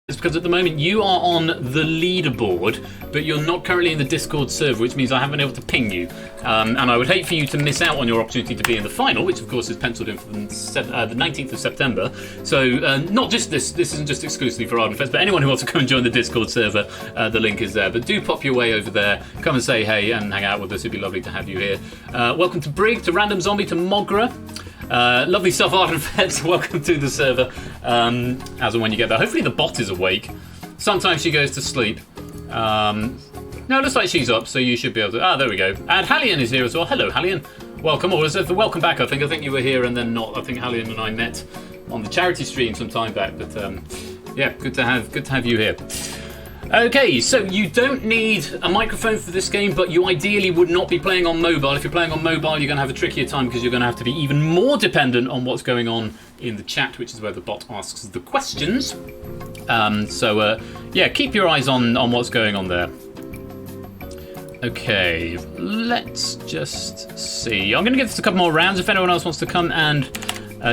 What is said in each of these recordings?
It's because at the moment you are on the leaderboard, but you're not currently in the Discord server, which means I haven't been able to ping you. And I would hate for you to miss out on your opportunity to be in the final, which of course is penciled in for the 19th of September. So not just this isn't just exclusively for Ardenfest, but anyone who wants to come and join the Discord server, the link is there. But do pop your way over there, come and say hey and hang out with us. It'd be lovely to have you here. Welcome to Brig, to Random Zombie, to Mogra. Lovely stuff, Ardenfest. Welcome to the server. As and when you get there. Hopefully the bot is awake. Sometimes she goes to sleep. No, it looks like she's up, so you should be able to... Ah, there we go. And Hallian is here as well. Hello, Hallian. Welcome. Or was it the welcome back, I think. I think you were here and then not. I think Hallian and I met on the charity stream some time back. But yeah, good to have you here. Okay, so you don't need a microphone for this game, but you ideally would not be playing on mobile. If you're playing on mobile, you're going to have a trickier time because you're going to have to be even more dependent on what's going on in the chat, which is where the bot asks the questions. Yeah, keep your eyes on what's going on there. Okay, let's just see. I'm going to give this a couple more rounds. If anyone else wants to come and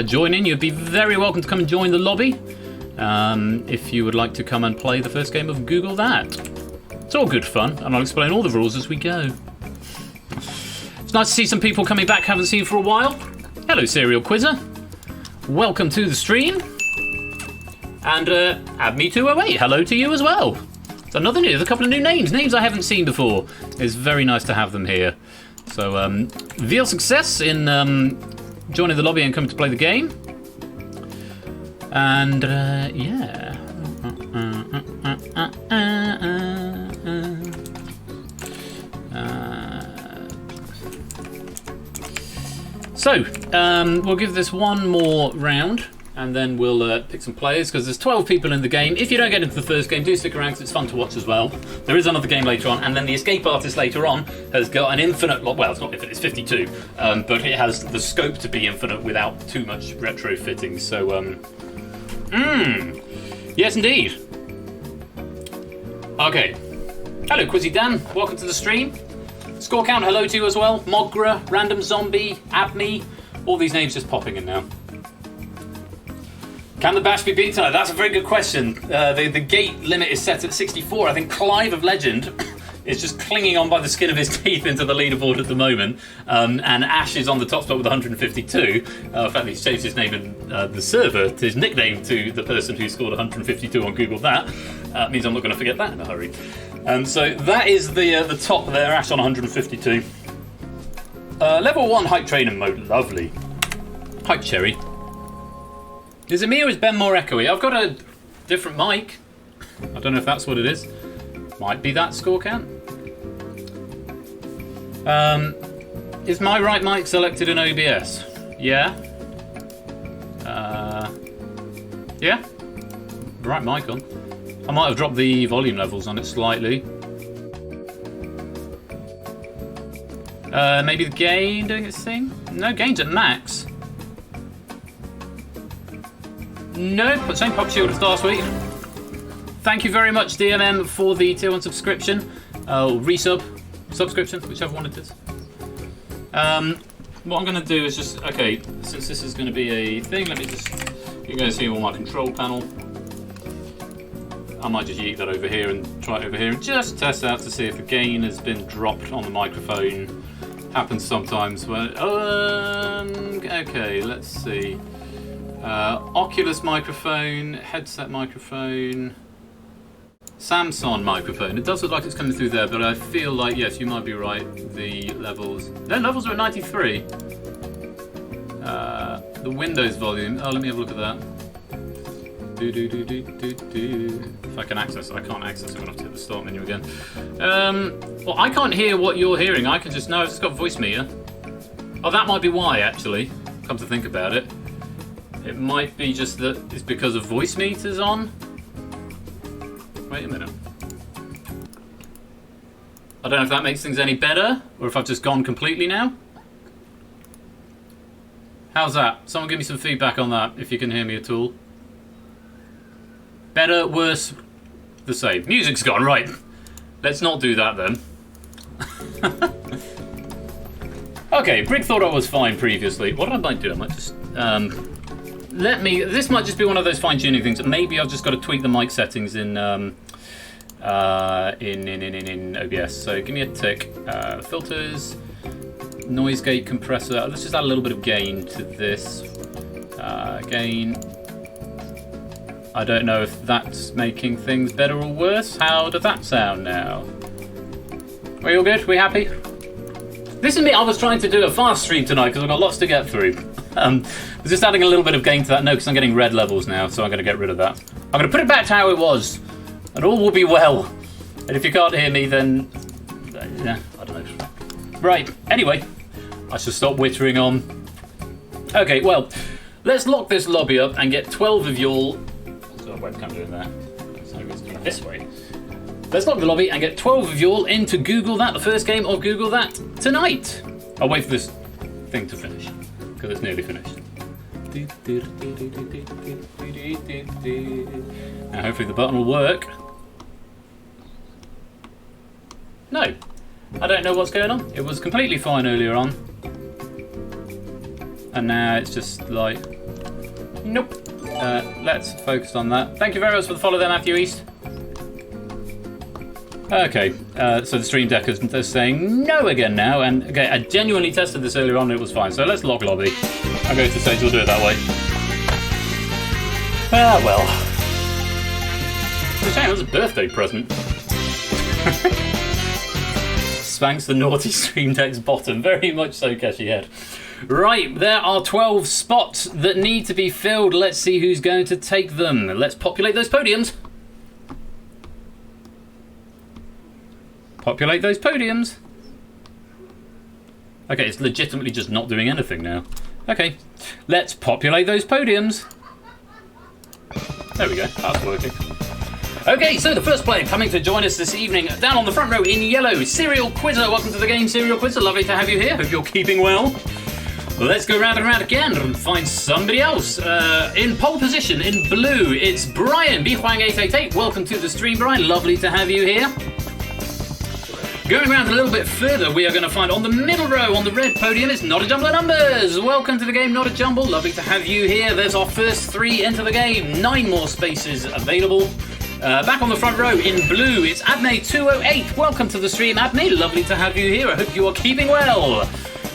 join in, you'd be very welcome to come and join the lobby. If you would like to come and play the first game of Google That. It's all good fun, and I'll explain all the rules as we go. It's nice to see some people coming back, haven't seen for a while. Hello, Serial Quizzer. Welcome to the stream. And Adme208, hello to you as well. It's there's a couple of new names I haven't seen before. It's very nice to have them here. So, veal success in joining the lobby and coming to play the game. And yeah. So we'll give this one more round, and then we'll pick some players because there's 12 people in the game. If you don't get into the first game, do stick around because it's fun to watch as well. There is another game later on, and then the escape artist later on has got an infinite. Well, it's not infinite; it's 52, but it has the scope to be infinite without too much retrofitting. So. Yes, indeed. Okay. Hello, Quizzy Dan. Welcome to the stream. Score count, hello to you as well. Mogra, Random Zombie, Abme. All these names just popping in now. Can the Bash be beat tonight? That's a very good question. The gate limit is set at 64. I think Clive of Legend is just clinging on by the skin of his teeth into the leaderboard at the moment. And Ash is on the top spot with 152. In fact, he's changed his name in the server, his nickname to the person who scored 152 on Google That. Means I'm not going to forget that in a hurry. So that is the top there, Ash on 152. Level 1 hype training mode, lovely. Hype Cherry. Is it me or is Ben more echoey? I've got a different mic. I don't know if that's what it is. Might be that score count. Is my right mic selected in OBS? Yeah. Yeah. Right mic on. I might have dropped the volume levels on it slightly. Maybe the gain doing its thing? No, gain's at max. No, but same pop shield as last week. Thank you very much, DMM, for the tier 1 subscription. Subscription, whichever one it is. What I'm going to do is just, okay, since this is going to be a thing, you're going to see all my control panel. I might just yeet that over here and try it over here and just test out to see if the gain has been dropped on the microphone. Happens sometimes when, okay, let's see. Oculus microphone, headset microphone, Samsung microphone. It does look like it's coming through there, but I feel like, yes, you might be right. The levels... No, levels are at 93. The Windows volume... Oh, let me have a look at that. If I can access it. I can't access it. I'm going to have to hit the start menu again. Well, I can't hear what you're hearing. I can just... No, it's got voice meter. Oh, that might be why, actually. Come to think about it. It might be just that it's because of voice meters on. Wait a minute. I don't know if that makes things any better, or if I've just gone completely now. How's that? Someone give me some feedback on that, if you can hear me at all. Better, worse, the same. Music's gone, right. Let's not do that then. Okay, Brig thought I was fine previously. What I might do, I might just This might just be one of those fine-tuning things. Maybe I've just got to tweak the mic settings in OBS. So give me a tick. Filters, noise gate compressor. Let's just add a little bit of gain to this. Gain. I don't know if that's making things better or worse. How does that sound now? We all good? We happy? This is me. I was trying to do a fast stream tonight because I've got lots to get through. I was just adding a little bit of gain to that. No, because I'm getting red levels now, so I'm going to get rid of that. I'm going to put it back to how it was, and all will be well. And if you can't hear me, then yeah, I don't know. Right. Anyway, I should stop wittering on. Okay. Well, let's lock this lobby up and get 12 of y'all. What's our webcam doing there? So it's doing this way. Let's lock the lobby and get 12 of y'all into Google That, the first game of Google That tonight. I'll wait for this thing to finish, because it's nearly finished. Now hopefully the button will work. No, I don't know what's going on. It was completely fine earlier on. And now it's just like, nope. Let's focus on that. Thank you very much for the follow there, Matthew East. Okay, so the stream deck is saying no again now, and okay, I genuinely tested this earlier on and it was fine, so let's lock lobby. I'll go to the stage, we'll do it that way. Ah, well. It's a shame, that was a birthday present. Spanks the naughty stream deck's bottom, very much so, Keshi Head. Right, there are 12 spots that need to be filled. Let's see who's going to take them. Let's populate those podiums. Populate those podiums. Okay, it's legitimately just not doing anything now. Okay, let's populate those podiums. There we go, that's working. Okay, so the first player coming to join us this evening, down on the front row in yellow, Serial Quizzer. Welcome to the game, Serial Quizzer. Lovely to have you here. Hope you're keeping well. Let's go round and round again and find somebody else. In pole position, in blue, it's Brian, Bhuang888. Welcome to the stream, Brian. Lovely to have you here. Going around a little bit further, we are going to find on the middle row, on the red podium, it's Not a Jumble of Numbers. Welcome to the game, Not a Jumble. Lovely to have you here. There's our first 3 into the game. 9 more spaces available. Back on the front row, in blue, it's Abney208. Welcome to the stream, Abney. Lovely to have you here. I hope you are keeping well.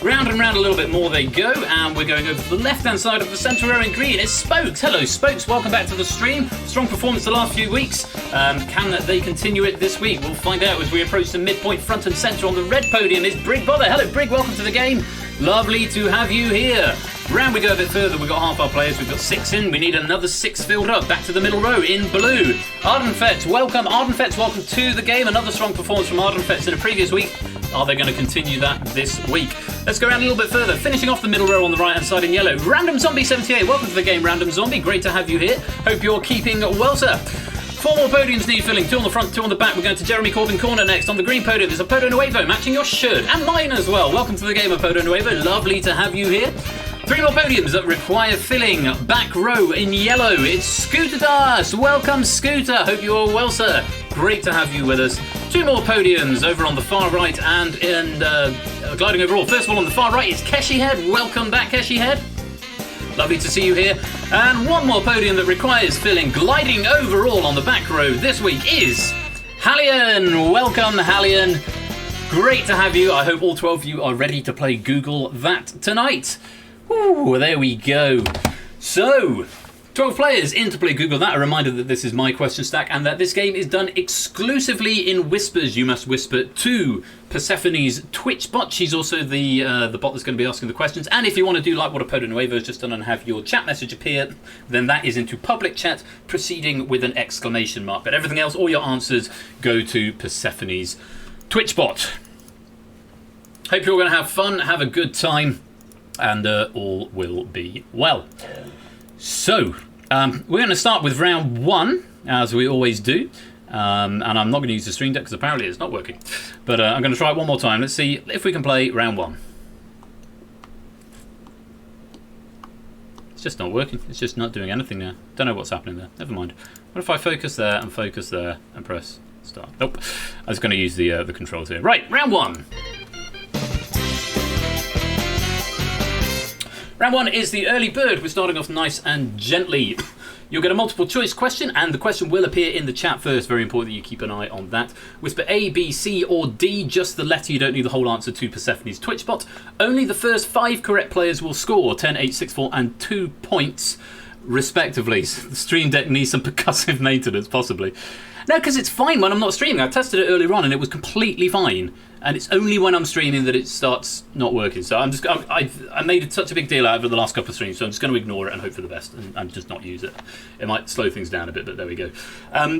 Round and round a little bit more they go, and we're going over to the left-hand side of the centre row in green. It's Spokes. Hello, Spokes. Welcome back to the stream. Strong performance the last few weeks. Can they continue it this week? We'll find out as we approach the midpoint front and centre. On the red podium is Brig Bother. Hello, Brig. Welcome to the game. Lovely to have you here. Round we go a bit further. We've got half our players. We've got 6 in. We need another 6 filled up. Back to the middle row in blue. Ardenfetz, welcome. Ardenfetz, welcome to the game. Another strong performance from Ardenfetz in a previous week. Are they going to continue that this week? Let's go around a little bit further. Finishing off the middle row on the right-hand side in yellow. Random Zombie 78. Welcome to the game, Random Zombie. Great to have you here. Hope you're keeping well, sir. 4 more podiums need filling. 2 on the front, 2 on the back. We're going to Jeremy Corbyn Corner next. On the green podium, there's a Podo Nuevo matching your shirt. And mine as well. Welcome to the game of Podo Nuevo. Lovely to have you here. 3 more podiums that require filling. Back row in yellow, it's Scooter Dust. Welcome, Scooter. Hope you are well, sir. Great to have you with us. 2 more podiums over on the far right and gliding overall. First of all, on the far right is Keshi Head. Welcome back, Keshi Head. Lovely to see you here. And 1 more podium that requires filling. Gliding overall on the back row this week is Hallian. Welcome, Hallian. Great to have you. I hope all 12 of you are ready to play Google That tonight. Ooh, there we go. So, 12 players in to play Google That. A reminder that this is my question stack and that this game is done exclusively in whispers. You must whisper to Persephone's Twitch bot. She's also the bot that's going to be asking the questions. And if you want to do like what Apodo Nuevo has just done and have your chat message appear, then that is into public chat, proceeding with an exclamation mark. But everything else, all your answers, go to Persephone's Twitch bot. Hope you're all going to have fun, have a good time, and all will be well. So, we're going to start with round 1, as we always do. And I'm not going to use the stream deck because apparently it's not working. But I'm going to try it one more time. Let's see if we can play round 1. It's just not working. It's just not doing anything now. Don't know what's happening there. Never mind. What if I focus there and press start? Nope. I was going to use the controls here. Right, round 1. Round 1 is the early bird. We're starting off nice and gently. You'll get a multiple choice question, and the question will appear in the chat first. Very important that you keep an eye on that. Whisper A, B, C, or D, just the letter. You don't need the whole answer to Persephone's Twitch bot. Only the first 5 correct players will score 10, 8, 6, 4, and 2 points, respectively. The stream deck needs some percussive maintenance, possibly. No, because it's fine when I'm not streaming. I tested it earlier on, and it was completely fine. And it's only when I'm streaming that it starts not working. So I made such a big deal out of it the last couple of streams, so I'm just going to ignore it and hope for the best and just not use it. It might slow things down a bit, but there we go.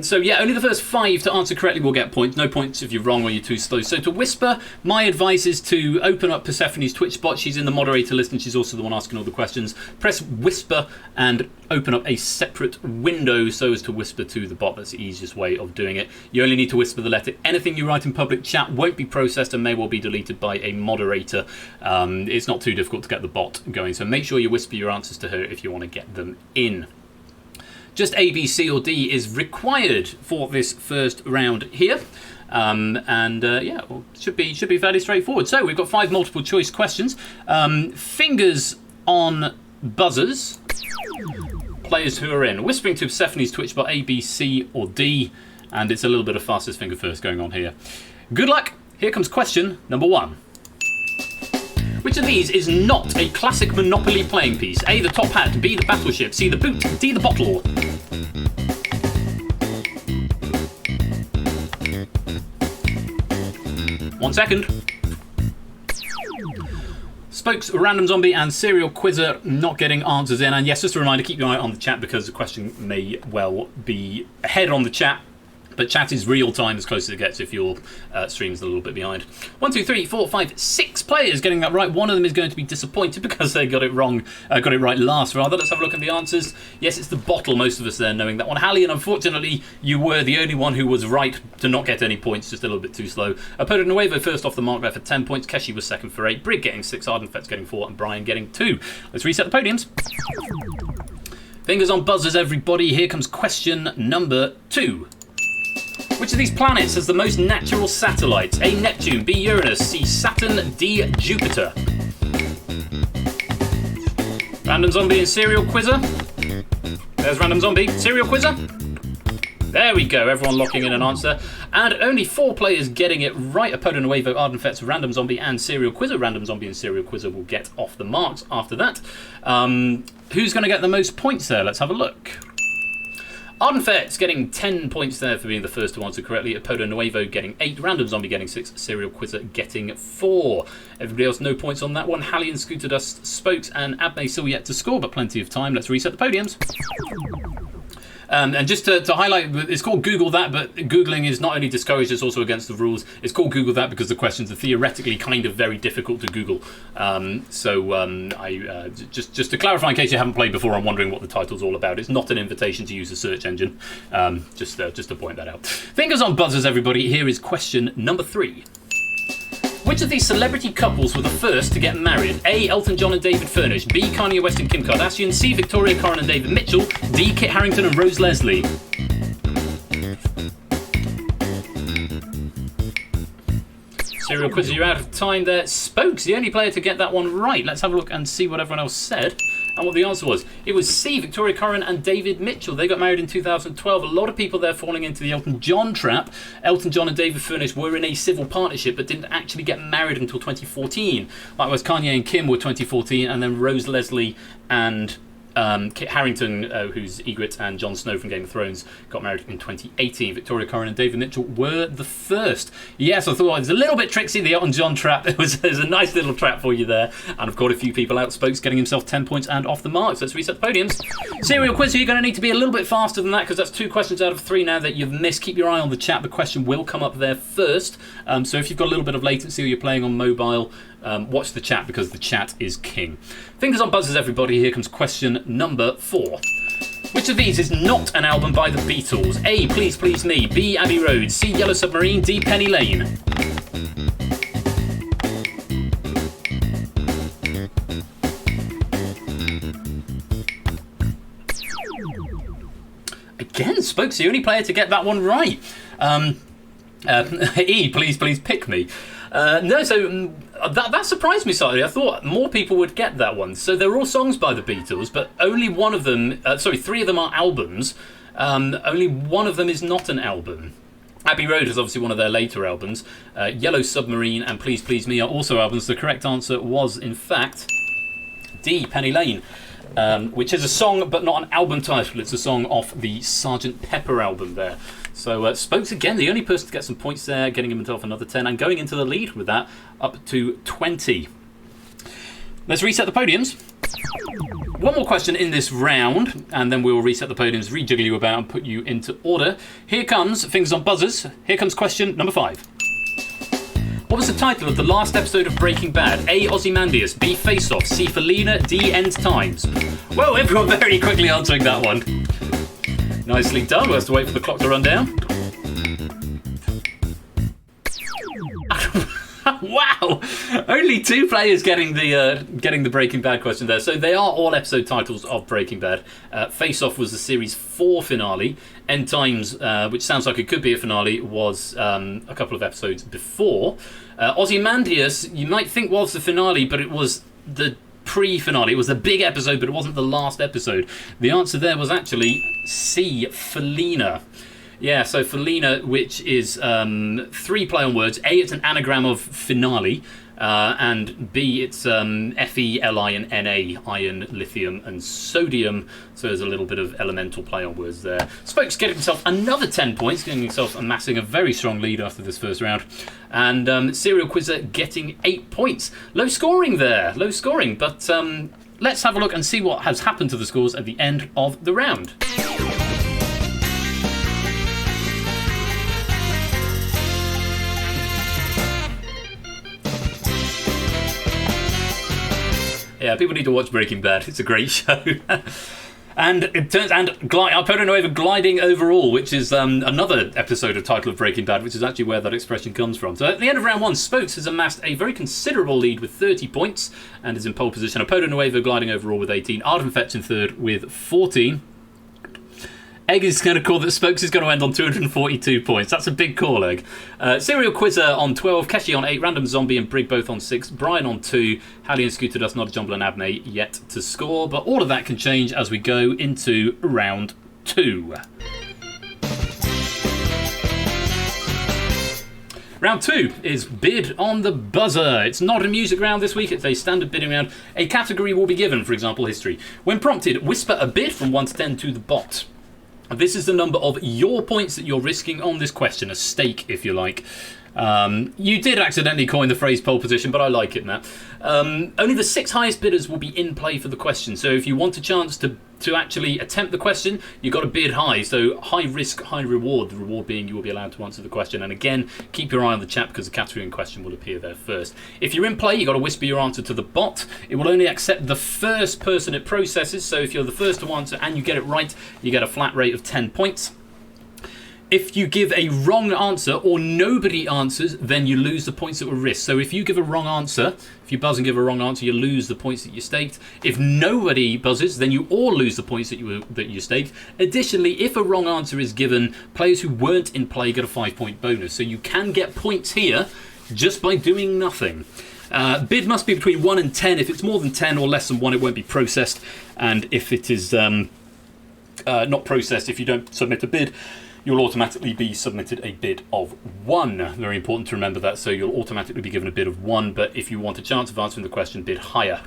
So yeah, only the first 5 to answer correctly will get points. No points if you're wrong or you're too slow. So to Whisper, my advice is to open up Persephone's Twitch bot. She's in the moderator list and she's also the one asking all the questions. Press Whisper and open up a separate window so as to whisper to the bot. That's the easiest way of doing it. You only need to whisper the letter. Anything you write in public chat won't be processed and may well be deleted by a moderator. It's not too difficult to get the bot going, so make sure you whisper your answers to her if you want to get them in. Just A, B, C, or D is required for this first round here. Yeah, well, should be fairly straightforward. So we've got 5 multiple choice questions. Fingers on buzzers. Players who are in. Whispering to Persephone's Twitch bot A, B, C, or D. And it's a little bit of fastest finger first going on here. Good luck. Here comes question number 1. Which of these is not a classic Monopoly playing piece? A, the top hat. B, the battleship. C, the boot. D, the bottle. One second. Spokes, Random Zombie, and Serial Quizzer not getting answers in. And yes, just a reminder, keep your eye on the chat because the question may well be ahead on the chat. But chat is real time as close as it gets if your stream's a little bit behind. 1, 2, 3, 4, 5, 6 players getting that right. One of them is going to be disappointed because they got it wrong, got it right last rather. Let's have a look at the answers. Yes, it's the bottle. Most of us there knowing that one. Hallie, and unfortunately, you were the only one who was right to not get any points, just a little bit too slow. Podo Nuevo first off the mark there for 10 points. Keshi was second for 8. Brig getting 6. Ardenfet's getting 4. And Brian getting 2. Let's reset the podiums. Fingers on buzzers, everybody. Here comes question number 2. Which of these planets has the most natural satellites? A, Neptune, B, Uranus, C, Saturn, D, Jupiter. Random Zombie and Serial Quizzer. There's Random Zombie. Serial Quizzer. There we go, everyone locking in an answer. And only 4 players getting it right. Podo Nuevo, Ardenfet's, Random Zombie, and Serial Quizzer. Random Zombie and Serial Quizzer will get off the marks after that. Who's going to get the most points there? Let's have a look. Ardenfet's getting 10 points there for being the first to answer correctly. Podo Nuevo getting 8. Random Zombie getting 6. Serial Quizzer getting 4. Everybody else no points on that one. Hallie and Scooter Dust, Spokes, and Abney still yet to score, but plenty of time. Let's reset the podiums. And just to highlight, it's called Google That, but Googling is not only discouraged, it's also against the rules. It's called Google That because the questions are theoretically kind of very difficult to Google. Just to clarify, in case you haven't played before and wondering what the title's all about, it's not an invitation to use a search engine. Just to point that out. Fingers on buzzers, everybody. Here is question number 3. Which of these celebrity couples were the first to get married? A, Elton John and David Furnish. B, Kanye West and Kim Kardashian. C, Victoria Coren and David Mitchell. D, Kit Harington and Rose Leslie. Serial Quizzer, you're out of time there. Spokes, the only player to get that one right. Let's have a look and see what everyone else said and what the answer was. It was C, Victoria Coren and David Mitchell. They got married in 2012. A lot of people there falling into the Elton John trap. Elton John and David Furnish were in a civil partnership but didn't actually get married until 2014. Likewise, Kanye and Kim were 2014, and then Rose Leslie and Kit Harington, who's Ygritte, and Jon Snow from Game of Thrones, got married in 2018. Victoria Coren and David Mitchell were the first. Yes, I thought it was a little bit tricksy, the Elton John trap. There's a nice little trap for you there. And I've got a few people out. Spokes getting himself 10 points and off the marks. Let's reset the podiums. Serial Quizzer, you're going to need to be a little bit faster than that because that's 2 questions out of 3 now that you've missed. Keep your eye on the chat. The question will come up there first. So if you've got a little bit of latency or you're playing on mobile, watch the chat because the chat is king. Fingers on buzzers, everybody. Here comes question number 4. Which of these is not an album by the Beatles? A, Please Please Me. B, Abbey Road. C, Yellow Submarine. D, Penny Lane. Again, Spokes, the only player to get that one right. E, Please Please Pick Me. That surprised me slightly. I thought more people would get that one. So they're all songs by the Beatles, but only one of them, three of them are albums. Only one of them is not an album. Abbey Road is obviously one of their later albums. Yellow Submarine and Please Please Me are also albums. The correct answer was, in fact, D, Penny Lane, which is a song but not an album title. It's a song off the Sgt. Pepper album there. So Spokes again, the only person to get some points there, getting himself another 10 and going into the lead with that up to 20. Let's reset the podiums. One more question in this round, and then we'll reset the podiums, rejiggle you about and put you into order. Here comes, fingers on buzzers, here comes question number 5. What was the title of the last episode of Breaking Bad? A, Ozymandias, B, Face Off, C, Felina, D, End Times. Well, everyone very quickly answering that one. Nicely done. We'll have to wait for the clock to run down. Wow! Only 2 players getting the Breaking Bad question there. So they are all episode titles of Breaking Bad. Face Off was the series 4 finale. End Times, which sounds like it could be a finale, was a couple of episodes before. Ozymandias, you might think was the finale, but it was the pre-finale. It was a big episode, but it wasn't the last episode. The answer there was actually C, Felina. Yeah, so Felina, which is 3 play-on words. A, it's an anagram of finale, and B, it's F-E-L-I-N-A, iron, lithium, and sodium. So there's a little bit of elemental play-on words there. Spokes getting himself another 10 points, getting himself amassing a very strong lead after this first round. And Serial Quizzer getting 8 points. Low scoring there, low scoring. But let's have a look and see what has happened to the scores at the end of the round. Yeah, people need to watch Breaking Bad. It's a great show. And it turns Alpedo gliding overall, which is another episode of title of Breaking Bad, which is actually where that expression comes from. So at the end of round 1, Spokes has amassed a very considerable lead with 30 points and is in pole position. Alpedo Nuevo gliding overall with 18. Arden Fetch in third with 14. Egg is going to call that Spokes is going to end on 242 points. That's a big call, Egg. Serial Quizzer on 12, Keshi on 8, Random Zombie and Brig both on 6, Brian on 2, Hallie and Scooter Dust, Not a Jumble and Abney yet to score. But all of that can change as we go into round 2. Round 2 is Bid on the Buzzer. It's not a music round this week, it's a standard bidding round. A category will be given, for example, history. When prompted, whisper a bid from 1 to 10 to the bot. This is the number of your points that you're risking on this question, a stake, if you like. You did accidentally coin the phrase pole position, but I like it now. Only the 6 highest bidders will be in play for the question. So if you want a chance to actually attempt the question, you've got to bid high. So high risk, high reward. The reward being you will be allowed to answer the question. And again, keep your eye on the chat because the category in question will appear there first. If you're in play, you've got to whisper your answer to the bot. It will only accept the first person it processes. So if you're the first to answer and you get it right, you get a flat rate of 10 points. If you give a wrong answer or nobody answers, then you lose the points that were risked. So if you give a wrong answer, if you buzz and give a wrong answer, you lose the points that you staked. If nobody buzzes, then you all lose the points that you staked. Additionally, if a wrong answer is given, players who weren't in play get a 5-point bonus. So you can get points here just by doing nothing. Bid must be between 1 and 10. If it's more than 10 or less than 1, it won't be processed. And if it is not processed, if you don't submit a bid, you'll automatically be submitted a bid of 1. Very important to remember that. So you'll automatically be given a bid of 1, but if you want a chance of answering the question, bid higher.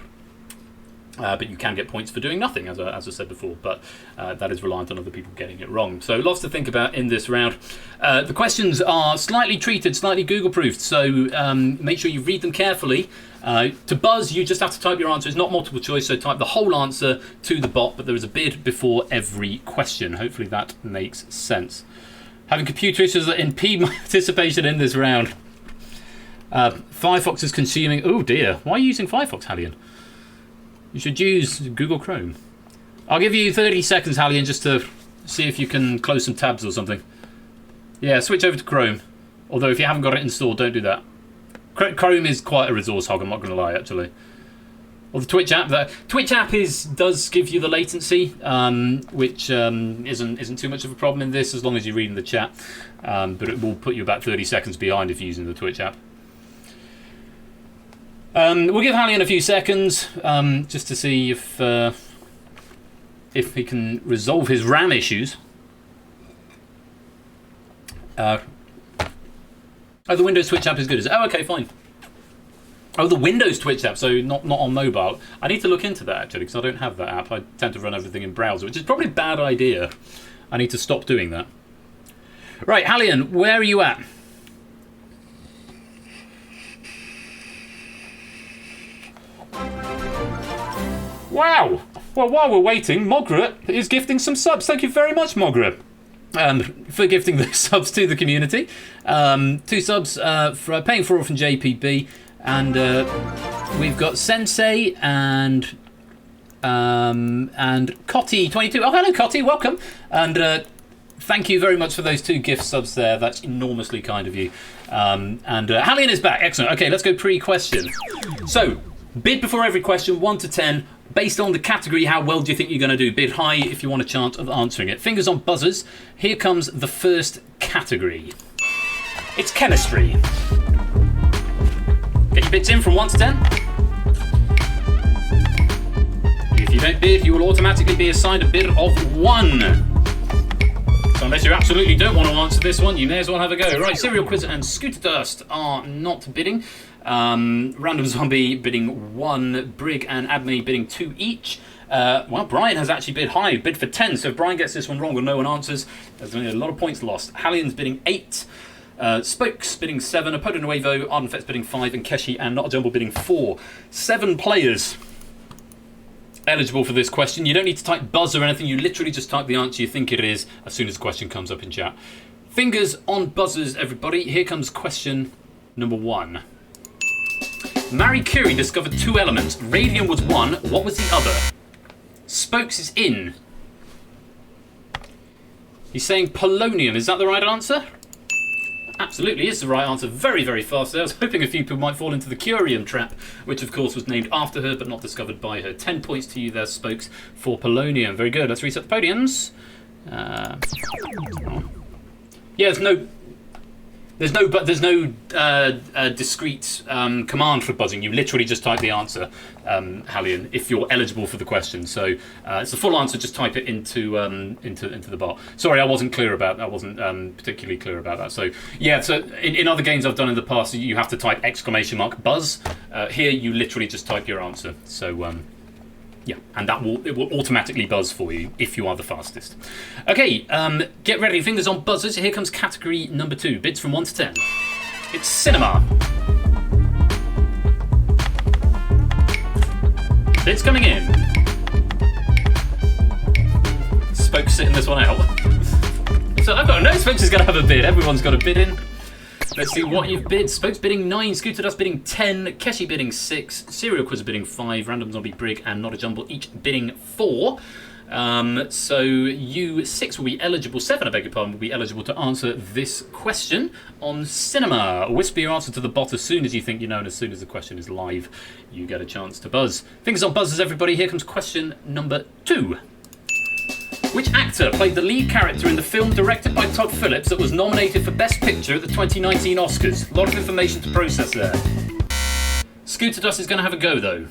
But you can get points for doing nothing, as I said before, but that is reliant on other people getting it wrong. So lots to think about in this round. The questions are slightly treated, slightly Google-proofed, so make sure you read them carefully. To buzz, you just have to type your answer. It's not multiple choice, so type the whole answer to the bot, but there is a bid before every question. Hopefully that makes sense. Having computer issues that impede my participation in this round. Firefox is consuming... Oh dear, why are you using Firefox, Hallian? You should use Google Chrome. I'll give you 30 seconds, Hallian, just to see if you can close some tabs or something. Yeah, switch over to Chrome. Although if you haven't got it installed, don't do that. Chrome is quite a resource hog, I'm not going to lie, actually. Or the Twitch app. The Twitch app does give you the latency, which isn't too much of a problem in this, as long as you're reading the chat. But it will put you about 30 seconds behind if you're using the Twitch app. We'll give Hallian a few seconds just to see if he can resolve his RAM issues. Oh, the Windows Twitch app is good. Oh, okay, fine. Oh, the Windows Twitch app, so not on mobile. I need to look into that, actually, because I don't have that app. I tend to run everything in browser, which is probably a bad idea. I need to stop doing that. Right, Hallian, where are you at? Wow! Well, while we're waiting, Mogra is gifting some subs. Thank you very much, Mogra. For gifting the subs to the community. 2 subs for paying for from JPB. And we've got Sensei and Cotty22. Oh, hello, Cotty. Welcome. And thank you very much for those 2 gift subs there. That's enormously kind of you. Hallian is back. Excellent. Okay, let's go pre-question. So, bid before every question, 1 to 10. Based on the category, how well do you think you're going to do? Bid high if you want a chance of answering it. Fingers on buzzers. Here comes the first category. It's chemistry. Get your bids in from 1 to 10. If you don't bid, you will automatically be assigned a bid of 1. So unless you absolutely don't want to answer this one, you may as well have a go. Right, Serial Quiz and Scooter Dust are not bidding. Random Zombie bidding 1, Brig and Adme bidding 2 each. Well, Brian has actually bid high, bid for 10, so if Brian gets this one wrong or no one answers, there's only a lot of points lost. Hallian's bidding 8, Spokes bidding 7, Apodo Nuevo, Ardenfet's bidding 5, and Keshi and Not a Jumble bidding 4. 7 players eligible for this question. You don't need to type buzz or anything, you literally just type the answer you think it is as soon as the question comes up in chat. Fingers on buzzers, everybody. Here comes question number 1. Marie Curie discovered 2 elements. Radium was one. What was the other? Spokes is in. He's saying polonium. Is that the right answer? Absolutely is the right answer. Very, very fast there. I was hoping a few people might fall into the curium trap, which of course was named after her but not discovered by her. 10 points to you there, Spokes, for polonium. Very good. Let's reset the podiums. Yeah, there's no discrete command for buzzing. You literally just type the answer, Hallian, if you're eligible for the question. So it's a full answer. Just type it into the bot. Sorry, I wasn't clear about that. I wasn't particularly clear about that. So yeah, so in other games I've done in the past, you have to type !buzz. Here you literally just type your answer. So yeah, and it will automatically buzz for you if you are the fastest. Okay, get ready, fingers on buzzers. Here comes category number 2, bids from 1 to 10. It's cinema. Bids coming in. Spokes sitting this one out. So I've got no Spokes is going to have a bid. Everyone's got a bid in. Let's see what you've bid. Spokes bidding 9, Scooter Dust bidding 10, Keshi bidding 6, Serial Quiz bidding 5, Random Zombie, Brig and Not a Jumble each bidding 4. So you 6 will be eligible, 7 I beg your pardon, will be eligible to answer this question on cinema. Whisper your answer to the bot as soon as you think you know, and as soon as the question is live, you get a chance to buzz. Fingers on buzzers, everybody. Here comes question number 2. Which actor played the lead character in the film directed by Todd Phillips that was nominated for Best Picture at the 2019 Oscars? A lot of information to process there. Scooter Dust is going to have a go, though.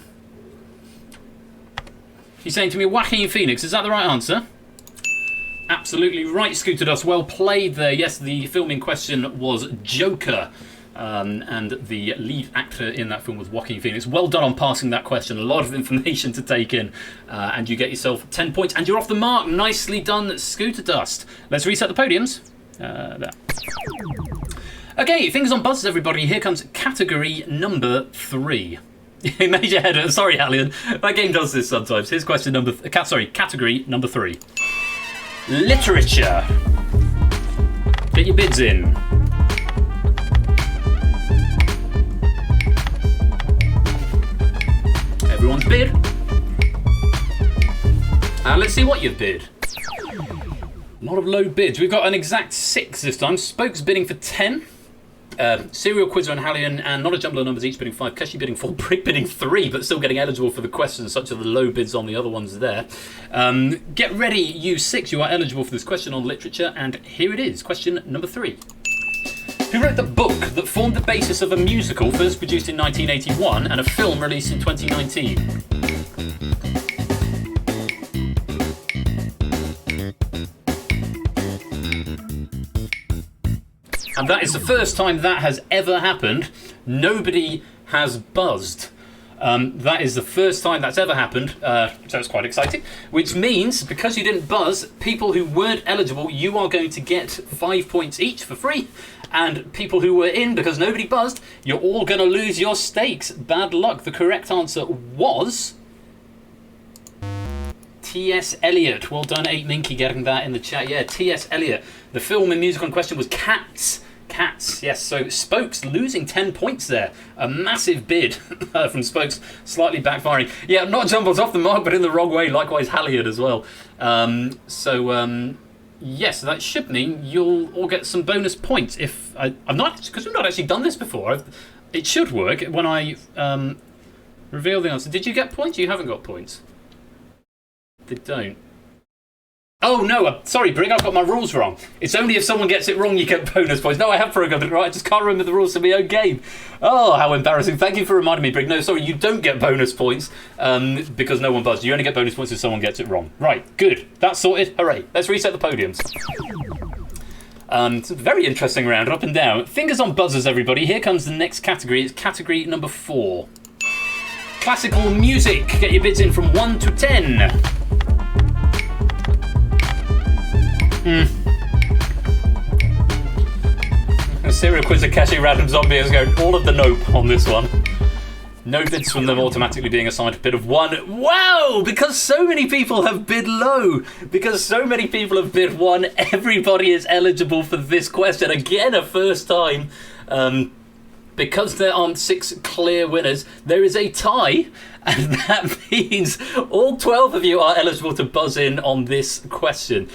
He's saying to me, Joaquin Phoenix. Is that the right answer? Absolutely right, Scooter Dust. Well played there. Yes, the film in question was Joker. And the lead actor in that film was Joaquin Phoenix. Well done on passing that question. A lot of information to take in. And you get yourself 10 points. And you're off the mark. Nicely done, Scooter Dust. Let's reset the podiums. There. Okay, fingers on buzzers, everybody. Here comes category number 3. You made your head. Sorry, Hallian. That game does this sometimes. Here's question number... category number 3. Literature. Get your bids in. Everyone's bid. Let's see what you've bid. A lot of low bids. We've got an exact 6 this time. Spokes bidding for 10. Serial Quizzer and Hallian and Not a Jumble of Numbers each bidding 5. Keshi bidding 4. Brig bidding 3, but still getting eligible for the questions. Such are the low bids on the other ones there. Get ready, you 6. You are eligible for this question on literature, and here it is. Question number 3. Who wrote the book that formed the basis of a musical first produced in 1981 and a film released in 2019? And that is the first time that has ever happened. Nobody has buzzed. That is the first time that's ever happened, so it's quite exciting. Which means, because you didn't buzz, people who weren't eligible, you are going to get 5 points each for free. And people who were in, because nobody buzzed, you're all going to lose your stakes. Bad luck. The correct answer was T.S. Eliot. Well done, 8 Minky, getting that in the chat. Yeah, T.S. Eliot. The film and musical in question was Cats. Cats, yes. So Spokes losing 10 points there. A massive bid from Spokes, slightly backfiring. Yeah, not Jumbles off the mark, but in the wrong way. Likewise, Halliard as well. Yes, that should mean you'll all get some bonus points. If I'm not, because we've not actually done this before. It should work when I reveal the answer. Did you get points? You haven't got points. They don't. Oh no, sorry Brig, I've got my rules wrong. It's only if someone gets it wrong you get bonus points. No, I have programmed it right, I just can't remember the rules of my own game. Oh, how embarrassing. Thank you for reminding me, Brig. No, sorry, you don't get bonus points because no one buzzed. You only get bonus points if someone gets it wrong. Right, good. That's sorted. Hooray. Let's reset the podiums. It's a very interesting round, up and down. Fingers on buzzers, everybody. Here comes the next category. It's category number 4. Classical music. Get your bids in from 1 to 10. A serial quiz of Keshi Random Zombie is going all of the nope on this one. No bids from them automatically being assigned a bid of 1. Wow! Because so many people have bid low, because so many people have bid 1, everybody is eligible for this question. Again, a first time. Because there aren't 6 clear winners, there is a tie, and that means all 12 of you are eligible to buzz in on this question.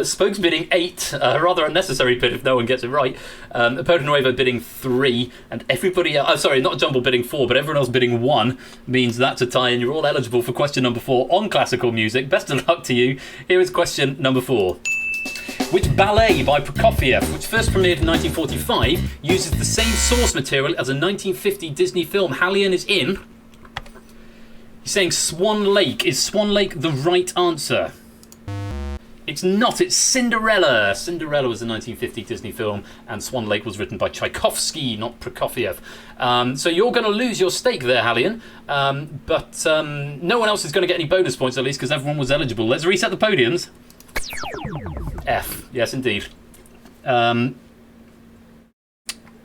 Spokes bidding 8, a rather unnecessary bid if no one gets it right. Podenuevo bidding 3, and everybody else, sorry, not Jumble bidding 4, but everyone else bidding 1 means that's a tie, and you're all eligible for question number 4 on classical music. Best of luck to you. Here is question number 4. Which ballet by Prokofiev, which first premiered in 1945, uses the same source material as a 1950 Disney film Hallion is in? He's saying Swan Lake. Is Swan Lake the right answer? It's not. It's Cinderella. Cinderella was a 1950 Disney film, and Swan Lake was written by Tchaikovsky, not Prokofiev. So you're going to lose your stake there, Hallion. But no one else is going to get any bonus points, at least, because everyone was eligible. Let's reset the podiums. F. Yes, indeed.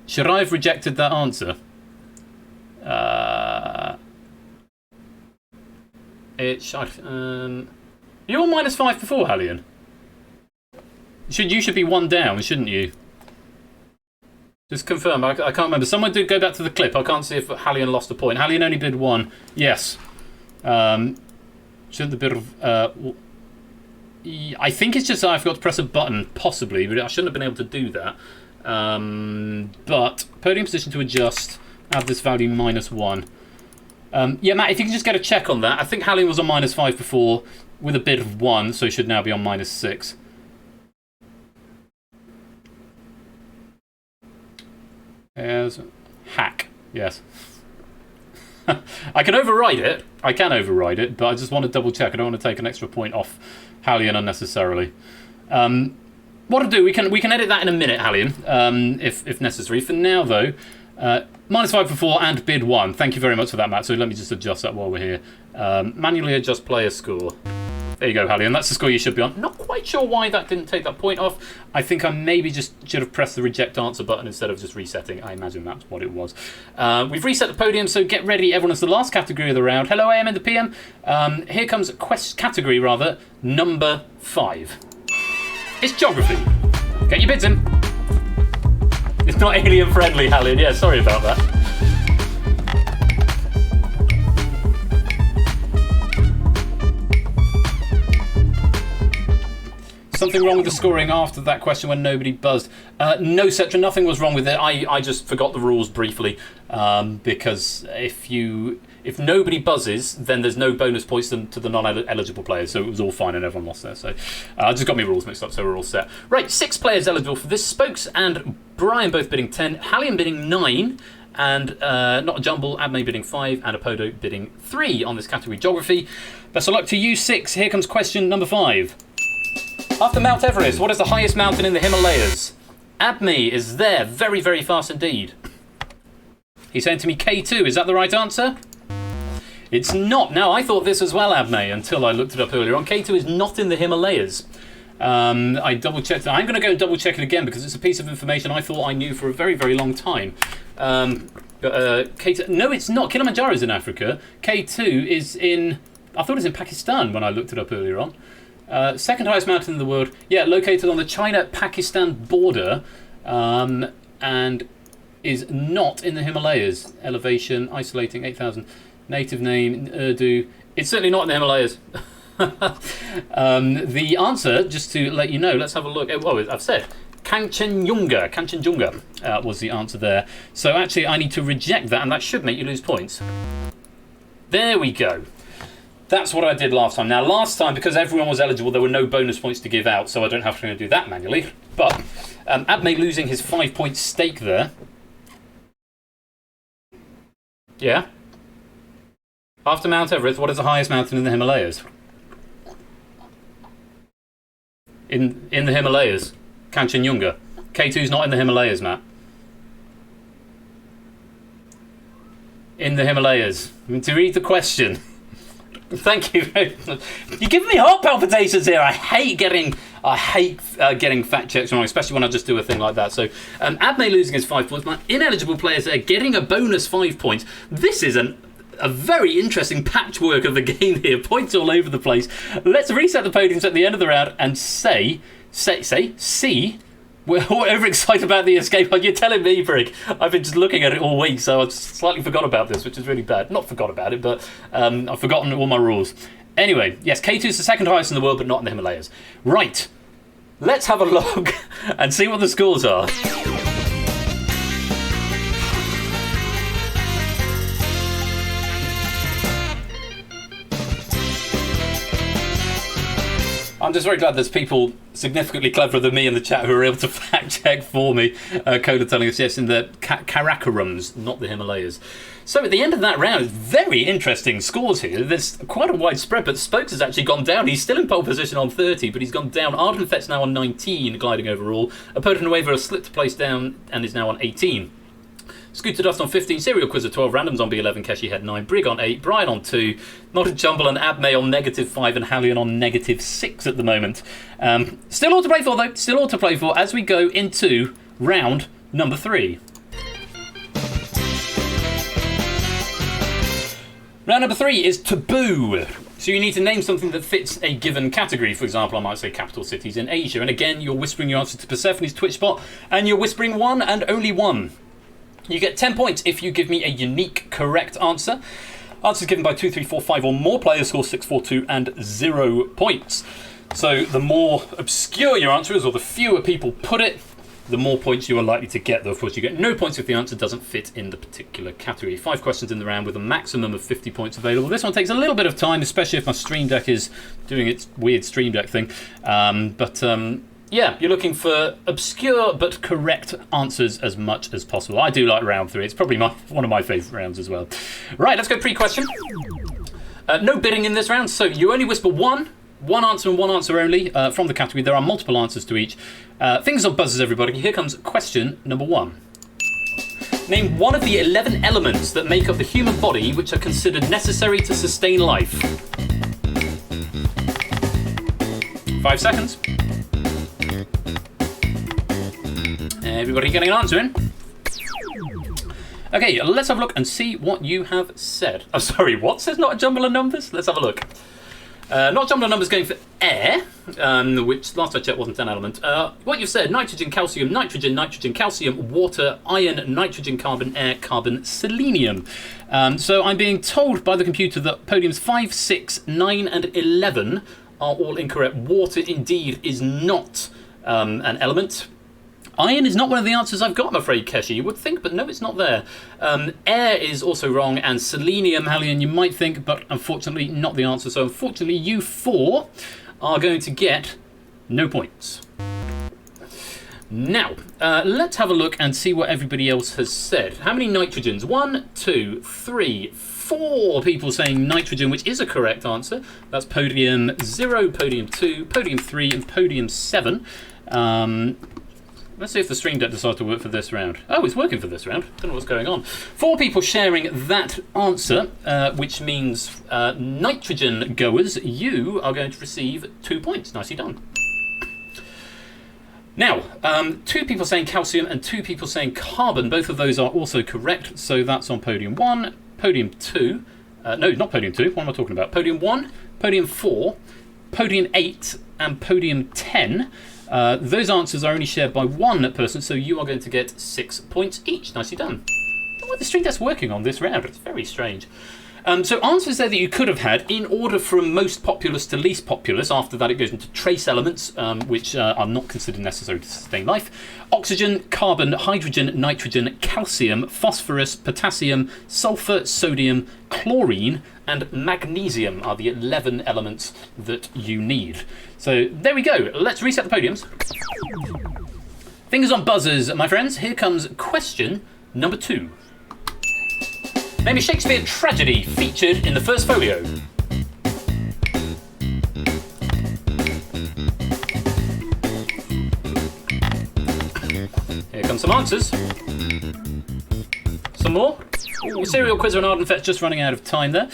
Should I have rejected that answer? It should. You're on -5 before, Hallion. You should be 1 down, shouldn't you? Just confirm. I can't remember. Someone did go back to the clip. I can't see if Hallion lost a point. Hallion only bid 1. Yes. Shouldn't the bid of... I think it's just I forgot to press a button, possibly, but I shouldn't have been able to do that. But podium position to adjust, add this value -1. Yeah, Matt, if you can just get a check on that. I think Hallion was on -5 before with a bid of 1, so he should now be on -6. There's hack, yes. I can override it. I can override it, but I just want to double check. I don't want to take an extra point off Hallion unnecessarily. What to do? We can edit that in a minute, Hallion, if necessary. For now, though, -5 for 4 and bid 1. Thank you very much for that, Matt. So let me just adjust that while we're here. Manually adjust player score. There you go, Hallion. That's the score you should be on. Not quite sure why that didn't take that point off. I think I maybe just should have pressed the reject answer button instead of just resetting. I imagine that's what it was. We've reset the podium, so get ready, everyone. It's the last category of the round. Hello, AM and the PM. Here comes category number 5. It's geography. Get your bids in. It's not alien friendly, Hallion. Yeah, sorry about that. Something wrong with the scoring after that question when nobody buzzed? No, Cetra, nothing was wrong with it. I just forgot the rules briefly because if you If nobody buzzes, then there's no bonus points to the non-eligible players, so it was all fine and everyone lost there. So I just got my rules mixed up, so we're all set. Right, 6 players eligible for this. Spokes and Brian both bidding 10, Hallian bidding 9, and Not a Jumble, Abmay bidding 5, and Apodo bidding 3 on this category, Geography. Best of luck to you 6. Here comes question number 5. After Mount Everest, what is the highest mountain in the Himalayas? Abmay is there, very, very fast indeed. He's saying to me K2, is that the right answer? It's not. Now, I thought this as well, Abmay, until I looked it up earlier on. K2 is not in the Himalayas. I double-checked it. I'm going to go and double-check it again because it's a piece of information I thought I knew for a very, very long time. K2, no, it's not. Kilimanjaro is in Africa. K2 is in... I thought it was in Pakistan when I looked it up earlier on. Second highest mountain in the world. Yeah, located on the China-Pakistan border and is not in the Himalayas. Elevation, isolating, 8,000. Native name, Urdu. It's certainly not in the Himalayas. The answer, just to let you know, let's have a look. Oh, I've said Kanchenjunga was the answer there. So actually I need to reject that, and that should make you lose points. There we go. That's what I did last time. Now, last time, because everyone was eligible, there were no bonus points to give out, so I don't have to do that manually. But Abmay losing his 5-point stake there. Yeah? After Mount Everest, what is the highest mountain in the Himalayas? In the Himalayas. Kanchenjunga. K2's not in the Himalayas, Matt. In the Himalayas. To read the question. Thank you very much. You're giving me heart palpitations here. I hate getting fact checks wrong, especially when I just do a thing like that. So Abmay losing his 5 points. My ineligible players there getting a bonus 5 points. This is a very interesting patchwork of the game here. Points all over the place. Let's reset the podiums at the end of the round and see. We're overexcited about the escape. You're telling me, Brig. I've been just looking at it all week, so I've slightly forgot about this, which is really bad. Not forgot about it, but I've forgotten all my rules. Anyway, yes, K2 is the second highest in the world, but not in the Himalayas. Right. Let's have a look and see what the scores are. I'm just very glad there's people significantly cleverer than me in the chat who are able to fact check for me. Coda telling us yes, in the Karakorums, not the Himalayas. So at the end of that round, very interesting scores here. There's quite a wide spread, but Spokes has actually gone down. He's still in pole position on 30, but he's gone down. Ardenfet's now on 19, gliding overall. Apodo Nueva has slipped a place down and is now on 18. Scooter Dust on 15, Serial Quizzer 12, Randoms on B11, Keshi Head 9, Brig on 8, Brian on 2, Not a Jumble and Abmay on -5 and Hallian on -6 at the moment. Still all to play for though, still all to play for as we go into round number 3. Round number 3 is Taboo. So you need to name something that fits a given category. For example, I might say capital cities in Asia. And again, you're whispering your answer to Persephone's Twitch bot, and you're whispering one and only one. You get 10 points if you give me a unique correct answer. Answers given by 2, 3, 4, 5 or more players score 6, 4, 2 and 0 points. So the more obscure your answer is, or the fewer people put it, the more points you are likely to get. Though, of course, you get no points if the answer doesn't fit in the particular category. 5 questions in the round with a maximum of 50 points available. This one takes a little bit of time, especially if my Stream Deck is doing its weird Stream Deck thing. Yeah, you're looking for obscure but correct answers as much as possible. I do like round 3. It's probably one of my favourite rounds as well. Right, let's go pre-question. No bidding in this round, so you only whisper one answer and one answer only from the category. There are multiple answers to each. Fingers on buzzers, everybody. Here comes question number 1. Name one of the 11 elements that make up the human body which are considered necessary to sustain life. 5 seconds. Everybody getting an answer in? Okay, let's have a look and see what you have said. Oh, sorry, what says Not a Jumble of Numbers? Let's have a look. Not a Jumble of Numbers going for air, which last I checked wasn't an element. What you've said, nitrogen, calcium, nitrogen, nitrogen, calcium, water, iron, nitrogen, carbon, air, carbon, selenium. So I'm being told by the computer that podiums 5, 6, 9 and 11 are all incorrect. Water indeed is not an element. Iron is not one of the answers I've got, I'm afraid, Keshi. You would think, but no, it's not there. Air is also wrong, and selenium, Hallion, you might think, but unfortunately not the answer. So unfortunately, you four are going to get no points. Now, let's have a look and see what everybody else has said. How many nitrogens? 1, 2, 3, 4 people saying nitrogen, which is a correct answer. That's podium 0, podium 2, podium 3, and podium 7. Let's see if the stream deck decides to work for this round. Oh, it's working for this round. Don't know what's going on. 4 people sharing that answer, which means nitrogen goers, you are going to receive 2 points. Nicely done. Now, 2 people saying calcium and 2 people saying carbon. Both of those are also correct. So that's on podium 1, podium 2. No, not podium 2. What am I talking about? Podium 1, podium 4, podium 8, and podium 10. Those answers are only shared by 1 person, so you are going to get 6 points each. Nicely done. I don't know what the stream deck's working on this round. It's very strange. So answers there that you could have had in order from most populous to least populous. After that, it goes into trace elements, which are not considered necessary to sustain life. Oxygen, carbon, hydrogen, nitrogen, calcium, phosphorus, potassium, sulfur, sodium, chlorine, and magnesium are the 11 elements that you need. So there we go. Let's reset the podiums. Fingers on buzzers, my friends. Here comes question number 2. Name a Shakespeare tragedy featured in the first folio. Here come some answers. Some more. Ooh, Serial Quizzer and Ardenfet's just running out of time there.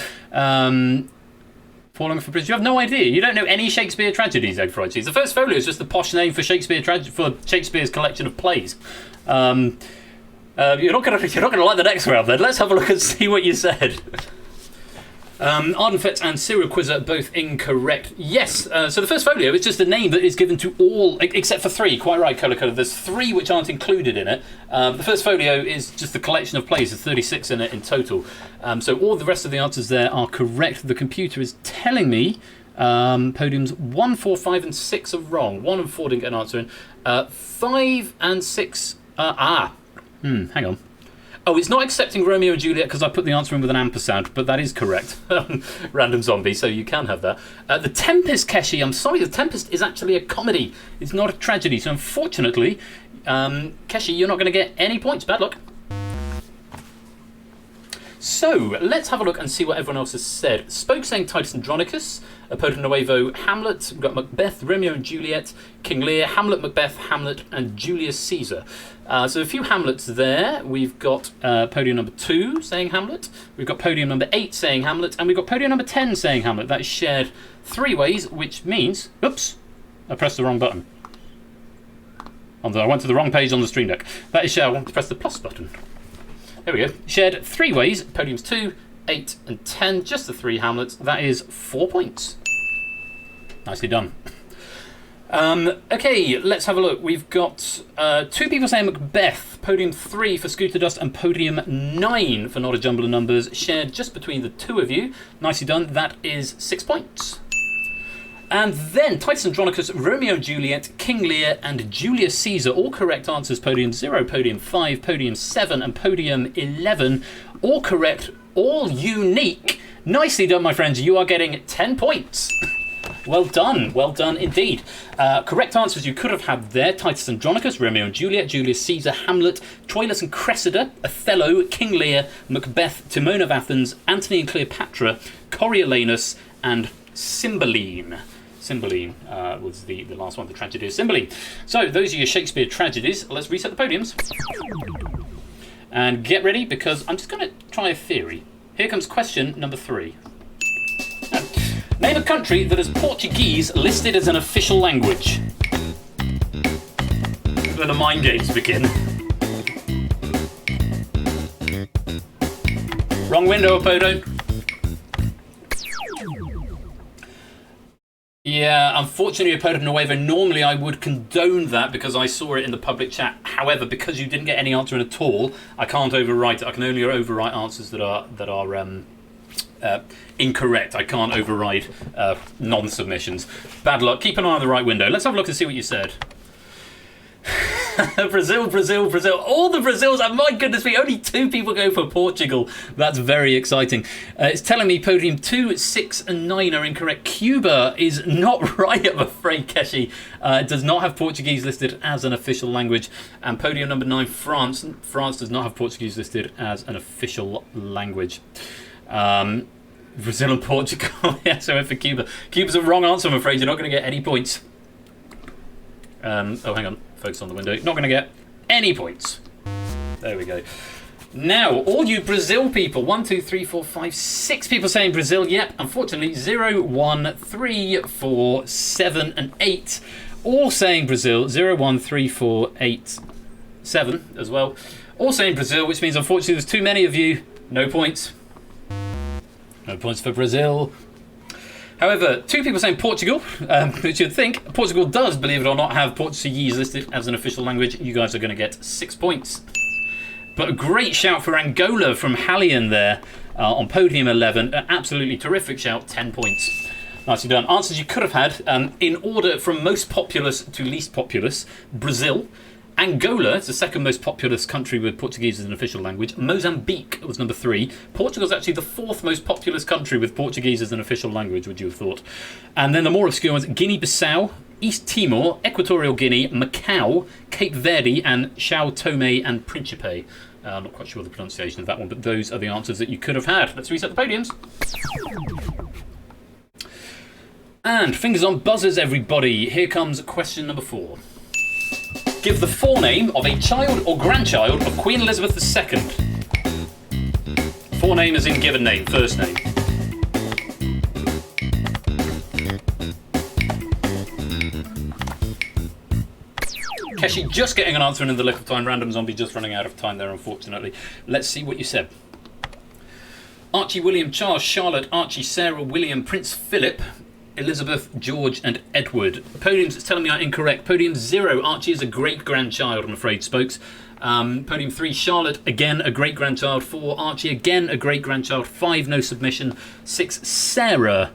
Falling for Bridge. You have no idea. You don't know any Shakespeare tragedies, Egg Fried Cheese. The first folio is just the posh name for Shakespeare's collection of plays. You're not gonna like the next round then. Let's have a look and see what you said. Ardenfet and Serial Quizzer both incorrect. Yes, so the first folio is just a name that is given to all, except for 3. Quite right, Colour. There's 3 which aren't included in it. The first folio is just a collection of plays. There's 36 in it in total. So all the rest of the answers there are correct. The computer is telling me podiums 1, 4, 5, and 6 are wrong. 1 and 4 didn't get an answer in. 5 and 6. Hang on. Oh, it's not accepting Romeo and Juliet because I put the answer in with an ampersand, but that is correct. Random zombie, so you can have that. The Tempest, Keshi, I'm sorry, The Tempest is actually a comedy. It's not a tragedy, so unfortunately, Keshi, you're not going to get any points. Bad luck. So, let's have a look and see what everyone else has said. Spoke saying Titus Andronicus, Porto Nuevo, Hamlet, we've got Macbeth, Romeo and Juliet, King Lear, Hamlet, Macbeth, Hamlet, and Julius Caesar. So a few Hamlets there. We've got podium number 2 saying Hamlet, we've got podium number 8 saying Hamlet, and we've got podium number 10 saying Hamlet. That is shared 3 ways, which means, oops, I pressed the wrong button. I went to the wrong page on the stream deck. That is shared, I want to press the plus button. There we go. Shared 3 ways, podiums 2, 8, and 10, just the 3 Hamlets. That is 4 points. Nicely done. Okay, let's have a look. We've got 2 people saying Macbeth, podium 3 for Scooter Dust, and podium 9 for Not a Jumble of Numbers, shared just between the 2 of you. Nicely done. That is 6 points. And then Titus Andronicus, Romeo and Juliet, King Lear, and Julius Caesar, all correct answers. Podium 0, podium 5, podium 7, and podium 11, all correct, all unique. Nicely done, my friends. You are getting 10 points. Well done indeed. Correct answers you could have had there: Titus Andronicus, Romeo and Juliet, Julius Caesar, Hamlet, Troilus and Cressida, Othello, King Lear, Macbeth, Timon of Athens, Antony and Cleopatra, Coriolanus, and Cymbeline. Cymbeline was the last one, the tragedy of Cymbeline. So those are your Shakespeare tragedies. Let's reset the podiums. And get ready, because I'm just going to try a theory. Here comes question number 3. Name a country that has Portuguese listed as an official language. Then the mind games begin. Wrong window, Apodo. Yeah, unfortunately, Porto Nuevo, normally I would condone that because I saw it in the public chat. However, because you didn't get any answer at all, I can't overwrite it. I can only overwrite answers that are incorrect. I can't override non-submissions. Bad luck. Keep an eye on the right window. Let's have a look and see what you said. Brazil, Brazil, Brazil. All the Brazils, and my goodness me, only 2 people go for Portugal. That's very exciting. It's telling me podium 2, 6, and 9 are incorrect. Cuba is not right, I'm afraid, Keshi. It does not have Portuguese listed as an official language. And podium number 9, France. France does not have Portuguese listed as an official language. Brazil and Portugal. Yes, I went for Cuba. Cuba's a wrong answer, I'm afraid. You're not going to get any points. Oh, hang on. Focus on the window. Not going to get any points. There we go. Now, all you Brazil people. 1, 2, 3, 4, 5, 6 people saying Brazil. Yep, unfortunately, 0, 1, 3, 4, 7, and 8. All saying Brazil. 0, 1, 3, 4, 8, 7 as well. All saying Brazil, which means, unfortunately, there's too many of you. No points. No points for Brazil. However, 2 people saying Portugal, which you'd think Portugal does, believe it or not, have Portuguese listed as an official language. You guys are going to get 6 points. But a great shout for Angola from Hallian there on podium 11. An absolutely terrific shout, 10 points. Nicely done. Answers you could have had in order from most populous to least populous. Brazil. Angola is the second most populous country with Portuguese as an official language. Mozambique was number 3. Portugal is actually the 4th most populous country with Portuguese as an official language, would you have thought? And then the more obscure ones, Guinea-Bissau, East Timor, Equatorial Guinea, Macau, Cape Verde, and Sao Tome and Principe. I'm not quite sure the pronunciation of that one, but those are the answers that you could have had. Let's reset the podiums. And fingers on buzzers, everybody. Here comes question number 4. Give the forename of a child or grandchild of Queen Elizabeth II. Forename as in given name, first name. Keshi just getting an answer in the lick of time. Random Zombie just running out of time there, unfortunately. Let's see what you said. Archie, William, Charles, Charlotte, Archie, Sarah, William, Prince Philip, Elizabeth, George, and Edward. Podiums, it's telling me are incorrect. Podium 0, Archie is a great-grandchild, I'm afraid, Spokes. Podium 3, Charlotte, again a great-grandchild. 4, Archie, again a great-grandchild. 5, no submission. 6, Sarah.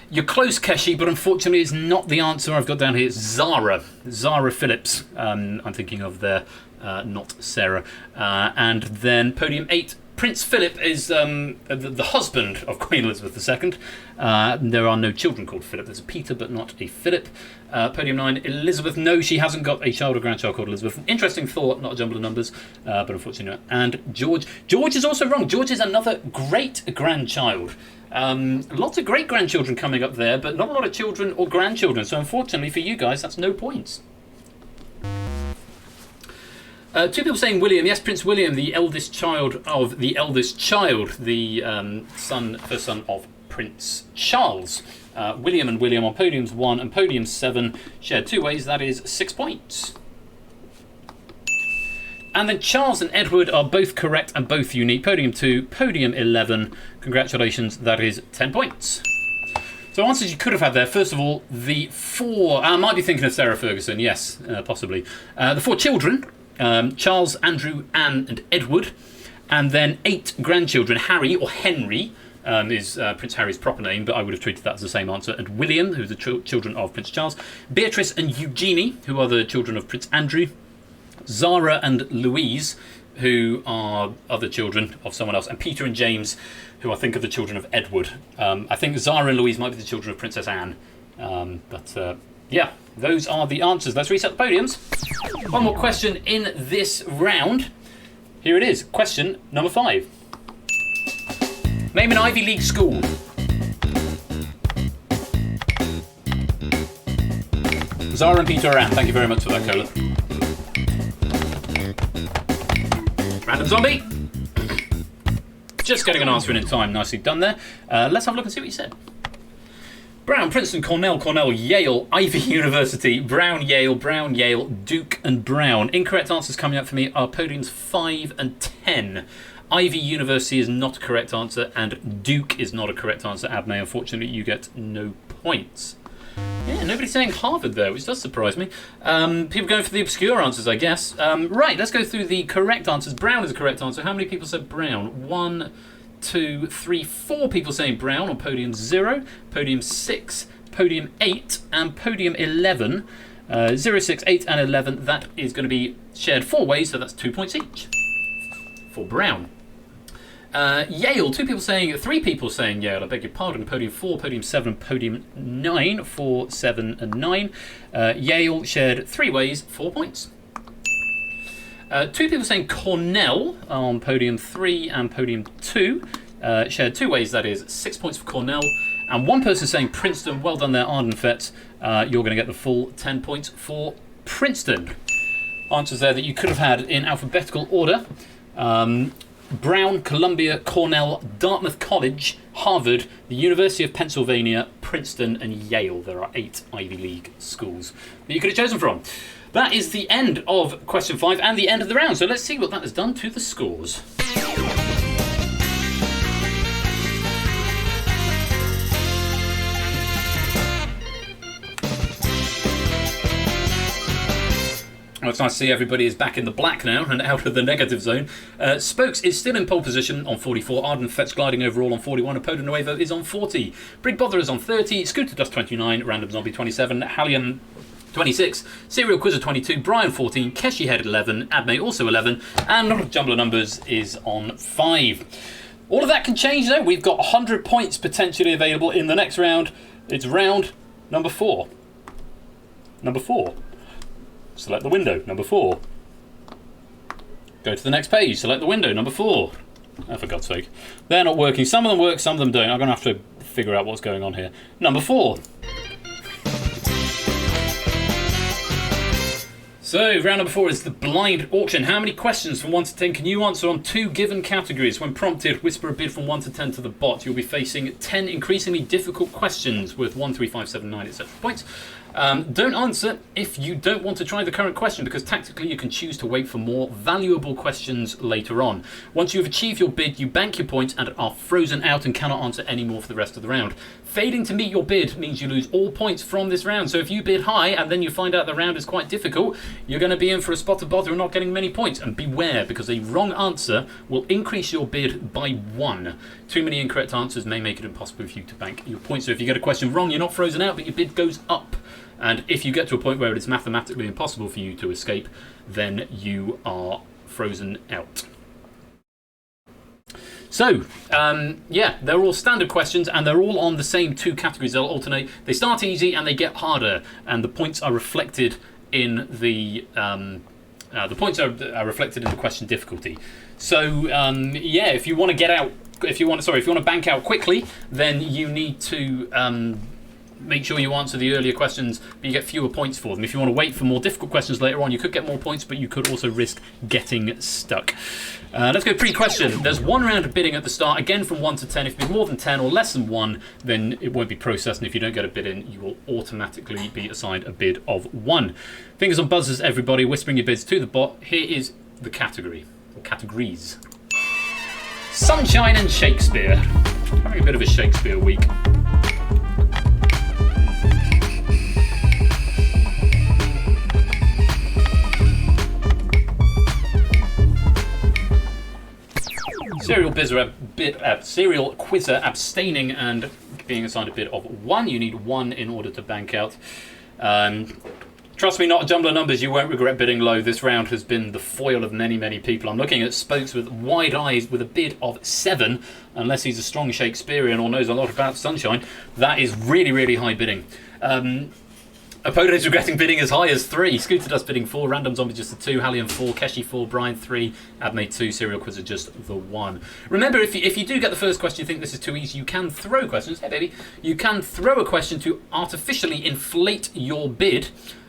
You're close, Keshi, but unfortunately it's not the answer I've got down here. It's Zara. Zara Phillips, I'm thinking of there, not Sarah. And then podium 8, Prince Philip is the husband of Queen Elizabeth II. There are no children called Philip. There's a Peter, but not a Philip. Podium 9, Elizabeth. No, she hasn't got a child or grandchild called Elizabeth. An interesting thought, not a jumble of numbers, but unfortunately not. And George. George is also wrong. George is another great-grandchild. Lots of great-grandchildren coming up there, but not a lot of children or grandchildren. So unfortunately for you guys, that's no points. 2 people saying William. Yes, Prince William, the eldest child of the eldest child, the first son of Prince Charles. William and William on podiums 1 and podium 7, shared 2 ways. That is 6 points. And then Charles and Edward are both correct and both unique. Podium 2, podium 11. Congratulations, that is 10 points. So answers you could have had there. First of all, the 4. I might be thinking of Sarah Ferguson. Yes, possibly. The 4 children. Charles, Andrew, Anne, and Edward. And then 8 grandchildren. Harry, or Henry, is Prince Harry's proper name, but I would have treated that as the same answer. And William, who are the children of Prince Charles. Beatrice and Eugenie, who are the children of Prince Andrew. Zara and Louise, who are other children of someone else. And Peter and James, who I think are the children of Edward. I think Zara and Louise might be the children of Princess Anne. Yeah, those are the answers. Let's reset the podiums. One more question in this round. Here it is. Question number 5. Name an Ivy League school. Zara and Peter are Anne. Thank you very much for that, Cola. Random Zombie. Just getting an answer in time. Nicely done there. Let's have a look and see what you said. Brown, Princeton, Cornell, Yale, Ivy University, Brown, Yale, Duke, and Brown. Incorrect answers coming up for me are podiums 5 and 10. Ivy University is not a correct answer, and Duke is not a correct answer. Abney, unfortunately, you get no points. Yeah, nobody's saying Harvard there, which does surprise me. People going for the obscure answers, I guess. Right, let's go through the correct answers. Brown is the correct answer. How many people said Brown? 1, 2, 3, 4 people saying Brown on podium 0, podium 6, podium 8, and podium 11. 0, 6, 8 and 11, that is going to be shared 4 ways, so that's 2 points each for Brown. Yale, 3 people saying Yale, I beg your pardon. Podium 4, podium 7, podium 9, 4, 7 and 9. Yale shared 3 ways, 4 points. 2 people saying Cornell on podium 3 and podium 2, shared 2 ways, that is 6 points for Cornell. And 1 person saying Princeton, well done there, Ardenfett. You're going to get the full 10 points for Princeton. Answers there that you could have had in alphabetical order. Brown, Columbia, Cornell, Dartmouth College, Harvard, the University of Pennsylvania, Princeton and Yale. There are 8 Ivy League schools that you could have chosen from. That is the end of question 5 and the end of the round. So let's see what that has done to the scores. Well, it's nice to see everybody is back in the black now and out of the negative zone. Spokes is still in pole position on 44. Ardenfet's gliding overall on 41. Apoda Nuevo is on 40. Brig Bother is on 30. Scooter Dust 29. Random Zombie 27. Hallian 26. Serial Quizzer 22. Brian 14. Keshi Head 11. Adme also 11. And Jumble of Numbers is on 5. All of that can change though. We've got 100 points potentially available in the next round. It's round number 4. Number 4. Select the window, number 4. Go to the next page, select the window, number 4. Oh, for God's sake. They're not working. Some of them work, some of them don't. I'm going to have to figure out what's going on here. Number 4. So, round number 4 is the blind auction. How many questions from 1 to 10 can you answer on 2 given categories? When prompted, whisper a bid from 1 to 10 to the bot. You'll be facing 10 increasingly difficult questions with 1, 3, 5, 7, 9, etc. points. Don't answer if you don't want to try the current question, because tactically you can choose to wait for more valuable questions later on. Once you've achieved your bid, you bank your points and are frozen out and cannot answer any more for the rest of the round. Failing to meet your bid means you lose all points from this round. So if you bid high and then you find out the round is quite difficult, you're going to be in for a spot of bother and not getting many points. And beware, because a wrong answer will increase your bid by 1. Too many incorrect answers may make it impossible for you to bank your points. So if you get a question wrong, you're not frozen out, but your bid goes up. And if you get to a point where it is mathematically impossible for you to escape, then you are frozen out. So, yeah, they're all standard questions and they're all on the same 2 categories. They'll alternate. They start easy and they get harder, and the points are reflected in the reflected in the question difficulty. So, yeah, if you want to get out, if you want to bank out quickly, then you need to make sure you answer the earlier questions, but you get fewer points for them. If you want to wait for more difficult questions later on, you could get more points, but you could also risk getting stuck. Let's go pre-question. There's 1 round of bidding at the start, again from 1 to 10. If you bid more than 10 or less than 1, then it won't be processed, and if you don't get a bid in, you will automatically be assigned a bid of 1. Fingers on buzzers, everybody, whispering your bids to the bot. Here is the category, or categories. Sunshine and Shakespeare. Having a bit of a Shakespeare week. Serial Quizzer abstaining and being assigned a bid of 1. You need 1 in order to bank out. Trust me, not a jumble of numbers. You won't regret bidding low. This round has been the foil of many, many people. I'm looking at Spokes with wide eyes with a bid of 7. Unless he's a strong Shakespearean or knows a lot about Sunshine, that is really, really high bidding. Opponent is regretting bidding as high as 3. Scooter Dust bidding 4. Random Zombie just the 2. Hallian 4. Keshi 4. Brian 3. Adme 2. Serial Quizzer just the 1. Remember, if you do get the first question, you think this is too easy, you can throw questions. Hey, baby. You can throw a question to artificially inflate your bid.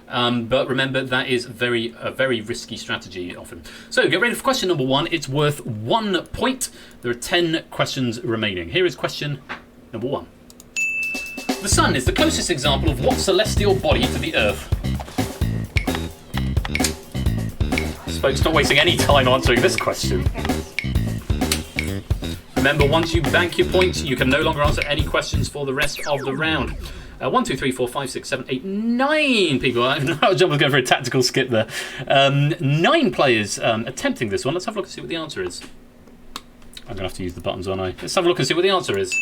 But remember, that is a very risky strategy often. So get ready for question number 1. It's worth 1 point. There are 10 questions remaining. Here is question number 1. The Sun is the closest example of what celestial body to the Earth? Spokes not wasting any time answering this question. Remember, once you bank your points, you can no longer answer any questions for the rest of the round. 1, 2, 3, 4, 5, 6, 7, 8, 9 people. John was going for a tactical skip there. 9 players attempting this one. Let's have a look and see what the answer is. I'm going to have to use the buttons, aren't I? Let's have a look and see what the answer is.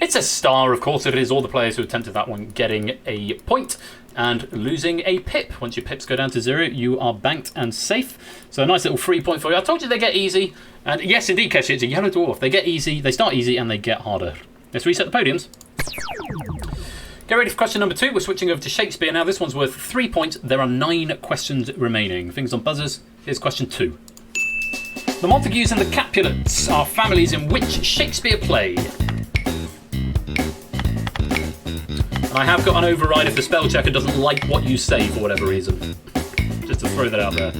It's a star, of course it is. All the players who attempted that one getting a point. and losing a pip. Once your pips go down to 0, you are banked and safe. So a nice little 3 point for you. I told you they get easy. And yes, indeed, Keshi, it's a yellow dwarf. They get easy, they start easy, and they get harder. Let's reset the podiums. Get ready for question number 2. We're switching over to Shakespeare now. This one's worth 3 points. There are 9 questions remaining. Fingers on buzzers. Here's question 2. The Montagues and the Capulets are families in which Shakespeare play? And I have got an override if the spell checker doesn't like what you say for whatever reason. Just to throw that out there.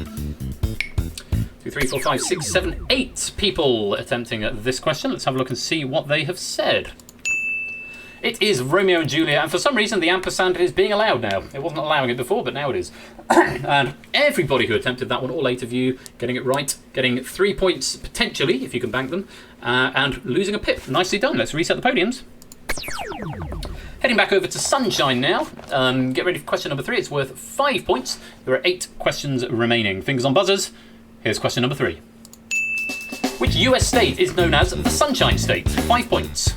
2, 3, 4, 5, 6, 7, 8 people attempting this question. Let's have a look and see what they have said. It is Romeo and Juliet, and for some reason the ampersand is being allowed now. It wasn't allowing it before, but now it is. And everybody who attempted that one, all 8 of you, getting it right, getting 3 points potentially, if you can bank them, and losing a pip. Nicely done. Let's reset the podiums. Heading back over to Sunshine now. Get ready for question number 3. It's worth 5 points. There are 8 questions remaining. Fingers on buzzers. Here's question number 3. Which US state is known as the Sunshine State? 5 points.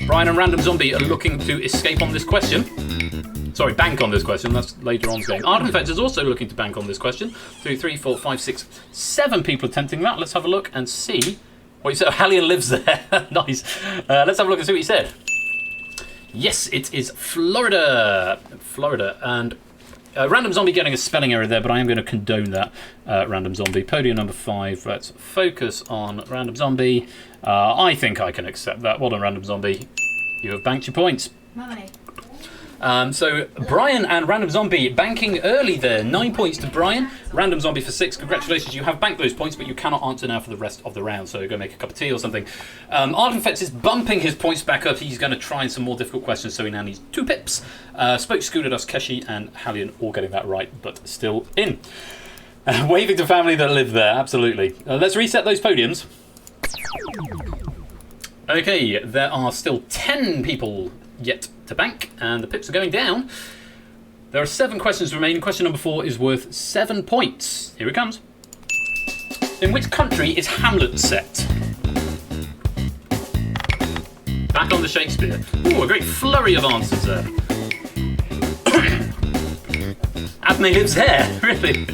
Brian and Random Zombie are looking to escape on this question. Sorry, bank on this question. That's later on game. Ardenfetz is also looking to bank on this question. 2, 3, 4, 5, 6, 7 people attempting that. Let's have a look and see what he said. Oh, Hallian lives there. Nice. Let's have a look and see what he said. Yes, it is Florida. Florida. And Random Zombie getting a spelling error there, but I am going to condone that, Random Zombie. Podium number 5. Let's focus on Random Zombie. I think I can accept that. Well done, Random Zombie. You have banked your points. Right. So Brian and Random Zombie banking early there. 9 points to Brian. Random Zombie for 6. Congratulations, you have banked those points, but you cannot answer now for the rest of the round. So go make a cup of tea or something. Ardenfetz is bumping his points back up. He's going to try some more difficult questions, so he now needs 2 pips. Spoke, Scooter Dust, Keshi, and Hallian all getting that right, but still in. Waving to family that live there, absolutely. Let's reset those podiums. Okay, there are still 10 people yet to bank, and the pips are going down. There are 7 questions remaining. Question number 4 is worth 7 points. Here it comes. In which country is Hamlet set? Back on the Shakespeare. Ooh, a great flurry of answers there. Abney lives there, really.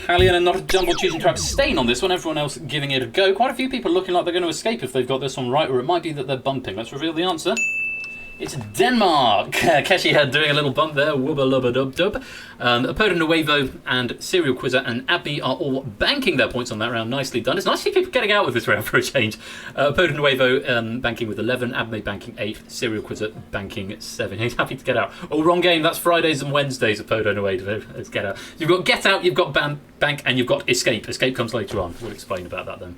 Hallian and Not a Jumble choosing to abstain on this one. Everyone else giving it a go. Quite a few people looking like they're going to escape if they've got this one right, or it might be that they're bumping. Let's reveal the answer. It's Denmark. Keshi had doing a little bump there. Wubba lubba dub dub. Apodo Nuevo and Serial Quizzer and Abby are all banking their points on that round. Nicely done. It's nice to see people getting out with this round for a change. Apodo Nuevo banking with 11. Abby banking 8. Serial Quizzer banking 7. He's happy to get out. Oh, wrong game. That's Fridays and Wednesdays. Apodo Nuevo. Let's get out. You've got get out, you've got bank, and you've got escape. Escape comes later on. We'll explain about that then.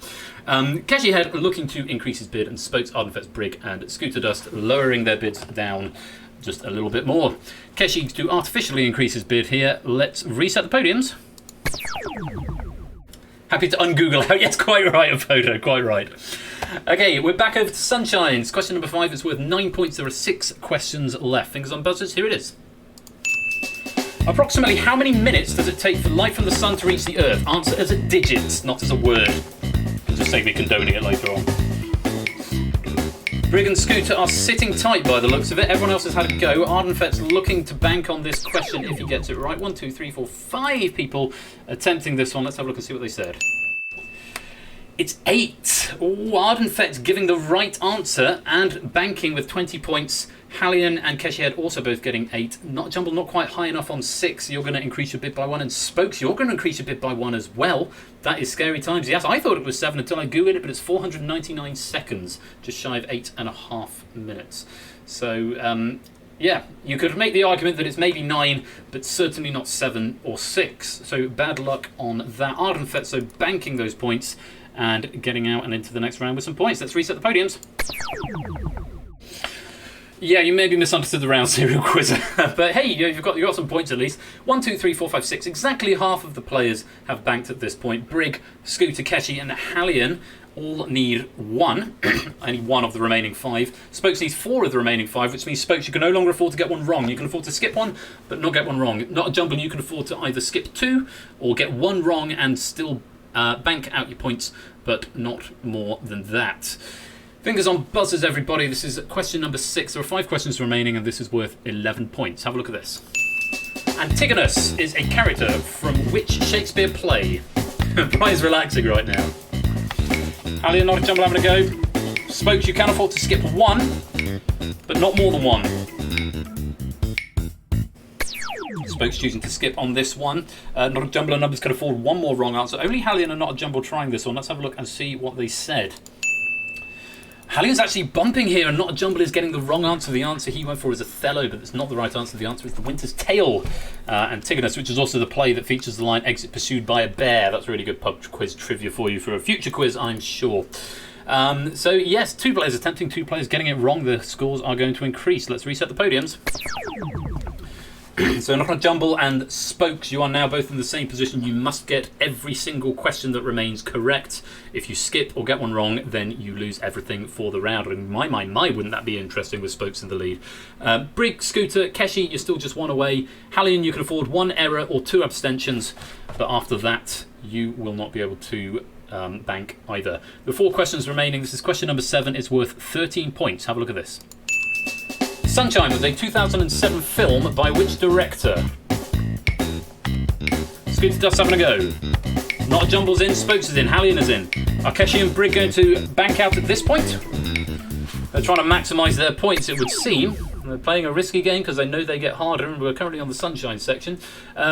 Keshi Head looking to increase his bid, and Spokes, Ardenfetz, Brig, and Scooter Dust lowering their bids down just a little bit more. Keshi to artificially increase his bid here. Let's reset the podiums. Happy to un-Google out. Yes, quite right, Apodo, quite right. Okay, we're back over to Sunshines. Question number 5 is worth 9 points. There are 6 questions left. Fingers on buzzers. Here it is. Approximately how many minutes does it take for light from the sun to reach the Earth? Answer as a digit, not as a word. Just save me condoning it later on. Brig and Scooter are sitting tight by the looks of it. Everyone else has had a go. Ardenfetz looking to bank on this question if he gets it right. 1, 2, 3, 4, 5 people attempting this one. Let's have a look and see what they said. It's 8. Ooh, Ardenfetz giving the right answer and banking with 20 points. Hallian and Keshihead also both getting 8. Not Jumble, not quite high enough on 6. You're going to increase your bid by 1. And Spokes, you're going to increase your bid by 1 as well. That is scary times. Yes, I thought it was 7 until I googled it, but it's 499 seconds, just shy of 8.5 minutes. So, yeah, you could make the argument that it's maybe 9, but certainly not 7 or 6. So bad luck on that. Ardenfetz, so banking those points and getting out and into the next round with some points. Let's reset the podiums. Yeah, you maybe misunderstood the round, Serial Quizzer. But hey, you've got some points at least. 1, 2, 3, 4, 5, 6. Exactly half of the players have banked at this point. Brig, Scooter, Keshi, and Hallian all need 1. Only 1 of the remaining 5. Spokes needs 4 of the remaining 5, which means Spokes, you can no longer afford to get 1 wrong. You can afford to skip 1, but not get 1 wrong. Not a Jumble, you can afford to either skip 2 or get 1 wrong and still bank out your points, but not more than that. Fingers on buzzers, everybody. This is question number 6. There are 5 questions remaining, and this is worth 11 points. Have a look at this. Antigonus is a character from which Shakespeare play? Brian's relaxing right now. Ali and Not a Jumble having a go. Spokes, you can afford to skip 1, but not more than 1. Spokes choosing to skip on this one. Not a Jumble and Numbers can afford 1 more wrong answer. Only Hallion and Not a Jumble trying this one. Let's have a look and see what they said. Hallion's actually bumping here, and Not a Jumble is getting the wrong answer. The answer he went for is Othello, but that's not the right answer. The answer is The Winter's Tale. Antigonus, which is also the play that features the line "Exit pursued by a bear." That's really good pub quiz trivia for you for a future quiz, I'm sure. So yes, 2 players attempting, 2 players getting it wrong. The scores are going to increase. Let's reset the podiums. So Not a Jumble and Spokes, you are now both in the same position. You must get every single question that remains correct. If you skip or get one wrong, then you lose everything for the round. In my mind, wouldn't that be interesting with Spokes in the lead? Brig, Scooter, Keshi, you're still just 1 away. Hallion, you can afford 1 error or 2 abstentions, but after that, you will not be able to bank either. The 4 questions remaining. This is question number 7. It's worth 13 points. Have a look at this. Sunshine was a 2007 film by which director? Scooter Dust having a go. Not a Jumble's in, Spokes is in, Hallion is in. Are Keshi and Brig going to bank out at this point? They're trying to maximise their points, it would seem. They're playing a risky game because they know they get harder, and we're currently on the Sunshine section.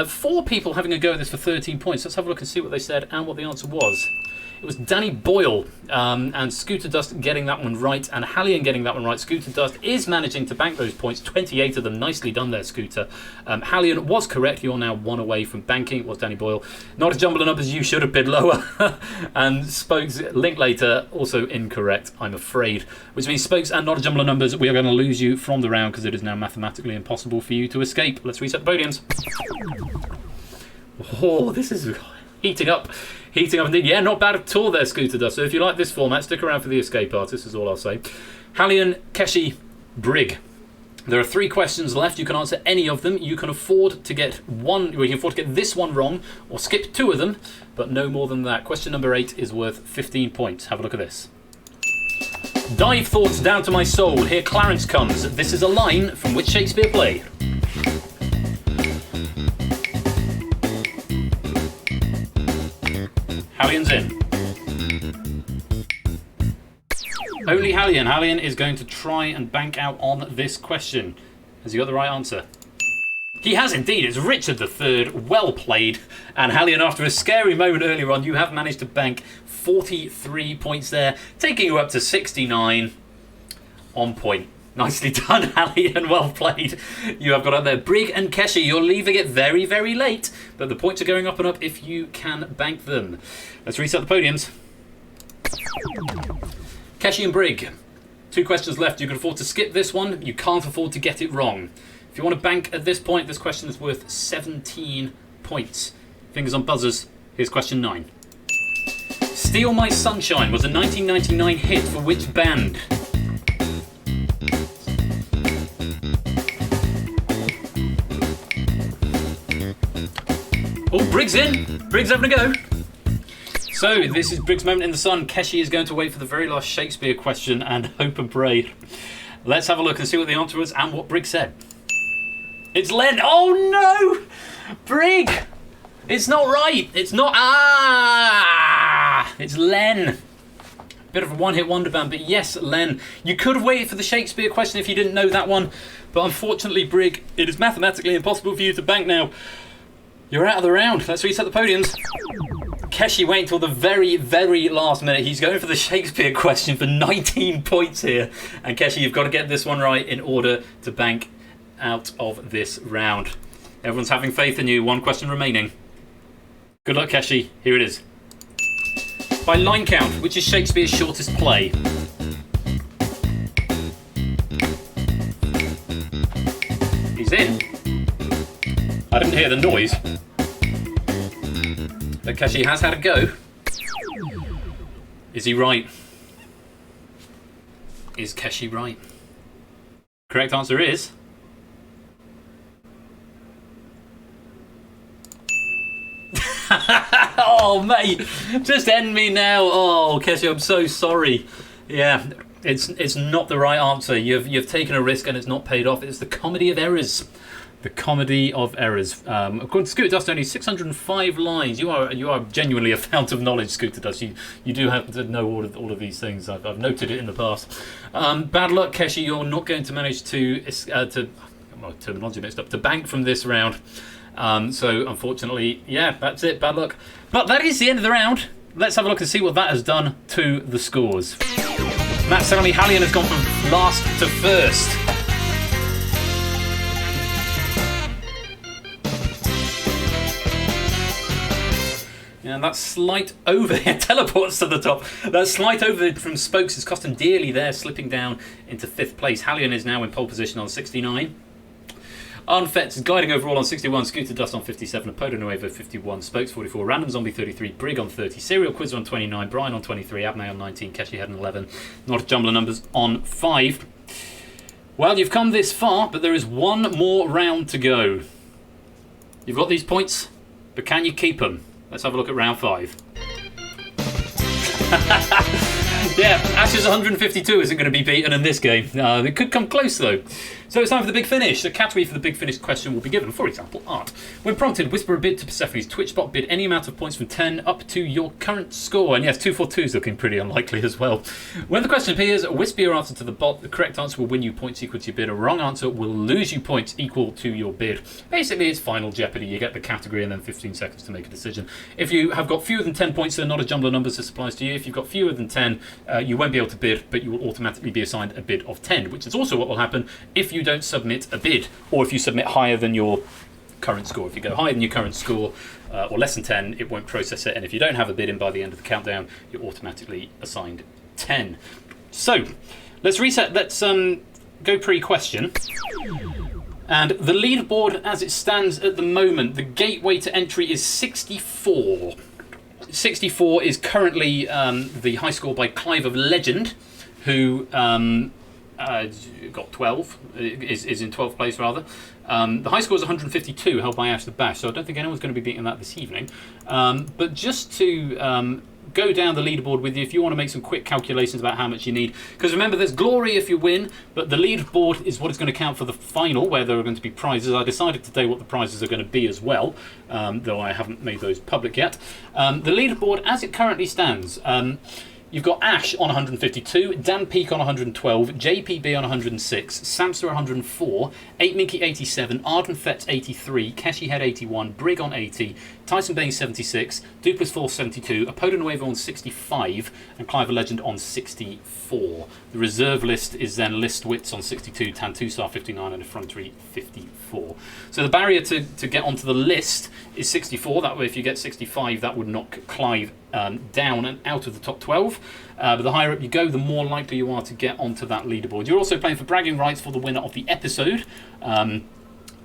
4 people having a go at this for 13 points. Let's have a look and see what they said and what the answer was. It was Danny Boyle, and Scooter Dust getting that one right, and Hallion getting that one right. Scooter Dust is managing to bank those points, 28 of them. Nicely done there, Scooter. Hallion was correct. You're now 1 away from banking. It was Danny Boyle. Not a Jumble of Numbers, you should have bid lower. And Spokes, Linklater, also incorrect, I'm afraid. Which means Spokes and Not a Jumble of Numbers, we are going to lose you from the round because it is now mathematically impossible for you to escape. Let's reset the podiums. Oh, this is heating up. Heating up indeed. Yeah, not bad at all there, Scooter Dust. So if you like this format, stick around for the escape artist, is all I'll say. Hallion, Keshi, Brig. There are 3 questions left. You can answer any of them. You can afford to get this one wrong, or skip 2 of them, but no more than that. Question number 8 is worth 15 points. Have a look at this. Dive thoughts down to my soul. Here Clarence comes. This is a line from which Shakespeare play? Hallion's in. Only Hallion. Hallion is going to try and bank out on this question. Has he got the right answer? He has indeed. It's Richard III. Well played. And Hallion, after a scary moment earlier on, you have managed to bank 43 points there, taking you up to 69 on point. Nicely done, Hallion. Well played. You have got up there. Brig and Keshi, you're leaving it very, very late, but the points are going up and up if you can bank them. Let's reset the podiums. Keshi and Brig, 2 questions left. You can afford to skip this one. You can't afford to get it wrong. If you want to bank at this point, this question is worth 17 points. Fingers on buzzers. Here's question 9. Steal My Sunshine was a 1999 hit for which band? Oh, Brig's in. Brig's having a go. So, this is Brig's moment in the sun. Keshi is going to wait for the very last Shakespeare question and hope and pray. Let's have a look and see what the answer was and what Brig said. It's Len. Oh, no! Brig! It's not right. It's not. It's Len. Bit of a one-hit wonder band, but yes, Len. You could have waited for the Shakespeare question if you didn't know that one, but unfortunately, Brig, it is mathematically impossible for you to bank now. You're out of the round. Let's reset the podiums. Keshi waiting until the very, very last minute. He's going for the Shakespeare question for 19 points here. And Keshi, you've got to get this one right in order to bank out of this round. Everyone's having faith in you. 1 question remaining. Good luck, Keshi. Here it is. By line count, which is Shakespeare's shortest play? He's in. I didn't hear the noise. But Keshi has had a go. Is he right? Is Keshi right? Correct answer is... Oh, mate. Just end me now. Oh, Keshi, I'm so sorry. Yeah. It's not the right answer. You've taken a risk and it's not paid off. It's the comedy of errors. The comedy of errors. According to Scooter Dust, only 605 lines. You are genuinely a fount of knowledge, Scooter Dust. You do happen to know all of these things. I've noted it in the past. Bad luck, Keshi. You're not going to manage to terminology mixed up, to bank from this round. So unfortunately, yeah, that's it. Bad luck. But that is the end of the round. Let's have a look and see what that has done to the scores. Matt Selmy Hallion has gone from last to first. And that slight overhead teleports to the top. That slight overhead from Spokes has cost him dearly there, slipping down into 5th place. Hallion is now in pole position on 69. Unfet's guiding overall on 61, Scooter Dust on 57, Apodo Nuevo 51, Spokes 44, Random Zombie 33, Brig on 30, Serial Quizzer on 29, Brian on 23, Abney on 19, Keshi Head on 11, Not a Jumble of Numbers on 5. Well, you've come this far, but there is one more round to go. You've got these points, but can you keep them? Let's have a look at round 5. Yeah, Ash's 152 isn't going to be beaten in this game. It could come close though. So it's time for the big finish. The category for the big finish question will be given, for example, art. When prompted, whisper a bid to Persephone's Twitch bot. Bid any amount of points from 10 up to your current score. And yes, 242 is looking pretty unlikely as well. When the question appears, whisper your answer to the bot. The correct answer will win you points equal to your bid. A wrong answer will lose you points equal to your bid. Basically, it's Final Jeopardy. You get the category and then 15 seconds to make a decision. If you have got fewer than 10 points, then not a jumble of numbers, this applies to you. If you've got fewer than 10, you won't be able to bid, but you will automatically be assigned a bid of 10, which is also what will happen if you don't submit a bid, or if you submit higher than your current score. If you go higher than your current score, or less than 10, it won't process it, and if you don't have a bid in by the end of the countdown, you're automatically assigned 10. So, let's reset, let's go pre-question. And the leaderboard as it stands at the moment, the gateway to entry is 64. 64 is currently the high score by Clive of Legend, who got 12, is in 12th place rather. The high score is 152, held by Ash the Bash, so I don't think anyone's going to be beating that this evening. But just to go down the leaderboard with you, if you want to make some quick calculations about how much you need, because remember, there's glory if you win, but the leaderboard is what is going to count for the final, where there are going to be prizes. I decided today what the prizes are going to be as well, though I haven't made those public yet. The leaderboard as it currently stands, you've got Ash on 152, Dan Peak on 112, JPB on 106, Samsa 104, 8 Minky 87, Arden Fetz 83, Keshi Head 81, Brig on 80, Tyson Bain 76, Duplis Force 72, Apodo Nuevo on 65, and Clive of Legend on 64. The reserve list is then List Wits on 62, Tantusar 59, and Effrontery 54. So the barrier to get onto the list is 64. That way, if you get 65, that would knock Clive down and out of the top 12. But the higher up you go, the more likely you are to get onto that leaderboard. You're also playing for bragging rights for the winner of the episode.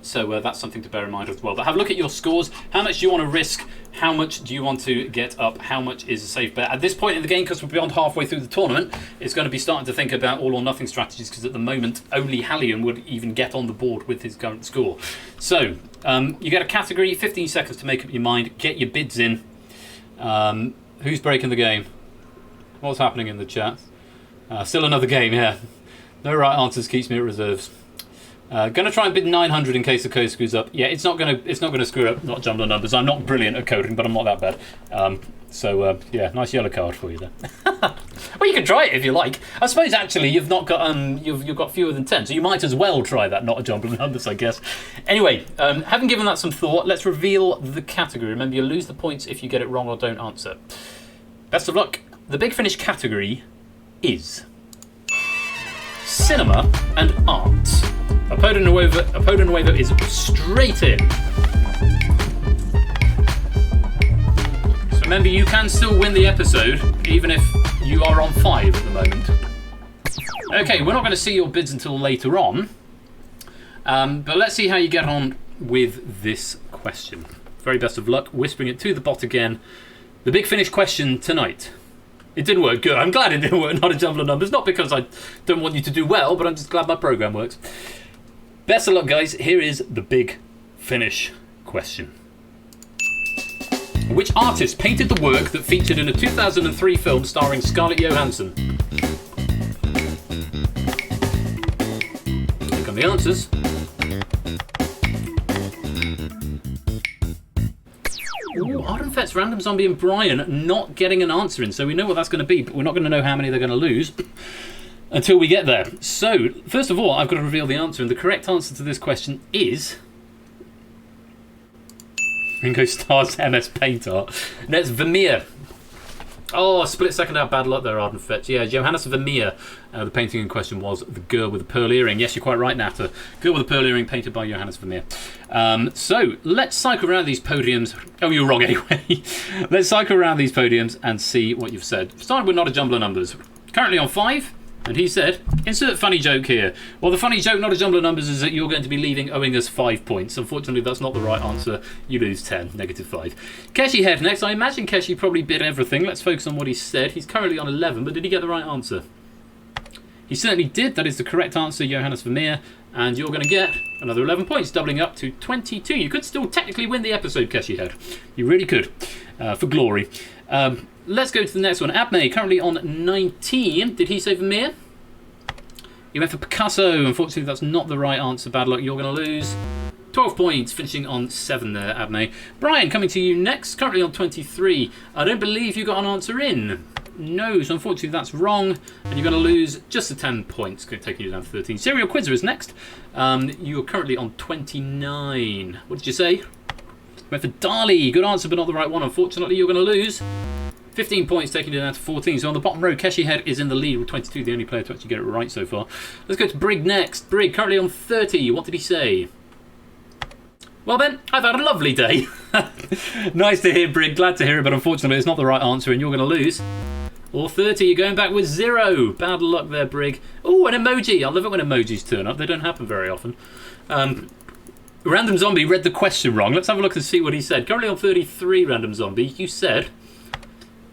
So that's something to bear in mind as well. But have a look at your scores. How much do you want to risk? How much do you want to get up? How much is a safe bet? At this point in the game, because we're beyond halfway through the tournament, it's going to be starting to think about all or nothing strategies, because at the moment, only Hallion would even get on the board with his current score. So, you get a category, 15 seconds to make up your mind, get your bids in. Who's breaking the game? What's happening in the chat? Still another game, yeah. No right answers keeps me at reserves. Gonna try and bid 900 in case the code screws up. Yeah, it's not gonna screw up. Not jumble numbers. I'm not brilliant at coding, but I'm not that bad. Yeah, nice yellow card for you there. Well, you can try it if you like. I suppose actually you've not got you've got fewer than 10, so you might as well try that. Not a jumble numbers, I guess. Anyway, having given that some thought, let's reveal the category. Remember, you lose the points if you get it wrong or don't answer. Best of luck. The Big Finish category is cinema and art. Apodo Nuevo is straight in. So remember, you can still win the episode, even if you are on 5 at the moment. Okay, we're not going to see your bids until later on. But let's see how you get on with this question. Very best of luck. Whispering it to the bot again. The Big Finish question tonight. It didn't work. Good. I'm glad it didn't work. Not a jumble of numbers. Not because I don't want you to do well, but I'm just glad my program works. Best of luck, guys. Here is the Big Finish question. Which artist painted the work that featured in a 2003 film starring Scarlett Johansson? the answers. Ooh, Arden Fetz, Random Zombie and Brian not getting an answer in, so we know what that's going to be, but we're not going to know how many they're going to lose until we get there. So, first of all, I've got to reveal the answer, and the correct answer to this question is Ringo Starr's MS Paint Art. That's Vermeer. Oh, split second out, bad luck there, Arden Fetch. Yeah, Johannes Vermeer. The painting in question was The Girl with the Pearl Earring. Yes, you're quite right, Nata. Girl with the Pearl Earring, painted by Johannes Vermeer. So, let's cycle around these podiums. Oh, you're wrong anyway. Let's cycle around these podiums and see what you've said. Starting with Not a Jumble of Numbers. Currently on 5. And he said, insert funny joke here. Well, the funny joke, not a jumble of numbers, is that you're going to be leaving owing us 5 points. Unfortunately, that's not the right answer. You lose 10, -5. Keshi Head next. I imagine Keshi probably bid everything. Let's focus on what he said. He's currently on 11, but did he get the right answer? He certainly did. That is the correct answer, Johannes Vermeer. And you're going to get another 11 points, doubling up to 22. You could still technically win the episode, Keshi Head. You really could, for glory. Let's go to the next one. Abney, currently on 19. Did he say Vermeer? You went for Picasso. Unfortunately, that's not the right answer. Bad luck. You're going to lose 12 points, finishing on 7 there, Abney. Brian, coming to you next, currently on 23. I don't believe you got an answer in. No, so unfortunately that's wrong, and you're going to lose just the 10 points, taking you down to 13. Serial Quizzer is next. You're currently on 29. What did you say? Went for Dali. Good answer, but not the right one. Unfortunately, you're going to lose 15 points, taking you down to 14. So on the bottom row, Keshi Head is in the lead with 22, the only player to actually get it right so far. Let's go to Brig next. Brig, currently on 30. What did he say? Well, Ben, I've had a lovely day. Nice to hear, Brig. Glad to hear it, but unfortunately, it's not the right answer, and you're going to lose. Or 30, you're going back with 0. Bad luck there, Brig. Oh, an emoji. I love it when emojis turn up. They don't happen very often. Random Zombie read the question wrong. Let's have a look and see what he said. Currently on 33, Random Zombie. You said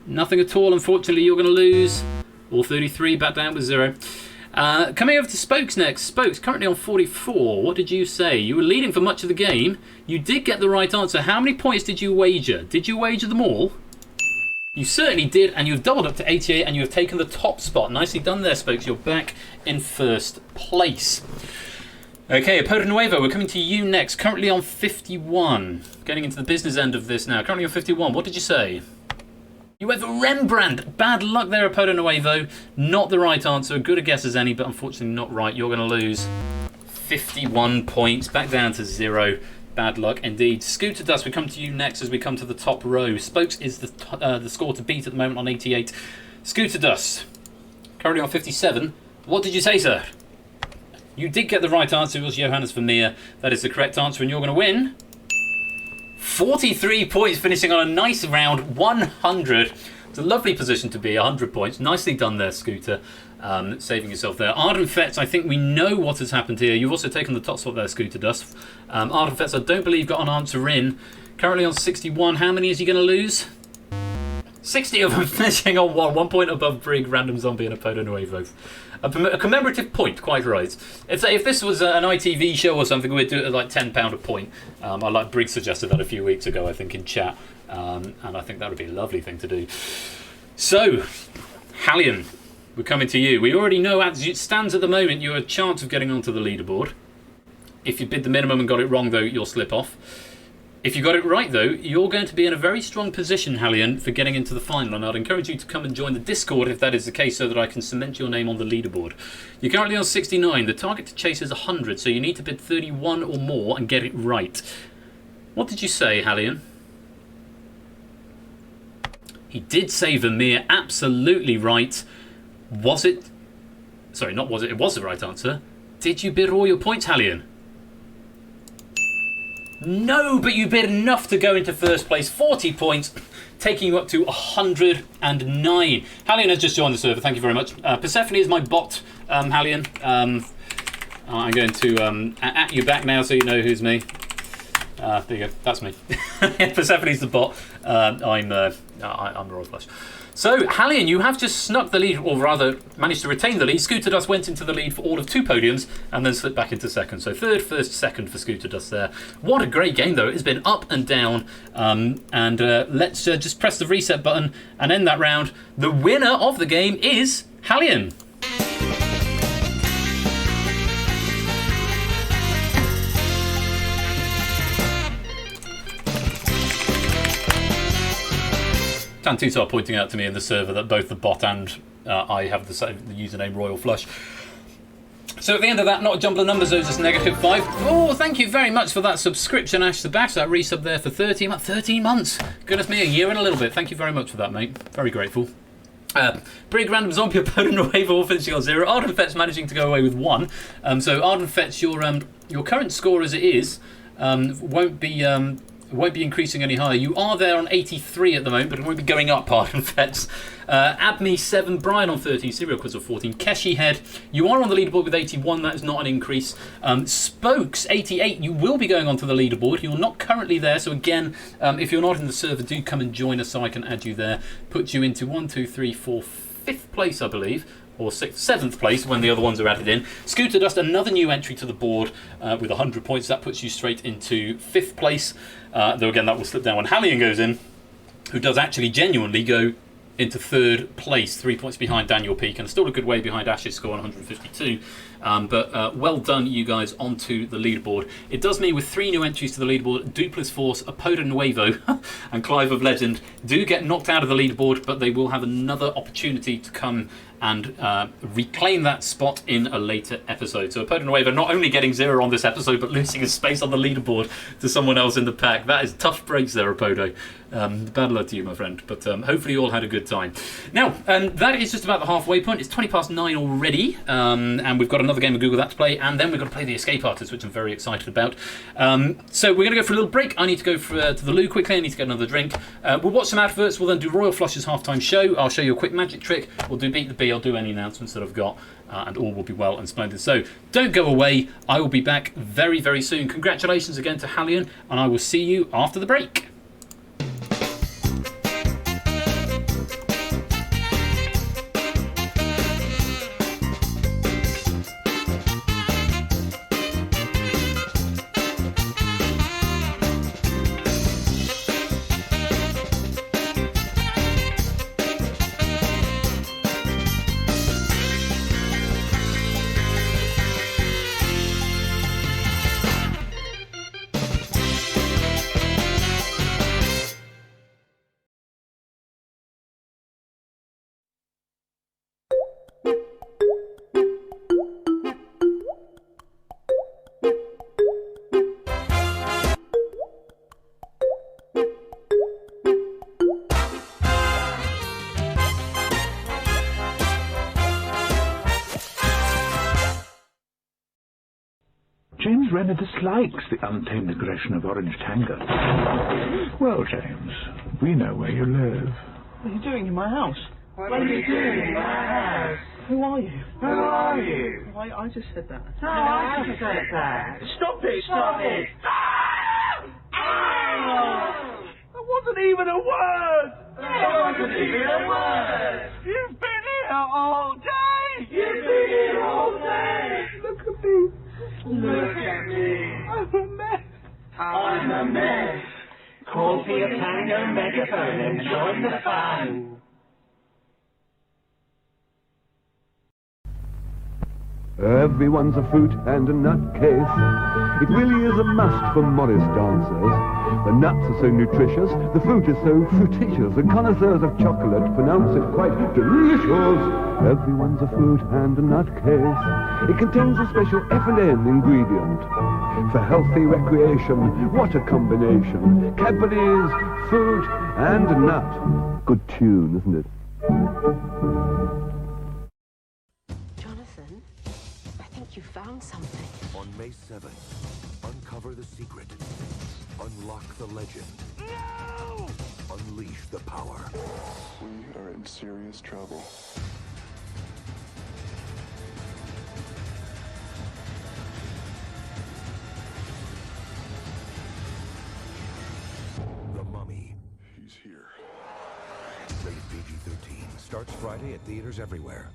nothing at all. Unfortunately, you're going to lose. Or 33, back down with 0. Coming over to Spokes next. Spokes, currently on 44. What did you say? You were leading for much of the game. You did get the right answer. How many points did you wager? Did you wager them all? You certainly did, and you've doubled up to 88, and you have taken the top spot. Nicely done there, Spokes. You're back in first place. Okay, Apodo Nuevo, we're coming to you next. Currently on 51. Getting into the business end of this now. Currently on 51. What did you say? You went for Rembrandt. Bad luck there, Apodo Nuevo. Not the right answer. Good a guess as any, but unfortunately not right. You're going to lose 51 points. Back down to 0. Bad luck indeed. Scooter Dust, we come to you next as we come to the top row. Spokes is the score to beat at the moment on 88. Scooter Dust, currently on 57. What did you say, sir? You did get the right answer. It was Johannes Vermeer. That is the correct answer, and you're going to win 43 points, finishing on a nice round 100. It's a lovely position to be, 100 points. Nicely done there, Scooter. Saving yourself there. Arden Fetz, I think we know what has happened here. You've also taken the top spot there, Scooter Dust. Arden Fetz, I don't believe got an answer in. Currently on 61. How many is he going to lose? 60 of them, finishing on 1 point above Brig, Random Zombie, and Apodo Nuevo. A commemorative point, quite right. If this was an ITV show or something, we'd do it at like £10 a point. Like Brig suggested that a few weeks ago, I think, in chat. And I think that would be a lovely thing to do. So, Hallion, we're coming to you. We already know, as it stands at the moment, you have a chance of getting onto the leaderboard. If you bid the minimum and got it wrong, though, you'll slip off. If you got it right, though, you're going to be in a very strong position, Hallion, for getting into the final. And I'd encourage you to come and join the Discord if that is the case, so that I can cement your name on the leaderboard. You're currently on 69. The target to chase is 100, so you need to bid 31 or more and get it right. What did you say, Hallion? He did say Vermeer. Absolutely right. Was it? Sorry, not was it. It was the right answer. Did you bid all your points, Hallion? No, but you bid enough to go into first place. 40 points, taking you up to 109. Hallion has just joined the server. Thank you very much. Persephone is my bot, Hallion. I'm going to at you back now so you know who's me. There you go. That's me. Persephone's the bot. I'm Royal Flush. So, Hallion, you have just snuck the lead, or rather managed to retain the lead. Scooter Dust went into the lead for all of 2 podiums and then slipped back into second. So third, first, second for Scooter Dust there. What a great game, though. It has been up and down. Let's just press the reset button and end that round. The winner of the game is Hallion. Tantuto are pointing out to me in the server that both the bot and I have the username Royal Flush. So at the end of that, not a jumble of numbers, those is -5. Oh, thank you very much for that subscription, Ash the Bash. That resub there for 13 months. Goodness me, a year and a little bit. Thank you very much for that, mate. Very grateful. Brig Random Zombie opponent away for all finishing on 0. Arden Fetch managing to go away with 1. So Arden Fetch, your current score as it is won't be increasing any higher. You are there on 83 at the moment, but it won't be going up, Arden Fetch. Abme 7, Brian on 13, Serial Quiz on 14, Keshi Head. You are on the leaderboard with 81, that is not an increase. Spokes 88, you will be going onto the leaderboard. You're not currently there, so again, if you're not in the server, do come and join us so I can add you there. Put you into 1, 2, 3, 4, 5th place, I believe. Or 6th, 7th place when the other ones are added in. Scooter Dust, another new entry to the board with 100 points. That puts you straight into 5th place. Though again, that will slip down when Hallian goes in, who does actually genuinely go into 3rd place, 3 points behind Daniel Peak, and still a good way behind Ash's score on 152. But well done, you guys, onto the leaderboard. It does mean with 3 new entries to the leaderboard, Duplis Force, Apoda Nuevo, and Clive of Legend do get knocked out of the leaderboard, but they will have another opportunity to come and reclaim that spot in a later episode. So Apoda Nuevo not only getting 0 on this episode, but losing his space on the leaderboard to someone else in the pack. That is tough breaks there, Apodo. Bad luck to you, my friend. But hopefully you all had a good time. Now, that is just about the halfway point. It's 9:20 already, and we've got another game of Google That to play, and then we've got to play the Escape Artist, which I'm very excited about. So we're going to go for a little break. I need to go to the loo quickly. I need to get another drink. We'll watch some adverts. We'll then do Royal Flush's halftime show. I'll show you a quick magic trick. We'll do Beat the Bee. I'll do any announcements that I've got, and all will be well and splendid. So don't go away. I will be back very, very soon. Congratulations again to Hallian, and I will see you after the break. James Renner dislikes the untamed aggression of Orange Tango. Well, James, we know where you live. What are you doing in my house? What are you doing in my house? Who are you? Who are you? I just said that. No, I just said that. Stop it! Stop it! That wasn't even a word! That wasn't even a word! You've been here all day! You've been here all day! Look at me! Look at me! I'm a mess! I'm a mess! Call for your tango megaphone and join the fun! Everyone's a fruit and a nutcase. It really is a must for Morris dancers. The nuts are so nutritious, the fruit is so fruititious, and connoisseurs of chocolate pronounce it quite delicious. Everyone's a fruit and a nutcase. It contains a special F&N ingredient. For healthy recreation, what a combination. Cadbury's, fruit and nut. Good tune, isn't it? Jonathan, I think you found something. On May 7th, uncover the secret, unlock the legend, no! Unleash the power. We are in serious trouble. The Mummy. He's here. Rated PG-13. Starts Friday at theaters everywhere.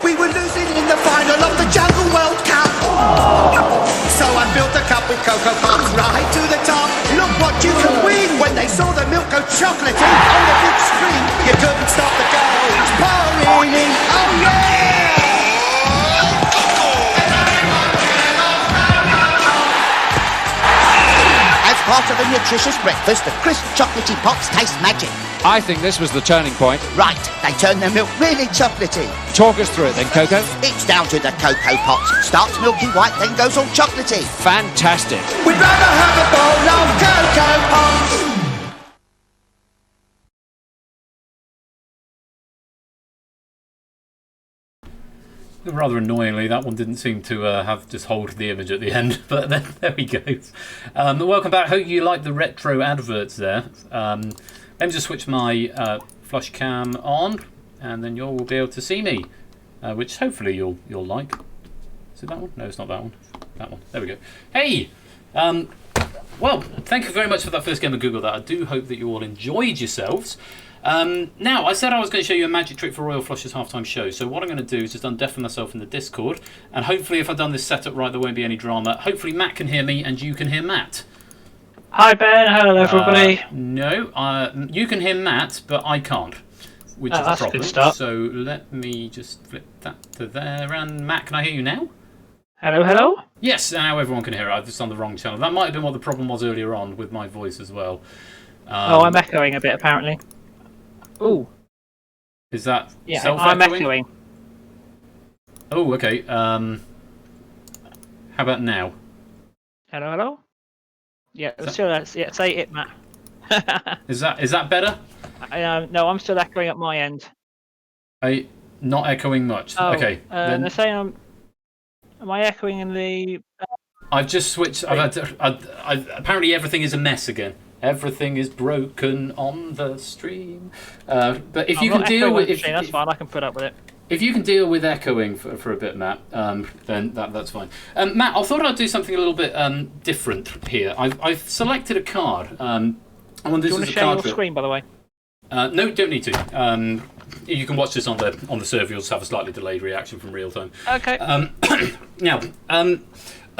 We were losing in the final of the Jungle World Cup. So I built a cup with Cocoa Puffs right to the top. Look what you can win. When they saw the milk go chocolatey on the big screen, you couldn't stop the goals pouring in. Oh yeah! As part of a nutritious breakfast, the crisp chocolatey pops taste magic. I think this was the turning point. Right, they turn their milk really chocolatey. Talk us through it then, Coco. It's down to the Cocoa Pops. Starts milky white, then goes all chocolatey. Fantastic. We'd rather have a bowl of Cocoa Pops. Rather annoyingly, that one didn't seem to have just hold the image at the end, but there we go. Welcome back. Hope you like the retro adverts there. Let me just switch my flush cam on, and then you all will be able to see me, which hopefully you'll like. Is it that one? No, it's not that one. That one. There we go. Hey! Well, thank you very much for that first game of Google that. I do hope that you all enjoyed yourselves. Now, I said I was going to show you a magic trick for Royal Flush's halftime show, so what I'm going to do is just undeafen myself in the Discord, and hopefully if I've done this setup right, there won't be any drama. Hopefully Matt can hear me, and you can hear Matt. Hi Ben, hello everybody. No, you can hear Matt, but I can't, which is a that's problem. a good start. So let me just flip that to there, and Matt, can I hear you now? Hello, hello? Yes, now everyone can hear it. I've just on the wrong channel. That might have been what the problem was earlier on with my voice as well. I'm echoing a bit apparently. Ooh. Is that I'm echoing. Oh, okay. How about now? Hello, hello? Yeah, say it, Matt. Is that better? No, I'm still echoing at my end. Not echoing much. Oh, okay. They're saying am I echoing in the... I've just switched. Apparently everything is a mess again. Everything is broken on the stream. But if you can deal with it, that's fine. I can put up with it. If you can deal with echoing for a bit, Matt, then that's fine. Matt, I thought I'd do something a little bit different here. I've selected a card. Do you want to share your screen, by the way? No, don't need to. You can watch this on the server. You'll just have a slightly delayed reaction from real time. Okay. Now,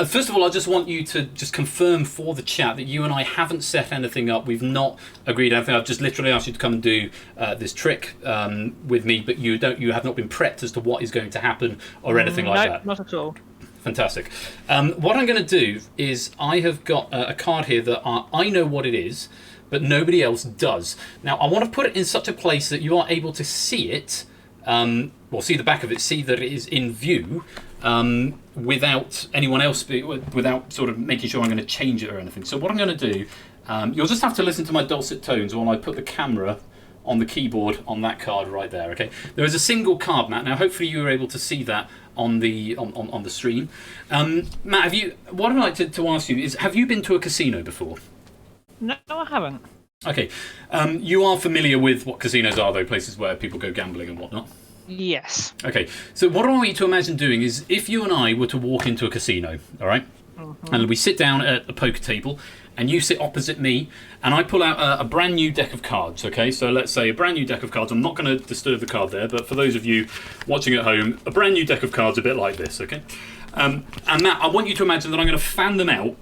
first of all, I just want you to just confirm for the chat that you and I haven't set anything up. We've not agreed anything. I've just literally asked you to come and do this trick with me, but you have not been prepped as to what is going to happen or anything like that. No, not at all. Fantastic. What I'm going to do is I have got a card here that I know what it is, but nobody else does. Now, I want to put it in such a place that you are able to see it, see the back of it, see that it is in view, without anyone else, without sort of making sure I'm going to change it or anything. So what I'm going to do, you'll just have to listen to my dulcet tones while I put the camera on the keyboard on that card right there. Okay, there is a single card, Matt. Now, hopefully you were able to see that on the stream. Matt, what I'd like to ask you is, have you been to a casino before? No, I haven't. Okay, you are familiar with what casinos are, though, places where people go gambling and whatnot? Yes. Okay, so what I want you to imagine doing is, if you and I were to walk into a casino, all right, and we sit down at a poker table, and you sit opposite me, and I pull out a brand new deck of cards, okay? So let's say a brand new deck of cards. I'm not going to disturb the card there, but for those of you watching at home, a brand new deck of cards a bit like this, okay? And Matt, I want you to imagine that I'm going to fan them out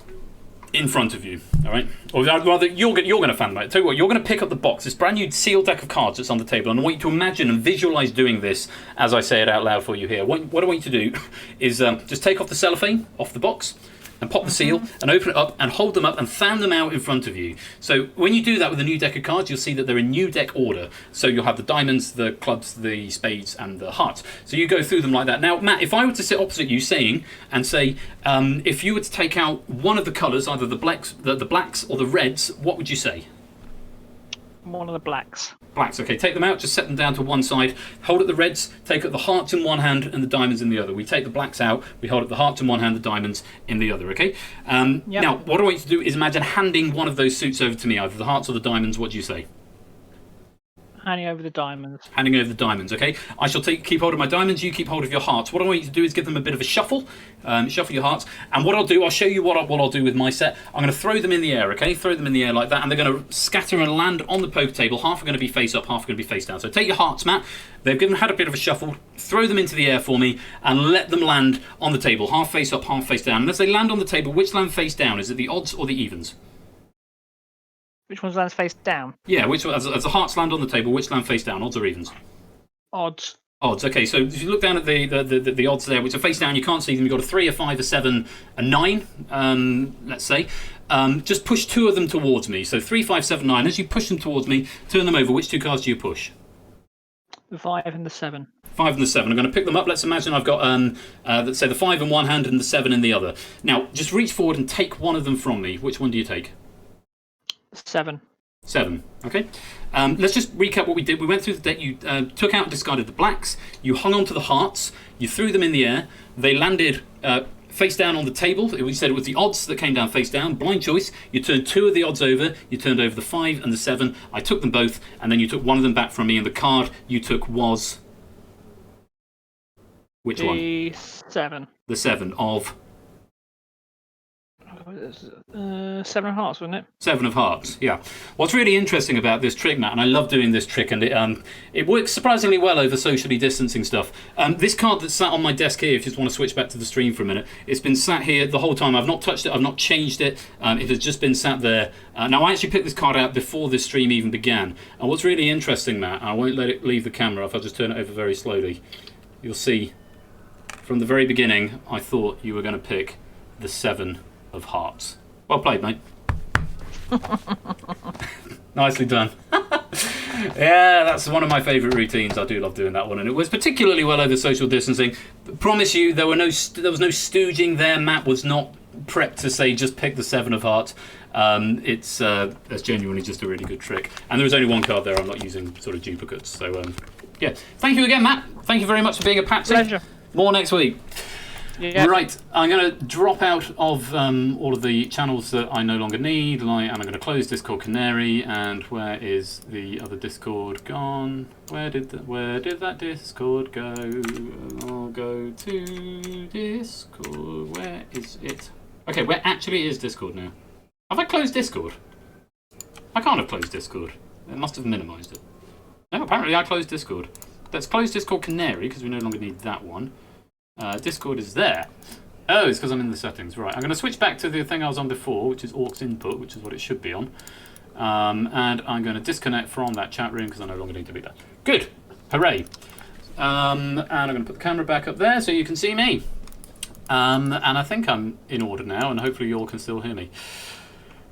in front of you, all right? Or rather, you're going to fan them out. Tell you what, you're going to pick up the box, this brand new sealed deck of cards that's on the table, and I want you to imagine and visualise doing this as I say it out loud for you here. What I want you to do is just take off the cellophane off the box, and pop the seal and open it up and hold them up and fan them out in front of you. So when you do that with a new deck of cards, you'll see that they're in new deck order. So you'll have the diamonds, the clubs, the spades, and the hearts. So you go through them like that. Now, Matt, if I were to sit opposite you say, if you were to take out one of the colours, either the blacks or the reds, what would you say? One of the blacks. Blacks, okay. Take them out, just set them down to one side. Hold up the reds, take up the hearts in one hand and the diamonds in the other. We take the blacks out, we hold up the hearts in one hand, the diamonds in the other, okay? Yep. Now, what I want you to do is imagine handing one of those suits over to me, either the hearts or the diamonds. What do you say? Handing over the diamonds. Handing over the diamonds, okay? I shall keep hold of my diamonds, you keep hold of your hearts. What I want you to do is give them a bit of a shuffle. Shuffle your hearts. And what I'll do, I'll show you what I'll do with my set. I'm going to throw them in the air, okay? Throw them in the air like that, and they're going to scatter and land on the poker table. Half are going to be face up, half are going to be face down. So take your hearts, Matt. They've had a bit of a shuffle. Throw them into the air for me, and let them land on the table. Half face up, half face down. And as they land on the table, which land face down? Is it the odds or the evens? Which one's lands face down? Yeah, as the hearts land on the table, which land face down, odds or evens? Odds. Odds. Okay, so if you look down at the odds there, which are face down, you can't see them. You've got a 3, a 5, a 7, a 9, let's say. Just push 2 of them towards me. So 3, 5, 7, 9. As you push them towards me, turn them over. Which 2 cards do you push? The 5 and the 7. 5 and the 7. I'm going to pick them up. Let's imagine I've got, let's say, the 5 in one hand and the 7 in the other. Now, just reach forward and take one of them from me. Which one do you take? 7. 7. Okay. Let's just recap what we did. We went through the deck. You took out and discarded the blacks. You hung on to the hearts. You threw them in the air. They landed face down on the table. We said it was the odds that came down face down. Blind choice. You turned 2 of the odds over. You turned over the 5 and the 7. I took them both, and then you took one of them back from me. And the card you took was which one? The 7. The 7 of. 7 of hearts, wasn't it? 7 of hearts, yeah. What's really interesting about this trick, Matt, and I love doing this trick, and it works surprisingly well over socially distancing stuff. This card that's sat on my desk here, if you just want to switch back to the stream for a minute, it's been sat here the whole time. I've not touched it, I've not changed it. It has just been sat there. Now, I actually picked this card out before this stream even began. And what's really interesting, Matt, and I won't let it leave the camera if I just turn it over very slowly, you'll see from the very beginning, I thought you were going to pick the 7 of hearts. Well played, mate. Nicely done. Yeah, that's one of my favourite routines. I do love doing that one, and it was particularly well over social distancing. Promise you, there was no stooging there. Matt was not prepped to say just pick the 7 of hearts. That's genuinely just a really good trick. And there was only one card there. I'm not using sort of duplicates. So yeah, thank you again, Matt. Thank you very much for being a patsy. Pleasure. More next week. Yeah. Right, I'm going to drop out of all of the channels that I no longer need, and I'm going to close Discord Canary. And where is the other Discord gone? Where did that Discord go? I'll go to Discord. Where is it? Okay, where actually is Discord now? Have I closed Discord? I can't have closed Discord. It must have minimised it. No, apparently I closed Discord. Let's close Discord Canary because we no longer need that one. Discord is there. Oh, it's because I'm in the settings. Right, I'm going to switch back to the thing I was on before, which is Orcs Input, which is what it should be on. And I'm going to disconnect from that chat room because I no longer need to be there. Good. Hooray. And I'm going to put the camera back up there so you can see me. And I think I'm in order now, and hopefully you all can still hear me.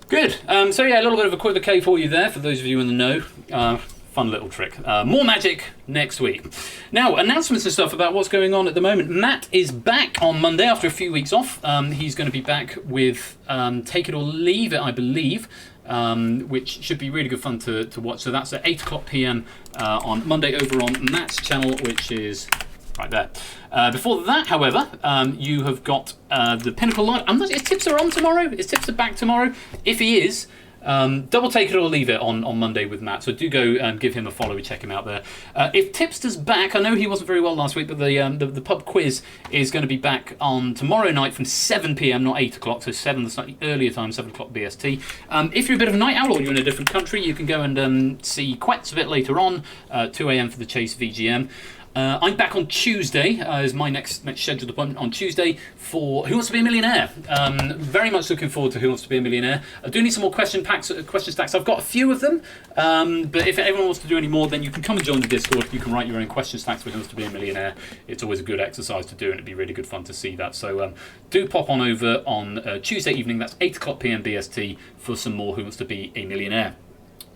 Good. So yeah, a little bit of a equivoque for you there, for those of you in the know. Fun little trick. More magic next week. Now, announcements and stuff about what's going on at the moment. Matt is back on Monday after a few weeks off. He's going to be back with Take It or Leave It, I believe, which should be really good fun to watch. So that's at 8 o'clock p.m. On Monday over on Matt's channel, which is right there. Before that, however, you have got the Pinnacle Live. His tips are on tomorrow? His tips are back tomorrow? If he is, double Take It or Leave It on Monday with Matt, so do go and give him a follow and check him out there. If Tipster's back, I know he wasn't very well last week, but the pub quiz is going to be back on tomorrow night from 7 p.m, not 8 o'clock, so 7, the slightly earlier time, 7 o'clock BST. If you're a bit of a night owl or you're in a different country, you can go and see Quetz a bit later on, 2 a.m. for the Chase VGM. I'm back on Tuesday, is my next scheduled appointment on Tuesday for Who Wants to Be a Millionaire. Very much looking forward to Who Wants to Be a Millionaire. I do need some more question stacks. I've got a few of them, but if anyone wants to do any more, then you can come and join the Discord. You can write your own question stacks for Who Wants to Be a Millionaire. It's always a good exercise to do, and it'd be really good fun to see that. So do pop on over on Tuesday evening, that's 8 o'clock p.m. BST, for some more Who Wants to Be a Millionaire.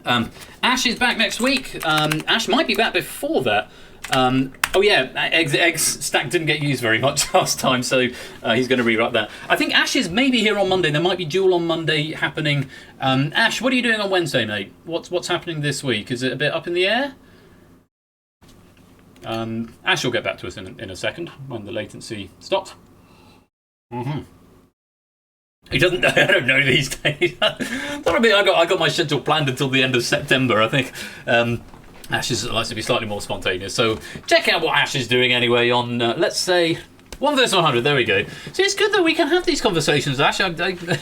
Ash is back next week. Ash might be back before that. Oh yeah, eggs stack didn't get used very much last time, so he's going to rewrite that. I think Ash is maybe here on Monday. There might be Duel on Monday happening. Ash, what are you doing on Wednesday, mate? What's happening this week? Is it a bit up in the air? Ash will get back to us in a second when the latency stops. He doesn't. I don't know these days. I got my schedule planned until the end of September, I think. Ash likes to be slightly more spontaneous, so check out what Ash is doing anyway on, let's say, 1 versus 100, there we go. So it's good that we can have these conversations, Ash. I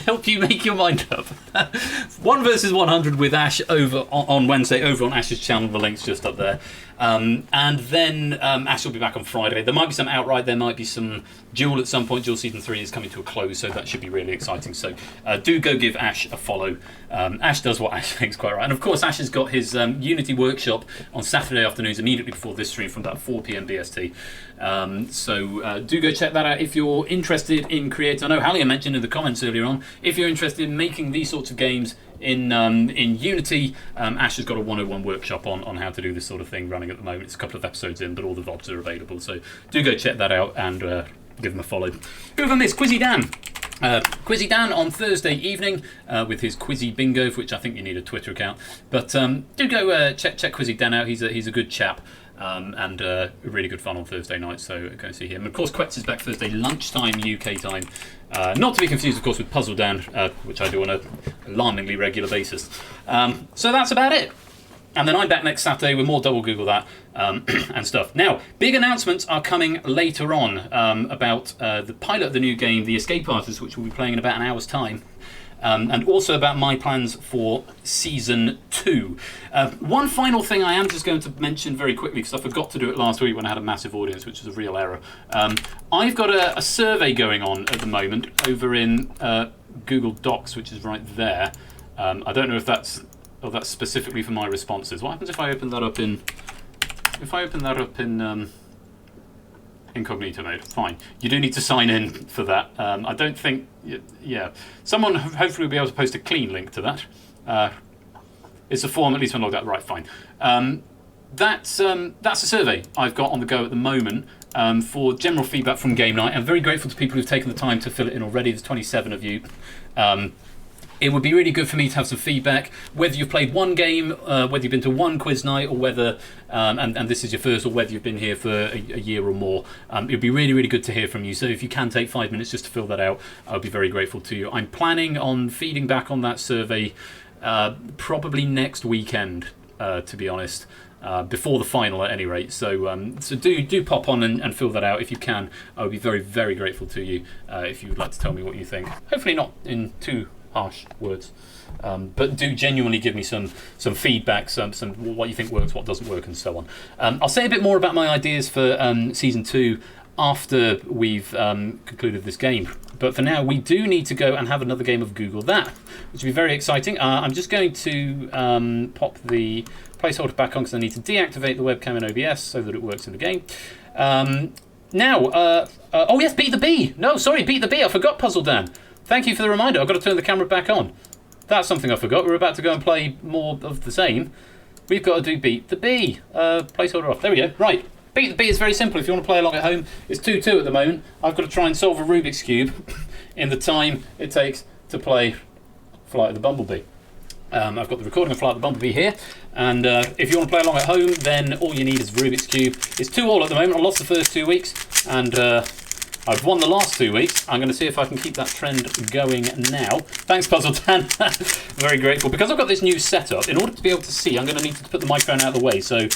help you make your mind up. 1 versus 100 with Ash over on Wednesday, over on Ash's channel. The link's just up there. And then Ash will be back on Friday. There might be some outright, there might be some duel at some point. Duel Season 3 is coming to a close, so that should be really exciting. So do go give Ash a follow. Ash does what Ash thinks quite right. And of course, Ash has got his Unity workshop on Saturday afternoons immediately before this stream from about 4 PM BST. So do go check that out if you're interested in creating. I know Halia mentioned in the comments earlier on, if you're interested in making these sorts of games in Unity, Ash has got a 101 workshop on how to do this sort of thing running at the moment. It's a couple of episodes in, but all the VODs are available. So do go check that out and give him a follow. Who have I missed? Quizzy Dan. Quizzy Dan on Thursday evening with his Quizzy Bingo, for which I think you need a Twitter account. But do go check Quizzy Dan out. He's a good chap. And really good fun on Thursday night, so go and see him. And of course, Quetz is back Thursday lunchtime UK time. Not to be confused, of course, with Puzzle Dan, which I do on a alarmingly regular basis. So that's about it. And then I'm back next Saturday with more Double Google That and stuff. Now, big announcements are coming later on about the pilot of the new game, The Escape Artist, which we'll be playing in about an hour's time. And also about my plans for Season 2. One final thing I am just going to mention very quickly, because I forgot to do it last week when I had a massive audience, which was a real error. I've got a survey going on at the moment over in Google Docs, which is right there. I don't know if that's specifically for my responses. What happens if I open that up in... incognito mode? Fine. You do need to sign in for that. I don't think... Yeah. Someone hopefully will be able to post a clean link to that. It's a form, at least when logged out. Right, fine. That's a survey I've got on the go at the moment for general feedback from Game Night. I'm very grateful to people who've taken the time to fill it in already. There's 27 of you. It would be really good for me to have some feedback, whether you've played one game, whether you've been to one quiz night, or whether, and this is your first, or whether you've been here for a year or more. It would be really, really good to hear from you. So if you can take 5 minutes just to fill that out, I'll be very grateful to you. I'm planning on feeding back on that survey probably next weekend, to be honest. Before the final at any rate, so do pop on and fill that out if you can. I would be very, very grateful to you if you would like to tell me what you think. Hopefully not in too harsh words, but do genuinely give me some feedback, some what you think works, what doesn't work, and so on. I'll say a bit more about my ideas for Season 2 after we've concluded this game. But for now, we do need to go and have another game of Google That, which will be very exciting. I'm just going to pop the placeholder back on because I need to deactivate the webcam in OBS so that it works in the game. Now, oh yes, Beat the Bee. No, sorry, Beat the Bee. I forgot Puzzle Dan. Thank you for the reminder. I've got to turn the camera back on. That's something I forgot. We're about to go and play more of the same. We've got to do Beat the Bee. Placeholder off. There we go. Right. Beat the Bee is very simple. If you want to play along at home, it's 2-2 at the moment. I've got to try and solve a Rubik's Cube in the time it takes to play Flight of the Bumblebee. I've got the recording of Flight of the Bumblebee here. And if you want to play along at home, then all you need is Rubik's Cube. It's 2-2 at the moment. I lost the first 2 weeks. And I've won the last 2 weeks. I'm going to see if I can keep that trend going now. Thanks, Puzzle Dan. Very grateful. Because I've got this new setup, in order to be able to see, I'm going to need to put the microphone out of the way. So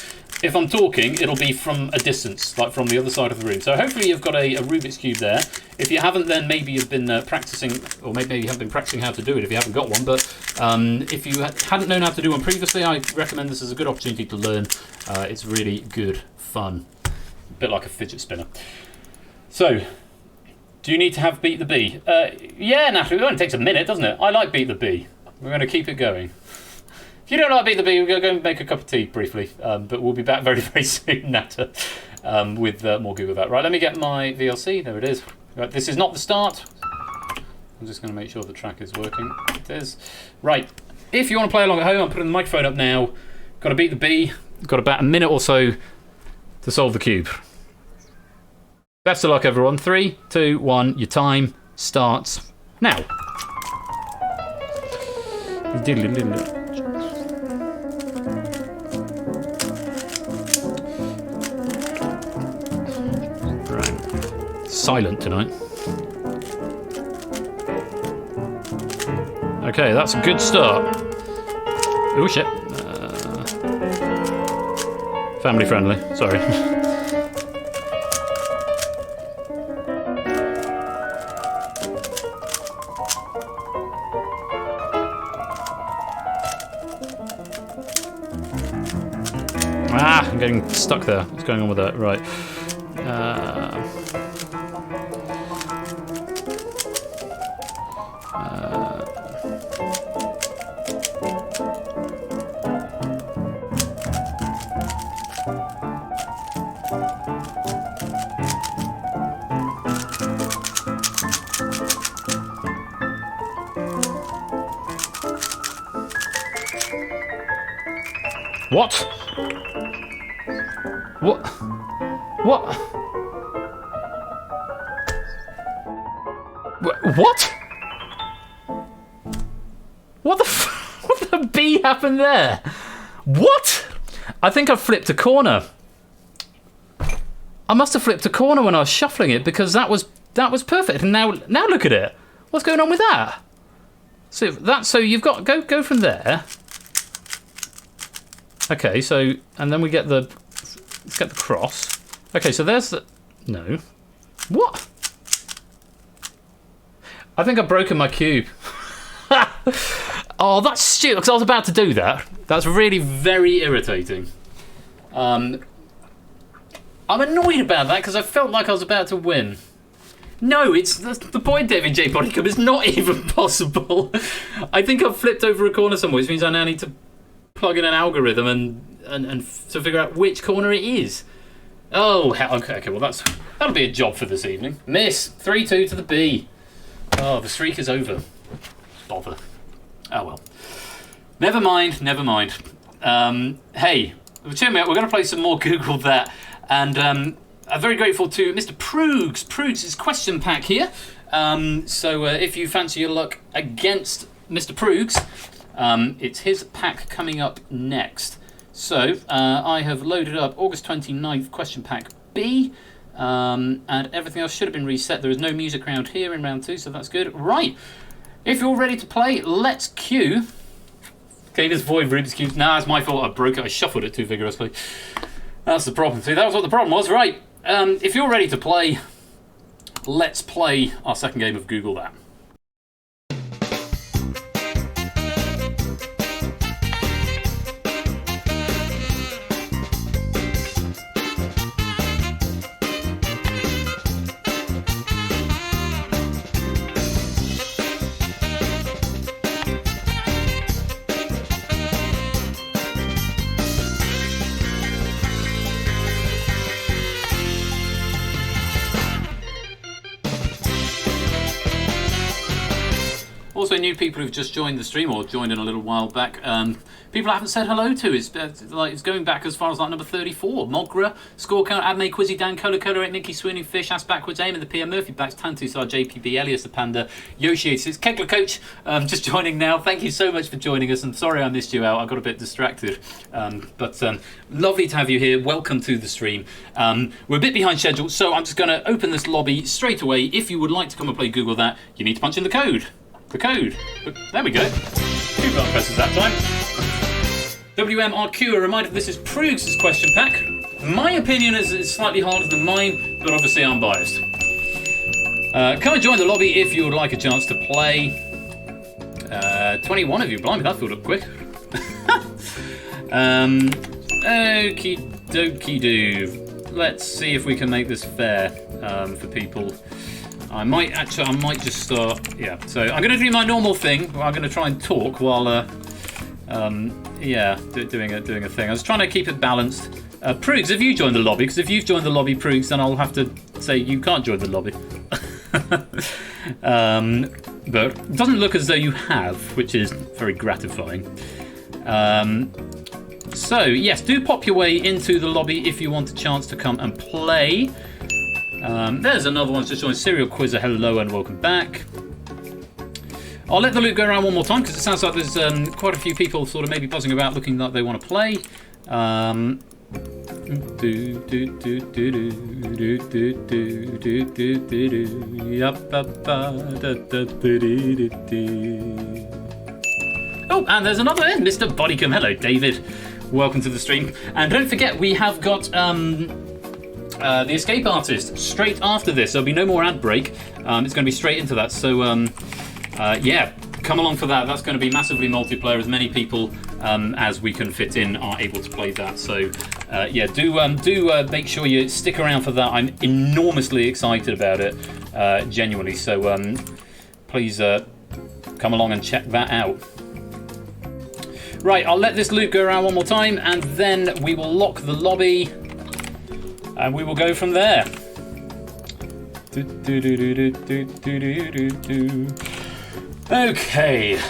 if I'm talking, it'll be from a distance, like from the other side of the room. So hopefully you've got a Rubik's Cube there. If you haven't, then maybe you've been practicing, or maybe you haven't been practicing how to do it if you haven't got one. But if you hadn't known how to do one previously, I recommend this as a good opportunity to learn. It's really good fun. A bit like a fidget spinner. So, do you need to have Beat the Bee? Yeah, Natalie, it only takes a minute, doesn't it? I like Beat the Bee. We're going to keep it going. If you don't like Beat the Bee, we're going to go and make a cup of tea briefly. But we'll be back very, very soon, Nata, with more Google That. Right, let me get my VLC. There it is. Right, this is not the start. I'm just going to make sure the track is working. It is. Right, if you want to play along at home, I'm putting the microphone up now. Got to Beat the Bee. Got about a minute or so to solve the cube. Best of luck, everyone. 3, 2, 1. Your time starts now. Right. Silent tonight. Okay, that's a good start. Oh shit. Family friendly. Sorry. Ah, I'm getting stuck there. What's going on with that? Right. What? What? What? What? What the what the B happened there? What? I think I flipped a corner. I must have flipped a corner when I was shuffling it because that was perfect. And now look at it. What's going on with that? So you've got go from there. Okay, so and then let's get the cross. Okay, so there's the no. What? I think I've broken my cube. Oh, that's stupid, because I was about to do that. That's really very irritating. I'm annoyed about that because I felt like I was about to win. No, it's the point, David J. Bodycom, is not even possible. I think I've flipped over a corner somewhere, which means I now need to plug in an algorithm and to figure out which corner it is. Oh, okay, well that'll be a job for this evening. Miss, 3-2 to the B. Oh, the streak is over. Bother. Oh well. Never mind. Hey, cheer me out. We're going to play some more Google That. And I'm very grateful to Mr. Proogs. Proogs' question pack here. So if you fancy your luck against Mr. Proogs, it's his pack coming up next. So I have loaded up August 29th question pack B. And everything else should have been reset. There is no music round here in round 2, so that's good. Right. If you're ready to play, let's cue. Gamer's Void Rubik's Cube. Nah, it's my fault. I broke it. I shuffled it too vigorously. That's the problem. See, that was what the problem was. Right. If you're ready to play, let's play our second game of Google That. Also, new people who've just joined the stream or joined in a little while back. People I haven't said hello to. It's going back as far as like number 34. Mogra, Score Count, Adme, Quizzy, Dan, Cola, 8, Nicky, Swooning Fish, Ass Backwards, Aim, and the PM Murphy Backs, Tantusar, JPB, Elias the Panda, Yoshi, it's Kegler Coach, just joining now. Thank you so much for joining us. I'm sorry I missed you out. I got a bit distracted. But lovely to have you here. Welcome to the stream. We're a bit behind schedule, so I'm just going to open this lobby straight away. If you would like to come and play Google That, you need to punch in the code. The code. There we go. 2 button presses that time. WMRQ, a reminder this is Proogs' question pack. My opinion is slightly harder than mine, but obviously I'm biased. Come and join the lobby if you would like a chance to play. 21 of you, blimey, that filled up quick. Okie dokie doo. Let's see if we can make this fair for people. I might just start. Yeah, so I'm going to do my normal thing. I'm going to try and talk while, doing a thing. I was trying to keep it balanced. Proogs, have you joined the lobby? Because if you've joined the lobby, Proogs, then I'll have to say you can't join the lobby. But it doesn't look as though you have, which is very gratifying. So yes, do pop your way into the lobby if you want a chance to come and play. There's another one just joined. Serial Quizzer, hello and welcome back. I'll let the loop go around one more time because it sounds like there's quite a few people sort of maybe buzzing about looking like they want to play. Oh, and there's another in, Mr. Bodycom. Hello, David. Welcome to the stream. And don't forget, we have got the Escape Artist straight after this. There'll be no more ad break. It's going to be straight into that. So, yeah, come along for that. That's going to be massively multiplayer. As many people as we can fit in are able to play that. So Yeah, do make sure you stick around for that. I'm enormously excited about it, genuinely. So please come along and check that out. Right, I'll let this loop go around one more time, and then we will lock the lobby, and we will go from there. Okay.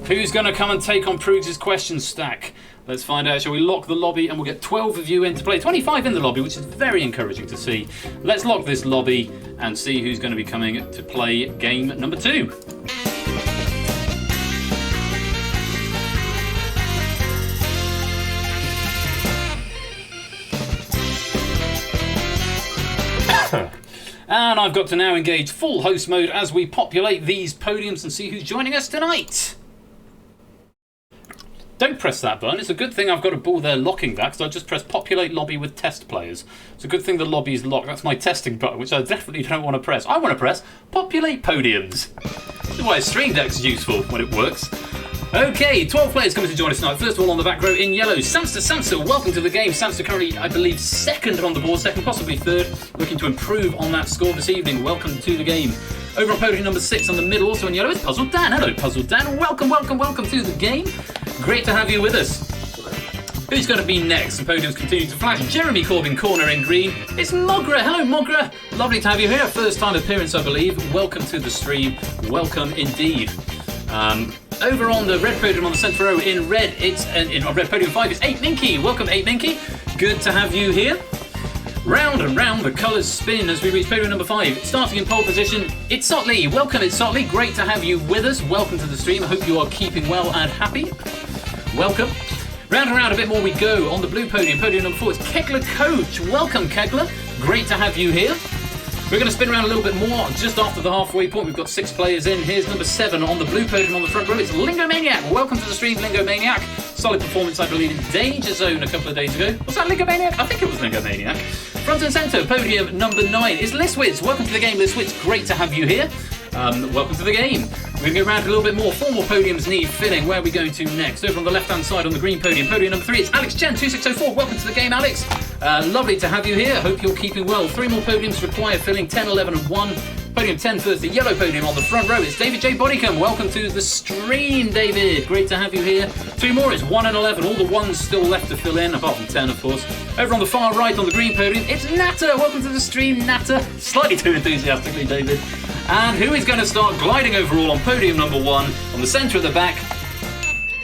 Who's going to come and take on Proogs' question stack? Let's find out. Shall we lock the lobby, and we'll get 12 of you in to play. 25 in the lobby, which is very encouraging to see. Let's lock this lobby and see who's going to be coming to play game number 2. And I've got to now engage full host mode as we populate these podiums and see who's joining us tonight. Don't press that button. It's a good thing I've got a ball there locking that, because I just pressed populate lobby with test players. It's a good thing the lobby is locked. That's my testing button, which I definitely don't want to press. I want to press populate podiums. This is why Stream Deck's useful when it works. Okay, 12 players coming to join us tonight. First of all, on the back row in yellow, Samster, welcome to the game. Samster currently, I believe, second on the board, second, possibly third, looking to improve on that score this evening. Welcome to the game. Over on podium number 6 on the middle, also in yellow, is Puzzle Dan. Hello, Puzzle Dan. Welcome to the game. Great to have you with us. Who's going to be next? The podiums continue to flash. Jeremy Corbyn, corner in green. It's Mogra. Hello, Mogra. Lovely to have you here. First time appearance, I believe. Welcome to the stream. Welcome indeed. Over on the red podium on the centre row in red, on red podium 5, it's 8 Minky. Welcome, 8 Minky. Good to have you here. Round and round the colours spin as we reach podium number 5. Starting in pole position, it's Sotley. Welcome, it's Sotley. Great to have you with us. Welcome to the stream. I hope you are keeping well and happy. Welcome. Round and round a bit more we go on the blue podium. Podium number 4 is Kegler Coach. Welcome, Kegler. Great to have you here. We're going to spin around a little bit more just after the halfway point. We've got 6 players in. Here's number 7 on the blue podium on the front row. It's Lingo Maniac. Welcome to the stream, Lingo Maniac. Solid performance, I believe, in Danger Zone a couple of days ago. Was that Lingo Maniac? I think it was Lingo Maniac. Front and centre, podium number 9 is Liswitz. Welcome to the game, Liswitz. Great to have you here. Welcome to the game. We're going to go around a little bit more. 4 more podiums need filling. Where are we going to next? Over on the left-hand side on the green podium. Podium number 3 is Alex Chen, 2604. Welcome to the game, Alex. Lovely to have you here. Hope you're keeping well. 3 more podiums require filling. 10, 11 and 1. Podium 10 first, the yellow podium on the front row. It's David J. Bodycombe. Welcome to the stream, David. Great to have you here. 2 more, it's 1 and 11. All the ones still left to fill in, apart from 10, of course. Over on the far right on the green podium, it's Natter. Welcome to the stream, Natter. Slightly too enthusiastically, David. And who is going to start gliding overall on podium number 1, on the centre of the back?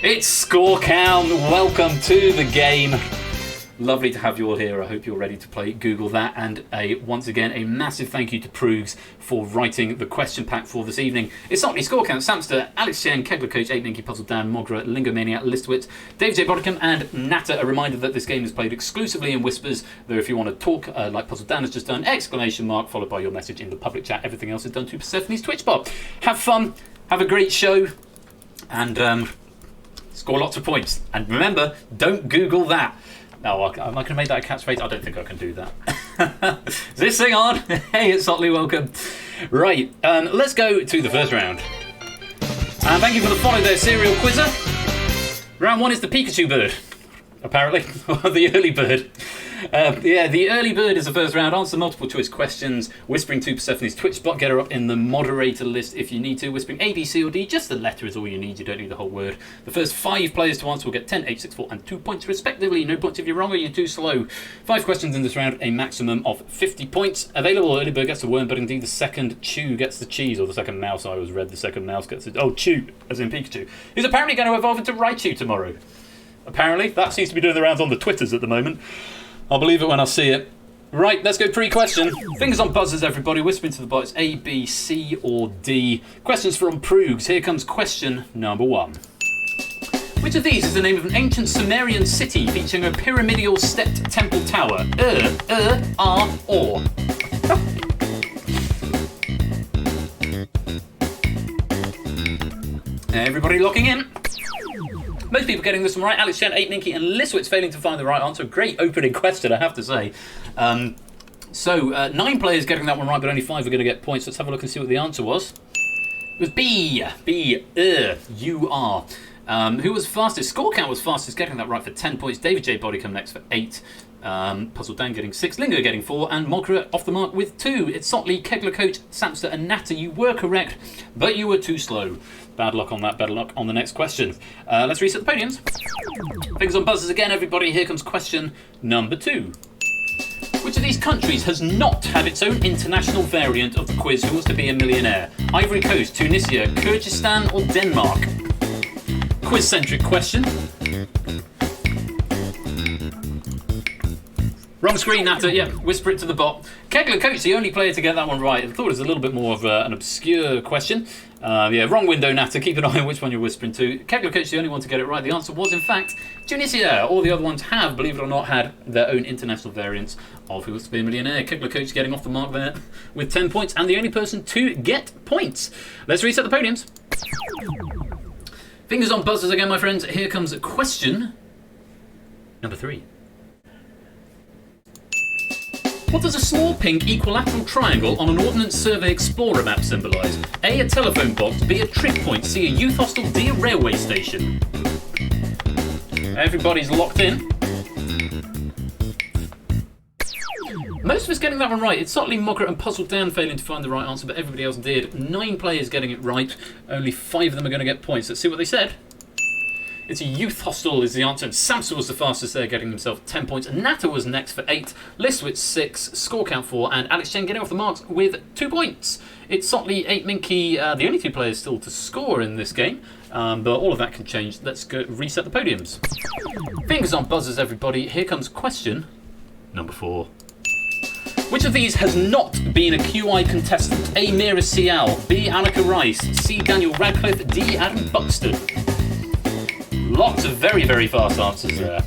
It's Score Count. Welcome to the game. Lovely to have you all here. I hope you're ready to play. Google that. And once again, a massive thank you to Proogs for writing the question pack for this evening. It's not only Score Count, Samster, Alex Chen, Kegler Coach, 8 Minky, Puzzle Dan, Mogra, Lingomaniac, Listowitz, David J. Bodicum, and Natter. A reminder that this game is played exclusively in whispers, though if you want to talk like Puzzle Dan has just done, exclamation mark followed by your message in the public chat. Everything else is done to Persephone's Twitch bot. Have fun, have a great show, and score lots of points. And remember, don't Google that. No, am I going to make that a catchphrase? I don't think I can do that. Is this thing on? Hey, it's Sotley, welcome. Right, let's go to the first round. And thank you for the follow there, Serial Quizzer. Round 1 is the Pikachu bird, apparently, the early bird. Yeah, the early bird is the first round. Answer multiple choice questions. Whispering to Persephone's Twitch bot. Get her up in the moderator list if you need to. Whispering A, B, C or D. Just the letter is all you need. You don't need the whole word. The first 5 players to answer will get 10, 8, 6, 4 and 2 points respectively. No points if you're wrong or you're too slow. 5 questions in this round. A maximum of 50 points. Available. Early bird gets the worm, but indeed the second chew gets the cheese. Or the second mouse. I always read the second mouse gets the... Oh, chew, as in Pikachu. Who's apparently going to evolve into Raichu tomorrow. Apparently. That seems to be doing the rounds on the Twitters at the moment. I'll believe it when I see it. Right, let's go pre-question. Fingers on buzzers, everybody. Whispering to the bots. A, B, C, or D. Questions from Proogs. Here comes question number 1. Which of these is the name of an ancient Sumerian city featuring a pyramidal stepped temple tower? R, or. Everybody locking in. Most people getting this one right. Alex Chen, 8 Minky, and Liswitz failing to find the right answer. Great opening question, I have to say. 9 players getting that one right, but only 5 are going to get points. Let's have a look and see what the answer was. It was B. B. You are. Who was fastest? Score count was fastest, getting that right for 10 points. David J. Body come next for 8. Puzzle Dan getting 6, Lingo getting 4, and Mogra off the mark with 2. It's Sotley, Kegler Coach, Samster, and Natter. You were correct, but you were too slow. Bad luck on that, better luck on the next question. Let's reset the podiums. Fingers on buzzers again, everybody. Here comes question number 2. Which of these countries has not had its own international variant of the quiz Who Wants to Be a Millionaire? Ivory Coast, Tunisia, Kyrgyzstan, or Denmark? Quiz-centric question. Wrong screen, Natter. Yeah, whisper it to the bot. Kegler Coach, the only player to get that one right. I thought it was a little bit more of an obscure question. Yeah, wrong window, Natter. Keep an eye on which one you're whispering to. Kegler Coach, the only one to get it right. The answer was, in fact, Tunisia. All the other ones have, believe it or not, had their own international variants of Who Wants to Be a Millionaire. Kegler Coach getting off the mark there with 10 points, and the only person to get points. Let's reset the podiums. Fingers on buzzers again, my friends. Here comes question number 3. What does a small pink equilateral triangle on an Ordnance Survey Explorer map symbolise? A telephone box, B a trig point, C a youth hostel, D a railway station. Everybody's locked in. Most of us getting that one right. It's Sotley, Mogra and Puzzle Dan failing to find the right answer, but everybody else did. 9 players getting it right. Only 5 of them are going to get points. Let's see what they said. It's a youth hostel is the answer, and Samson was the fastest there, getting himself 10 points. Natter was next for 8, Listwitz 6, score count 4, and Alex Chen getting off the marks with 2 points. It's Sotley, 8 Minky, the only 2 players still to score in this game, but all of that can change. Let's go reset the podiums. Fingers on buzzers, everybody. Here comes question number 4. Which of these has not been a QI contestant? A. Mira Sial, B. Annika Rice, C. Daniel Radcliffe, D. Adam Buxton. Lots of very, very fast answers there.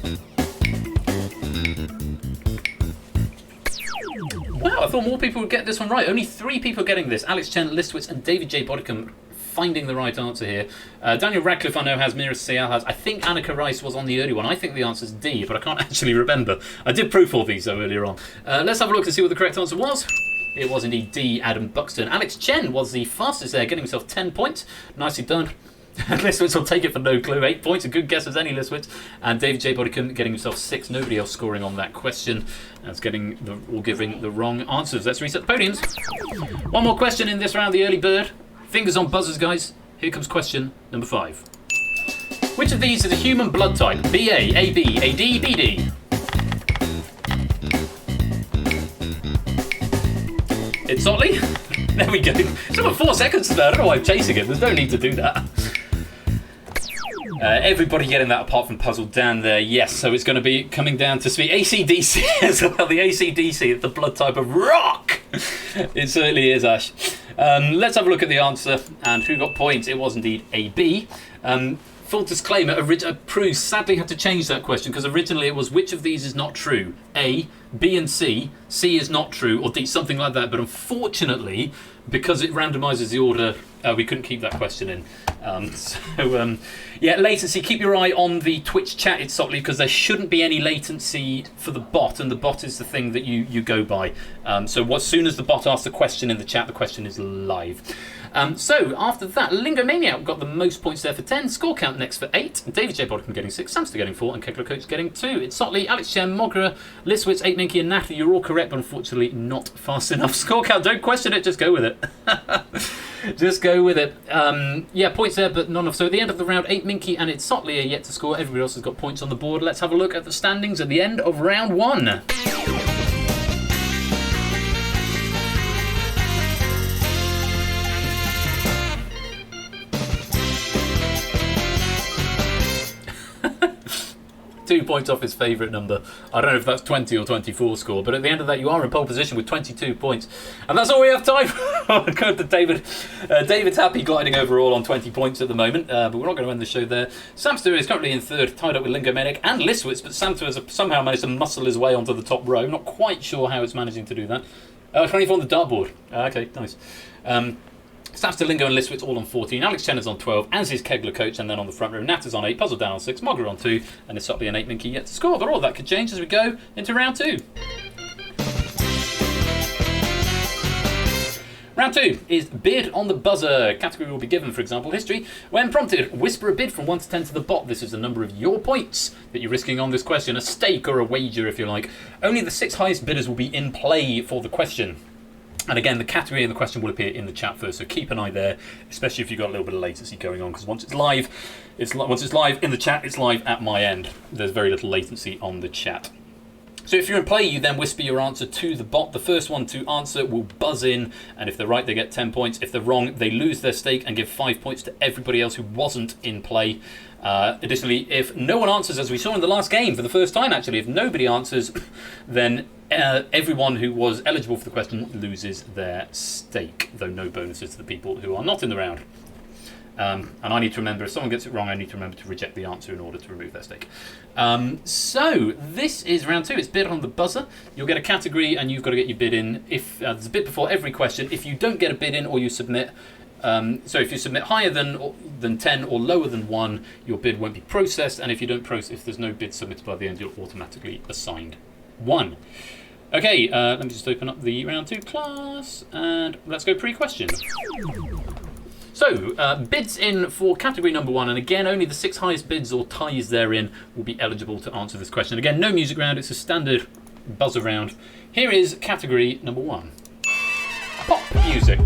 Wow, I thought more people would get this one right. Only 3 people getting this. Alex Chen, Listwitz, and David J. Bodicum finding the right answer here. Daniel Radcliffe, I know, has. Mira Sial has. I think Annika Rice was on the early one. I think the answer's D, but I can't actually remember. I did proof all these, though, earlier on. Let's have a look and see what the correct answer was. It was indeed D, Adam Buxton. Alex Chen was the fastest there, getting himself 10 points. Nicely done. Listwitz will take it for no clue. 8 points, a good guess as any, Listwitz. And David J. Bodicum getting himself 6. Nobody else scoring on that question. That's giving the wrong answers. Let's reset the podiums. One more question in this round, the early bird. Fingers on buzzers, guys. Here comes question number 5. Which of these is a human blood type? BA, AB, AD, BD? It's Sotley. There we go. It's about 4 seconds there. I don't know why I'm chasing it. There's no need to do that. Everybody getting that apart from Puzzle Dan there. Yes, so it's going to be coming down to speed. ACDC as well. The ACDC, the blood type of rock. It certainly is, Ash. Let's have a look at the answer and who got points. It was indeed AB. Full disclaimer, Prue sadly had to change that question because originally it was which of these is not true? A, B and C is not true, or D, something like that. But unfortunately, because it randomises the order, we couldn't keep that question in. Yeah, latency, keep your eye on the Twitch chat, it's Sotley, because there shouldn't be any latency for the bot, and the bot is the thing that you go by. So as soon as the bot asks the question in the chat, the question is live. So after that, Lingomaniac got the most points there for 10. Score count next for 8. David J. Bodicum getting 6. Samster getting 4. And Kegler Coach getting 2. It's Sotley, Alex Chen, Mogra, Listwitz, 8 Minky, and Natalie. You're all correct, but unfortunately not fast enough. Score count, don't question it, just go with it. Just go with it. Yeah, points there, but not enough. So at the end of the round, 8 Minky and it's Sotley are yet to score. Everybody else has got points on the board. Let's have a look at the standings at the end of round 1. Two points off his favourite number. I don't know if that's 20 or 24 score, but at the end of that, you are in pole position with 22 points. And that's all we have time for. Good to David. David's happy gliding overall on 20 points at the moment, but we're not going to end the show there. Samster is currently in 3rd, tied up with Lingomaniac and Listwitz, but Samster has somehow managed to muscle his way onto the top row. Not quite sure how it's managing to do that. 24 on the dartboard. Okay, nice. Samster, Lingo and Listwitz all on 14. Alex Chen is on 12, as is Kegler Coach, and then on the front row, Nat is on 8, Puzzle down on 6, Mogra on 2, and it's Sotley and 8 Minky yet to score. But all of that could change as we go into round 2. Round 2 is bid on the buzzer. Category will be given, for example, history. When prompted, whisper a bid from 1 to 10 to the bot. This is the number of your points that you're risking on this question. A stake or a wager, if you like. Only the 6 highest bidders will be in play for the question. And again, the category and the question will appear in the chat first, so keep an eye there, especially if you've got a little bit of latency going on, because once it's live in the chat, it's live at my end. There's very little latency on the chat. So if you're in play, you then whisper your answer to the bot. The first one to answer will buzz in, and if they're right, they get 10 points. If they're wrong, they lose their stake and give 5 points to everybody else who wasn't in play. Additionally, if no one answers, as we saw in the last game for the first time actually, if nobody answers, then everyone who was eligible for the question loses their stake, though no bonuses to the people who are not in the round. And I need to remember, if someone gets it wrong, I need to remember to reject the answer in order to remove their stake. So this is round 2. It's bid on the buzzer. You'll get a category and you've got to get your bid in. If there's a bid before every question. If you don't get a bid in or you submit, so if you submit higher than 10 or lower than 1, your bid won't be processed. And if you don't process, if there's no bid submitted by the end, you're automatically assigned 1. Okay, let me just open up the round 2 class and let's go pre-question. So, bids in for category number 1, and again, only the 6 highest bids or ties therein will be eligible to answer this question. Again, no music round, it's a standard buzzer round. Here is category number 1. Pop music.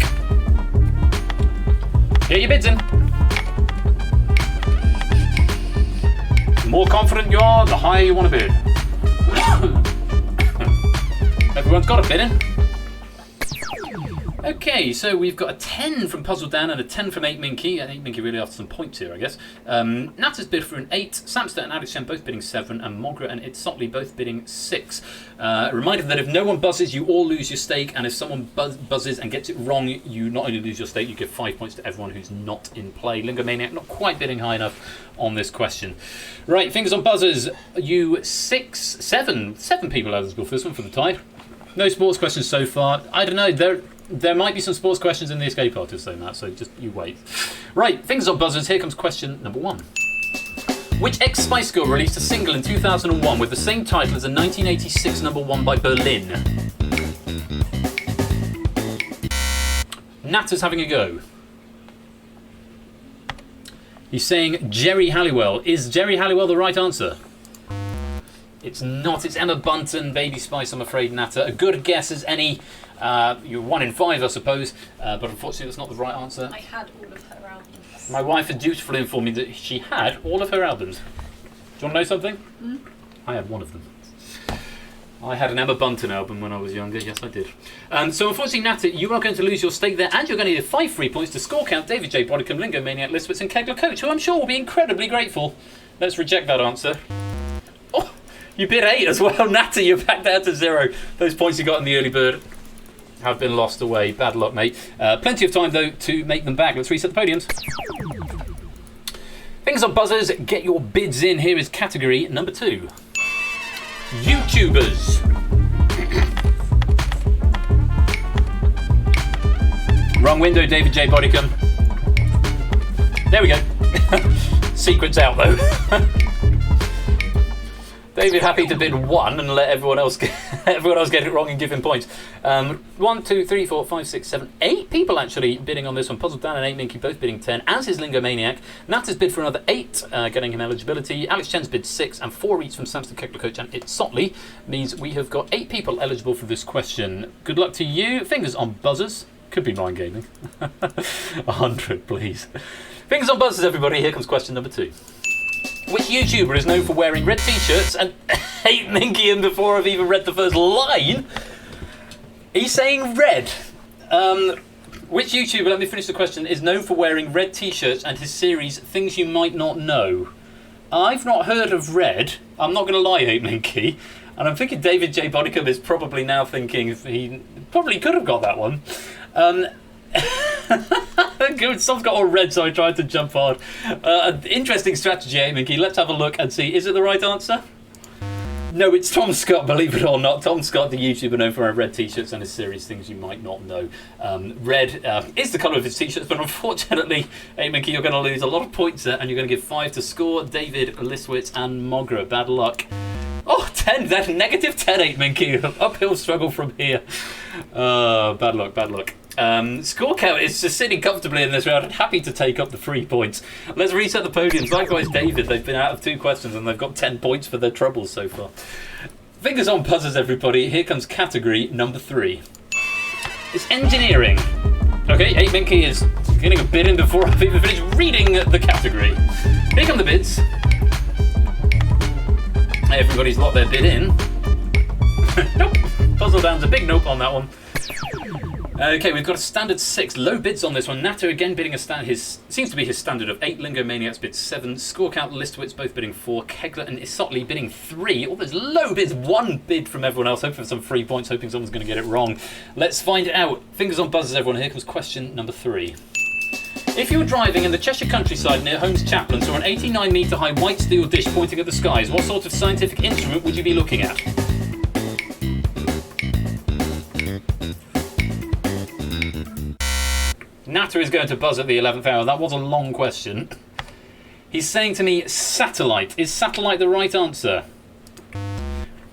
Get your bids in. The more confident you are, the higher you want to bid. Everyone's got a bid in. Okay, so we've got a 10 from Puzzle Dan and a 10 from 8Minky. 8Minky really after some points here, I guess. Natta's bid for an 8, Samster and Alex Chen both bidding 7, and Mogra and It's Sotley both bidding 6. Reminder that if no one buzzes, you all lose your stake, and if someone buzzes and gets it wrong, you not only lose your stake, you give 5 points to everyone who's not in play. Lingomaniac not quite bidding high enough on this question. Right, fingers on buzzers. You 7 people eligible for this one for the tide. No sports questions so far. I don't know, there might be some sports questions in the escape artist though, Matt, so just you wait. Right, fingers on buzzers, here comes question number 1. Which ex-Spice Girl released a single in 2001 with the same title as a 1986 number 1 by Berlin? Natta's having a go. He's saying Jerry Halliwell. Is Jerry Halliwell the right answer? It's not. It's Emma Bunton, Baby Spice, I'm afraid, Natta. A good guess as any. You're 1 in 5, I suppose, but unfortunately that's not the right answer. I had all of her albums. My wife had dutifully informed me that she had all of her albums. Do you want to know something? Mm? I had one of them. I had an Emma Bunton album when I was younger, yes I did. So unfortunately, Natta, you are going to lose your stake there, and you're going to need 5 free points to score count David J. Bodicum, Lingomaniac, Liswitz and Kegler Coach, who I'm sure will be incredibly grateful. Let's reject that answer. Oh, you bid 8 as well, Natta, you're back down to 0. Those points you got in the early bird have been lost away. Bad luck, mate. Plenty of time, though, to make them back. Let's reset the podiums. Fingers on buzzers, get your bids in. Here is category number 2. YouTubers. Wrong window, David J. Bodicum. There we go. Secret's out, though. David happy to bid 1 and let everyone else get it wrong and give him points. 1, 2, 3, 4, 5, 6, 7, 8 people actually bidding on this one. Puzzle Dan and 8Minky both bidding 10, as is Lingomaniac. Natta's bid for another 8, getting him eligibility. Alex Chen's bid 6, and 4 each from Samson Kekler Coach and It's Sotley. Means we have got 8 people eligible for this question. Good luck to you. Fingers on buzzers. Could be mind gaming. 100, please. Fingers on buzzers, everybody. Here comes question number 2. Which YouTuber is known for wearing red t-shirts and 8Minky, and before I've even read the first line, he's saying red. Which YouTuber, let me finish the question, is known for wearing red t-shirts and his series Things You Might Not Know? I've not heard of red. I'm not going to lie, 8Minky. And I'm thinking David J. Bodicum is probably now thinking he probably could have got that one. Good, stuff's got all red, so I tried to jump hard. Interesting strategy, 8Minky. Let's have a look and see. Is it the right answer? No, it's Tom Scott, believe it or not. Tom Scott, the YouTuber known for wearing red t-shirts and his series Things You Might Not Know. Red is the colour of his t-shirts, but unfortunately, 8Minky, you're going to lose a lot of points there, and you're going to give 5 to score David, Liswitz and Mogra. Bad luck. Oh, 10. That's negative 10, 8Minky. Uphill struggle from here. Bad luck, bad luck. Score count is just sitting comfortably in this round and happy to take up the 3 points. Let's reset the podiums. Likewise, David, they've been out of 2 questions and they've got 10 points for their troubles so far. Fingers on buzzers, everybody. Here comes category number 3. It's engineering. Okay, 8 Minky is getting a bid in before I've even finished reading the category. Here come the bids. Everybody's locked their bid in. Nope. Puzzle Down's a big nope on that one. Okay, we've got a standard 6. Low bids on this one. Natto again bidding seems to be his standard of 8. Lingo Maniacs bid 7. Score Count, Listowitz both bidding 4. Kegler and Isotli bidding 3. All those low bids. 1 bid from everyone else, hoping for some free points, hoping someone's going to get it wrong. Let's find out. Fingers on buzzers, everyone. Here comes question number 3. If you were driving in the Cheshire countryside near Holmes Chaplain, saw an 89-metre high white steel dish pointing at the skies, what sort of scientific instrument would you be looking at? Natter is going to buzz at the 11th hour. That was a long question. He's saying to me, satellite. Is satellite the right answer?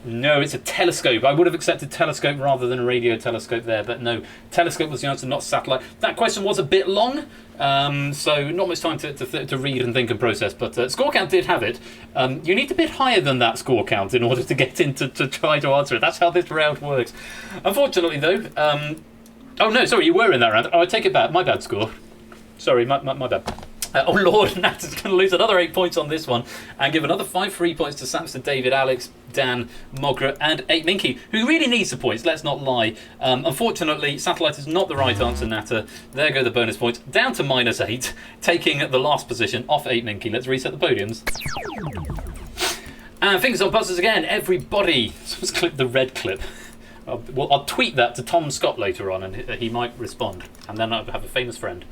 No, it's a telescope. I would have accepted telescope rather than a radio telescope there, but no. Telescope was the answer, not satellite. That question was a bit long, so not much time to read and think and process, but score count did have it. You need to bid higher than that score count in order to get in to try to answer it. That's how this round works. Unfortunately, though... oh, no, sorry, you were in that round. Oh, I take it back. My bad score. Sorry, my bad. Oh, Lord, Nat is going to lose another 8 points on this one and give another 5 free points to Samson, David, Alex, Dan, Mogra, and 8 Minky, who really needs the points, let's not lie. Unfortunately, Satellite is not the right answer, Natter. There go the bonus points. Down to -8, taking the last position off 8 Minky. Let's reset the podiums. And fingers on buzzers again, everybody. Let's clip the red clip. I'll tweet that to Tom Scott later on, and he might respond. And then I'll have a famous friend.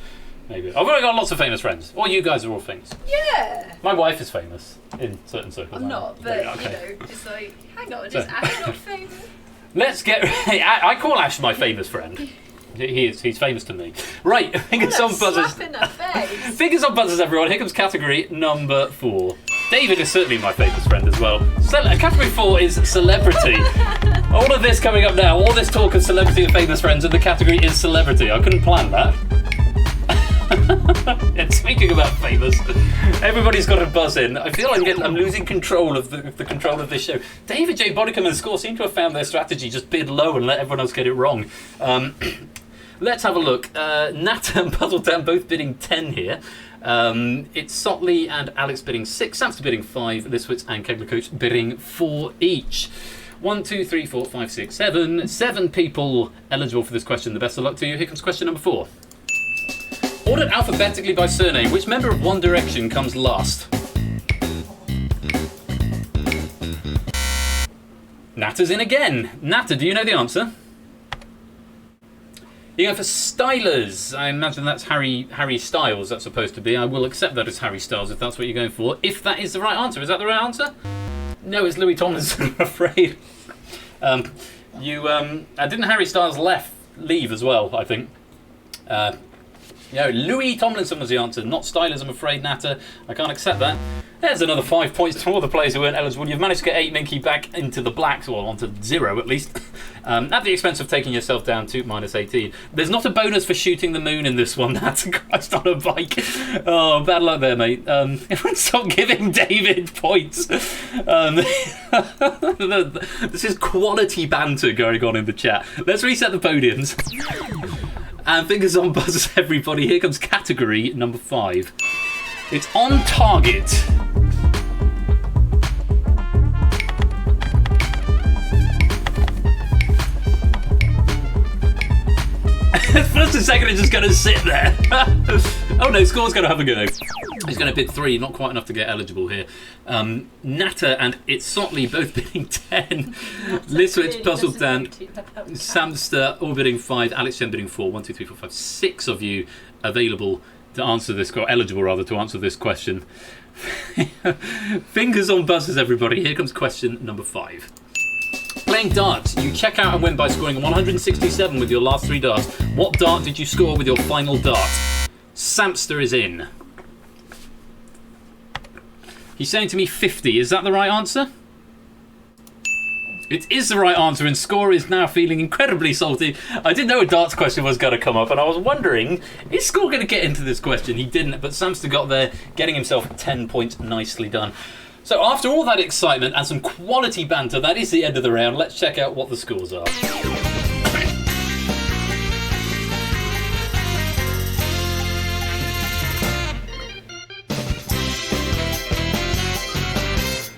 Maybe. I've already got lots of famous friends. Or you guys are all famous. Yeah. My wife is famous in certain circles. I'm not, but yeah, okay. you know, it's like, hang on, is Ash not famous? Let's get. I call Ash my famous friend. He's famous to me. Right, fingers on buzzers. Slap in the face. Fingers on buzzers, everyone. Here comes category number 4. David is certainly my famous friend as well. Category 4 is celebrity. All of this coming up now, all this talk of celebrity and famous friends, and the category is celebrity. I couldn't plan that. And speaking about famous, everybody's got to buzz in. I feel I'm losing control of the control of this show. David J. Bodicum and Score seem to have found their strategy: just bid low and let everyone else get it wrong. Let's have a look. Nat and Puzzletown both bidding 10 here. It's Sotley and Alex bidding 6, Samster bidding 5, Listowitz and Kegler Coach bidding 4 each. 1, 2, 3, 4, 5, 6, 7. 7 people eligible for this question. The best of luck to you. Here comes question number 4. Ordered alphabetically by surname, which member of One Direction comes last? Natter's in again. Natter, do you know the answer? You're going for Stylers. I imagine that's Harry Styles, that's supposed to be. I will accept that as Harry Styles if that's what you're going for. If that is the right answer. Is that the right answer? No, it's Louis Tomlinson, I'm afraid. Didn't Harry Styles leave as well, I think? No, Louis Tomlinson was the answer, not Stylers, I'm afraid, Natter. I can't accept that. There's another 5 points to all the players who weren't eligible. You've managed to get 8 Minky back into the blacks, or onto 0 at least, at the expense of taking yourself down to -18. There's not a bonus for shooting the moon in this one. That's Christ on a bike. Oh, bad luck there, mate. Everyone stop giving David points. This is quality banter going on in the chat. Let's reset the podiums. And fingers on buzzers, everybody. Here comes category number 5. It's on target. First and second is just going to sit there. Oh no, Score's going to have a go. He's going to bid 3, not quite enough to get eligible here. Natter and It's Sotley both bidding 10. Listowitz, Puzzletown, Samster all bidding 5. Alex Chen bidding 4. 1, 2, 3, 4, 5, 6 of you available to answer this, or eligible rather, to answer this question. Fingers on buzzers, everybody. Here comes question number 5. Playing darts, you check out and win by scoring 167 with your last 3 darts. What dart did you score with your final dart? Samster is in. He's saying to me 50. Is that the right answer? It is the right answer, and Score is now feeling incredibly salty. I didn't know a darts question was going to come up, and I was wondering, is Score going to get into this question? He didn't, but Samster got there, getting himself 10 points. Nicely done. So after all that excitement and some quality banter, that is the end of the round. Let's check out what the scores are.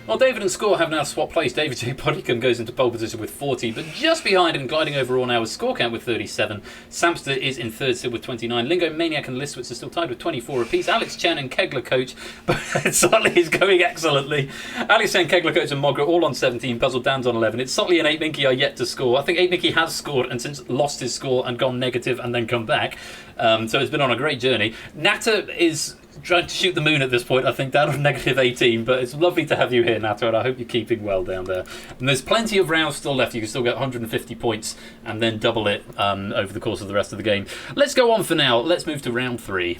Well, David and Score have now swapped place. David J. Bodycombe goes into pole position with 40, but just behind him, gliding overall now with Score count with 37. Samster is in third still with 29. Lingo, Maniac and Listwitz are still tied with 24 apiece. Alex Chen and Kegler Coach, but Sotley is going excellently. Alex Chen, Kegler Coach and Mogra all on 17. Puzzle Dan's on 11. It's Sotley and 8 Minky are yet to score. I think 8 Minky has scored and since lost his score and gone negative and then come back. So it's been on a great journey. Natter is trying to shoot the moon at this point, I think, down on negative 18, but it's lovely to have you here, Nato, and I hope you're keeping well down there. And there's plenty of rounds still left. You can still get 150 points and then double it over the course of the rest of the game. Let's go on for now. Let's move to round 3.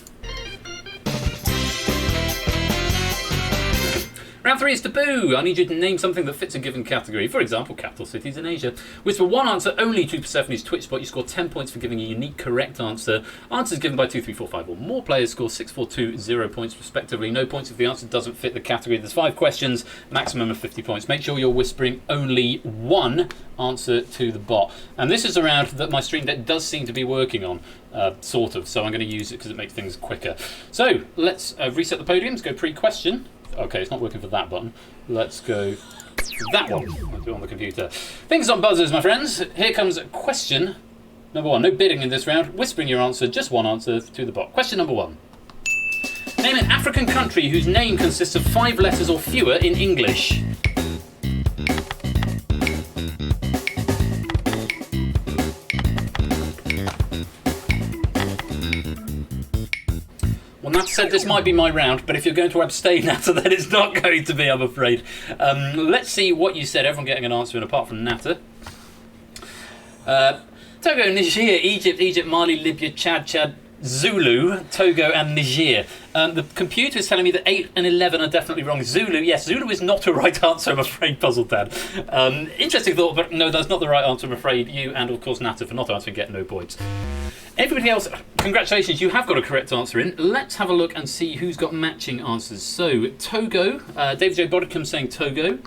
Round 3 is Taboo. I need you to name something that fits a given category. For example, capital cities in Asia. Whisper one answer only to Persephone's Twitch spot. You score 10 points for giving a unique correct answer. Answers given by 2, 3, 4, 5 or more players score 6, 4, 2, 0 points respectively. No points if the answer doesn't fit the category. There's 5 questions, maximum of 50 points. Make sure you're whispering only one answer to the bot. And this is a round that my Stream Deck does seem to be working on, sort of. So I'm going to use it because it makes things quicker. So let's reset the podiums, go pre-question. Okay, it's not working for that button. Let's go for that one. I'll do it on the computer. Fingers on buzzers, my friends. Here comes question number 1. No bidding in this round. Whispering your answer, just one answer to the bot. Question number 1. Name an African country whose name consists of 5 letters or fewer in English. Well, Nat said this might be my round, but if you're going to abstain, Natter, then it's not going to be, I'm afraid. Let's see what you said. Everyone getting an answer in apart from Natter. Togo, Niger, Egypt, Mali, Libya, Chad, Zulu, Togo and Niger. The computer is telling me that 8 and 11 are definitely wrong. Zulu, yes, Zulu is not a right answer, I'm afraid, Puzzle Dad. Interesting thought, but no, that's not the right answer, I'm afraid. You and, of course, Natter for not answering get no points. Everybody else, congratulations, you have got a correct answer in. Let's have a look and see who's got matching answers. So, Togo, David J. Bodicum saying Togo,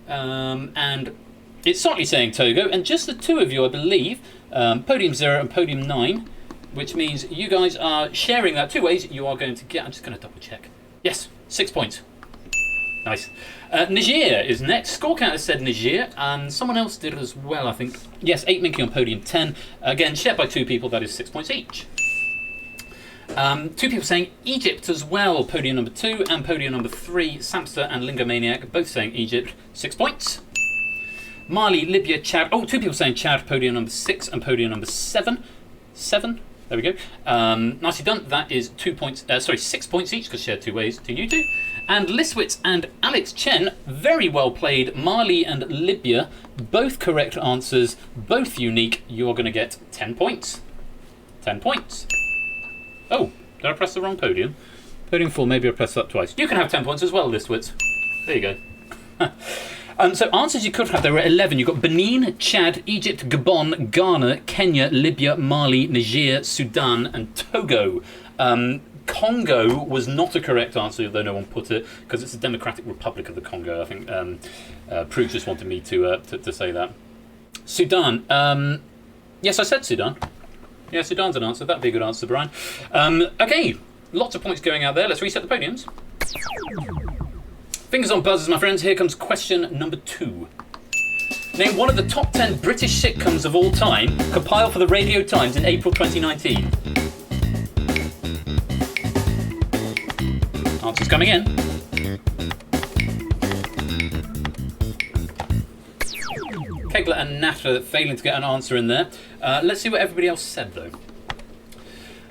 and it's Sotley saying Togo, and just the two of you, I believe, Podium 0 and Podium 9, which means you guys are sharing that 2 ways. You are going to get, I'm just going to double check. Yes, 6 points. Nice. Niger is next. Score count has said Niger, and someone else did as well, I think. Yes, 8 Minky on Podium 10. Again, shared by 2 people, that is 6 points each. 2 people saying Egypt as well, Podium number 2 and Podium number 3. Samster and Lingomaniac both saying Egypt, 6 points. Mali, Libya, Chad. Oh, 2 people saying Chad, Podium number 6 and Podium number 7. 7. There we go. Nicely done. That is 2 points. 6 points each because shared 2 ways to you two. And Listwitz and Alex Chen, very well played. Mali and Libya, both correct answers, both unique. You're going to get 10 points. 10 points. Oh, did I press the wrong podium? Podium 4, maybe I pressed that twice. You can have 10 points as well, Listwitz. There you go. So answers you could have, there were 11. You've got Benin, Chad, Egypt, Gabon, Ghana, Kenya, Libya, Mali, Niger, Sudan and Togo. Congo was not a correct answer, though no one put it, because it's the Democratic Republic of the Congo. I think Prue just wanted me to say that. Sudan. Yes, I said Sudan. Yeah, Sudan's an answer. That'd be a good answer, Brian. Okay, lots of points going out there. Let's reset the podiums. Fingers on buzzers, my friends. Here comes question number 2. Name one of the top 10 British sitcoms of all time, compiled for the Radio Times in April 2019. Answers coming in. Kegler and Natter failing to get an answer in there. Let's see what everybody else said, though.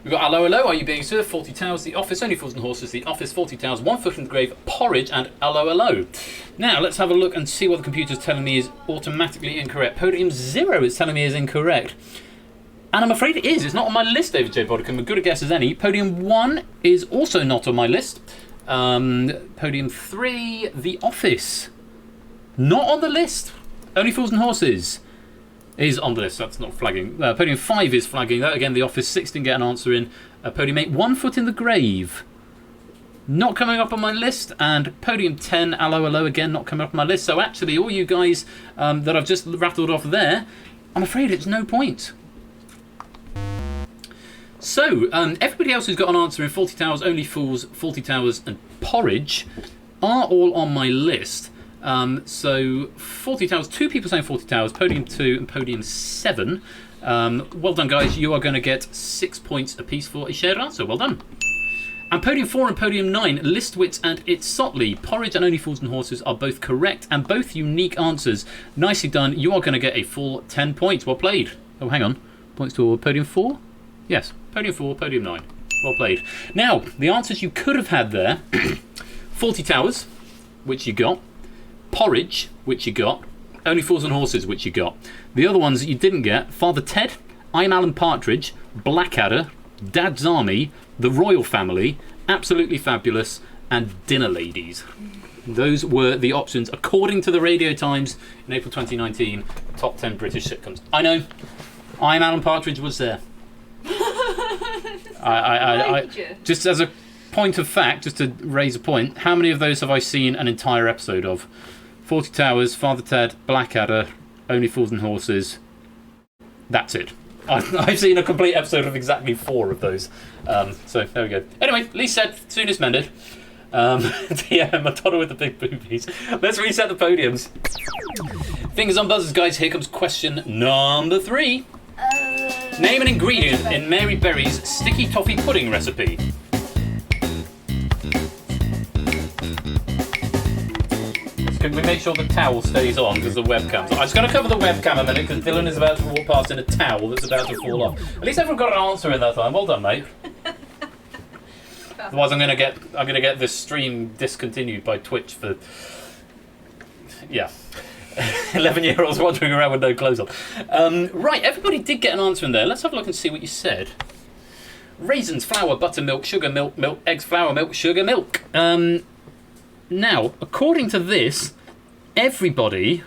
We've got Allo Allo, Are You Being Served? 40 Towers, The Office, Only Fools and Horses, The Office, 40 Towers, One Foot in the Grave, Porridge, and Allo Allo. Now, let's have a look and see what the computer's telling me is automatically incorrect. Podium 0 is telling me is incorrect. And I'm afraid it is. It's not on my list, David J. Bodicum. As good a guess as any. Podium 1 is also not on my list. Podium 3, The Office. Not on the list. Only Fools and Horses is on the list. That's not flagging. Podium 5 is flagging. That again, The Office 6 didn't get an answer in. Podium 8, One Foot in the Grave. Not coming up on my list. And Podium 10, Allo Allo, again, not coming up on my list. So actually, all you guys that I've just rattled off there, I'm afraid it's no point. So, everybody else who's got an answer in Fawlty Towers, Only Fools, Fawlty Towers and Porridge are all on my list. So, Fawlty Towers, 2 people saying Fawlty Towers, Podium 2 and Podium 7. Well done, guys. You are going to get 6 points apiece for a shared answer. Well done. And Podium 4 and Podium 9, Listwitz and It's Sotley, Porridge and Only Fools and Horses are both correct and both unique answers. Nicely done. You are going to get a full 10 points. Well played. Oh, hang on. Points to Podium 4? Yes. Podium 4, Podium 9. Well played. Now, the answers you could have had there, Fawlty Towers, which you got, Porridge, which you got, Only Fools and Horses, which you got. The other ones that you didn't get, Father Ted, I'm Alan Partridge, Blackadder, Dad's Army, The Royal Family, Absolutely Fabulous, and Dinner Ladies. Those were the options according to the Radio Times in April 2019, top 10 British sitcoms. I know, I'm Alan Partridge was there. I just as a point of fact, just to raise a point, how many of those have I seen an entire episode of? Fawlty Towers, Father Ted, Blackadder, Only Fools and Horses. That's it. I've seen a complete episode of exactly 4 of those. So there we go. Anyway, least said, soonest mended. Yeah, Madonna with the big boobies. Let's reset the podiums. Fingers on buzzers, guys. Here comes question number 3. Name an ingredient in Mary Berry's sticky toffee pudding recipe. Can we make sure the towel stays on because the webcam's on? I'm just going to cover the webcam a minute because Dylan is about to walk past in a towel that's about to fall off. At least everyone got an answer in that time. Well done, mate. Otherwise, I'm going to get this stream discontinued by Twitch for 11-year-olds wandering around with no clothes on. Right, everybody did get an answer in there. Let's have a look and see what you said. Raisins, flour, buttermilk, sugar, milk, eggs, flour, milk, sugar, milk. Now, according to this, everybody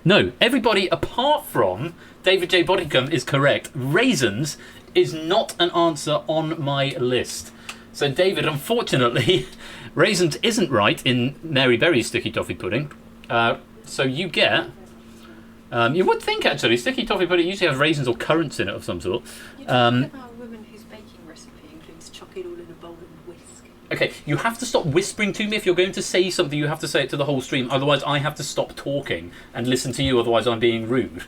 apart from David J. Bodycombe is correct. Raisins is not an answer on my list. So, David, unfortunately, raisins isn't right in Mary Berry's sticky toffee pudding. So you get... you would think, actually, sticky toffee pudding usually has raisins or currants in it of some sort. You're talking about a woman whose baking recipe includes chuck it all in a bowl and whisk. Okay, you have to stop whispering to me. If you're going to say something, you have to say it to the whole stream. Otherwise, I have to stop talking and listen to you. Otherwise, I'm being rude.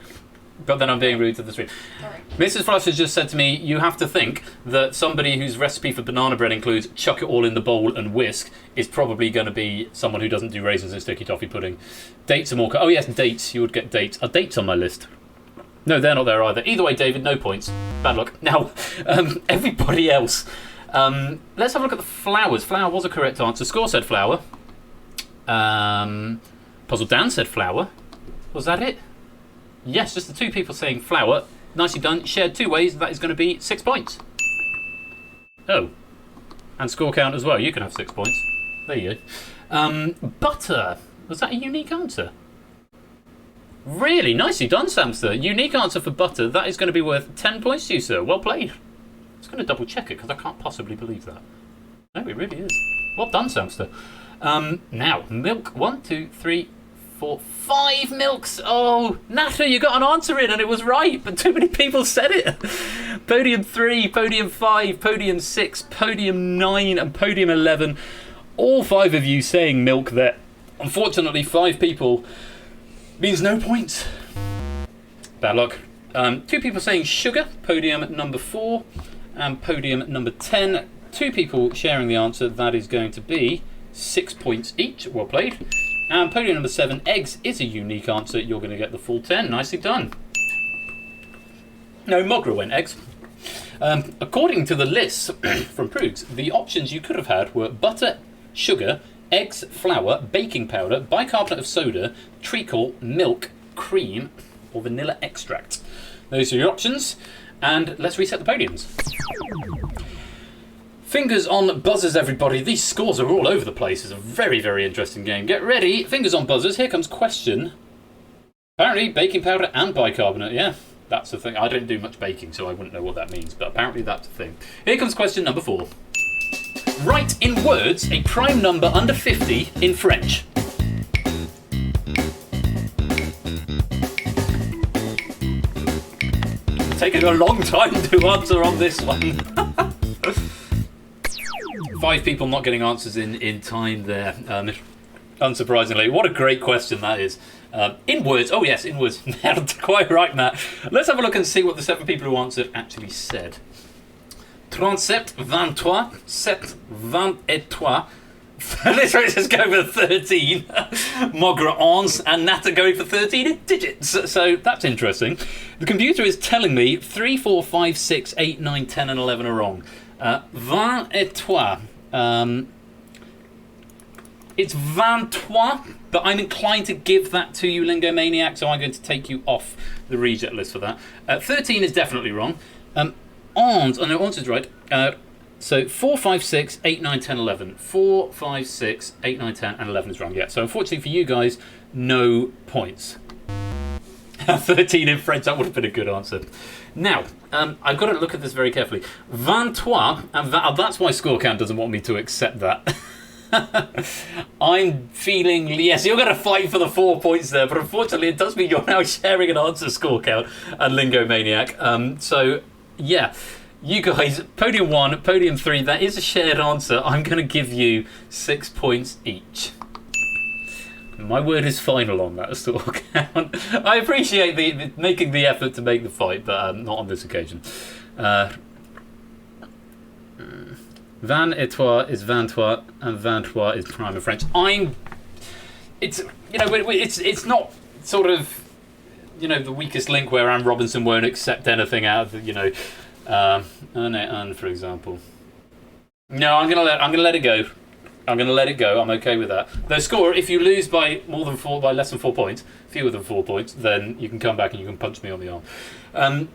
But then I'm being rude to the stream. Sorry. Mrs. Flush has just said to me, you have to think that somebody whose recipe for banana bread includes chuck it all in the bowl and whisk is probably going to be someone who doesn't do raisins in sticky toffee pudding. Dates are more... Oh, yes, dates. You would get dates. Are dates on my list? No, they're not there either. Either way, David, no points. Bad luck. Now, everybody else... let's have a look at the flowers. Flower was a correct answer. Score said flower. Puzzle Dan said flower. Was that it? Yes, just the 2 people saying flower. Nicely done. Shared 2 ways. That is going to be 6 points. Oh. And score count as well. You can have 6 points. There you go. Butter. Was that a unique answer? Really? Nicely done, Samster. Unique answer for butter. That is going to be worth 10 points to you, sir. Well played. I'm just going to double check it because I can't possibly believe that. No, it really is. Well done, Samster. Now, milk. 1, 2, 3, 4, 5 milks. Oh, Natter, you got an answer in and it was right, but too many people said it. Podium 3, Podium 5, Podium 6, Podium 9 and Podium 11. All 5 of you saying milk there. Unfortunately, 5 people means no points. Bad luck. 2 people saying sugar, Podium number 4 and Podium number 10. 2 people sharing the answer. That is going to be 6 points each. Well played. And podium number 7, eggs is a unique answer. You're going to get the full 10. Nicely done. No, Mogra went eggs. According to the list from Proogs, the options you could have had were butter, sugar, eggs, flour, baking powder, bicarbonate of soda, treacle, milk, cream, or vanilla extract. Those are your options. And let's reset the podiums. Fingers on buzzers, everybody. These scores are all over the place. It's a very, very interesting game. Get ready. Fingers on buzzers. Here comes question Apparently, baking powder and bicarbonate, yeah. That's the thing. I don't do much baking, so I wouldn't know what that means, but apparently that's a thing. Here comes question number 4. Write in words a prime number under 50 in French. Taking a long time to answer on this one. 5 people not getting answers in time there. Unsurprisingly, what a great question that is. In words, oh yes, in words. Quite right, Matt. Let's have a look and see what the 7 people who answered actually said. 37, 23, 7, 23. Let's just go for 13. Mogra 11 and Nat are going for 13 digits. So that's interesting. The computer is telling me 3, 4, 5, 6, 8, 9, 10 and 11 are wrong. 23. It's 23, but I'm inclined to give that to you, Lingo Maniac, so I'm going to take you off the reject list for that. 13 is definitely wrong. 11, oh no, 11 is right. So 4, 5, 6, 8, 9, 10, 11. 4, 5, 6, 8, 9, 10, and 11 is wrong. Yeah, so unfortunately for you guys, no points. 13 in French, that would have been a good answer. Now, I've got to look at this very carefully. 23, and that's why Score Count doesn't want me to accept that. I'm feeling, yes, you're going to fight for the 4 points there, but unfortunately it does mean you're now sharing an answer, Score Count and Lingo Maniac. So, yeah. You guys, podium 1, podium 3, that is a shared answer. I'm going to give you 6 points each. My word is final on that, Score Count. I appreciate the making the effort to make the fight, but not on this occasion. 23 is 23, and 23 is prime in French. It's not sort of, the weakest link where Anne Robinson won't accept anything out of, Anne, for example. No, I'm gonna let it go. I'm okay with that. The score, if you lose by less than 4 points, fewer than 4 points, then you can come back and you can punch me on the arm.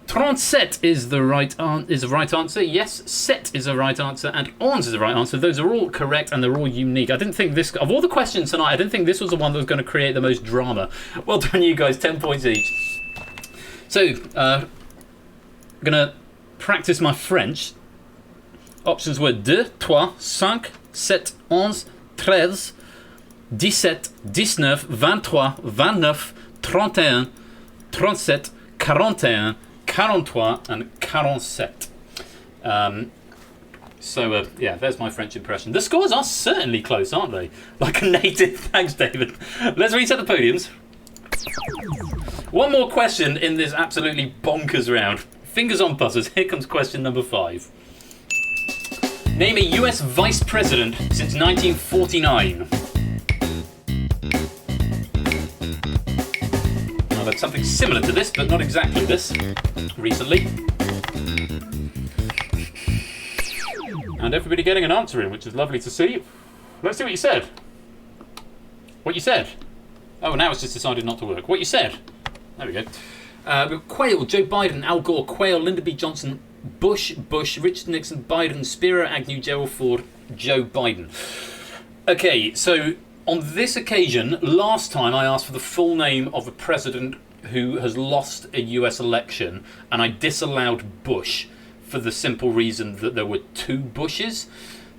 37 is the right answer. Yes, set is a right answer, and ons is the right answer. Those are all correct and they're all unique. I didn't think this, of all the questions tonight, I didn't think this was the one that was going to create the most drama. Well done, you guys. 10 points each. So, I'm gonna practice my French. Options were 2, 3, 5, 7, 11, 13, 17, 19, 23, 29, 31, 37, 41, 43, and 47. So, yeah, there's my French impression. The scores are certainly close, aren't they? Like a native. Thanks, David. Let's reset the podiums. One more question in this absolutely bonkers round. Fingers on buzzers. Here comes question number 5. Name a US vice president since 1949. I've had something similar to this, but not exactly this, recently. And everybody getting an answer in, which is lovely to see. Let's see what you said. What you said? Oh, now it's just decided not to work. What you said? There we go. Quayle, Joe Biden, Al Gore, Quayle, Lyndon B. Johnson, Bush, Richard Nixon, Biden, Spiro Agnew, Gerald Ford, Joe Biden. Okay, so on this occasion, last time I asked for the full name of a president who has lost a US election, and I disallowed Bush for the simple reason that there were 2 Bushes.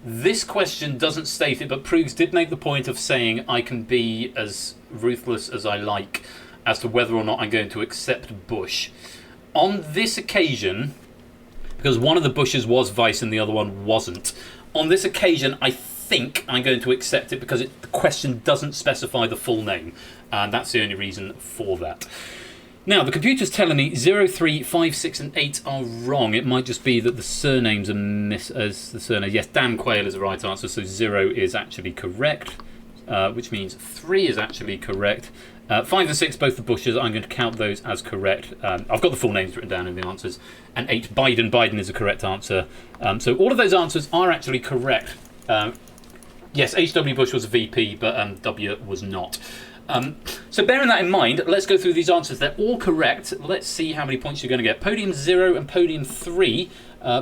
This question doesn't state it, but Proogs did make the point of saying I can be as ruthless as I like as to whether or not I'm going to accept Bush. On this occasion, because one of the Bushes was vice and the other one wasn't, on this occasion I think I'm going to accept it because the question doesn't specify the full name, and that's the only reason for that. Now, the computer's telling me 0, 3, 5, 6 and 8 are wrong. It might just be that the surnames are as the surname. Yes, Dan Quayle is the right answer, so 0 is actually correct, which means 3 is actually correct. 5 and 6, both the Bushes, I'm going to count those as correct. I've got the full names written down in the answers. And 8, Biden is a correct answer. So all of those answers are actually correct. Yes, H.W. Bush was a VP, but W was not. So bearing that in mind, let's go through these answers. They're all correct. Let's see how many points you're going to get. Podium 0 and Podium 3,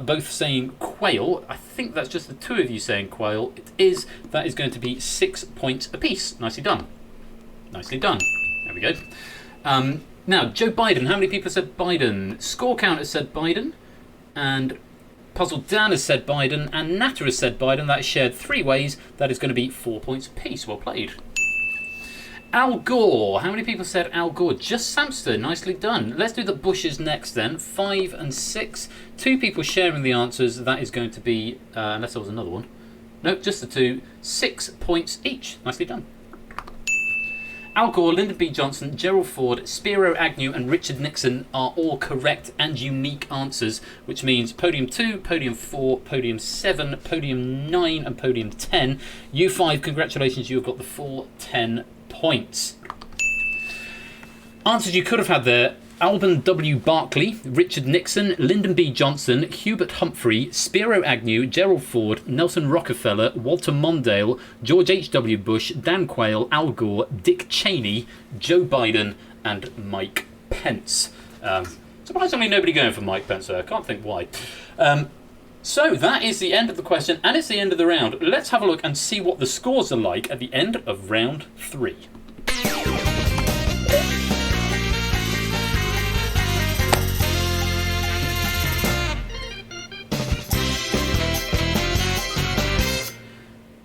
both saying Quayle. I think that's just the 2 of you saying Quayle. It is. That is going to be 6 points apiece. Nicely done. Nicely done. There we go. Now, Joe Biden. How many people said Biden? Score count has said Biden. And Puzzle Dan has said Biden. And Natter has said Biden. That is shared 3 ways. That is going to be 4 points apiece. Well played. Al Gore. How many people said Al Gore? Just Samster. Nicely done. Let's do the Bushes next then. 5 and 6. 2 people sharing the answers. That is going to be, unless there was another one. Nope, just the 2. 6 points each. Nicely done. Al Gore, Lyndon B. Johnson, Gerald Ford, Spiro Agnew and Richard Nixon are all correct and unique answers, which means podium 2, podium 4, podium 7, podium 9 and podium 10. You 5, congratulations, you have got the full 10 points. Answers you could have had there: Alban W. Barkley, Richard Nixon, Lyndon B. Johnson, Hubert Humphrey, Spiro Agnew, Gerald Ford, Nelson Rockefeller, Walter Mondale, George H.W. Bush, Dan Quayle, Al Gore, Dick Cheney, Joe Biden and Mike Pence. Surprisingly nobody going for Mike Pence there. I can't think why. So that is the end of the question and it's the end of the round. Let's have a look and see what the scores are like at the end of round 3.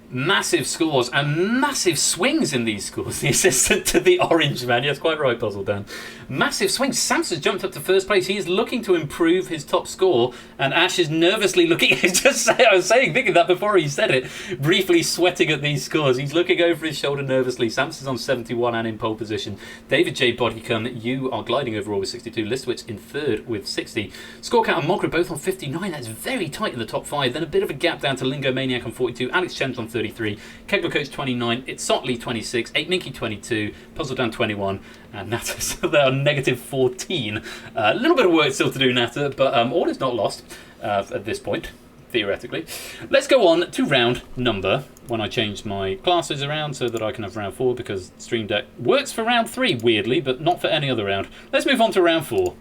Massive scores and massive swings in these scores. The assistant to the orange man. Yes, quite right, Puzzle Dan. Massive swings. Samson's jumped up to first place. He is looking to improve his top score, and Ash is nervously looking. I was thinking that before he said it, briefly sweating at these scores. He's looking over his shoulder nervously. Samson's on 71 and in pole position. David J. Bodycombe, you are gliding overall with 62. Listwitz in third with 60. Scorecount and Mogra both on 59. That's very tight in the top 5. Then a bit of a gap down to Lingo Maniac on 42. Alex Chen's on 33. Kegler Coach 29. It's Sotley 26. 8 Minky 22. Puzzle Dan 21. And Natter, so they are negative 14. A little bit of work still to do, Natter, but all is not lost at this point, theoretically. Let's go on to round number, when I change my classes around so that I can have round 4, because Stream Deck works for round 3, weirdly, but not for any other round. Let's move on to round 4.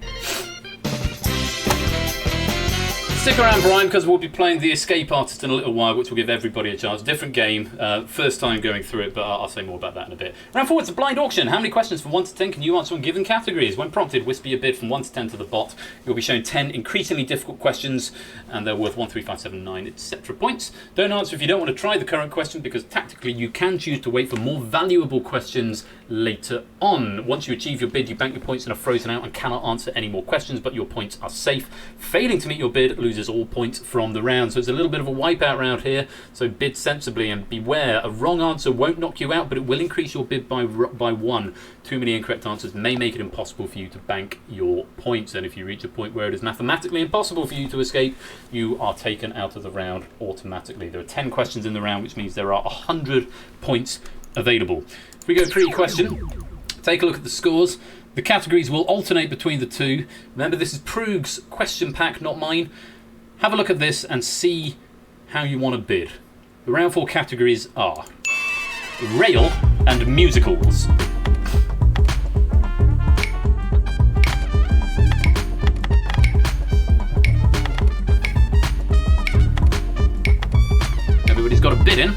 Stick around, Brian, because we'll be playing the Escape Artist in a little while, which will give everybody a chance. Different game, first time going through it, but I'll say more about that in a bit. Round 4, it's a blind auction. How many questions from 1 to 10 can you answer on given categories? When prompted, whisper your bid from 1 to 10 to the bot. You'll be shown 10 increasingly difficult questions, and they're worth 1, 3, 5, 7, 9, etc. points. Don't answer if you don't want to try the current question, because tactically you can choose to wait for more valuable questions later on. Once you achieve your bid, you bank your points and are frozen out and cannot answer any more questions, but your points are safe. Failing to meet your bid loses all points from the round. So it's a little bit of a wipeout round here. So bid sensibly and beware. A wrong answer won't knock you out, but it will increase your bid by 1. Too many incorrect answers may make it impossible for you to bank your points. And if you reach a point where it is mathematically impossible for you to escape, you are taken out of the round automatically. There are 10 questions in the round, which means there are 100 points available. If we go through each question, take a look at the scores. The categories will alternate between the two. Remember, this is Proog's question pack, not mine. Have a look at this and see how you want to bid. The round 4 categories are rail and musicals. Everybody's got a bid in.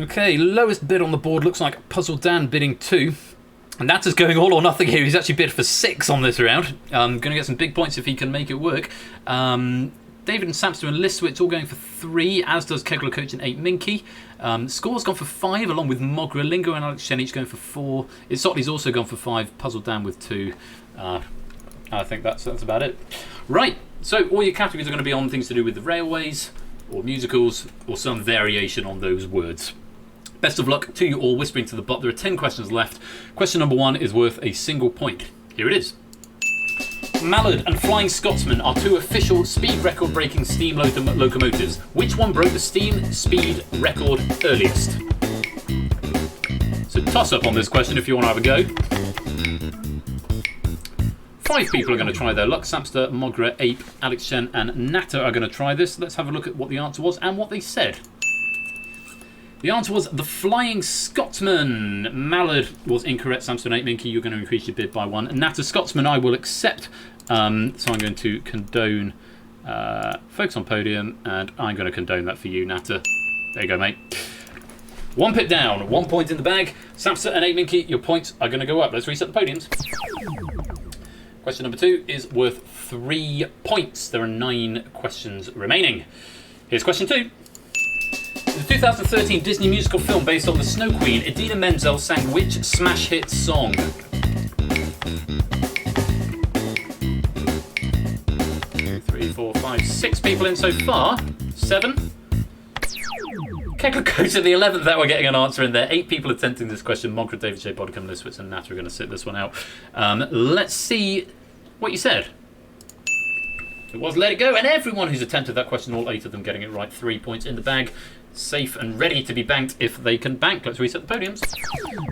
Okay, lowest bid on the board looks like Puzzle Dan bidding 2. And Natter's going all or nothing here. He's actually bid for 6 on this round. Going to get some big points if he can make it work. David and Samster and Listwitz all going for 3, as does Kegler Coach and 8 Minky. Score's gone for 5, along with Mogra. Lingo and Alex Chen each going for 4. Sotley's also gone for 5. Puzzle Dan with 2. I think that's about it. Right, so all your categories are going to be on things to do with the railways, or musicals, or some variation on those words. Best of luck to you all. Whispering to the bot. There are 10 questions left. Question number 1 is worth a single point. Here it is. Mallard and Flying Scotsman are 2 official speed record breaking steam locomotives. Which one broke the steam speed record earliest? So toss up on this question if you want to have a go. 5 people are going to try their luck. Samster, Mogra, Ape, Alex Chen and Natter are going to try this. Let's have a look at what the answer was and what they said. The answer was the Flying Scotsman. Mallard was incorrect. Samson 8 Minky, you're going to increase your bid by 1. Natter Scotsman, I will accept. So I'm going to condone focus on podium, and I'm going to condone that for you, Natter. There you go, mate. 1 pip down, 1 point in the bag. Samster and 8Minky, your points are going to go up. Let's reset the podiums. Question number 2 is worth 3 points. There are 9 questions remaining. Here's question 2. In the 2013 Disney musical film based on the Snow Queen, Idina Menzel sang which smash hit song? 2, 3, 4, 5, 6 people in so far. 7. Kegler goes to the 11th that we're getting an answer in there. 8 people attempting this question. Mogra, David J. Bodicum, Liswitz and Nat are going to sit this one out. Let's see what you said. It was Let It Go, and everyone who's attempted that question, all 8 of them getting it right. 3 points in the bag. Safe and ready to be banked if they can bank. Let's reset the podiums.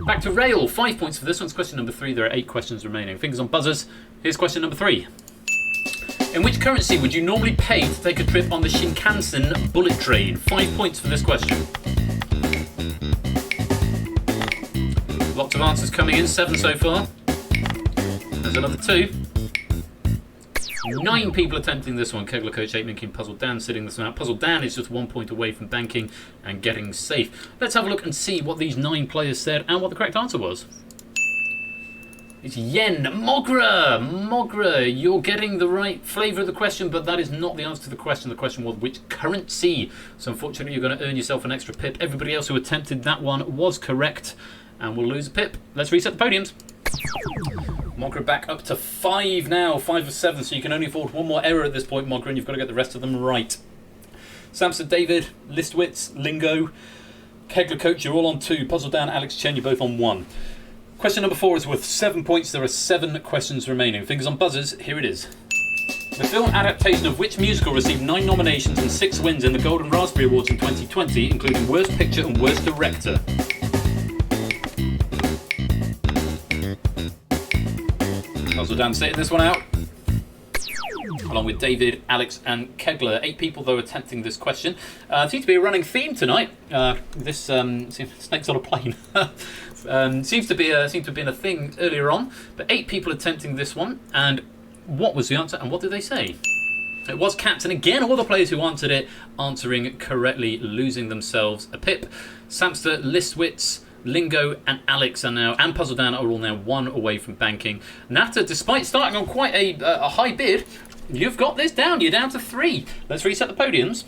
Back to Rail. 5 points for this one's question number 3. There are 8 questions remaining. Fingers on buzzers. Here's question number 3. In which currency would you normally pay to take a trip on the Shinkansen bullet train? 5 points for this question. Lots of answers coming in. 7 so far. There's another 2. 9 people attempting this one. Kegler, Coach 8Minky and Puzzle Dan sitting this one out. Puzzle Dan is just 1 point away from banking and getting safe. Let's have a look and see what these 9 players said and what the correct answer was. It's Yen. Mogra, you're getting the right flavour of the question, but that is not the answer to the question. The question was which currency. So unfortunately, you're going to earn yourself an extra pip. Everybody else who attempted that one was correct, and we'll lose a pip. Let's reset the podiums. Mogra back up to 5 now. 5 of 7, so you can only afford 1 more error at this point, Mogra, and you've got to get the rest of them right. Samson, David, Listwitz, Lingo, Kegler Coach, you're all on 2. Puzzle Dan, Alex Chen, you're both on 1. Question number 4 is worth 7 points. There are 7 questions remaining. Fingers on buzzers, here it is. The film adaptation of which musical received 9 nominations and 6 wins in the Golden Raspberry Awards in 2020, including Worst Picture and Worst Director? Puzzle Dan sitting this one out, along with David, Alex and Kegler. 8 people though attempting this question. Seems to be a running theme tonight. This snakes on a plane. Seems to have been a thing earlier on, but 8 people attempting this one. And what was the answer and what did they say? It was Cats, and again all the players who answered it answering correctly, losing themselves a pip. Samster, Listwitz, Lingo and Alex are now, and Puzzle Dan are all now 1 away from banking. Nata, despite starting on quite a high bid, you've got this down. You're down to 3. Let's reset the podiums.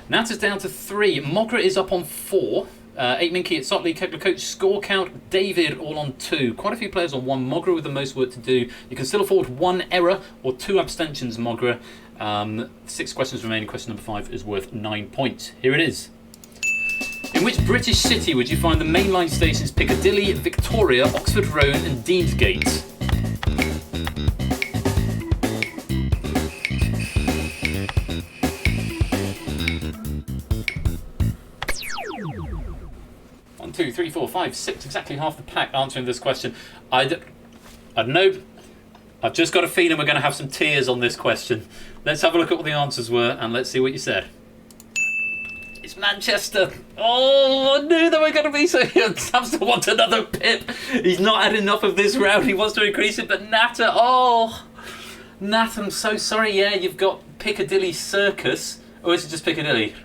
Nata's down to 3. Mogra is up on 4. 8Minky at Sotley, Kegler Coach, score count, David all on 2. Quite a few players on 1. Mogra with the most work to do. You can still afford 1 error or 2 abstentions, Mogra. 6 questions remaining. Question number 5 is worth 9 points. Here it is. In which British city would you find the mainline stations Piccadilly, Victoria, Oxford Road and Deansgate? One, 2, 3, 4, 5, 6, exactly half the pack answering this question. I don't know. I've just got a feeling we're going to have some tears on this question. Let's have a look at what the answers were and let's see what you said. It's Manchester. Oh, I knew they were going to be so. Sam still wants another pip. He's not had enough of this round. He wants to increase it, but Nata. Oh, Nat, I'm so sorry. Yeah, you've got Piccadilly Circus. Or is it just Piccadilly?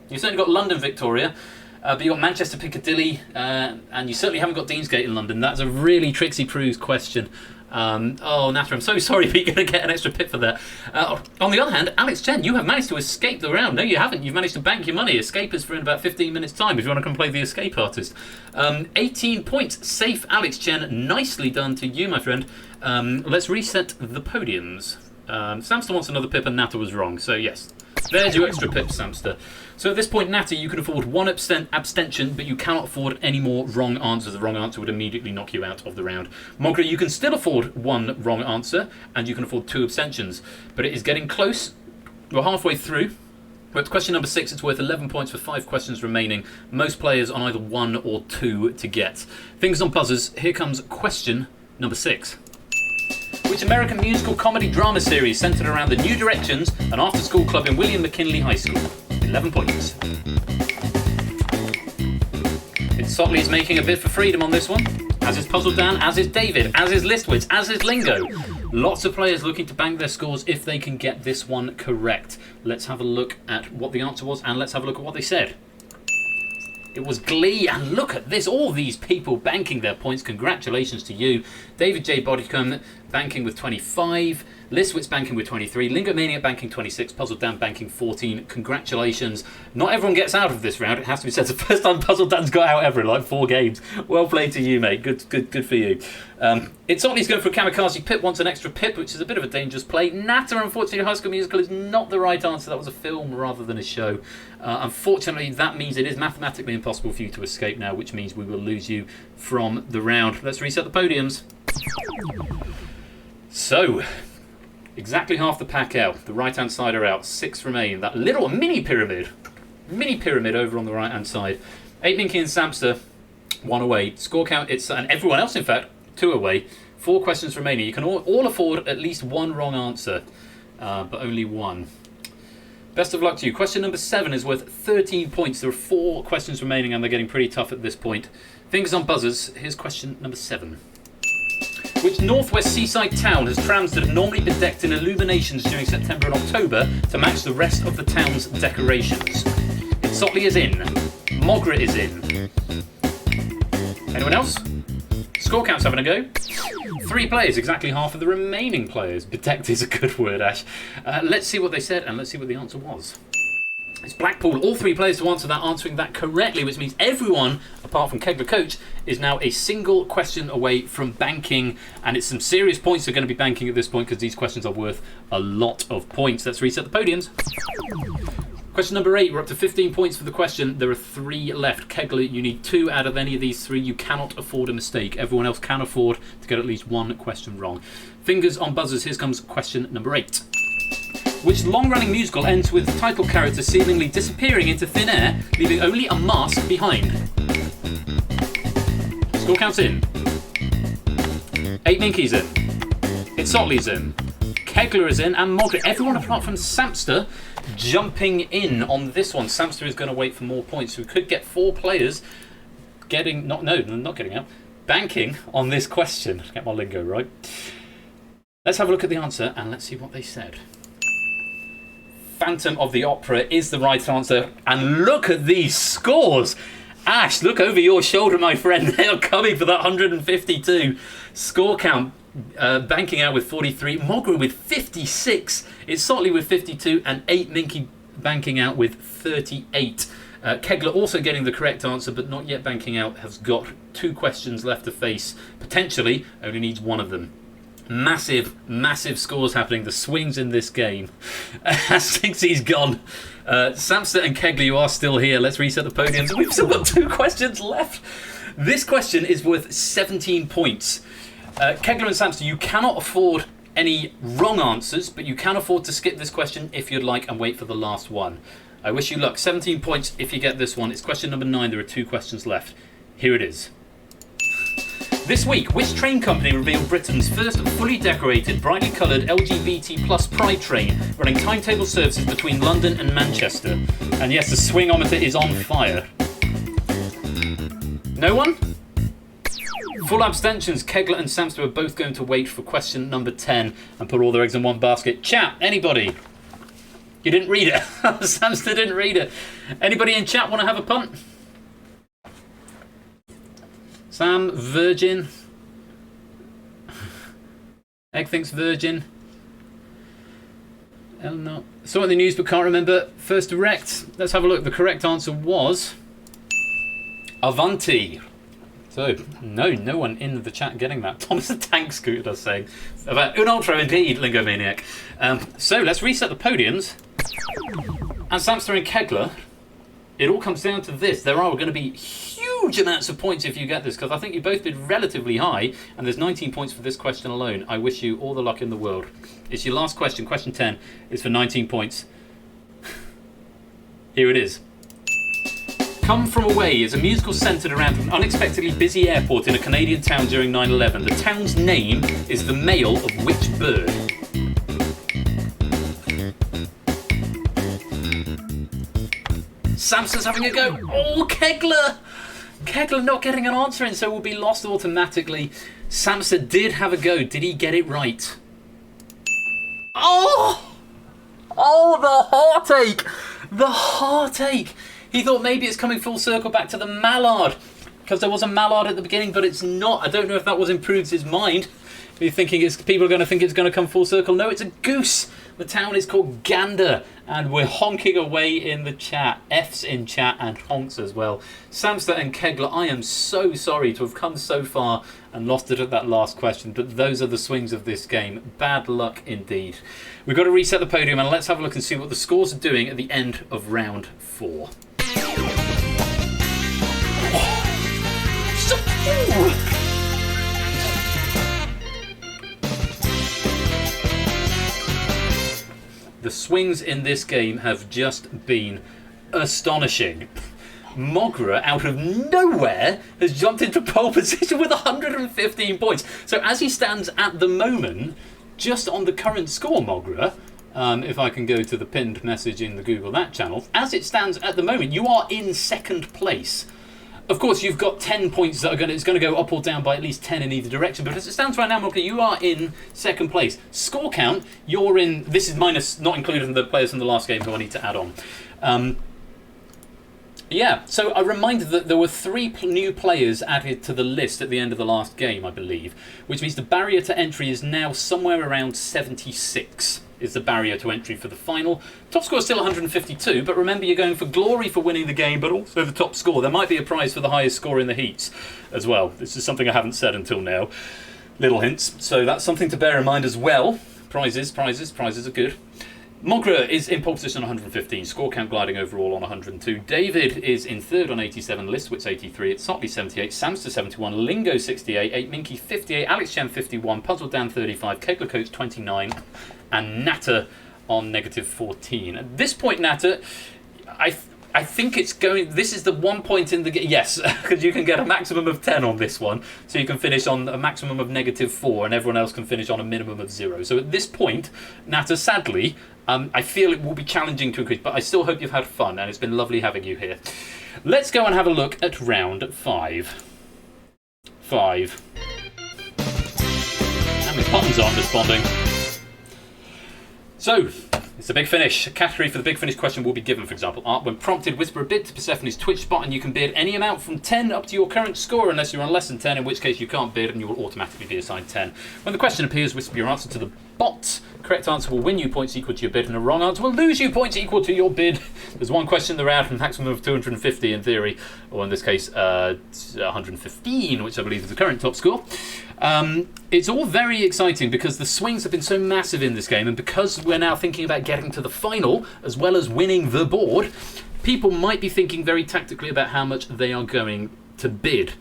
You've certainly got London Victoria, but you've got Manchester Piccadilly, and you certainly haven't got Deansgate in London. That's a really Trixie Prue's question. Oh, Nata, I'm so sorry, but you're going to get an extra pip for that. On the other hand, Alex Chen, you have managed to escape the round. No, you haven't. You've managed to bank your money. Escape is for in about 15 minutes' time if you want to come play the escape artist. 18 points. Safe, Alex Chen. Nicely done to you, my friend. Let's reset the podiums. Samster wants another pip and Nata was wrong, so yes. There's your extra pip, Samster. So at this point, Nata, you can afford 1 abstention, but you cannot afford any more wrong answers. The wrong answer would immediately knock you out of the round. Mogra, you can still afford 1 wrong answer, and you can afford 2 abstentions. But it is getting close. We're halfway through. We're at question number 6. It's worth 11 points for 5 questions remaining. Most players on either 1 or 2 to get. Fingers on buzzers. Here comes question number 6. Which American musical comedy drama series centred around the New Directions, an after-school club in William McKinley High School? 11 points. It's Sotley's making a bid for freedom on this one, as is Puzzle Dan, as is David, as is Listwitz, as is Lingo. Lots of players looking to bank their scores if they can get this one correct. Let's have a look at what the answer was and let's have a look at what they said. It was Glee, and look at this, all these people banking their points. Congratulations to you. David J. Bodicum banking with 25, Liswitz banking with 23, Lingo Maniac banking 26, Puzzle Dan banking 14. Congratulations. Not everyone gets out of this round, it has to be said. It's the first time Puzzle Dan's got out ever in like 4 games. Well played to you, mate. Good for you. It's Otley's going for a kamikaze. Pip wants an extra pip, which is a bit of a dangerous play. Natter, unfortunately, High School Musical is not the right answer. That was a film rather than a show. Unfortunately, that means it is mathematically impossible for you to escape now, which means we will lose you from the round. Let's reset the podiums. So, exactly half the pack out. The right-hand side are out. 6 remain. That little mini pyramid over on the right-hand side. 8 Minky and Samster, 1 away. Score count, and everyone else, in fact, 2 away. 4 questions remaining. You can all afford at least 1 wrong answer, but only 1. Best of luck to you. Question number 7 is worth 13 points. There are 4 questions remaining, and they're getting pretty tough at this point. Fingers on buzzers. Here's question number 7. Which northwest seaside town has trams that have normally been decked in illuminations during September and October to match the rest of the town's decorations? Sotley is in. Mogret is in. Anyone else? Score count's having a go. 3 players, exactly half of the remaining players. Bedecked is a good word, Ash. Let's see what they said, and let's see what the answer was. It's Blackpool. All 3 players to answer that, answering that correctly, which means everyone, apart from Kegler Coach, is now a single question away from banking. And it's some serious points they're going to be banking at this point, because these questions are worth a lot of points. Let's reset the podiums. Question number 8, we're up to 15 points for the question. There are 3 left. Kegler, you need 2 out of any of these 3. You cannot afford a mistake. Everyone else can afford to get at least 1 question wrong. Fingers on buzzers. Here comes question number 8. Which long-running musical ends with the title character seemingly disappearing into thin air, leaving only a mask behind? Score count's in. 8 Minky's in. It's Sotley's in. Kegler is in, and Mogret. Everyone apart from Samster jumping in on this one. Samster is going to wait for more points. So we could get 4 players not getting out, banking on this question. Get my lingo right. Let's have a look at the answer and let's see what they said. Phantom of the Opera is the right answer. And look at these scores. Ash, look over your shoulder, my friend. They are coming for that 152 score count. Banking out with 43, Mogret with 56, it's Sotley with 52, and 8 Minky banking out with 38. Kegler also getting the correct answer, but not yet banking out, has got 2 questions left to face. Potentially, only needs 1 of them. Massive, massive scores happening. The swings in this game. Sixty's gone. Samster and Kegler, you are still here. Let's reset the podiums. We've still got 2 questions left. This question is worth 17 points. Kegler and Samster, you cannot afford any wrong answers, but you can afford to skip this question if you'd like and wait for the last one. I wish you luck. 17 points if you get this one. It's question number 9. There are 2 questions left. Here it is. This week, which train company revealed Britain's first fully decorated, brightly coloured LGBT plus pride train running timetable services between London and Manchester? And yes, the swingometer is on fire. No one? Full abstentions. Kegler and Samster are both going to wait for question number 10 and put all their eggs in one basket. Chat, anybody? You didn't read it. Samster didn't read it. Anybody in chat want to have a punt? Sam, virgin. Egg thinks virgin. No. Saw it in the news but can't remember. First direct. Let's have a look. The correct answer was Avanti. So, no one in the chat getting that. Thomas the Tank Scooter does say. About un ultra indeed, Lingo Maniac. So, let's reset the podiums. And Samster and Kegler, it all comes down to this. There are going to be huge amounts of points if you get this, because I think you both did relatively high, and there's 19 points for this question alone. I wish you all the luck in the world. It's your last question. Question 10 is for 19 points. Here it is. Come From Away is a musical centred around an unexpectedly busy airport in a Canadian town during 9/11. The town's name is the male of which bird? Samster's having a go. Oh, Kegler! Kegler not getting an answer in, so will be lost automatically. Samster did have a go. Did he get it right? Oh! Oh, the heartache! The heartache! He thought maybe it's coming full circle back to the mallard, because there was a mallard at the beginning, but it's not. I don't know if that was improved his mind. You're thinking people are going to think it's going to come full circle. No, it's a goose. The town is called Gander, and we're honking away in the chat. F's in chat and honks as well. Samster and Kegler, I am so sorry to have come so far and lost it at that last question, but those are the swings of this game. Bad luck indeed. We've got to reset the podium, and let's have a look and see what the scores are doing at the end of round 4. The swings in this game have just been astonishing. Mogra, out of nowhere, has jumped into pole position with 115 points. So as he stands at the moment, just on the current score, Mogra, if I can go to the pinned message in the Google That channel, as it stands at the moment, you are in second place. Of course, you've got 10 points that it's going to go up or down by at least 10 in either direction. But as it stands right now, Mogra, you are in second place. Score count, you're in. This is minus, not including the players from the last game who I need to add on. Yeah, so a reminder that there were 3 new players added to the list at the end of the last game, I believe, which means the barrier to entry is now somewhere around 76. Is the barrier to entry for the final. Top score is still 152, but remember you're going for glory for winning the game, but also the top score. There might be a prize for the highest score in the heats as well. This is something I haven't said until now. Little hints. So that's something to bear in mind as well. Prizes are good. Mogra is in pole position on 115, score count gliding overall on 102. David is in third on 87, Listwitz 83, it's Sotley 78, Samster 71, Lingo 68, 8 Minky 58, Alex Chen 51, Puzzle Dan 35, Kegler Coach 29, and Natter on negative 14. At this point, Natter, I think it's going. This is the one point in the game. Yes, because you can get a maximum of 10 on this one. So you can finish on a maximum of negative 4, and everyone else can finish on a minimum of 0. So at this point, Natter, sadly, I feel it will be challenging to increase, but I still hope you've had fun, and it's been lovely having you here. Let's go and have a look at round 5. How many buttons aren't responding? So, it's a big finish. A category for the big finish question will be given, for example. Art, when prompted, whisper a bid to Persephone's Twitch spot, and you can bid any amount from 10 up to your current score, unless you're on less than 10, in which case you can't bid and you will automatically be assigned 10. When the question appears, whisper your answer to the bot. Correct answer will win you points equal to your bid, and a wrong answer will lose you points equal to your bid. There's one question in the round, and maximum of 250 in theory, or in this case, 115, which I believe is the current top score. It's all very exciting because the swings have been so massive in this game, and because we're now thinking about getting to the final as well as winning the board, people might be thinking very tactically about how much they are going to bid.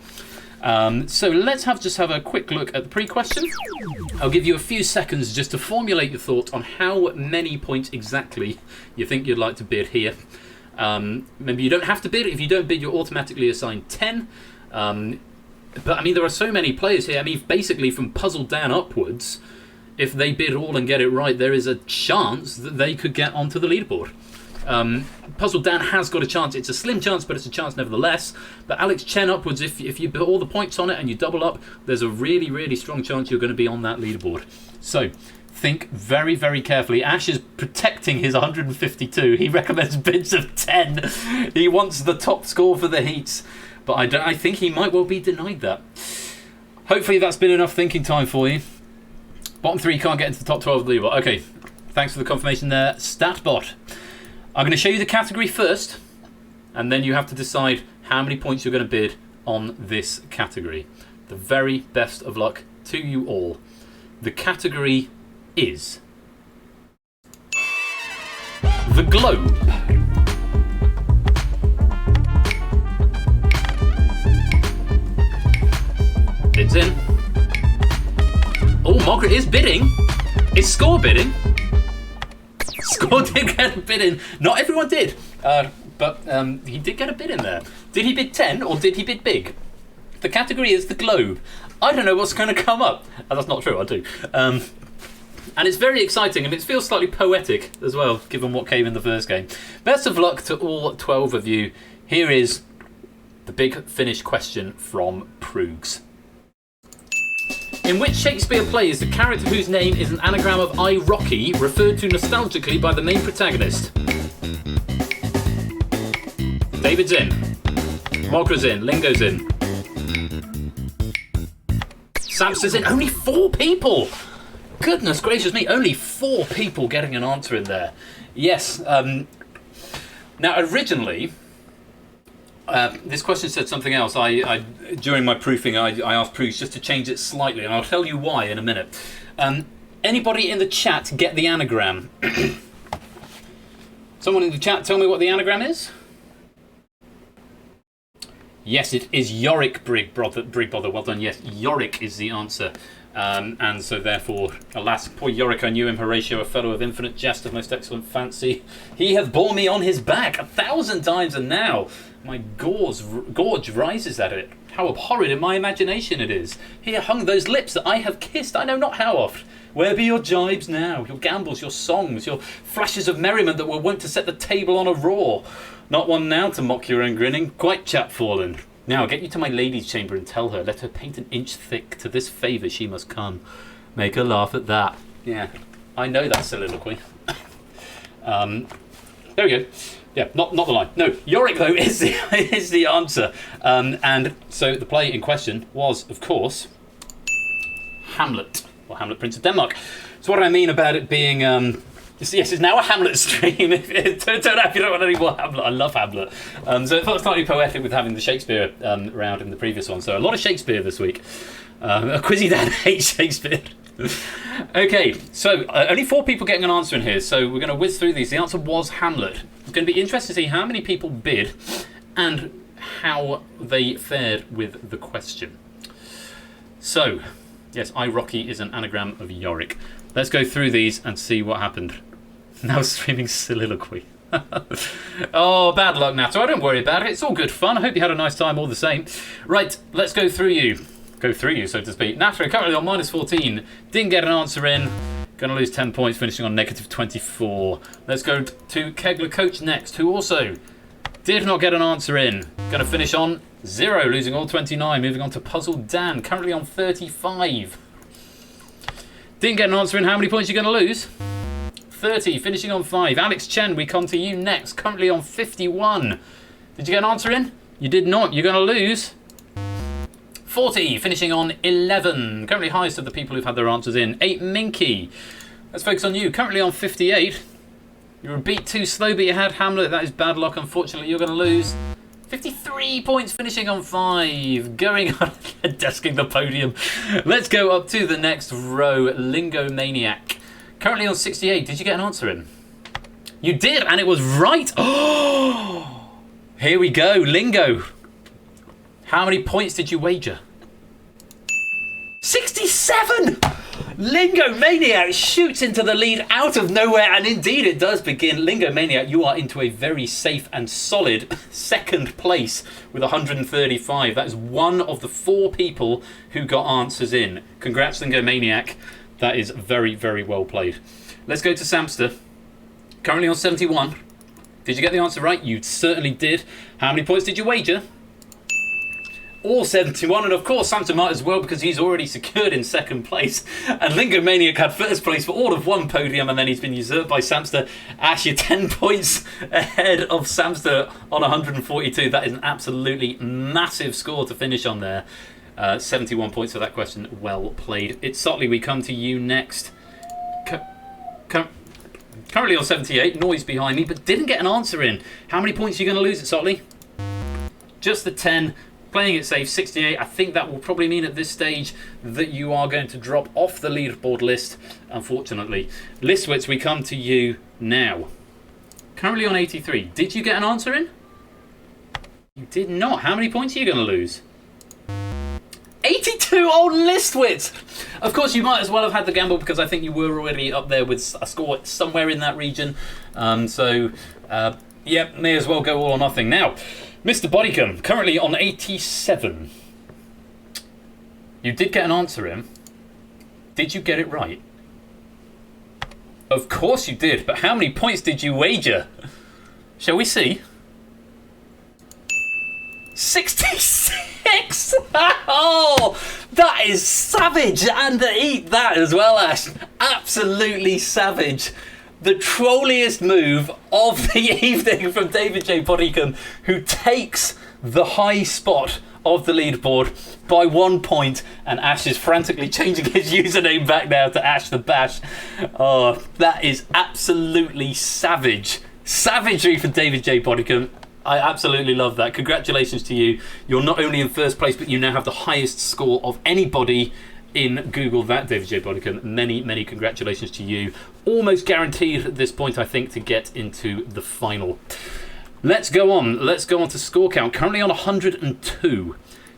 So let's just have a quick look at the pre-question. I'll give you a few seconds just to formulate your thoughts on how many points exactly you think you'd like to bid here. Maybe you don't have to bid. If you don't bid, you're automatically assigned 10. But I mean, there are so many players here. I mean, basically from Puzzle Dan upwards, if they bid all and get it right, there is a chance that they could get onto the leaderboard. Puzzle Dan has got a chance. It's a slim chance, but it's a chance nevertheless. But Alex Chen upwards, if you put all the points on it and you double up, there's a really, really strong chance you're going to be on that leaderboard. So think very, very carefully. Ash is protecting his 152. He recommends bids of 10. He wants the top score for the heats. But I think he might well be denied that. Hopefully that's been enough thinking time for you. Bottom 3 can't get into the top 12 of the leaderboard. Okay, thanks for the confirmation there. Statbot. I'm going to show you the category first, and then you have to decide how many points you're going to bid on this category. The very best of luck to you all. The category is the globe. Bids in. Oh, Margaret is bidding. Is Score bidding? Score did get a bid in. Not everyone did, but he did get a bid in there. Did he bid 10 or did he bid big? The category is the globe. I don't know what's going to come up. Oh, that's not true, I do. And it's very exciting, and it feels slightly poetic as well, given what came in the first game. Best of luck to all 12 of you. Here is the big finish question from Proogs. In which Shakespeare play is the character whose name is an anagram of I, Rocky, referred to nostalgically by the main protagonist? David's in. Mogra's in. Lingo's in. Samster's in. Only 4 people! Goodness gracious me, only 4 people getting an answer in there. Yes. Now, originally, this question said something else. I during my proofing, I asked proofs just to change it slightly, and I'll tell you why in a minute. Anybody in the chat get the anagram? Someone in the chat tell me what the anagram is? Yes, it is Yorick Brigbother. Well done, yes. Yorick is the answer. And so therefore, alas, poor Yorick, I knew him, Horatio, a fellow of infinite jest, of most excellent fancy. He hath borne me on his back 1,000 times, and now my gorge rises at it. How abhorred in my imagination it is. Here hung those lips that I have kissed, I know not how oft. Where be your jibes now, your gambols, your songs, your flashes of merriment that were wont to set the table on a roar? Not one now to mock your own grinning, quite chapfallen. Now get you to my lady's chamber and tell her, let her paint an inch thick, to this favour she must come. Make her laugh at that. Yeah, I know that soliloquy. There we go. Yeah, not the line. No, Yorick though is the answer. And so the play in question was, of course, Hamlet, or Hamlet, Prince of Denmark. So what do I mean about it being... yes, it's now a Hamlet stream. Turn out if you don't want any more Hamlet. I love Hamlet. So it felt slightly poetic with having the Shakespeare round in the previous one. So a lot of Shakespeare this week. A Quizzy Dad hates Shakespeare. Okay, so only 4 people getting an answer in here. So we're going to whiz through these. The answer was Hamlet. It's going to be interesting to see how many people bid and how they fared with the question. So, yes, I Rocky is an anagram of Yorick. Let's go through these and see what happened. Now streaming soliloquy. Oh, bad luck, Nato. I don't worry about it. It's all good fun. I hope you had a nice time all the same. Right, let's go through you. Go through you, so to speak. Nato currently on -14. Didn't get an answer in. Going to lose 10 points, finishing on -24. Let's go to Kegler Coach next, who also did not get an answer in. Going to finish on 0, losing all 29. Moving on to Puzzle Dan, currently on 35. Didn't get an answer in. How many points are you going to lose? 30, finishing on 5. Alex Chen, we come to you next, currently on 51. Did you get an answer in? You did not. You're going to lose 40, finishing on 11. Currently highest of the people who've had their answers in. 8, Minky. Let's focus on you. Currently on 58. You were a beat too slow, but you had Hamlet. That is bad luck. Unfortunately, you're going to lose 53 points, finishing on 5. Going on, desking the podium. Let's go up to the next row. Lingo Maniac. Currently on 68. Did you get an answer in? You did, and it was right. Oh, here we go. Lingo. How many points did you wager? 67! Lingo Maniac shoots into the lead out of nowhere, and indeed it does begin. Lingo Maniac, you are into a very safe and solid second place with 135. That is one of the 4 people who got answers in. Congrats, Lingo Maniac. That is very, very well played. Let's go to Samster. Currently on 71. Did you get the answer right? You certainly did. How many points did you wager? All 71, and of course Samster might as well, because he's already secured in second place. And Lingo Maniac had first place for all of 1 podium, and then he's been usurped by Samster. Ash, you're 10 points ahead of Samster on 142. That is an absolutely massive score to finish on there. 71 points for that question. Well played. It's Sotley, we come to you next. Currently on 78, noise behind me, but didn't get an answer in. How many points are you going to lose at Sotley? Just the 10. Playing it safe, 68. I think that will probably mean at this stage that you are going to drop off the leaderboard list, unfortunately. Listwitz, we come to you now. Currently on 83. Did you get an answer in? You did not. How many points are you going to lose? 82 on Listwitz! Of course, you might as well have had the gamble, because I think you were already up there with a score somewhere in that region. Yeah, may as well go all or nothing. Now, Mr. Bodycam, currently on 87. You did get an answer in. Did you get it right? Of course you did, but how many points did you wager? Shall we see? 66! Oh, that is savage! And eat that as well, Ash. Absolutely savage. the trolliest move of the evening from David J. Boddicombe, who takes the high spot of the leaderboard by 1 point, and Ash is frantically changing his username back now to Ash the Bash. Oh, that is absolutely savage. Savagery for David J. Boddicombe. I absolutely love that. Congratulations to you. You're not only in first place, but you now have the highest score of anybody in Google That, David J. Boddicombe. Many, many congratulations to you. Almost guaranteed at this point, I think, to get into the final. Let's go on. Let's go on to score count. Currently on 102.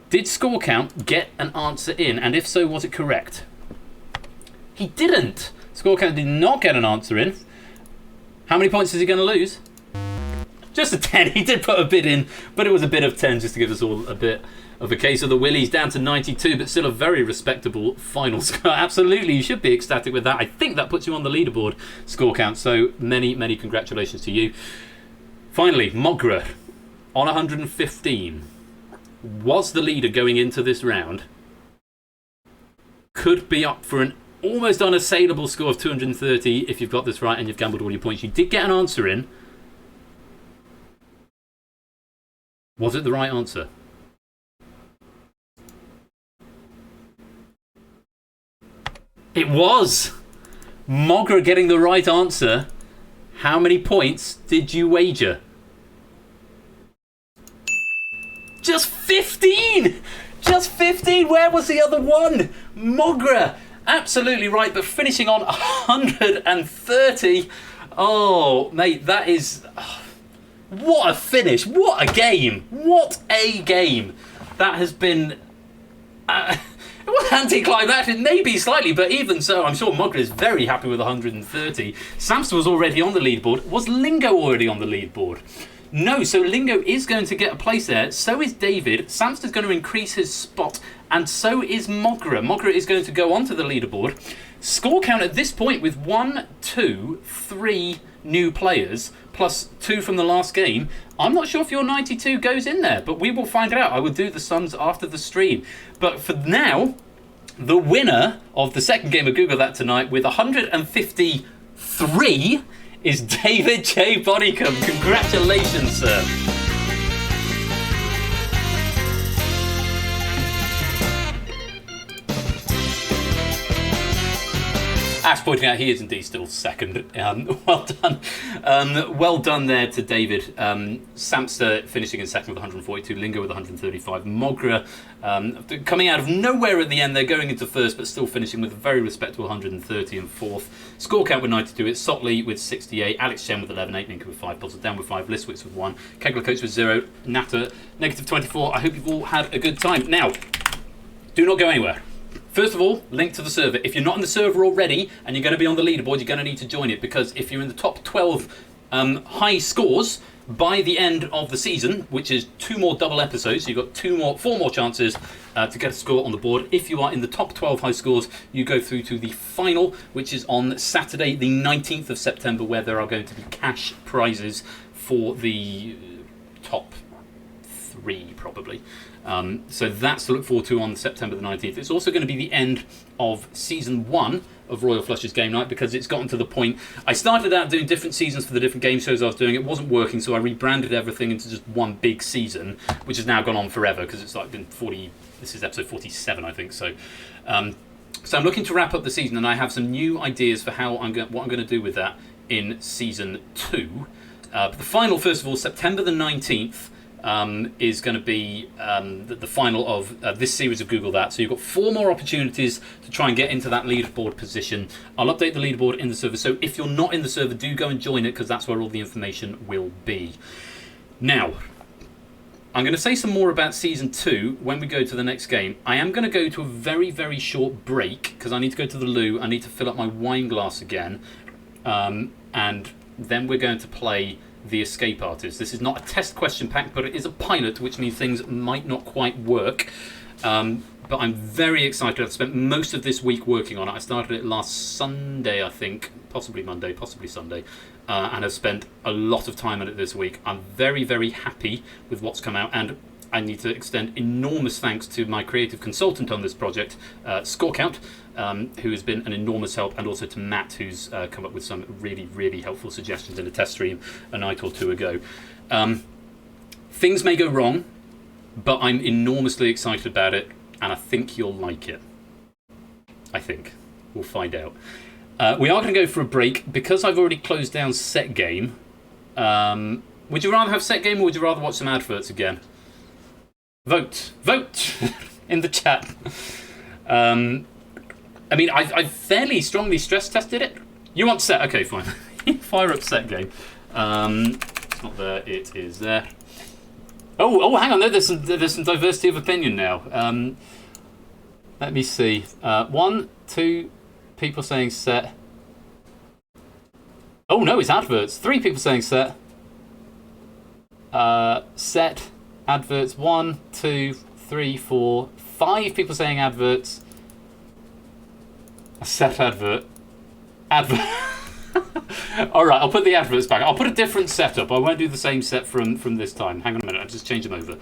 Did score count get an answer in? And if so, was it correct? He didn't. Score count did not get an answer in. How many points is he going to lose? Just a 10. He did put a bid in, but it was a bid of 10 just to give us all a bit of a case of the willies. Down to 92, but still a very respectable final score. Absolutely, you should be ecstatic with that. I think that puts you on the leaderboard score count, so many, many congratulations to you. Finally, Mogra on 115. Was the leader going into this round. Could be up for an almost unassailable score of 230 if you've got this right and you've gambled all your points. You did get an answer in. Was it the right answer? It was! Mogra getting the right answer. How many points did you wager? Just 15! Just 15! Where was the other one? Mogra! Absolutely right, but finishing on 130. Oh, mate, that is... What a finish. What a game. What a game. That has been... it was anticlimactic, maybe slightly, but even so, I'm sure Mogra is very happy with 130. Samster was already on the leaderboard. Was Lingo already on the leaderboard? No, so Lingo is going to get a place there. So is David. Samster's going to increase his spot, and so is Mogra. Mogra is going to go onto the leaderboard. Score count at this point with 1, 2, 3 new players, plus 2 from the last game. I'm not sure if your 92 goes in there, but we will find out. I will do the sums after the stream. But for now, the winner of the second game of Google That tonight with 153 is David J. Boddicombe. Congratulations, sir. Ash pointing out he is indeed still second. Well done. Well done there to David. Samster finishing in second with 142. Lingo with 135. Mogra coming out of nowhere at the end. They're going into first, but still finishing with a very respectable 130 and fourth. Score count with 92. It's Sotley with 68. Alex Chen with 11. 8. Ninka with 5. Puzzle down with 5. Listwitz with 1. Kegler Coates with 0. Natter negative 24. I hope you've all had a good time. Now, do not go anywhere. First of all, link to the server. If you're not in the server already and you're going to be on the leaderboard, you're going to need to join it, because if you're in the top 12 high scores by the end of the season, which is 2 more double episodes, so you've got 4 more chances to get a score on the board. If you are in the top 12 high scores, you go through to the final, which is on Saturday, the 19th of September, where there are going to be cash prizes for the top 3, probably. So that's to look forward to on September the 19th. It's also going to be the end of season 1 of Royal Flush's Game Night, because it's gotten to the point. I started out doing different seasons for the different game shows I was doing. It wasn't working, so I rebranded everything into just one big season, which has now gone on forever, because it's like been 40. This is episode 47, I think. So I'm looking to wrap up the season, and I have some new ideas for how what I'm going to do with that in season 2. But the final, first of all, September the 19th. Is going to be the final of this series of Google That. So you've got 4 more opportunities to try and get into that leaderboard position. I'll update the leaderboard in the server. So if you're not in the server, do go and join it, because that's where all the information will be. Now, I'm going to say some more about Season 2 when we go to the next game. I am going to go to a very, very short break, because I need to go to the loo. I need to fill up my wine glass again. And then we're going to play The Escape Artist. This is not a test question pack, but it is a pilot, which means things might not quite work. But I'm very excited. I've spent most of this week working on it. I started it last Sunday, I think, possibly Monday, possibly Sunday, and I've spent a lot of time on it this week. I'm very, very happy with what's come out, and I need to extend enormous thanks to my creative consultant on this project, Scorecount, who has been an enormous help, and also to Matt, who's come up with some really, really helpful suggestions in a test stream a night or two ago. Things may go wrong, but I'm enormously excited about it, and I think you'll like it. I think. We'll find out. We are going to go for a break. Because I've already closed down Set Game, would you rather have Set Game or would you rather watch some adverts again? Vote! Vote! In the chat. I mean, I've fairly strongly stress tested it. You want Set? Okay, fine. Fire up Set Game. It's not there. It is there. Oh, hang on. There's some diversity of opinion now. Let me see. 1, 2 people saying Set. Oh no, it's adverts. 3 people saying Set. Set. Adverts. 1, 2, 3, 4, 5 people saying adverts. A Set advert. Advert. All right, I'll put the adverts back. I'll put a different setup. I won't do the same set from this time. Hang on a minute. I'll just change them over.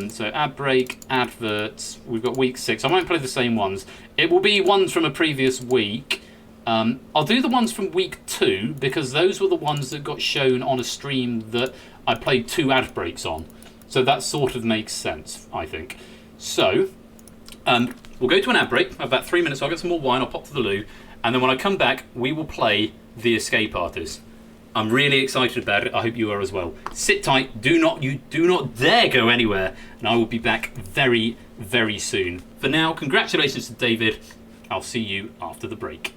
So ad break, adverts. We've got week 6. I won't play the same ones. It will be ones from a previous week. I'll do the ones from week 2 because those were the ones that got shown on a stream that I played 2 ad breaks on. So that sort of makes sense, I think. So we'll go to an ad break. About 3 minutes. I'll get some more wine. I'll pop to the loo. And then when I come back, we will play The Escape Artist. I'm really excited about it. I hope you are as well. Sit tight. You do not dare go anywhere. And I will be back very, very soon. For now, congratulations to David. I'll see you after the break.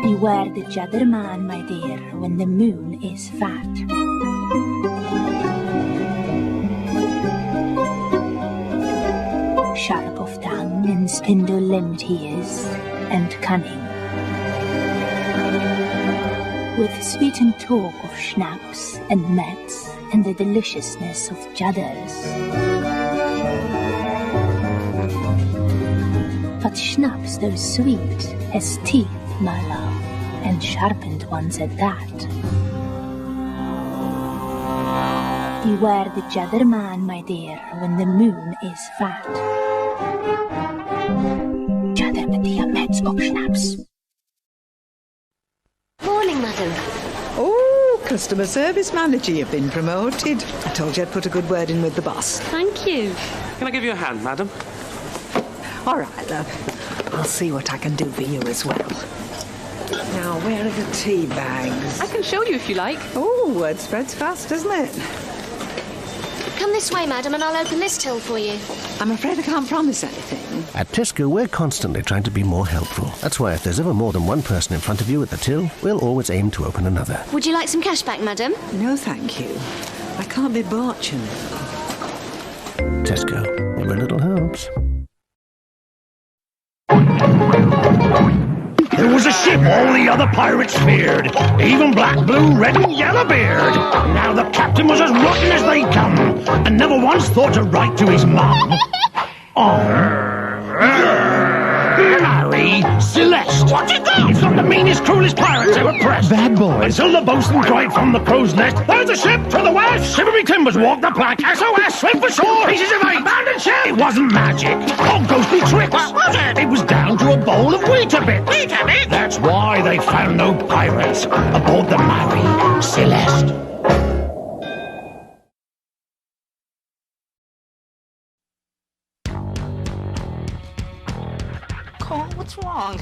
Beware the jadder man, my dear, when the moon is fat. Sharp of tongue and spindle-limbed he is, and cunning. With sweetened talk of schnapps and mets and the deliciousness of judders. But schnapps, though sweet, has teeth, my love, and sharpened ones at that. Beware the jadder man, my dear, when the moon is fat. Jadder betia mets of schnapps. Morning, madam. Oh, customer service manager, you've been promoted. I told you I'd put a good word in with the boss. Thank you. Can I give you a hand, madam? All right, love. I'll see what I can do for you as well. Now, where are the tea bags? I can show you if you like. Oh, word spreads fast, doesn't it? Come this way, madam, and I'll open this till for you. I'm afraid I can't promise anything. At Tesco, we're constantly trying to be more helpful. That's why if there's ever more than one person in front of you at the till, we'll always aim to open another. Would you like some cash back, madam? No, thank you. I can't be bought, you know. Tesco, every little helps. There was a ship all the other pirates feared, even black, blue, red and yellowbeard. Now the captain was as rotten as they come, and never once thought to write to his mum. Marry Celeste. What did that? It's not the meanest, cruelest pirates ever pressed. Bad boys. Until the boatswain cried from the crow's nest, "There's a ship to the west!" Shivery timbers walk the plank. SOS, swim for shore! Pieces of 8, abandoned ship! It wasn't magic or ghostly tricks. What was it? It was down to a bowl of Weetabix. Weetabix? That's why they found no pirates aboard the Mary Celeste. Cole, what's wrong?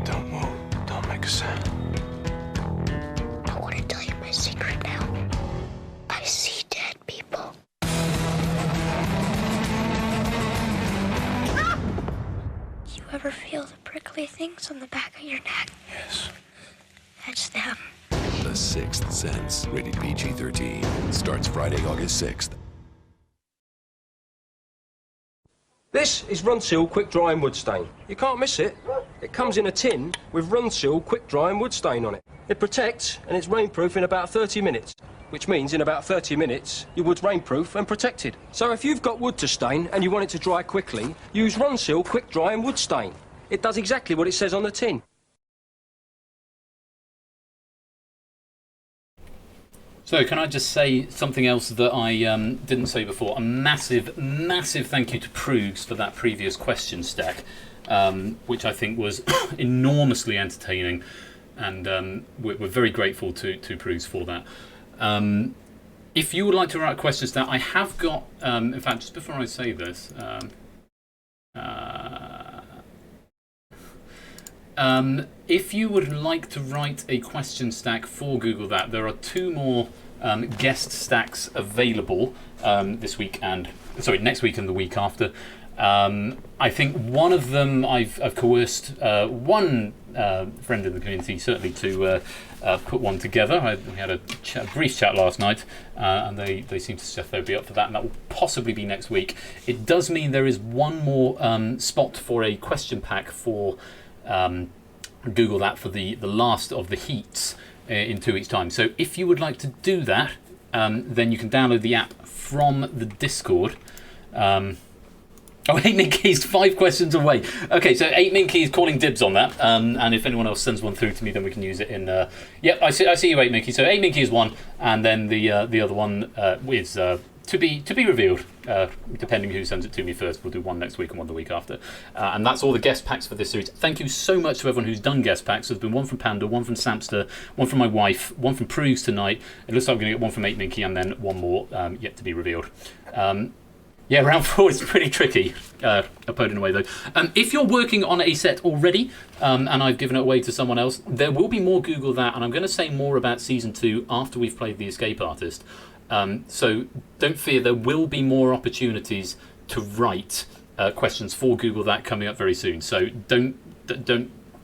Don't move. Don't make a sound. I want to tell you my secret now. I see dead people. ever feel the prickly things on the back of your neck? Yes. That's them. The Sixth Sense, rated PG-13, starts Friday, August 6th. This is Runsil Quick Drying Wood Stain. You can't miss it. It comes in a tin with Runsil Quick Drying Wood Stain on it. It protects and it's rainproof in about 30 minutes, which means in about 30 minutes your wood's rainproof and protected. So if you've got wood to stain and you want it to dry quickly, use Runsil Quick Drying Wood Stain. It does exactly what it says on the tin. So can I just say something else that I didn't say before? A massive, massive thank you to Proogs for that previous question stack, which I think was enormously entertaining, and we're very grateful to Proogs for that. If you would like to write a question stack, I have got, in fact, just before I say this, if you would like to write a question stack for Google That, there are 2 more guest stacks available this week and next week and the week after. I think one of them I've coerced one friend in the community certainly to put one together. We had a brief chat last night, and they seem to suggest they'd be up for that, and that will possibly be next week. It does mean there is one more spot for a question pack for Google That for the last of the heats in 2 weeks' time. So if you would like to do that, then you can download the app from the Discord. Oh, 8-Minky is 5 questions away. Okay, so 8-Minky is calling dibs on that, and if anyone else sends one through to me, then we can use it in. Yep, I see you, 8-Minky. So 8-Minky is one, and then the other one is to be revealed, depending who sends it to me first. We'll do one next week and one the week after, and that's all the guest packs for this series. Thank you so much to everyone who's done guest packs. There's been one from Panda, one from Samster, one from my wife, one from Proogs tonight. It looks like we're going to get one from 8-Minky, and then one more yet to be revealed. Yeah, round 4 is pretty tricky, opponent away though. If you're working on a set already, and I've given it away to someone else, there will be more Google That, and I'm going to say more about Season 2 after we've played The Escape Artist. So don't fear, there will be more opportunities to write questions for Google That coming up very soon. So don't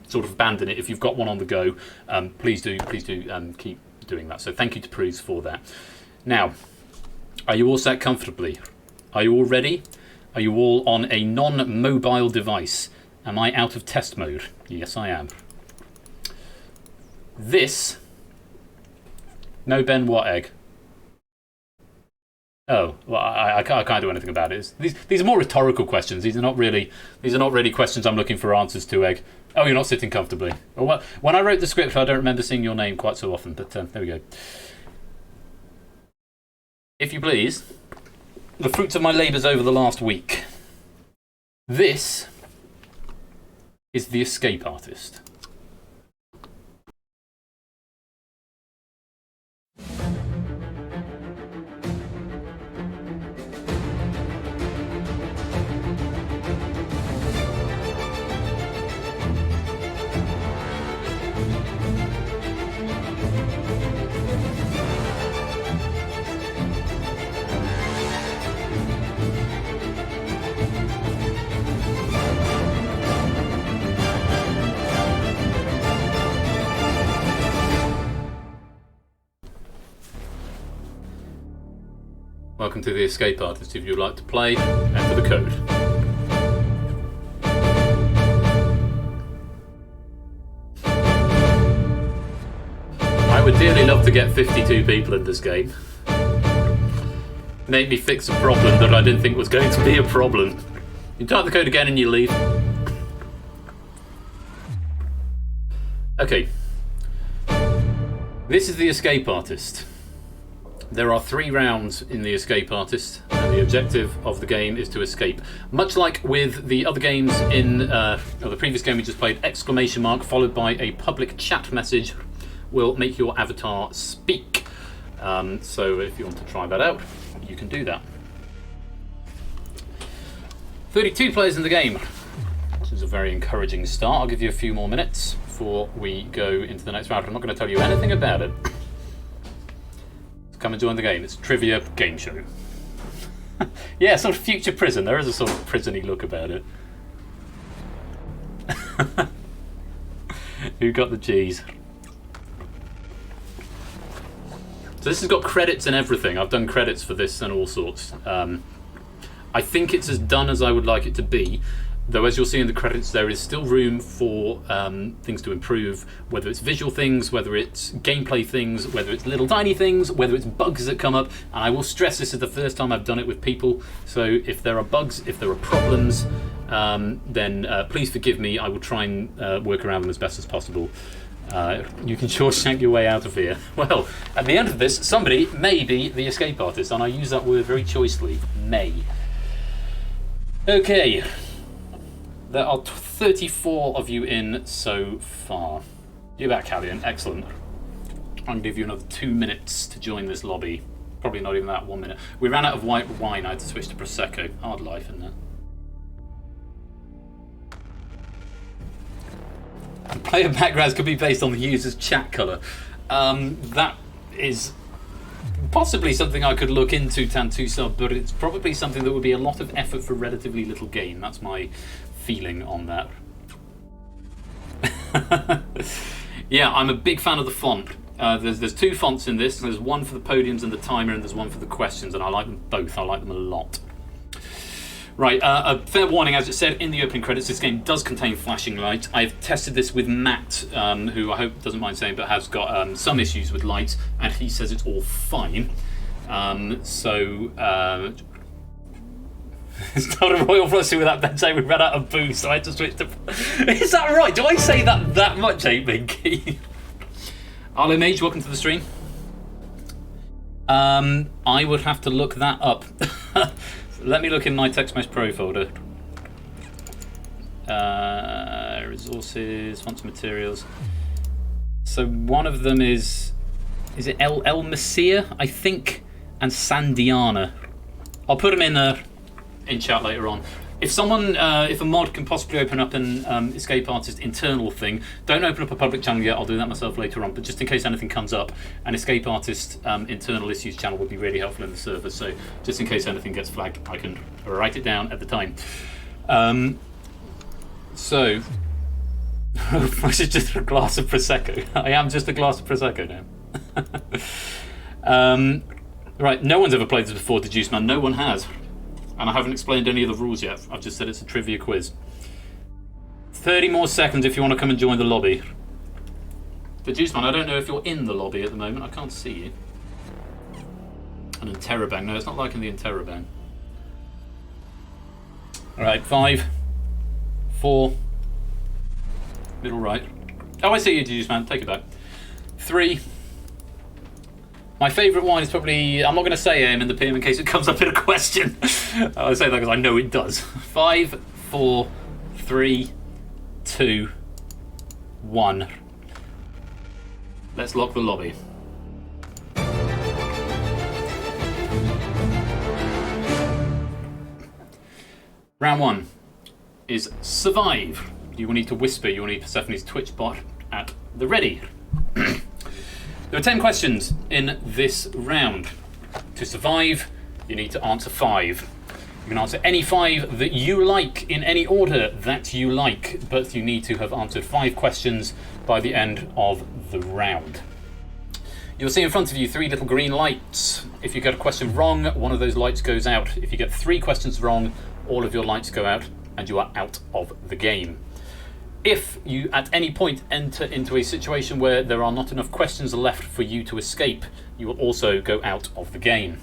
sort of abandon it if you've got one on the go. Please do keep doing that. So thank you to Proogs for that. Now, are you all set comfortably? Are you all ready? Are you all on a non-mobile device? Am I out of test mode? Yes, I am. This... No, Ben, what egg? Oh, well, I can't do anything about it. These are more rhetorical questions. These are not really questions I'm looking for answers to, egg. Oh, you're not sitting comfortably. Well, when I wrote the script, I don't remember seeing your name quite so often, but there we go. If you please... The fruits of my labours over the last week. This is The Escape Artist. Welcome to The Escape Artist. If you'd like to play, enter the code. I would dearly love to get 52 people in this game. Make me fix a problem that I didn't think was going to be a problem. You type the code again and you leave. Okay. This is The Escape Artist. There are 3 rounds in The Escape Artist, and the objective of the game is to escape. Much like with the other games in the previous game we just played, exclamation mark followed by a public chat message will make your avatar speak. So if you want to try that out, you can do that. 32 players in the game. This is a very encouraging start. I'll give you a few more minutes before we go into the next round. I'm not going to tell you anything about it. Come and join the game. It's a trivia game show. Yeah, sort of future prison. There is a sort of prison-y look about it. Who got the cheese? So this has got credits and everything. I've done credits for this and all sorts. I think it's as done as I would like it to be, though as you'll see in the credits there is still room for things to improve, whether it's visual things, whether it's gameplay things, whether it's little tiny things, whether it's bugs that come up. And I will stress this is the first time I've done it with people, so if there are bugs, if there are problems, then please forgive me. I will try and work around them as best as possible. You can sure shank your way out of here. Well, at the end of this, somebody may be the escape artist, and I use that word very choicely. May. Okay. There are 34 of you in so far. You're back, Callian. Excellent. I'll give you another 2 minutes to join this lobby. Probably not even that, 1 minute. We ran out of white wine. I had to switch to Prosecco. Hard life, isn't it? Player backgrounds could be based on the user's chat colour. That is possibly something I could look into, Tantusub, but it's probably something that would be a lot of effort for relatively little gain. That's my feeling on that. Yeah, I'm a big fan of the font. There's 2 fonts in this. There's one for the podiums and the timer, and there's one for the questions, and I like them both. I like them a lot. Right, a fair warning, as it said in the opening credits, this game does contain flashing lights. I've tested this with Matt, who I hope doesn't mind saying, but has got some issues with lights, and he says it's all fine. It's not a royal flush with that Ben saying we ran out of booze, so I had to switch to... Is that right? Do I say that much, 8-Binky? Arlo Mage, welcome to the stream. I would have to look that up. Let me look in my TextMesh Pro folder. Resources, fonts, materials. So one of them is it El Messiah, I think, and Sandiana. I'll put them in chat later on. If someone, if a mod can possibly open up an escape artist internal thing, don't open up a public channel yet. I'll do that myself later on. But just in case anything comes up, an escape artist internal issues channel would be really helpful in the server. So just in case anything gets flagged, I can write it down at the time. So I should just a glass of Prosecco. I am just a glass of Prosecco now. Right, no one's ever played this before, Deduce Man. No one has. And I haven't explained any of the rules yet. I've just said it's a trivia quiz. 30 more seconds if you want to come and join the lobby. But Juice Man, I don't know if you're in the lobby at the moment. I can't see you. An Interrobang. No, it's not like in the Interrobang. Alright, 5, 4, middle right. Oh, I see you, Juice Man. Take it back. 3. My favourite wine is probably, I'm not going to say AM in the PM in case it comes up in a question. I say that because I know it does. 5, 4, 3, 2, 1. Let's lock the lobby. Round 1 is Survive. You will need to whisper, you will need Persephone's Twitch bot at the ready. There are 10 questions in this round. To survive, you need to answer 5. You can answer any 5 that you like in any order that you like, but you need to have answered 5 questions by the end of the round. You'll see in front of you 3 little green lights. If you get a question wrong, one of those lights goes out. If you get 3 questions wrong, all of your lights go out and you are out of the game. If you at any point enter into a situation where there are not enough questions left for you to escape, you will also go out of the game.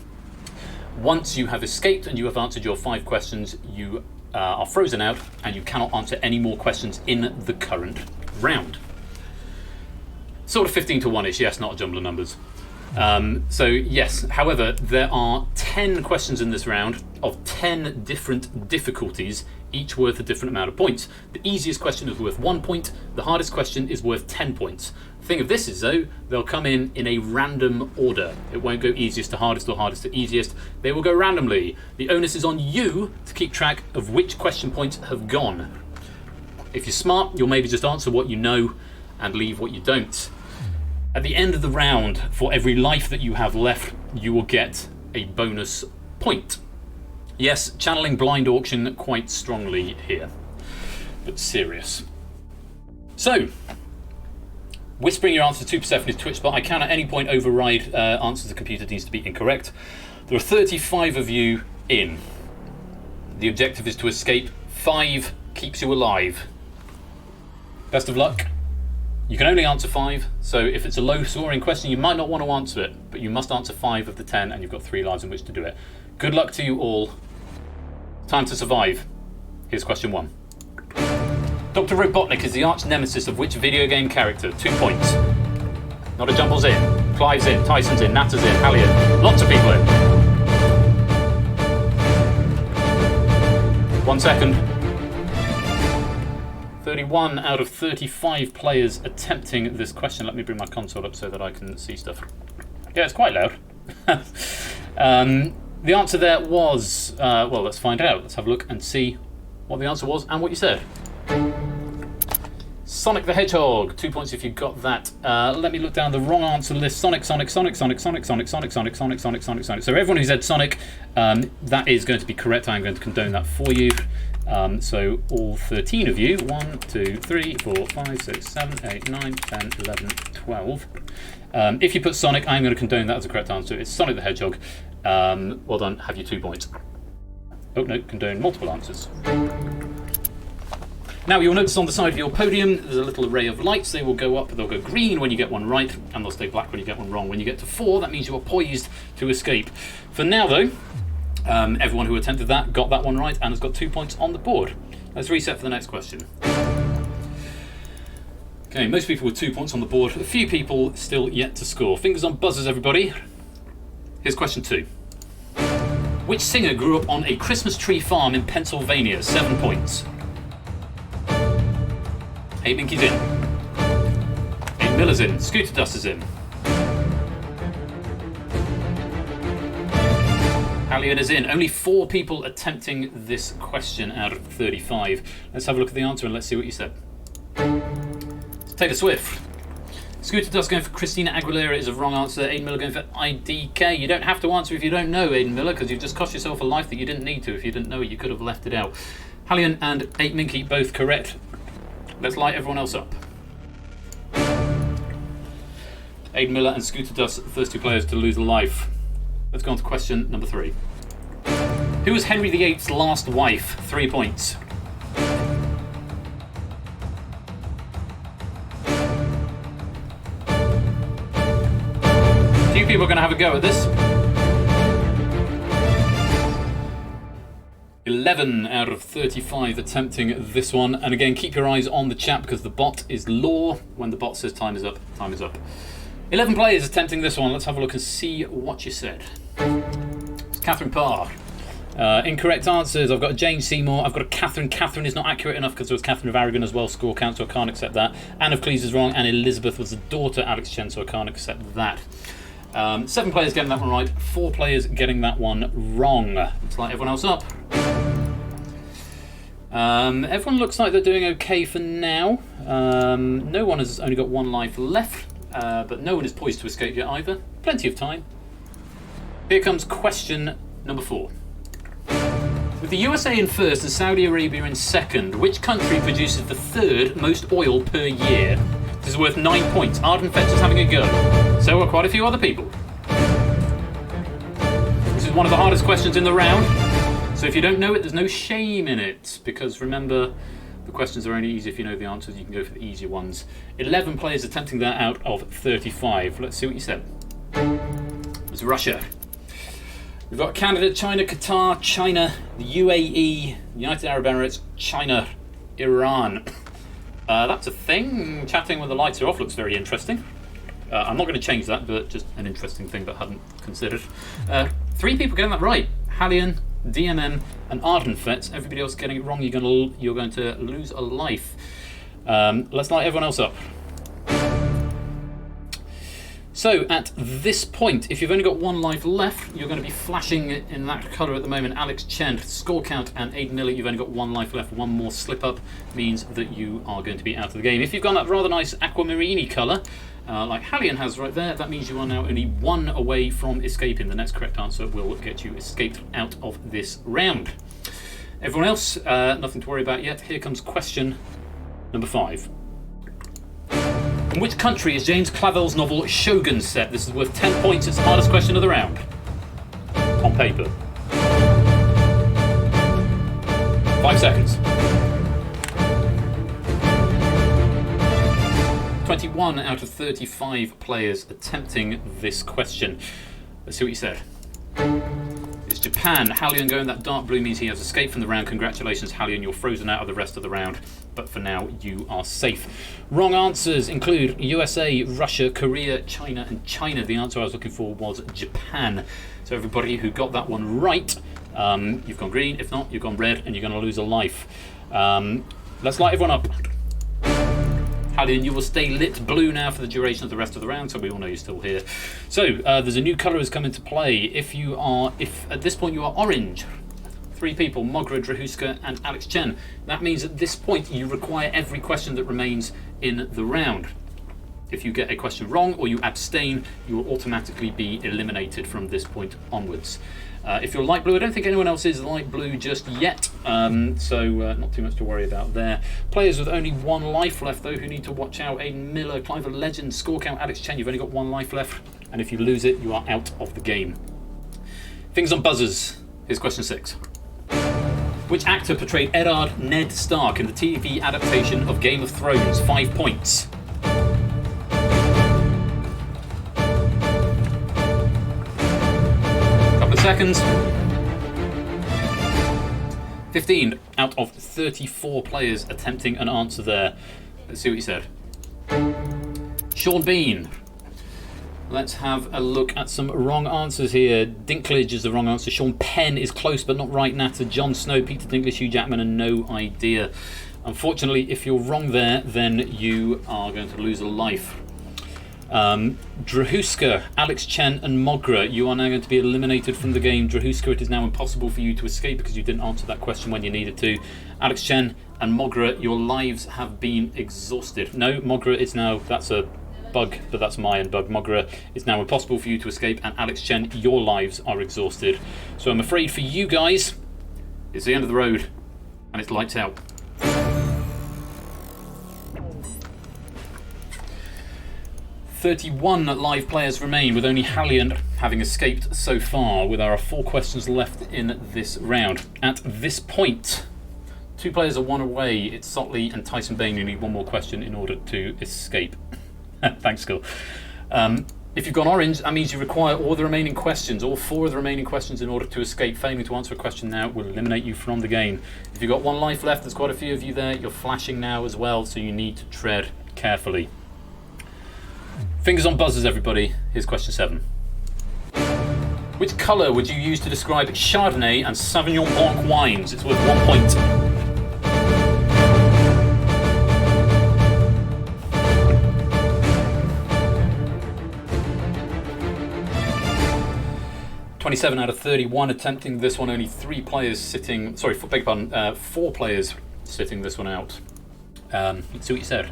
Once you have escaped and you have answered your 5 questions, you are frozen out and you cannot answer any more questions in the current round. Sort of 15 to 1-ish, yes, not a jumble of numbers. So yes, however, there are 10 questions in this round of 10 different difficulties, each worth a different amount of points. The easiest question is worth 1 point, the hardest question is worth 10 points. The thing of this is though, they'll come in a random order. It won't go easiest to hardest or hardest to easiest, they will go randomly. The onus is on you to keep track of which question points have gone. If you're smart, you'll maybe just answer what you know and leave what you don't. At the end of the round, for every life that you have left, you will get a bonus point. Yes, channeling blind auction quite strongly here, but serious. So, whispering your answer to Persephone's Twitch spot. I can at any point override answers the computer needs to be incorrect. There are 35 of you in. The objective is to escape. 5 keeps you alive. Best of luck. You can only answer 5, so if it's a low scoring question you might not want to answer it, but you must answer 5 of the 10 and you've got 3 lives in which to do it. Good luck to you all. Time to survive. Here's question 1. Dr. Robotnik is the arch nemesis of which video game character? 2 points. Not a Jumble's in, Clive's in, Tyson's in, Natter's in, Hallian. Lots of people in. 1 second. 31 out of 35 players attempting this question. Let me bring my console up so that I can see stuff. Yeah, it's quite loud. The answer there was, well, let's find out. Let's have a look and see what the answer was and what you said. Sonic the Hedgehog, 2 points if you got that. Let me look down the wrong answer list. Sonic. So everyone who said Sonic, that is going to be correct. I'm going to condone that for you. So all 13 of you, 1, 2, 3, 4, 5, 6, 7, 8, 9, 10, 11, 12. If you put Sonic, I'm going to condone that as a correct answer. It's Sonic the Hedgehog. Well done, have you 2 points. Oh no, condone multiple answers. Now you'll notice on the side of your podium there's a little array of lights. They will go up, they'll go green when you get one right, and they'll stay black when you get one wrong. When you get to 4, that means you are poised to escape. For now though, everyone who attempted that got that one right and has got 2 points on the board. Let's reset for the next question. Okay, most people with 2 points on the board. A few people still yet to score. Fingers on buzzers, everybody. Here's question 2. Which singer grew up on a Christmas tree farm in Pennsylvania? 7 points. 8 Minky's in. 8 Miller's in. Scooter Dust is in. Hallian is in. Only 4 people attempting this question out of 35. Let's have a look at the answer and let's see what you said. It's Taylor Swift. Scooter Dust going for Christina Aguilera is a wrong answer. Aiden Miller going for IDK. You don't have to answer if you don't know, Aiden Miller, because you've just cost yourself a life that you didn't need to. If you didn't know it, you could have left it out. Hallian and 8 Minky both correct. Let's light everyone else up. Aiden Miller and Scooter Dust, the first 2 players to lose a life. Let's go on to question number 3. Who was Henry VIII's last wife? 3 points. A few people are going to have a go at this. 11 out of 35 attempting this one. And again, keep your eyes on the chat because the bot is law. When the bot says time is up, time is up. 11 players attempting this one. Let's have a look and see what you said. It's Catherine Parr. Incorrect answers. I've got a Jane Seymour. I've got a Catherine. Catherine is not accurate enough because there was Catherine of Aragon as well. Score count, so I can't accept that. Anne of Cleves is wrong, and Elizabeth was the daughter Alex Chen, so I can't accept that. 7 players getting that one right. 4 players getting that one wrong. Let's light everyone else up. Everyone looks like they're doing okay for now. No one has only got 1 life left, but no one is poised to escape yet either. Plenty of time. Here comes question number 4. With the USA in first and Saudi Arabia in second, which country produces the 3rd most oil per year? This is worth 9 points. Arden Fetch is having a go. So are quite a few other people. This is one of the hardest questions in the round. So if you don't know it, there's no shame in it. Because remember, the questions are only easy if you know the answers. You can go for the easier ones. 11 players attempting that out of 35. Let's see what you said. It's Russia. We've got Canada, China, Qatar, China, the UAE, United Arab Emirates, China, Iran. That's a thing. Chatting when the lights are off looks very interesting. I'm not going to change that, but just an interesting thing that I hadn't considered. 3 people getting that right. Hallian, DMM, and Ardenfett. Everybody else getting it wrong. You're going to lose a life. Let's light everyone else up. So at this point, if you've only got 1 life left, you're going to be flashing in that colour at the moment. Alex Chen, score count, and Aiden Miller, you've only got 1 life left. 1 more slip up means that you are going to be out of the game. If you've gone that rather nice aquamarine colour, like Hallian has right there, that means you are now only 1 away from escaping. The next correct answer will get you escaped out of this round. Everyone else, nothing to worry about yet. Here comes question number 5. In which country is James Clavell's novel Shogun set? This is worth 10 points. It's the hardest question of the round. On paper. 5 seconds. 21 out of 35 players attempting this question. Let's see what you said. It's Japan. Halion going that dark blue means he has escaped from the round. Congratulations, Halion. You're frozen out of the rest of the round. But for now, you are safe. Wrong answers include USA, Russia, Korea, China, and China. The answer I was looking for was Japan. So everybody who got that one right, you've gone green. If not, you've gone red, and you're going to lose a life. Let's light everyone up. Halion, you will stay lit blue now for the duration of the rest of the round, so we all know you're still here. So there's a new colour has come into play. If at this point you are orange, 3 people, Mogra, Drahuska, and Alex Chen. That means at this point you require every question that remains in the round. If you get a question wrong or you abstain, you will automatically be eliminated from this point onwards. If you're light blue, I don't think anyone else is light blue just yet, so not too much to worry about there. Players with only 1 life left, though, who need to watch out: Aiden Miller, Clive the Legend, Score Count, Alex Chen. You've only got 1 life left, and if you lose it, you are out of the game. Things on buzzers. Here's question 6. Which actor portrayed Eddard Ned Stark in the TV adaptation of Game of Thrones? 5 points. Seconds. 15 out of 34 players attempting an answer there. Let's see what you said. Sean Bean. Let's have a look at some wrong answers here. Dinklage is the wrong answer. Sean Penn is close but not right. Natter, Jon Snow, Peter Dinklage, Hugh Jackman, and no idea. Unfortunately, if you're wrong there, then you are going to lose a life. Drahuska, Alex Chen, and Mogra, you are now going to be eliminated from the game. Drahuska, it is now impossible for you to escape because you didn't answer that question when you needed to. Alex Chen and Mogra, your lives have been exhausted. No, Mogra is now, that's a bug, but that's my own bug. Mogra, it's now impossible for you to escape, and Alex Chen, your lives are exhausted. So I'm afraid for you guys, it's the end of the road, and it's lights out. .31 live players remain, with only Halion having escaped so far, with our 4 questions left in this round. At this point, 2 players are 1 away. It's Sotley and Tyson Bain who need 1 more question in order to escape. Thanks, Skull. If you've gone orange, that means you require all the remaining questions, all 4 of the remaining questions in order to escape. Failing to answer a question now will eliminate you from the game. If you've got 1 life left, there's quite a few of you there. You're flashing now as well, so you need to tread carefully. Fingers on buzzers, everybody. Here's question 7. Which colour would you use to describe Chardonnay and Sauvignon Blanc wines? It's worth 1 point. .27 out of 31 attempting this one. Only 3 players sitting. Sorry, beg your pardon. 4 players sitting this one out. Let's see what you said.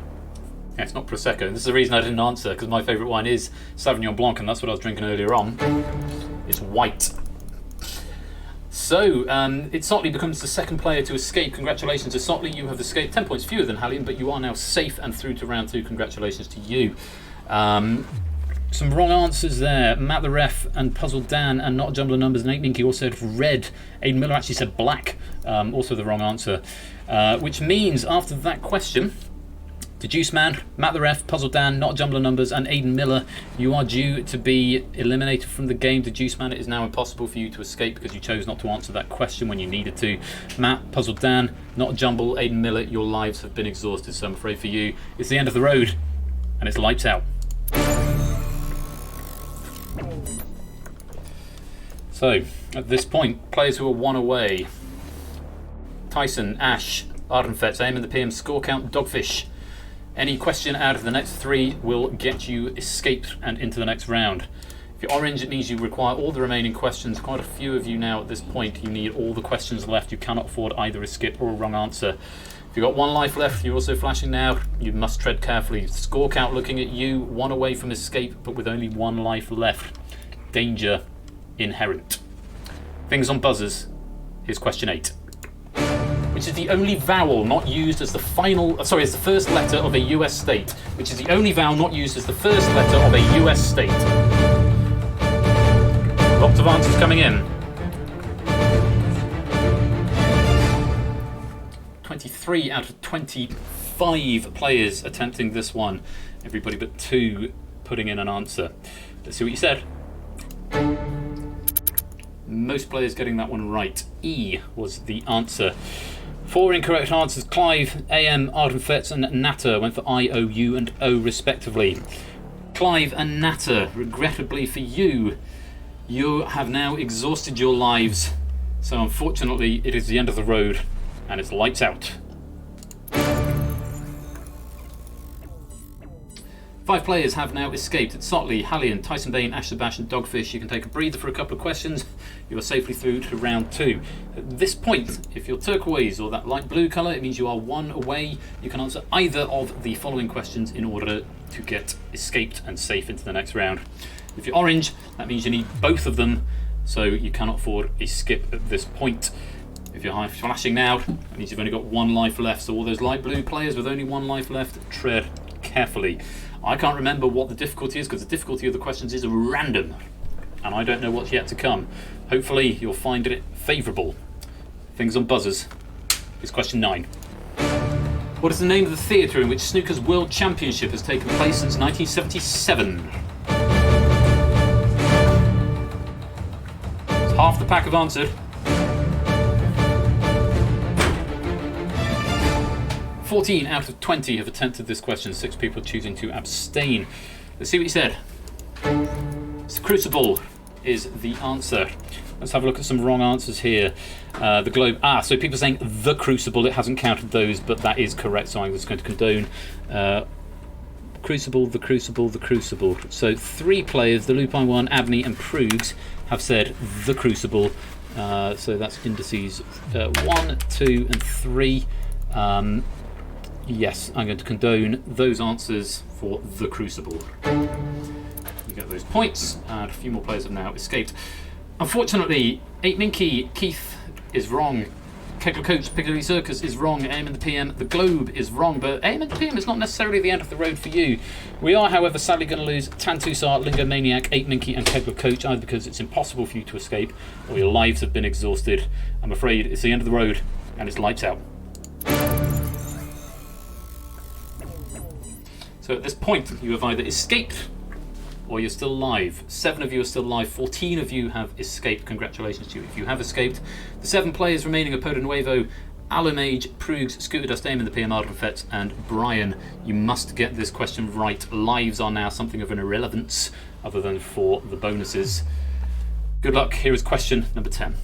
Yeah, it's not Prosecco. This is the reason I didn't answer, because my favourite wine is Sauvignon Blanc, and that's what I was drinking earlier on. It's white. So, it Sotley becomes the 2nd player to escape. Congratulations to Sotley. You have escaped 10 points fewer than Halion, but you are now safe and through to round 2. Congratulations to you. Some wrong answers there. Matt the Ref and Puzzle Dan and Not a Jumble of Numbers. Nate Minky all said red. Aiden Miller actually said black. Also the wrong answer. Which means after that question, to Juice Man, Matt the Ref, Puzzle Dan, Not a Jumble of Numbers, and Aiden Miller, you are due to be eliminated from the game. To Juice Man, it is now impossible for you to escape because you chose not to answer that question when you needed to. Matt, Puzzle Dan, Not a Jumble, Aiden Miller, your lives have been exhausted, so I'm afraid for you, it's the end of the road, and it's lights out. So, at this point, players who are 1 away: Tyson, Ash, Ardenfetz, Aim in the PM, Score Count, Dogfish. Any question out of the next 3 will get you escaped and into the next round. If you're orange, it means you require all the remaining questions. Quite a few of you now at this point. You need all the questions left. You cannot afford either a skip or a wrong answer. If you've got 1 life left, you're also flashing now. You must tread carefully. Score Count looking at you, 1 away from escape, but with only 1 life left. Danger inherent. Things on buzzers. Here's question 8. which is the only vowel not used as the as the first letter of a US state, which is the only vowel not used as the first letter of a US state. Lots of answers coming in. 23 out of 25 players attempting this one. Everybody but 2 putting in an answer. Let's see what you said. Most players getting that one right. E was the answer. 4 incorrect answers. Clive, AM, Arden Fetz and Natter went for I, O, U and O respectively. Clive and Natter, regrettably for you, you have now exhausted your lives. So unfortunately it is the end of the road and it's lights out. 5 players have now escaped. It's Sotley, Hallian, Tyson Bain, Ash Sebastian, Dogfish. You can take a breather for a couple of questions. You are safely through to round 2. At this point, if you're turquoise or that light blue colour, it means you are 1 away. You can answer either of the following questions in order to get escaped and safe into the next round. If you're orange, that means you need both of them, so you cannot afford a skip at this point. If you're high flashing now, that means you've only got 1 life left. So all those light blue players with only 1 life left, tread carefully. I can't remember what the difficulty is because the difficulty of the questions is random and I don't know what's yet to come. Hopefully you'll find it favourable. Things on buzzers. It's question 9. What is the name of the theatre in which snooker's World Championship has taken place since 1977? It's half the pack have answered. 14 out of 20 have attempted this question, 6 people choosing to abstain. Let's see what you said. It's Crucible is the answer. Let's have a look at some wrong answers here. The Globe, so people saying The Crucible, it hasn't counted those, but that is correct, so I'm just going to condone. Crucible, The Crucible, The Crucible. So 3 players, the Lupine One, Abney and Prugs, have said The Crucible. So that's indices 1, 2 and 3. Yes, I'm going to condone those answers for The Crucible. You get those points, and a few more players have now escaped. Unfortunately, 8 Minky, Keith is wrong. Kegler Coach, Piccadilly Circus is wrong. AM and the PM, The Globe is wrong, but AM and the PM is not necessarily the end of the road for you. We are, however, sadly going to lose Tantusar, Lingo Maniac, 8 Minky and Kegler Coach, either because it's impossible for you to escape or your lives have been exhausted. I'm afraid it's the end of the road and it's lights out. So at this point, you have either escaped or you're still alive. 7 of you are still alive, 14 of you have escaped. Congratulations to you if you have escaped. The 7 players remaining are Poda Nuevo, Alomage, Prugs, Scooter Dust, Damon, the PM, Arden Fetz, and Brian. You must get this question right. Lives are now something of an irrelevance other than for the bonuses. Good luck. Here is question number 10.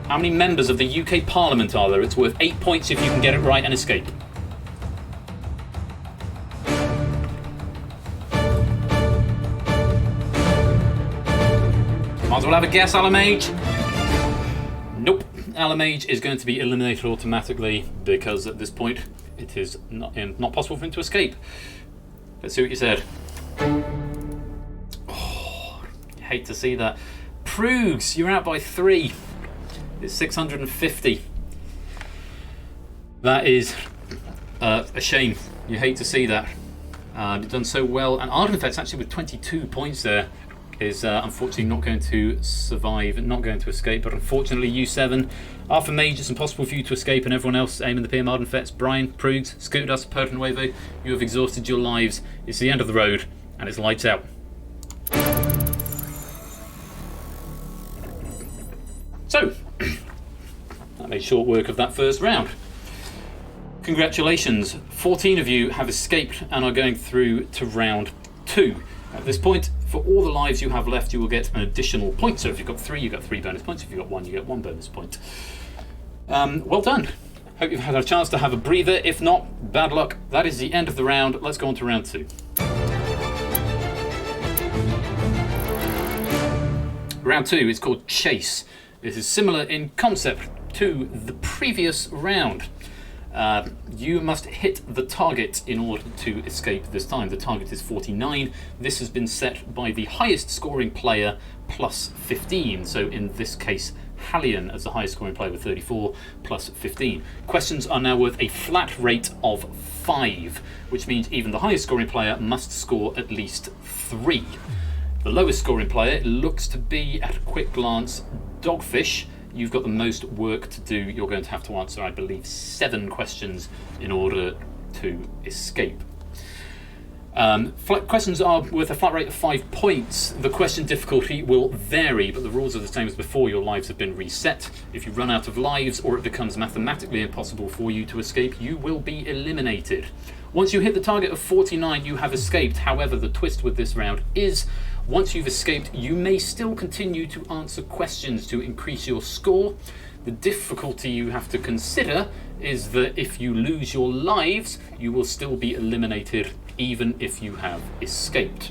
How many members of the UK Parliament are there? It's worth 8 points if you can get it right and escape. Might as well have a guess, Alomage. Nope. Alomage is going to be eliminated automatically because at this point it is not possible for him to escape. Let's see what you said. Oh, I hate to see that. Prugs, you're out by 3. It's 650. That is a shame. You hate to see that. You've done so well. And Ardenfet's actually with 22 points there is unfortunately not going to survive, not going to escape. But unfortunately, U7, Arthur Mage, it's impossible for you to escape, and everyone else, Aim in the PM, Ardenfet's, Brian, Prugs, Scooter Dust, Poda Nuevo, you have exhausted your lives. It's the end of the road, and it's lights out. So, that made short work of that first round. Congratulations, 14 of you have escaped and are going through to round 2. At this point, for all the lives you have left, you will get an additional point. So if you've got 3, you get 3 bonus points. If you've got 1, you get 1 bonus point. Well done. Hope you've had a chance to have a breather. If not, bad luck. That is the end of the round. Let's go on to round 2. Round 2 is called Chase. This is similar in concept to the previous round. You must hit the target in order to escape this time. The target is 49. This has been set by the highest scoring player plus 15. So in this case, Hallian as the highest scoring player with 34 plus 15. Questions are now worth a flat rate of 5, which means even the highest scoring player must score at least 3. The lowest scoring player looks to be, at a quick glance, Dogfish. You've got the most work to do. You're going to have to answer, I believe, 7 questions in order to escape. Questions are worth a flat rate of 5 points. The question difficulty will vary, but the rules are the same as before. Your lives have been reset. If you run out of lives or it becomes mathematically impossible for you to escape, you will be eliminated. Once you hit the target of 49, you have escaped. However, the twist with this round is, once you've escaped, you may still continue to answer questions to increase your score. The difficulty you have to consider is that if you lose your lives, you will still be eliminated even if you have escaped.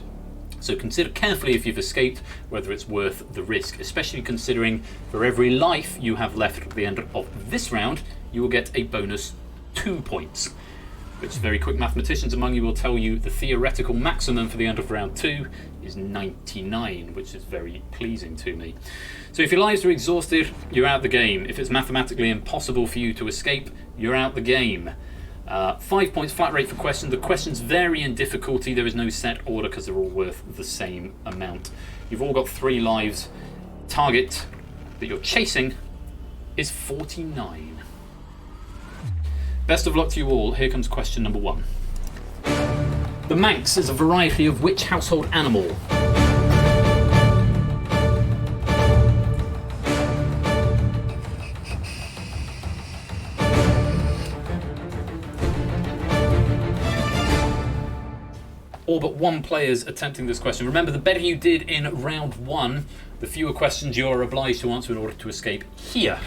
So consider carefully if you've escaped, whether it's worth the risk, especially considering for every life you have left at the end of this round, you will get a bonus 2 points. Which very quick mathematicians among you will tell you the theoretical maximum for the end of round 2 is 99, which is very pleasing to me. So if your lives are exhausted, you're out the game. If it's mathematically impossible for you to escape, you're out the game. 5 points flat rate for questions. The questions vary in difficulty. There is no set order because they're all worth the same amount. You've all got 3 lives. Target that you're chasing is 49. Best of luck to you all. Here comes question number 1. The Manx is a variety of which household animal? All but 1 player's attempting this question. Remember, the better you did in round 1, the fewer questions you are obliged to answer in order to escape here.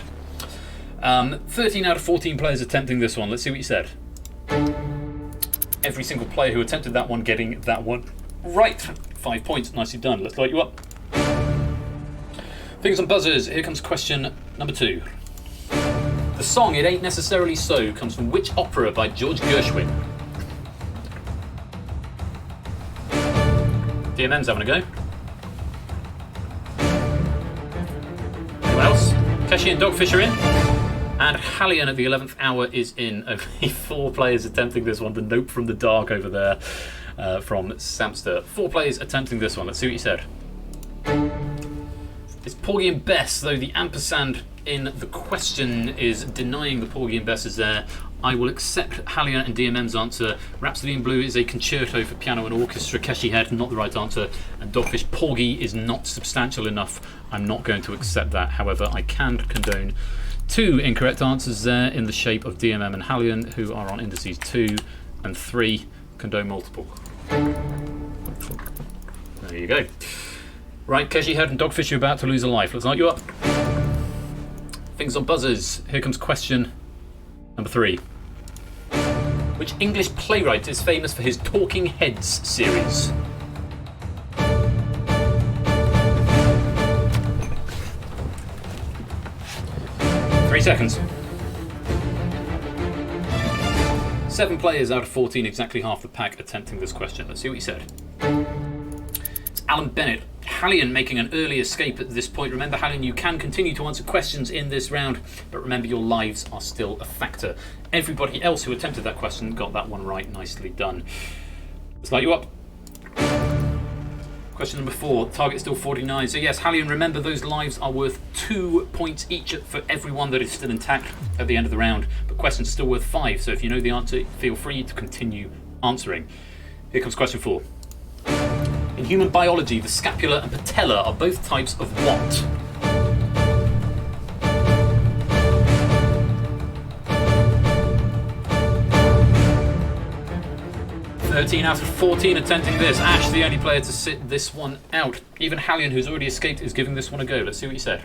13 out of 14 players attempting this one. Let's see what you said. Every single player who attempted that one getting that one right. 5 points. Nicely done. Let's light you up. Fingers on buzzers. Here comes question number 2. The song It Ain't Necessarily So comes from which opera by George Gershwin? DMM's having a go. Who else? Keshi and Dogfish are in. And Hallian at the 11th hour is in. Only 4 players attempting this one. The note from the dark over there from Samster. 4 players attempting this one. Let's see what you said. It's Porgy and Bess, though the ampersand in the question is denying the Porgy and Bess is there. I will accept Hallian and DMM's answer. Rhapsody in Blue is a concerto for piano and orchestra. Keshi Head, not the right answer. And Dogfish, Porgy is not substantial enough. I'm not going to accept that. However, I can condone 2 incorrect answers there in the shape of DMM and Hallian, who are on indices 2 and 3. Condone multiple. There you go. Right, Keshi Head and Dogfish, you're about to lose a life. Let's light you up. Things on buzzers. Here comes question number 3. Which English playwright is famous for his Talking Heads series? Three seconds. 7 players out of 14, exactly half the pack attempting this question. Let's see what you said. It's Alan Bennett. Hallian making an early escape at this point. Remember, Hallian, you can continue to answer questions in this round, but remember your lives are still a factor. Everybody else who attempted that question got that one right. Nicely done. Let's light you up. Question number 4. Target still 49. So yes, Hallian, remember those lives are worth 2 points each for everyone that is still intact at the end of the round. But questions are still worth 5. So if you know the answer, feel free to continue answering. Here comes question 4. In human biology, the scapula and patella are both types of what? "13 out of 14 attempting this. Ash, the only player to sit this one out. Even Hallian, who's already escaped, is giving this one a go. Let's see what you said.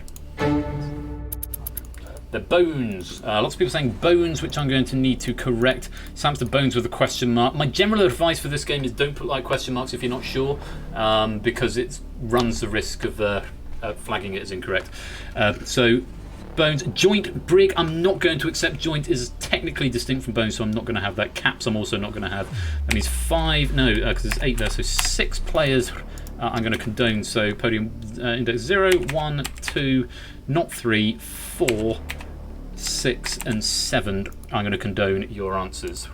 The bones. Lots of people saying bones, which I'm going to need to correct. Sam's the bones with a question mark. My general advice for this game is don't put like question marks if you're not sure, because it runs the risk of flagging it as incorrect. So bones. Joint, brig, I'm not going to accept. Joint is technically distinct from bones, so I'm not going to have that. Caps, I'm also not going to have. That means 5, no, because there's 8 there, so 6 players I'm going to condone. So podium index 0, 1, 2, not 3, 4, 6, and 7. I'm going to condone your answers.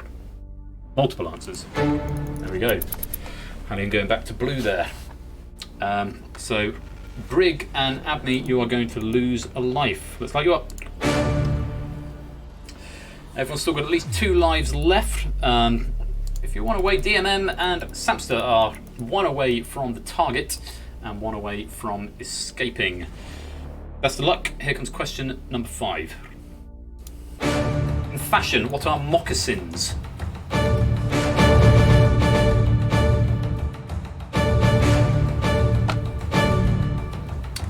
Multiple answers. There we go. Hallian going back to blue there. So, Brig and Abney, you are going to lose a life. Let's light you up. Everyone's still got at least 2 lives left. If you're 1 away, DMM and Samster are 1 away from the target and 1 away from escaping. Best of luck. Here comes question number 5. In fashion, what are moccasins?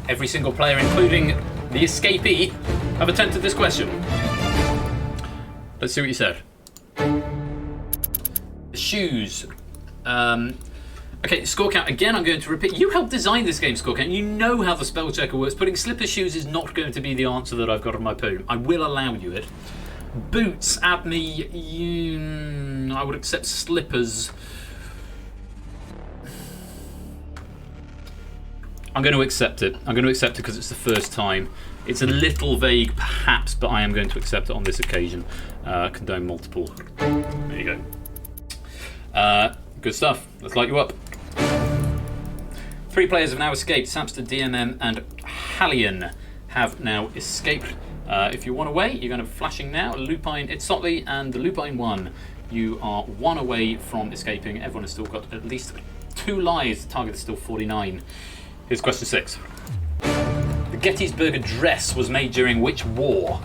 Every single player, including the escapee, have attempted this question. Let's see what you said. The shoes. Okay, score count. Again, I'm going to repeat. You helped design this game, score count. You know how the spell checker works. Putting slipper shoes is not going to be the answer that I've got on my poem. I will allow you it. Boots, Abney, I would accept slippers. I'm going to accept it. I'm going to accept it because it's the first time. It's a little vague, perhaps, but I am going to accept it on this occasion. Condone multiple. There you go. Good stuff. Let's light you up. 3 players have now escaped. Samster, DMM, and Hallian have now escaped. If you're 1 away, you're going to be flashing now. Lupine, Itzotli, and the Lupine 1. You are 1 away from escaping. Everyone has still got at least 2 lives. The target is still 49. Here's question 6. The Gettysburg Address was made during which war?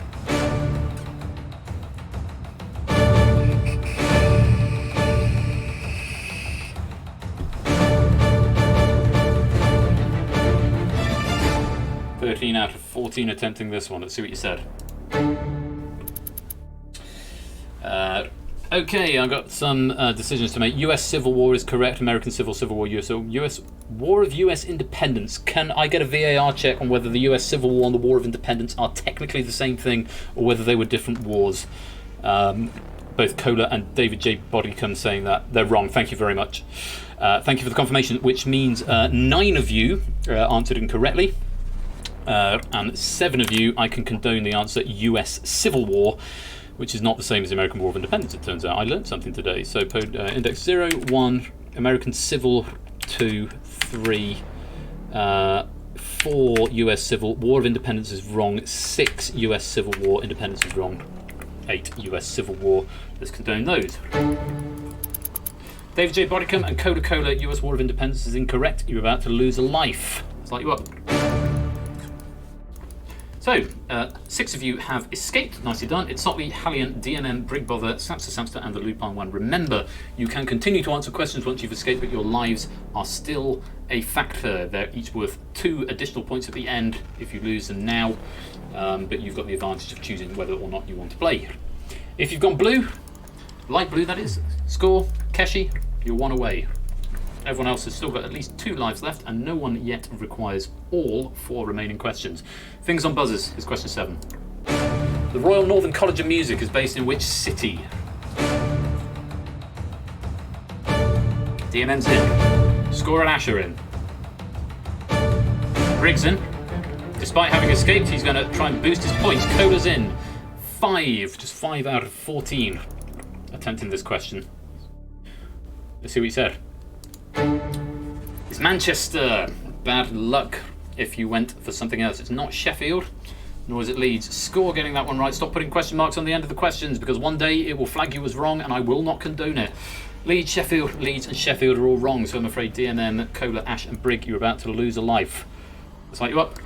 Out of 14 attempting this one. Let's see what you said. Okay, I've got some decisions to make. US Civil War is correct. American Civil War. US War of US Independence. Can I get a VAR check on whether the US Civil War and the War of Independence are technically the same thing or whether they were different wars? Both Kohler and David J. Bodicum saying that. They're wrong. Thank you very much. Thank you for the confirmation, which means 9 of you answered incorrectly. And 7 of you, I can condone the answer US Civil War, which is not the same as the American War of Independence, it turns out. I learned something today. So index 0, 1, American Civil, 2, 3, 4 US Civil, War of Independence is wrong, 6 US Civil War, Independence is wrong, 8 US Civil War. Let's condone those. David J. Bodicum and Cola US War of Independence is incorrect. You're about to lose a life. Let's light you up. So, 6 of you have escaped. Nicely done. It's Sotley, Hallian, DMM, Brigbother, Samster, and the Lupine 1. Remember, you can continue to answer questions once you've escaped, but your lives are still a factor. They're each worth 2 additional points at the end if you lose them now, but you've got the advantage of choosing whether or not you want to play. If you've gone blue, light blue that is, score, Keshi, you're 1 away. Everyone else has still got at least 2 lives left, and no one yet requires all 4 remaining questions. Things on buzzers is question 7. The Royal Northern College of Music is based in which city? DMM's in. Score and Asher in. Briggs in. Despite having escaped, he's going to try and boost his points. Coda's in. 5, just 5 out of 14 attempting this question. Let's see what he said. It's Manchester. Bad luck if you went for something else. It's not Sheffield, nor is it Leeds. Score getting that one right. Stop putting question marks on the end of the questions, because one day it will flag you as wrong and I will not condone it. Leeds, Sheffield, Leeds and Sheffield are all wrong, so I'm afraid DMM, Cola, Ash and Brig, you're about to lose a life. Let's light you up.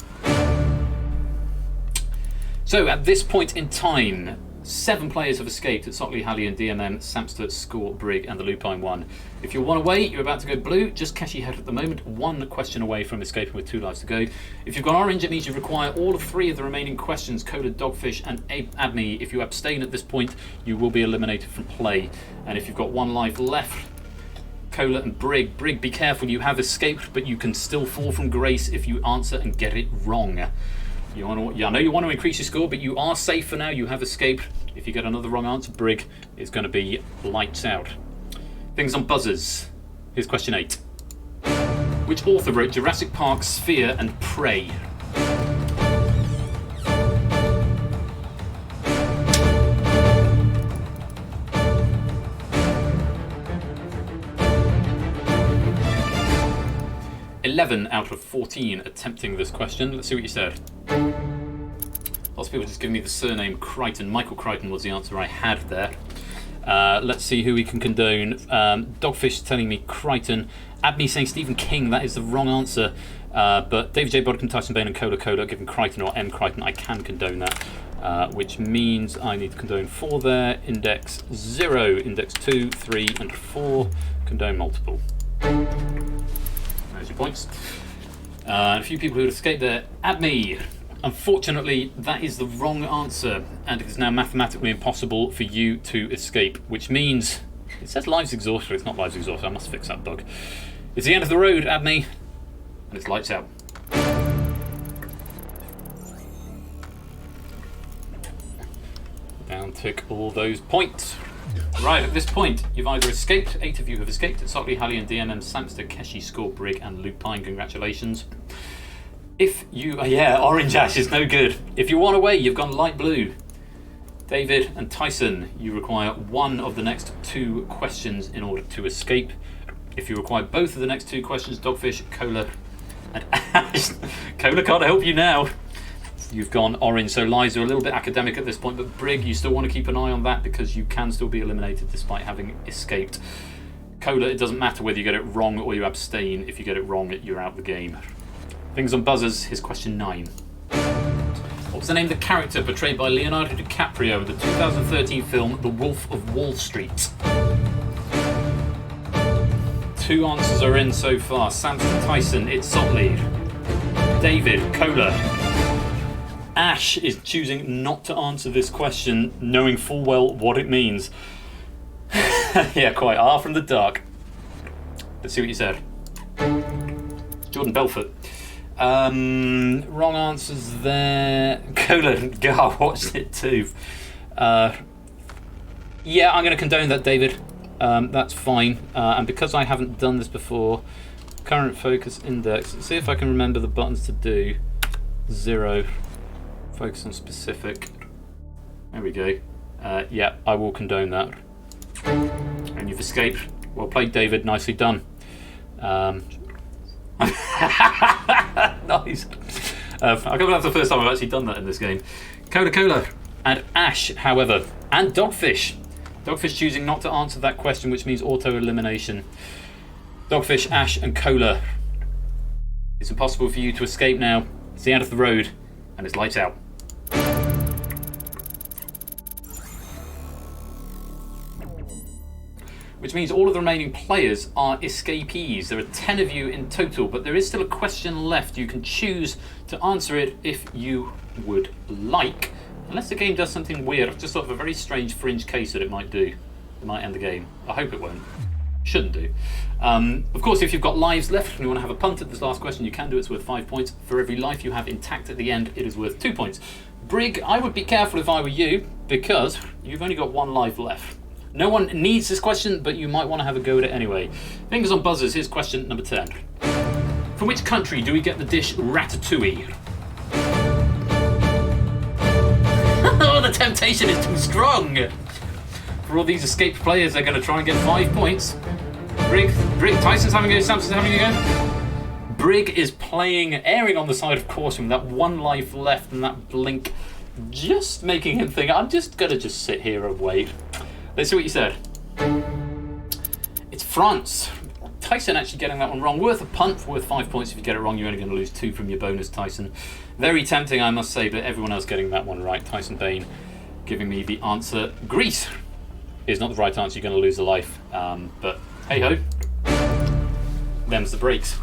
So at this point in time, 7 players have escaped. It's Sotley, Hallian, DMM, Samster, Score, Brig and the Lupine 1. If you're 1 away, you're about to go blue. Just Keshi head at the moment, 1 question away from escaping with 2 lives to go. If you've gone orange, it means you require all of 3 of the remaining questions, Coda, Dogfish and Abney. If you abstain at this point, you will be eliminated from play. And if you've got 1 life left, Cola and Brig, be careful, you have escaped, but you can still fall from grace if you answer and get it wrong. I know you want to increase your score, but you are safe for now. You have escaped. If you get another wrong answer, Brig is going to be lights out. Things on buzzers. Here's question 8. Which author wrote Jurassic Park, Sphere and Prey? 11 out of 14 attempting this question. Let's see what you said. Lots of people just giving me the surname Crichton. Michael Crichton was the answer I had there. Let's see who we can condone. Dogfish telling me Crichton. Abney saying Stephen King. That is the wrong answer. But David J. Bodkin, Tyson Bain and Cola Cola giving Crichton or M. Crichton. I can condone that. Which means I need to condone 4 there. Index 0, index 2, 3 and 4. Condone multiple. There's your points. A few people who had escaped there. Abney. Unfortunately, that is the wrong answer, and it is now mathematically impossible for you to escape, which means it says lives exhausted. It's not lives exhausted. I must fix that bug. It's the end of the road, Abney, and it's lights out. Down tick all those points. Right, at this point, you've either escaped. 8 of you have escaped. Sockley, Hallian, DMM, Samster, Keshi, Score, Brig, and Luke Pine. Congratulations. If you, orange ash is no good. If you want away, you've gone light blue. David and Tyson, you require 1 of the next 2 questions in order to escape. If you require both of the next 2 questions, Dogfish, Cola, and Ash. Cola can't help you now. You've gone orange, so lies are a little bit academic at this point, but Brig, you still want to keep an eye on that because you can still be eliminated despite having escaped. Cola, it doesn't matter whether you get it wrong or you abstain. If you get it wrong, you're out the game. Things on buzzers, here's question 9. What's the name of the character portrayed by Leonardo DiCaprio in the 2013 film The Wolf of Wall Street? 2 answers are in so far. Samson, Tyson, it's Sotley. David, Cola. Ash is choosing not to answer this question, knowing full well what it means. Yeah, quite. R from the dark. Let's see what you said. Jordan Belfort. Wrong answers there. Cola, Gar watched it too. Yeah, I'm going to condone that, David. That's fine. And because I haven't done this before, current focus index. Let's see if I can remember the buttons to do. 0. Focus on specific. There we go. Yeah, I will condone that. And you've escaped. Well played, David. Nicely done. Nice. I can't believe that's the first time I've actually done that in this game. Cola Cola and Ash, however, and Dogfish. Dogfish choosing not to answer that question, which means auto-elimination. Dogfish, Ash and Cola. It's impossible for you to escape now. It's the end of the road and it's lights out. Which means all of the remaining players are escapees. There are 10 of you in total, but there is still a question left. You can choose to answer it if you would like, unless the game does something weird. I've just thought of a very strange fringe case that it might do. It might end the game. I hope it won't. Shouldn't do. Of course, if you've got lives left and you want to have a punt at this last question, you can do it. It's worth 5 points. For every life you have intact at the end, it is worth 2 points. Brig, I would be careful if I were you, because you've only got 1 life left. No one needs this question, but you might want to have a go at it anyway. Fingers on buzzers, here's question number 10. From which country do we get the dish ratatouille? Oh, the temptation is too strong! For all these escaped players, they're going to try and get 5 points. Brig, Tyson's having a go, Samson's having a go. Brig is erring on the side of caution with that 1 life left and that blink just making him think, I'm just going to sit here and wait. Let's see what you said. It's France. Tyson actually getting that one wrong. Worth a punt, worth 5 points. If you get it wrong, you're only going to lose 2 from your bonus, Tyson. Very tempting, I must say, but everyone else getting that one right. Tyson Bain giving me the answer. Greece is not the right answer. You're going to lose a life. But hey-ho. Them's the breaks.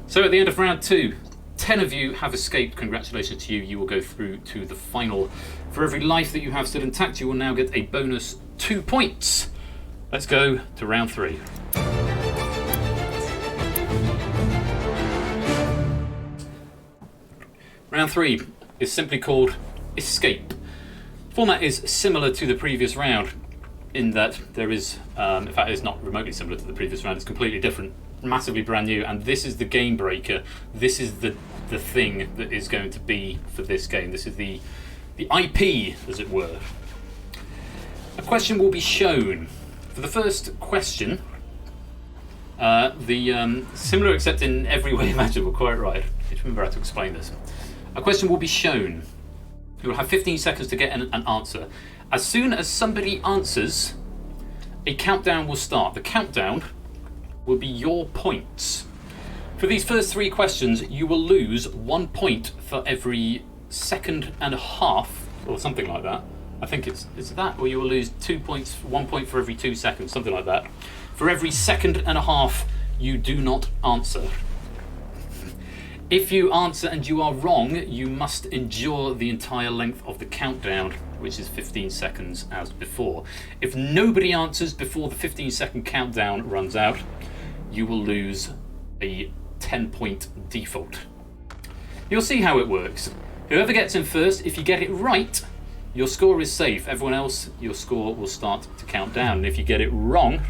So at the end of round 2, 10 of you have escaped. Congratulations to you. You will go through to the final. For every life that you have still intact, you will now get a bonus 2 points. Let's go to round 3. Round 3 is simply called Escape. Format is similar to the previous round in that there is, in fact it's not remotely similar to the previous round, it's completely different, massively brand new, and this is the game breaker. This is the thing that is going to be for this game. This is the IP, as it were. A question will be shown. For the first question, Similar except in every way imaginable, quite right. I just remember how to explain this. A question will be shown. You'll have 15 seconds to get an answer. As soon as somebody answers, a countdown will start. The countdown will be your points. For these first 3 questions, you will lose 1 point for every second and a half, or something like that. I think it's that, or you will lose 2 points, 1 point for every 2 seconds, something like that. For every second and a half you do not answer. If you answer and you are wrong, you must endure the entire length of the countdown, which is 15 seconds as before. If nobody answers before the 15-second countdown runs out, you will lose a 10-point default. You'll see how it works. Whoever gets in first, if you get it right, your score is safe. Everyone else, your score will start to count down. And if you get it wrong,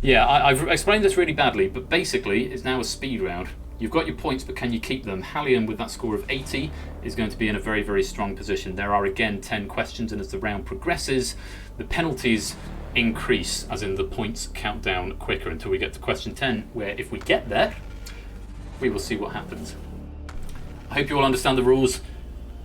yeah, I've explained this really badly, but basically it's now a speed round. You've got your points, but can you keep them? Hallion, with that score of 80, is going to be in a very, very strong position. There are again 10 questions, and as the round progresses, the penalties increase, as in the points count down quicker until we get to question 10, where if we get there, we will see what happens. I hope you all understand the rules.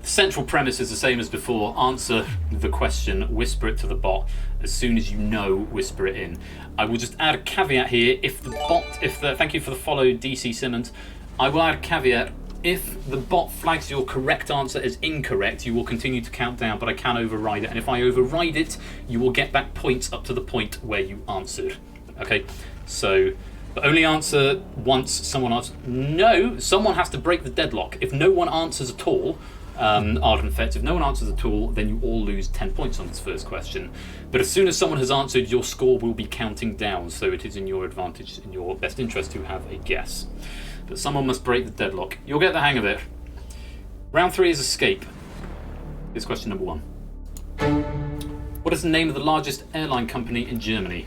The central premise is the same as before. Answer the question, whisper it to the bot. As soon as you know, whisper it in. I will just add a caveat here. Thank you for the follow, DC Simmons. I will add a caveat. If the bot flags your correct answer as incorrect, you will continue to count down, but I can override it. And if I override it, you will get back points up to the point where you answered. Okay, so, but only answer once someone asks. No, someone has to break the deadlock. If no one answers at all, Ardent Fets, if no one answers at all, then you all lose 10 points on this first question. But as soon as someone has answered, your score will be counting down, so it is in your advantage, in your best interest to have a guess. But someone must break the deadlock. You'll get the hang of it. Round 3 is escape. Here's question number 1. What is the name of the largest airline company in Germany?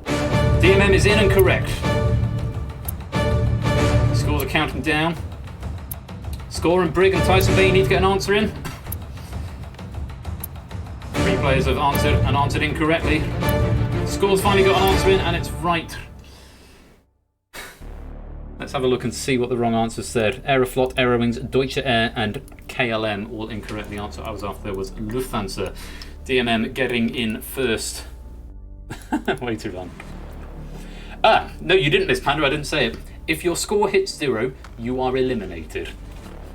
DMM is in and correct. Scores are counting down. Score and Brig and Tyson B need to get an answer in. 3 players have answered and answered incorrectly. Score's finally got an answer in, and it's right. Let's have a look and see what the wrong answer said. Aeroflot, Aerowings, Deutsche Air and KLM all incorrect. The answer I was after was Lufthansa. DMM getting in first. Way too long. No, you didn't, Miss Panda, I didn't say it. If your score hits 0, you are eliminated.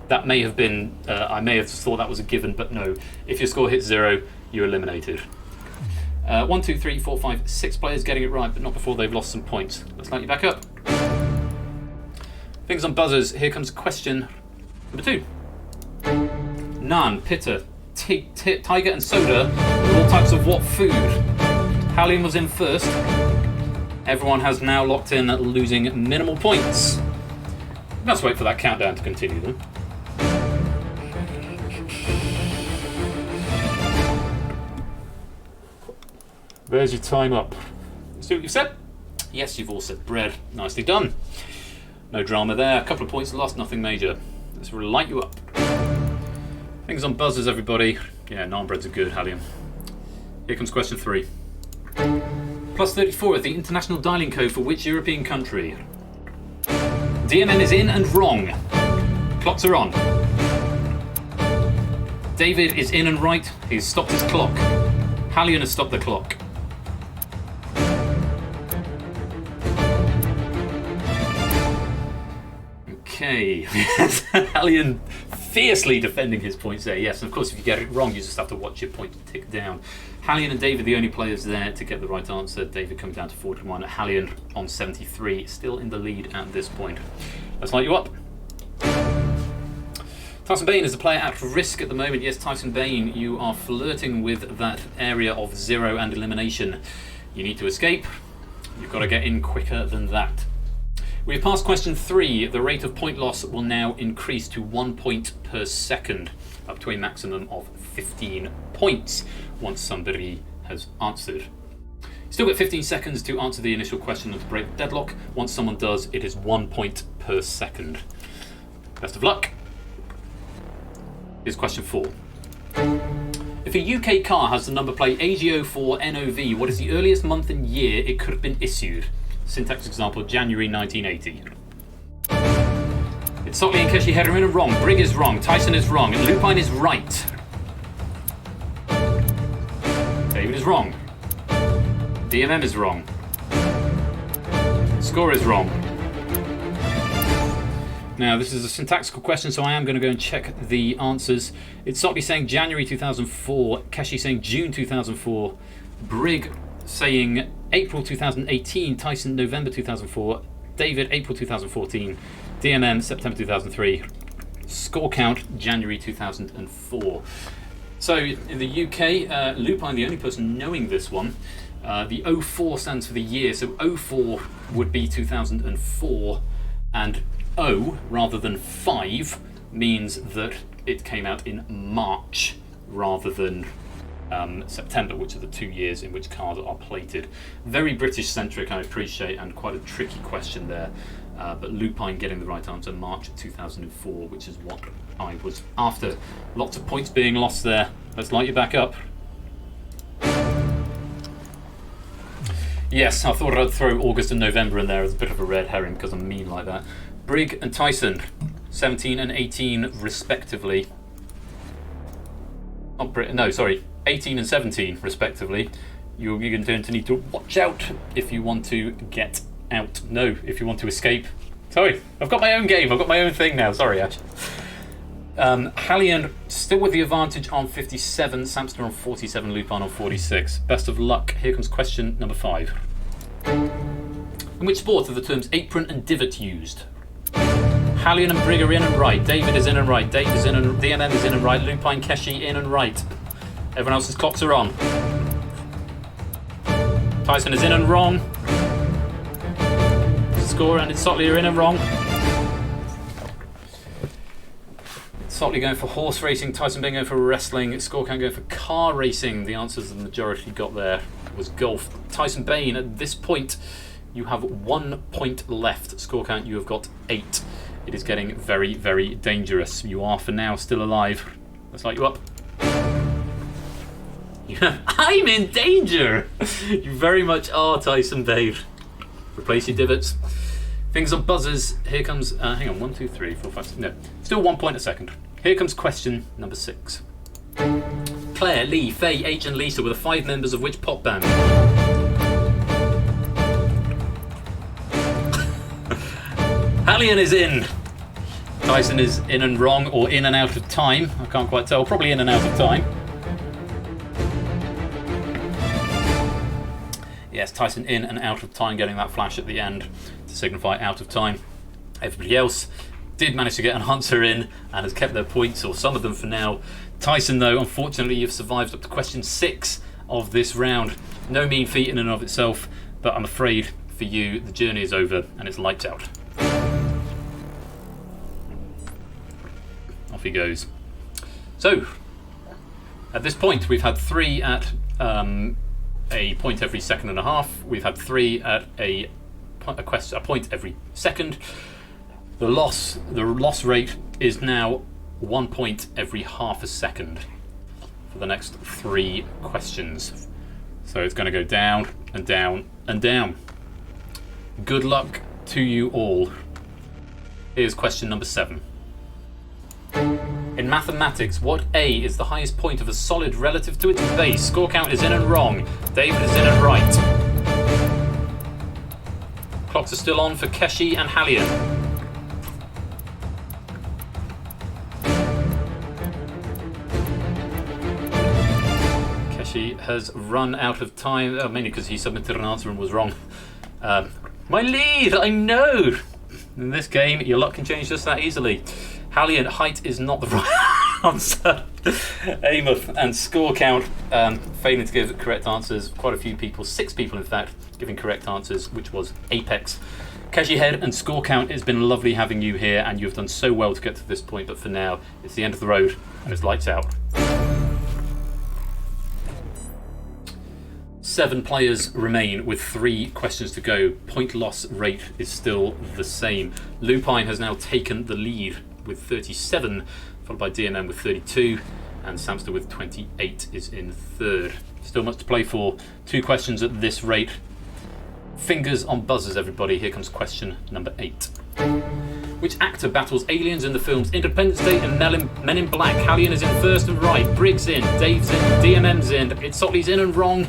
That may have been, I may have thought that was a given, but no. If your score hits 0, you're eliminated. 1, 2, 3, 4, 5, 6 players getting it right, but not before they've lost some points. Let's light you back up. Things on buzzers. Here comes question number 2. Naan, pitta, tiger and soda, all types of what food? Hallion was in first. Everyone has now locked in, losing minimal points. Let's wait for that countdown to continue then. There's your time up. See what you've said? Yes, you've all said bread. Nicely done. No drama there. A couple of points lost, nothing major. Let's light you up. Things on buzzers, everybody. Yeah, naan breads are good, Hallion. Here comes question 3. Plus 34 is the international dialing code for which European country? DMM is in and wrong. Clocks are on. David is in and right. He's stopped his clock. Hallion has stopped the clock. Okay. Hallion fiercely defending his points there. Yes, and of course if you get it wrong, you just have to watch your point tick down. Hallion and David, the only players there to get the right answer. David comes down to 41. Hallion on 73, still in the lead at this point. Let's light you up. Tyson Bain is the player at risk at the moment. Yes, Tyson Bain, you are flirting with that area of 0 and elimination. You need to escape. You've got to get in quicker than that. We've passed question 3. The rate of point loss will now increase to 1 point per second, up to a maximum of 15 points once somebody has answered. Still got 15 seconds to answer the initial question and to break the deadlock. Once someone does, it is 1 point per second. Best of luck. Here's question 4. If a UK car has the number plate AG04NOV, what is the earliest month and year it could have been issued? Syntax example, January 1980. It's Sockley and Keshi Heron are wrong. Brig is wrong. Tyson is wrong. And Lupine is right. David is wrong. DMM is wrong. Score is wrong. Now, this is a syntactical question, so I am going to go and check the answers. It's Sockley saying January 2004, Keshi saying June 2004, Brig saying April 2018, Tyson November 2004, David April 2014, DMM September 2003, score count January 2004. So in the UK, Lupine, the only person knowing this one, the 04 stands for the year, so 04 would be 2004, and O rather than 5 means that it came out in March rather than September, which are the 2 years in which cars are plated. Very British centric, I appreciate, and quite a tricky question there. But Lupine getting the right answer, March 2004, which is what I was after. Lots of points being lost there. Let's light you back up. Yes, I thought I'd throw August and November in there as a bit of a red herring because I'm mean like that. Brig and Tyson, 17 and 18 respectively. No, sorry, 18 and 17 respectively. You're going to need to watch out if you want to get out. No, if you want to escape. Sorry, I've got my own game. I've got my own thing now. Sorry, Ash. Hallian still with the advantage on 57. Samson on 47. Lupine on 46. Best of luck. Here comes question number 5. In which sport are the terms apron and divot used? Hallian and Brig are in and right. David is in and right. Dave is in and DMM is in and right. Lupine, Keshi in and right. Everyone else's clocks are on. Tyson is in and wrong. Score and it's Sockley are in and wrong. Sockley going for horse racing, Tyson being going for wrestling, Score count going for car racing. The answers the majority got there was golf. Tyson Bain, at this point you have 1 point left. Score count you have got 8. It is getting very, very dangerous. You are for now still alive. Let's light you up. I'm in danger! You very much are, Tyson Bain. Replace your divots. Fingers on buzzers. Here comes, hang on, 1, 2, 3, 4, 5, 6, no. Still 1 point a second. Here comes question number 6. Claire, Lee, Faye, H and Lisa were the 5 members of which pop band? Hallian is in. Tyson is in and wrong or in and out of time. I can't quite tell. Probably in and out of time. Yes, Tyson in and out of time, getting that flash at the end to signify out of time. Everybody else did manage to get an answer in and has kept their points, or some of them for now. Tyson, though, unfortunately, you've survived up to question 6 of this round. No mean feat in and of itself, but I'm afraid for you, the journey is over and it's lights out. Off he goes. So, at this point, we've had 3 at a point every second and a half. We've had 3 at a point every second. The loss rate is now 1 point every half a second for the next 3 questions. So it's going to go down and down and down. Good luck to you all. Here's question number 7. In mathematics, what A is the highest point of a solid relative to its base? Score count is in and wrong. David is in and right. Clocks are still on for Keshi and Hallian. Keshi has run out of time, mainly because he submitted an answer and was wrong. My lead, I know! In this game, your luck can change just that easily. Hallian, height is not the right answer. Amos and score count, failing to give correct answers. Quite a few people, 6 people in fact, giving correct answers, which was Apex. Keshi Head and score count, it's been lovely having you here and you've done so well to get to this point, but for now, it's the end of the road and it's lights out. 7 players remain with 3 questions to go. Point loss rate is still the same. Lupine has now taken the lead with 37, followed by DMM with 32. and Samster with 28 is in third. Still much to play for. 2 questions at this rate. Fingers on buzzers, everybody. Here comes question number 8. Which actor battles aliens in the films Independence Day and Men in Black? Hallion is in first and right. Briggs in. Dave's in. DMM's in. Itzotli's in and wrong.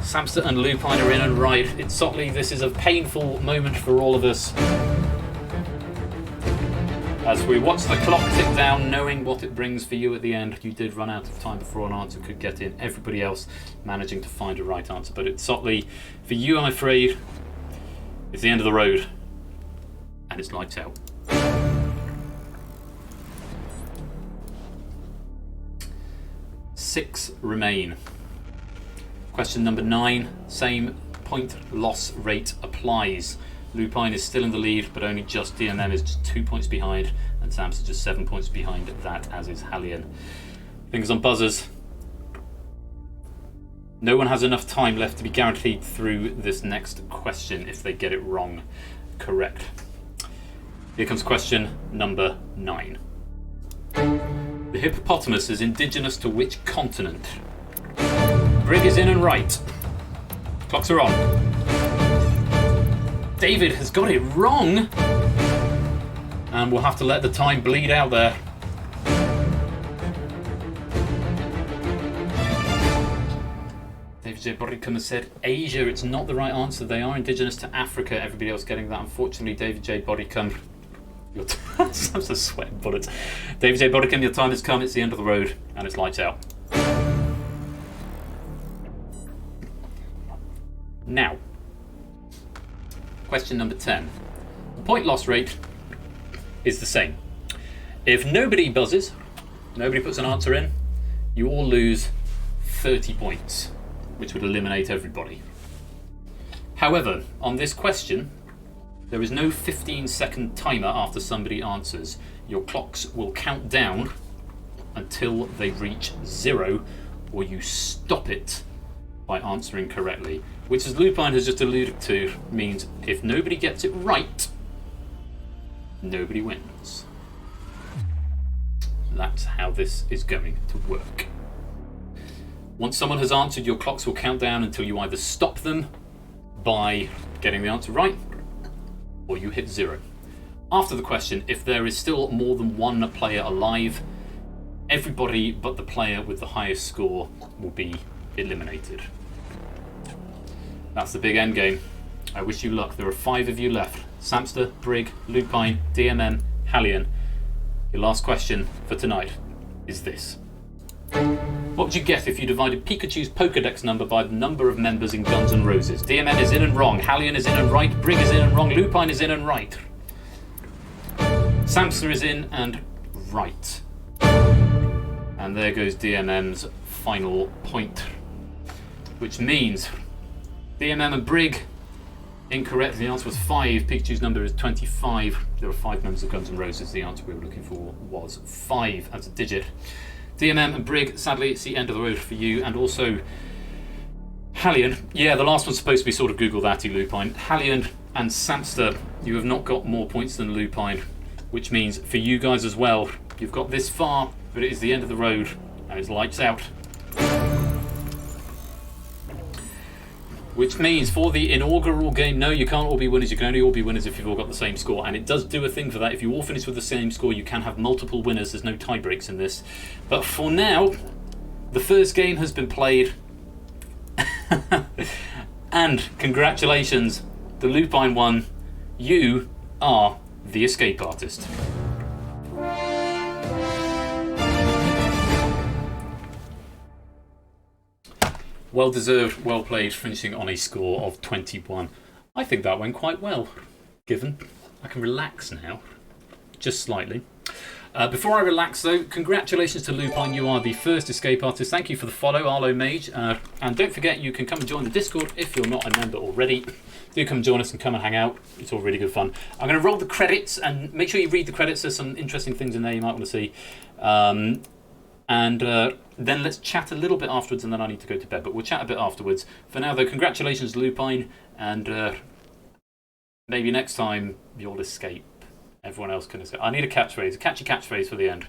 Samster and Lupine are in and right. Itzotli, this is a painful moment for all of us. As we watch the clock tick down, knowing what it brings for you at the end, you did run out of time before an answer could get in. Everybody else managing to find a right answer. But Itzotli, for you, I'm afraid, it's the end of the road. And it's lights out. Six remain. Question number 9, same point loss rate applies. Lupine is still in the lead, but only just DMM is just 2 points behind, and Sam's just 7 points behind that, as is Hallion. Fingers on buzzers. No one has enough time left to be guaranteed through this next question if they get it wrong. Correct. Here comes question number 9. The hippopotamus is indigenous to which continent? Brig is in and right. Clocks are on. David has got it wrong. And we'll have to let the time bleed out there. David J. Bodicum has said Asia. It's not the right answer. They are indigenous to Africa. Everybody else getting that. Unfortunately, David J. Bodicum. Your I'm so sweating bullets. David J. Bodicum, your time has come. It's the end of the road. And it's lights out. Now, question number 10. The point loss rate is the same. If nobody buzzes, nobody puts an answer in, you all lose 30 points, which would eliminate everybody. However, on this question, there is no 15-second timer after somebody answers. Your clocks will count down until they reach 0, or you stop it by answering correctly. Which, as Lupine has just alluded to, means if nobody gets it right, nobody wins. That's how this is going to work. Once someone has answered, your clocks will count down until you either stop them by getting the answer right, or you hit 0. After the question, if there is still more than one player alive, everybody but the player with the highest score will be eliminated. That's the big end game. I wish you luck. There are 5 of you left. Samster, Brig, Lupine, DMM, Hallion. Your last question for tonight is this. What would you get if you divided Pikachu's Pokedex number by the number of members in Guns N' Roses? DMM is in and wrong. Hallion is in and right. Brig is in and wrong. Lupine is in and right. Samster is in and right. And there goes DMM's final point. Which means DMM and Brig, incorrect. The answer was 5. Pikachu's number is 25. There are 5 members of Guns N' Roses. The answer we were looking for was 5 as a digit. DMM and Brig, sadly, it's the end of the road for you. And also, Hallion. Yeah, the last one's supposed to be sort of Google that-y, Lupine. Hallion and Samster, you have not got more points than Lupine, which means for you guys as well, you've got this far, but it is the end of the road, and it's lights out. Which means for the inaugural game, no, you can't all be winners. You can only all be winners if you've all got the same score. And it does do a thing for that. If you all finish with the same score, you can have multiple winners. There's no tie breaks in this. But for now, the first game has been played. And congratulations, the Lupine won. You are the escape artist. Well deserved, well played, finishing on a score of 21. I think that went quite well, given I can relax now, just slightly. Before I relax though, congratulations to Lupine, you are the first escape artist. Thank you for the follow, Arlo Mage. And don't forget, you can come and join the Discord if you're not a member already. Do come join us and come and hang out. It's all really good fun. I'm going to roll the credits, and make sure you read the credits. There's some interesting things in there you might want to see. Then let's chat a little bit afterwards, and then I need to go to bed, but we'll chat a bit afterwards. For now, though, congratulations, Lupine, and maybe next time you'll escape. Everyone else can escape. I need a catchphrase, a catchy catchphrase for the end.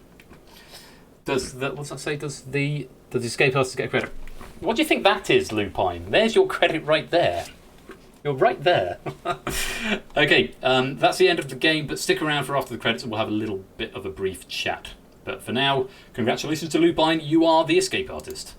Does the, what's that say? Does the escape artist get credit? What do you think that is, Lupine? There's your credit right there. You're right there. Okay, that's the end of the game, but stick around for after the credits and we'll have a little bit of a brief chat. But for now, congratulations to Lupine, you are the escape artist.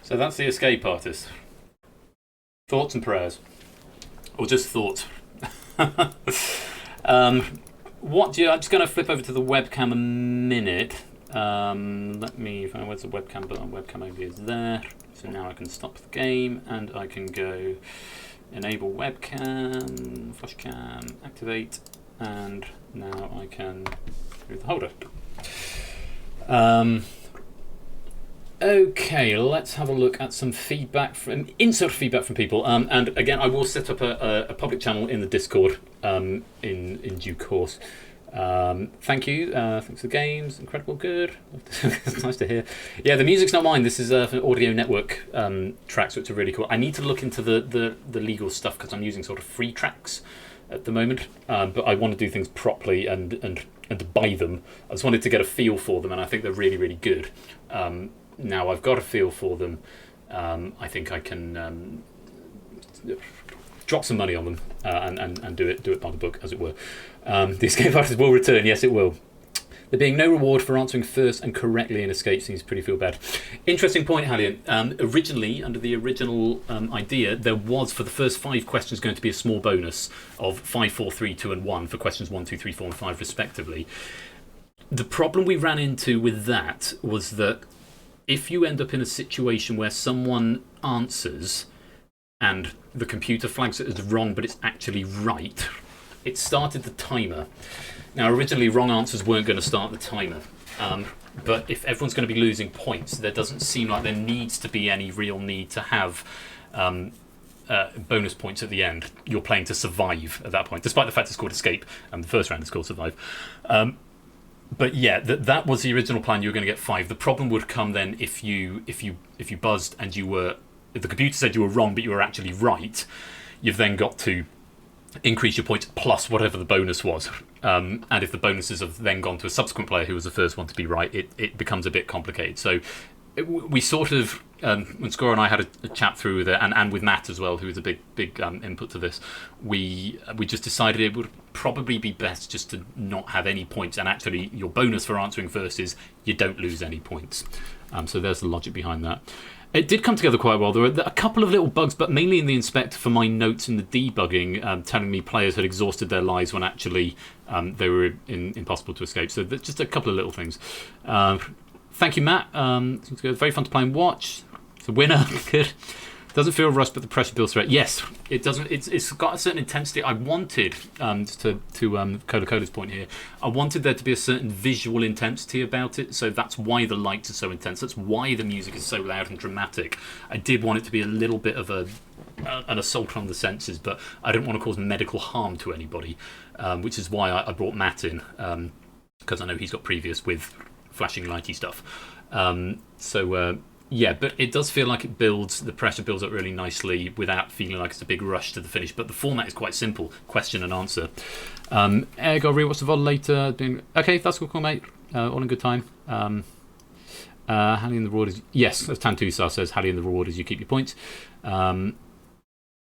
So that's the escape artist. Thoughts and prayers. Or just thoughts. What do you... I'm just going to flip over to the webcam a minute. Let me find where's the webcam button. Webcam overview is there. So now I can stop the game and I can go enable webcam, flash cam, activate, and now I can move the holder. Okay, let's have a look at some feedback from feedback from people. And again, I will set up a public channel in the Discord in due course. Thank you. Thanks for the games. Incredible, good. It's nice to hear. Yeah, the music's not mine. This is an Audio Network tracks, which are really cool. I need to look into the legal stuff because I'm using sort of free tracks at the moment. But I want to do things properly and buy them. I just wanted to get a feel for them, and I think they're really, really good. Now I've got a feel for them. I think I can drop some money on them and do it by the book, as it were. The escape artist will return. Yes, it will. There being no reward for answering first and correctly in escape seems pretty feel bad. Interesting point, Hallian. Originally, under the original idea, there was for the first 5 questions going to be a small bonus of 5, 4, 3, 2, and 1 for questions 1, 2, 3, 4, and 5 respectively. The problem we ran into with that was that if you end up in a situation where someone answers and the computer flags it as wrong but it's actually right, it started the timer. Now originally wrong answers weren't going to start the timer, but if everyone's going to be losing points, there doesn't seem like there needs to be any real need to have bonus points at the end. You're playing to survive at that point, despite the fact it's called escape and the first round is called survive. But yeah, that was the original plan. You were going to get 5. The problem would come then if you buzzed and if the computer said you were wrong but you were actually right. You've then got to increase your points plus whatever the bonus was. And if the bonuses have then gone to a subsequent player who was the first one to be right, it becomes a bit complicated. So we sort of, when Score and I had a chat through with it, and with Matt as well, who was a big input to this, we just decided it would probably be best just to not have any points, and actually your bonus for answering first is you don't lose any points. So there's the logic behind that. It did come together quite well. There were a couple of little bugs, but mainly in the inspector for my notes in the debugging, telling me players had exhausted their lives when actually they were impossible to escape. So just a couple of little things. Thank you, Matt. Seems good. Very fun to play and watch. It's a winner. Good. Doesn't feel rushed, but the pressure builds through it. Yes, it doesn't. It's got a certain intensity. I wanted, to Coda's point here, I wanted there to be a certain visual intensity about it. So that's why the lights are so intense. That's why the music is so loud and dramatic. I did want it to be a little bit of an assault on the senses, but I didn't want to cause medical harm to anybody, which is why I brought Matt in, because I know he's got previous with flashing lighty stuff. Yeah, but it does feel like the pressure builds up really nicely without feeling like it's a big rush to the finish. But the format is quite simple, question and answer. Got to rewatch the VOD later. Okay, that's cool, mate. All in good time. Hallie and the reward is... Yes, as Tantusar says, Hallie and the reward is you keep your points.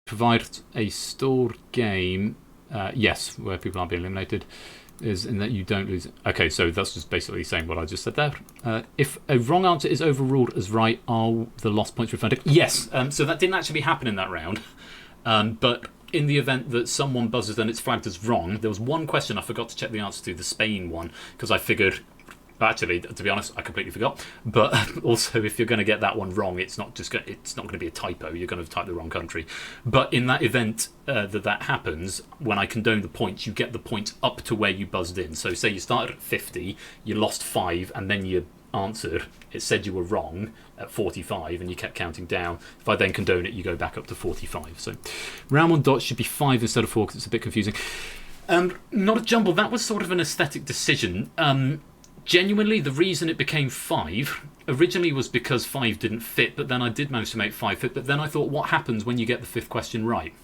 Provide a stored game. Yes, where people aren't being eliminated. is in that you don't lose it. Okay, so that's just basically saying what I just said there. If a wrong answer is overruled as right, are the lost points refunded? Yes, so that didn't actually happen in that round. But in the event that someone buzzes and it's flagged as wrong, there was one question I forgot to check the answer to, the Spain one, because I figured, actually, to be honest, I completely forgot. But also, if you're going to get that one wrong, it's not going to be a typo. You're going to type the wrong country. But in that event that happens, when I condone the points, you get the points up to where you buzzed in. So say you started at 50, you lost 5, and then you answered. It said you were wrong at 45, and you kept counting down. If I then condone it, you go back up to 45. So round 1 dots should be 5 instead of 4 because it's a bit confusing. Not a jumble. That was sort of an aesthetic decision. Genuinely, the reason it became 5 originally was because 5 didn't fit, but then I did manage to make 5 fit. But then I thought, what happens when you get the 5th question right?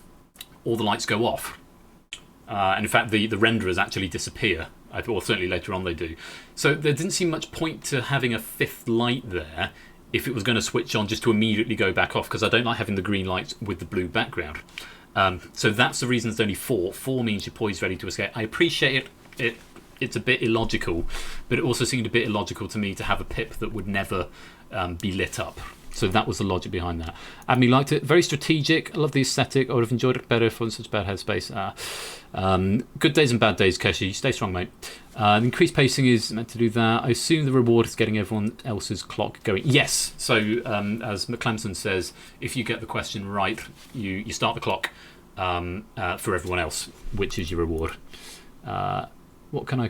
All the lights go off. And in fact, the renderers actually disappear. Or certainly later on they do. So there didn't seem much point to having a 5th light there if it was going to switch on just to immediately go back off, because I don't like having the green lights with the blue background. So that's the reason there's only 4. 4 means you're poised ready to escape. I appreciate it. It's a bit illogical, but it also seemed a bit illogical to me to have a pip that would never be lit up. So that was the logic behind that. Abney liked it. Very strategic. I love the aesthetic. I would have enjoyed it better if I was in such bad headspace. Good days and bad days, Keshi. Stay strong, mate. Increased pacing is meant to do that. I assume the reward is getting everyone else's clock going. Yes. So as McClemson says, if you get the question right, you start the clock for everyone else, which is your reward. What can I...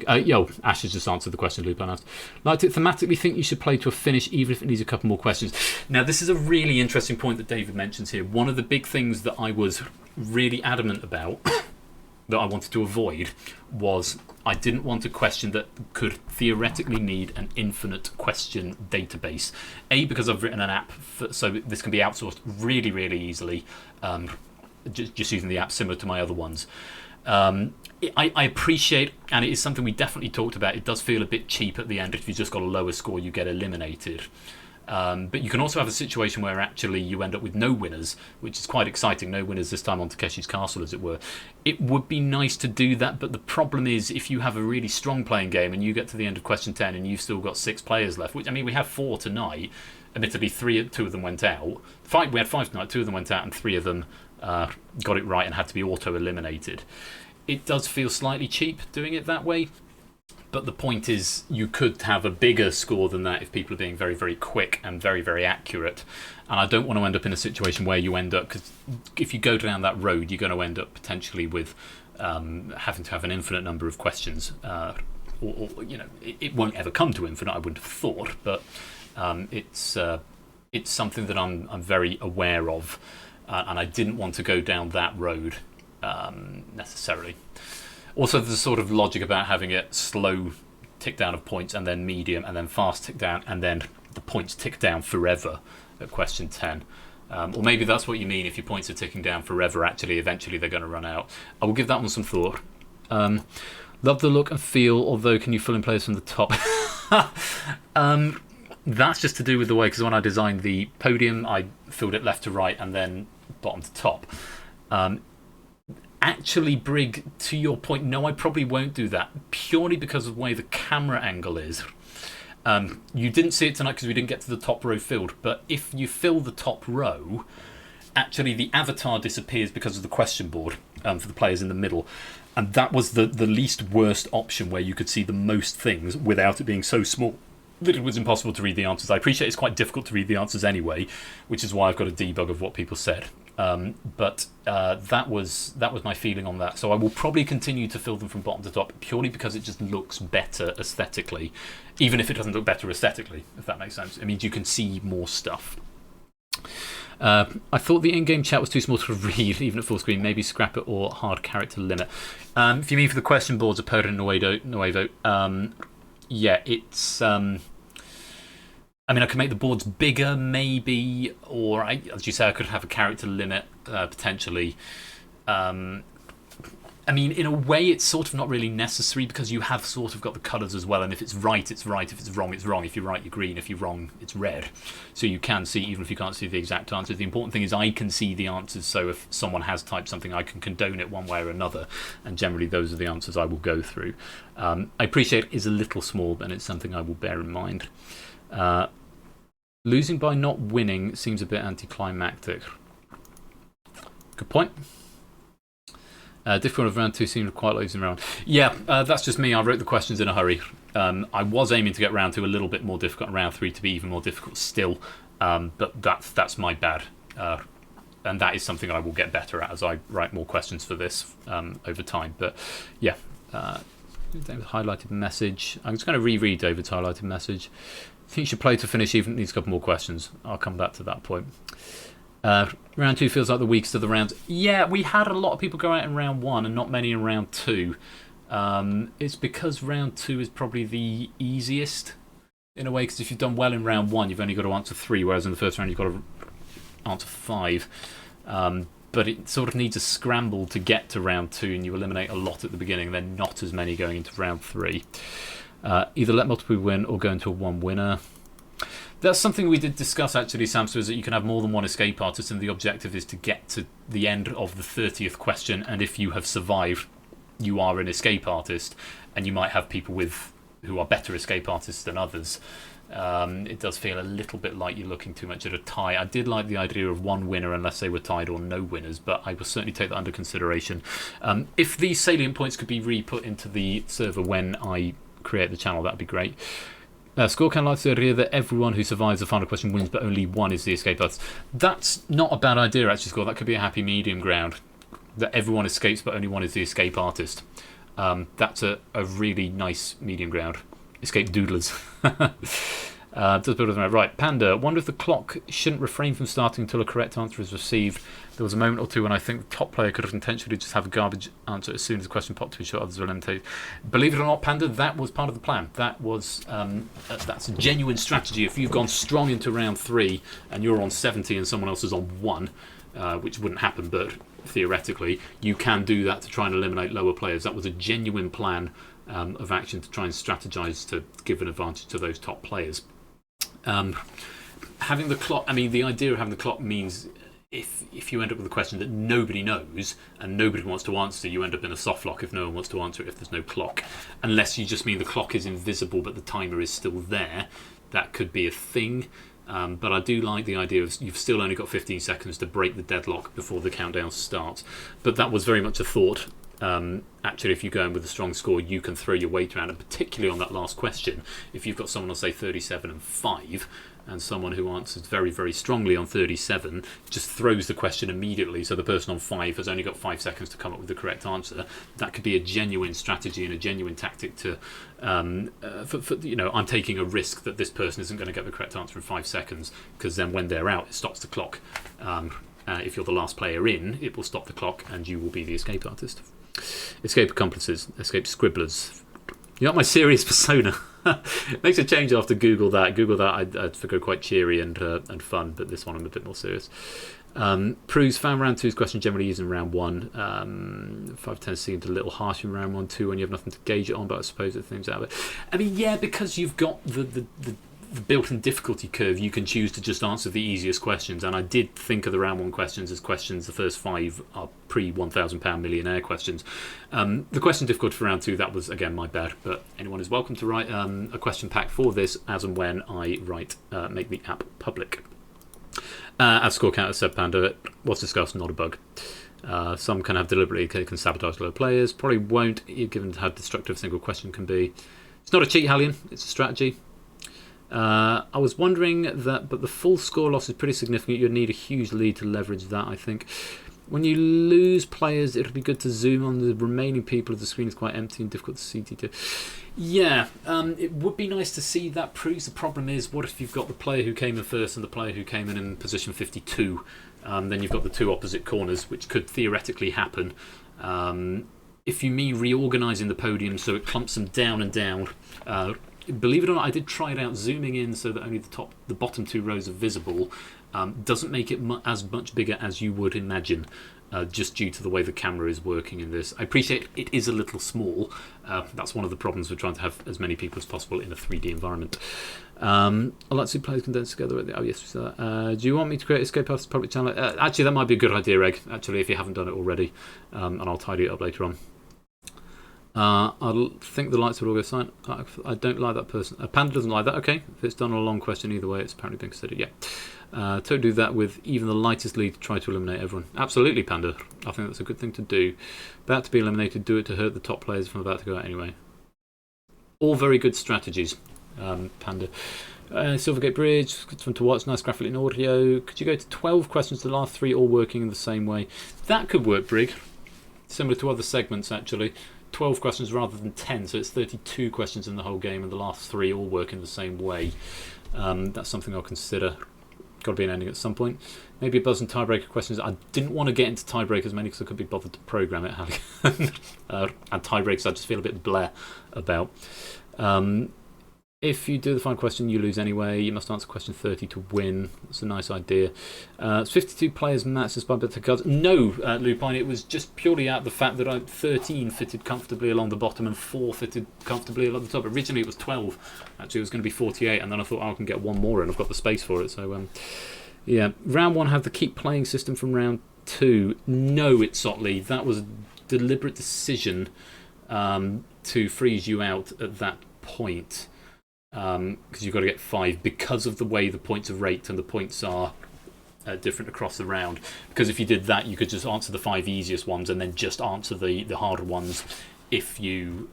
Ash has just answered the question Lupin asked. Liked it thematically, think you should play to a finish even if it needs a couple more questions. Now, this is a really interesting point that David mentions here. One of the big things that I was really adamant about that I wanted to avoid was I didn't want a question that could theoretically need an infinite question database. A, because I've written an app so this can be outsourced really, really easily, just using the app similar to my other ones. I appreciate, and it is something we definitely talked about, it does feel a bit cheap at the end. If you've just got a lower score, you get eliminated. But you can also have a situation where actually you end up with no winners, which is quite exciting. No winners this time on Takeshi's Castle, as it were. It would be nice to do that, but the problem is if you have a really strong playing game and you get to the end of question 10 and you've still got 6 players left, which, I mean, we have 4 tonight. Admittedly, 2 of them went out. We had 5 tonight, 2 of them went out, and 3 of them got it right and had to be auto-eliminated. It does feel slightly cheap doing it that way, but the point is you could have a bigger score than that if people are being very, very quick and very, very accurate. And I don't want to end up in a situation where you end up, because if you go down that road, you're going to end up potentially with having to have an infinite number of questions. Or it won't ever come to infinite, I wouldn't have thought, but it's something that I'm very aware of, and I didn't want to go down that road. Necessarily. Also, there's a sort of logic about having it slow tick down of points and then medium and then fast tick down and then the points tick down forever at question 10. Or maybe that's what you mean. If your points are ticking down forever, actually eventually they're going to run out. I will give that one some thought. Love the look and feel, although can you fill in players from the top? That's just to do with the way, because when I designed the podium I filled it left to right and then bottom to top. Actually, Brig, to your point, no, I probably won't do that, purely because of the way the camera angle is. You didn't see it tonight because we didn't get to the top row filled, but if you fill the top row, actually the avatar disappears because of the question board for the players in the middle. And that was the least worst option, where you could see the most things without it being so small that it was impossible to read the answers. I appreciate it's quite difficult to read the answers anyway, which is why I've got a debug of what people said. But that was my feeling on that. So I will probably continue to fill them from bottom to top, purely because it just looks better aesthetically, even if it doesn't look better aesthetically, if that makes sense. It means you can see more stuff. I thought the in-game chat was too small to read, even at full screen. Maybe scrap it or hard character limit. If you mean for the question boards, opponent Nuevo, yeah, it's... I mean, I could make the boards bigger, maybe, or as you say, I could have a character limit potentially. I mean, in a way, it's sort of not really necessary because you have sort of got the colours as well. And if it's right, it's right. If it's wrong, it's wrong. If you're right, you're green. If you're wrong, it's red. So you can see, even if you can't see the exact answers. The important thing is I can see the answers. So if someone has typed something, I can condone it one way or another. And generally, those are the answers I will go through. I appreciate it is a little small, and it's something I will bear in mind. Losing by not winning seems a bit anticlimactic. Good point. Difficult of round 2 seemed quite losing round. Yeah, that's just me. I wrote the questions in a hurry. I was aiming to get round 2 a little bit more difficult, and round 3 to be even more difficult still. But that's my bad. And that is something I will get better at as I write more questions for this over time. But yeah, David's highlighted message. I'm just going to reread David's highlighted message. I think you should play to finish, even if it needs a couple more questions. I'll come back to that point. Round 2 feels like the weakest of the rounds. Yeah, we had a lot of people go out in round 1 and not many in round 2. It's because round 2 is probably the easiest in a way, because if you've done well in round 1, you've only got to answer 3, whereas in the first round you've got to answer 5. But it sort of needs a scramble to get to round 2, and you eliminate a lot at the beginning, then not as many going into round 3. Either let multiple win or go into a 1 winner. That's something we did discuss actually, Samson, is that you can have more than one escape artist, and the objective is to get to the end of the 30th question, and if you have survived, you are an escape artist, and you might have people who are better escape artists than others. It does feel a little bit like you're looking too much at a tie. I did like the idea of 1 winner unless they were tied, or no winners, but I will certainly take that under consideration. If these salient points could be re-put into the server when I create the channel, that would be great. Scorecard likes the idea that everyone who survives the final question wins, but only one is the escape artist. That's not a bad idea, actually, Score. That could be a happy medium ground. That everyone escapes, but only one is the escape artist. That's a really nice medium ground. Escape doodlers. Does build right. Panda, wonder if the clock shouldn't refrain from starting until a correct answer is received. There was a moment or two when I think the top player could have intentionally just have a garbage answer as soon as the question popped to be sure others were eliminated. Believe it or not, Panda, that was part of the plan. That was that's a genuine strategy. If you've gone strong into round 3 and you're on 70 and someone else is on 1, which wouldn't happen, but theoretically, you can do that to try and eliminate lower players. That was a genuine plan of action to try and strategize to give an advantage to those top players. Having the clock, I mean, the idea of having the clock means if you end up with a question that nobody knows and nobody wants to answer, you end up in a soft lock if no one wants to answer it if there's no clock. Unless you just mean the clock is invisible but the timer is still there, that could be a thing. But I do like the idea of you've still only got 15 seconds to break the deadlock before the countdown starts. But that was very much a thought. Actually, if you go in with a strong score, you can throw your weight around, and particularly on that last question, if you've got someone on, say, 37 and 5, and someone who answers very, very strongly on 37 just throws the question immediately, so the person on 5 has only got 5 seconds to come up with the correct answer. That could be a genuine strategy and a genuine tactic to, you know, I'm taking a risk that this person isn't going to get the correct answer in 5 seconds, because then when they're out, it stops the clock. If you're the last player in, it will stop the clock, and you will be the escape artist. Escape accomplices, escape scribblers. You're not my serious persona. Makes a change after Google that. Google that, I'd figure quite cheery and fun, but this one I'm a bit more serious. Proves found round 2's question generally used in round 1. 5-10 seemed a little harsh in round 1 too when you have nothing to gauge it on, but I suppose it things out of it. I mean, yeah, because you've got the built-in difficulty curve, you can choose to just answer the easiest questions, and I did think of the round 1 questions as questions. The first 5 are pre-£1,000 millionaire questions. The question difficulty for round 2, that was again my bad, but anyone is welcome to write a question pack for this as and when I make the app public. As score counter said, Panda, what's discussed, not a bug. Some can have deliberately can sabotage low players, probably won't, given how destructive a single question can be. It's not a cheat, Hallian, it's a strategy. I was wondering that, but the full score loss is pretty significant. You'd need a huge lead to leverage that, I think. When you lose players, it'll be good to zoom on the remaining people if the screen is quite empty and difficult to see. Yeah, it would be nice to see that proves. The problem is, what if you've got the player who came in first and the player who came in position 52? Then you've got the 2 opposite corners, which could theoretically happen. If you mean reorganising the podium so it clumps them down and down, believe it or not, I did try it out, zooming in so that only the bottom 2 rows are visible. doesn't make it as much bigger as you would imagine. Just due to the way the camera is working in this. I appreciate it is a little small. That's one of the problems with trying to have as many people as possible in a 3D environment. I'd like to see players condensed together. Oh, yes. Do you want me to create Escape Artist public channel? Actually, that might be a good idea, Egg, actually, if you haven't done it already. And I'll tidy it up later on. I think the lights would all go silent. I don't like that person. Panda doesn't like that. Okay, if it's done on a long question either way, it's apparently been considered. Yeah. Don't do that with even the lightest lead to try to eliminate everyone. Absolutely, Panda. I think that's a good thing to do. About to be eliminated, do it to hurt the top players if I'm about to go out anyway. All very good strategies, Panda. Silvergate Bridge, good fun to watch, nice graphically in audio. Could you go to 12 questions, the last 3 all working in the same way? That could work, Brig. Similar to other segments, actually. 12 questions rather than 10, so it's 32 questions in the whole game, and the last 3 all work in the same way. That's something I'll consider. Got to be an ending at some point. Maybe a buzz and tiebreaker questions. I didn't want to get into tiebreakers mainly because I couldn't be bothered to program it. And tiebreakers I just feel a bit bleh about. If you do the final question, you lose anyway. You must answer question 30 to win. That's a nice idea. It's 52 players match by better cards. No, Lupine, it was just purely out of the fact that 13 fitted comfortably along the bottom and 4 fitted comfortably along the top. Originally it was 12. Actually, it was going to be 48, and then I thought, I can get one more in. I've got the space for it. So, yeah. Round 1 had the keep playing system from round 2. No, it's Sotley. That was a deliberate decision to freeze you out at that point. Because you've got to get 5 because of the way the points are rated and the points are different across the round. Because if you did that, you could just answer the 5 easiest ones and then just answer the harder ones if you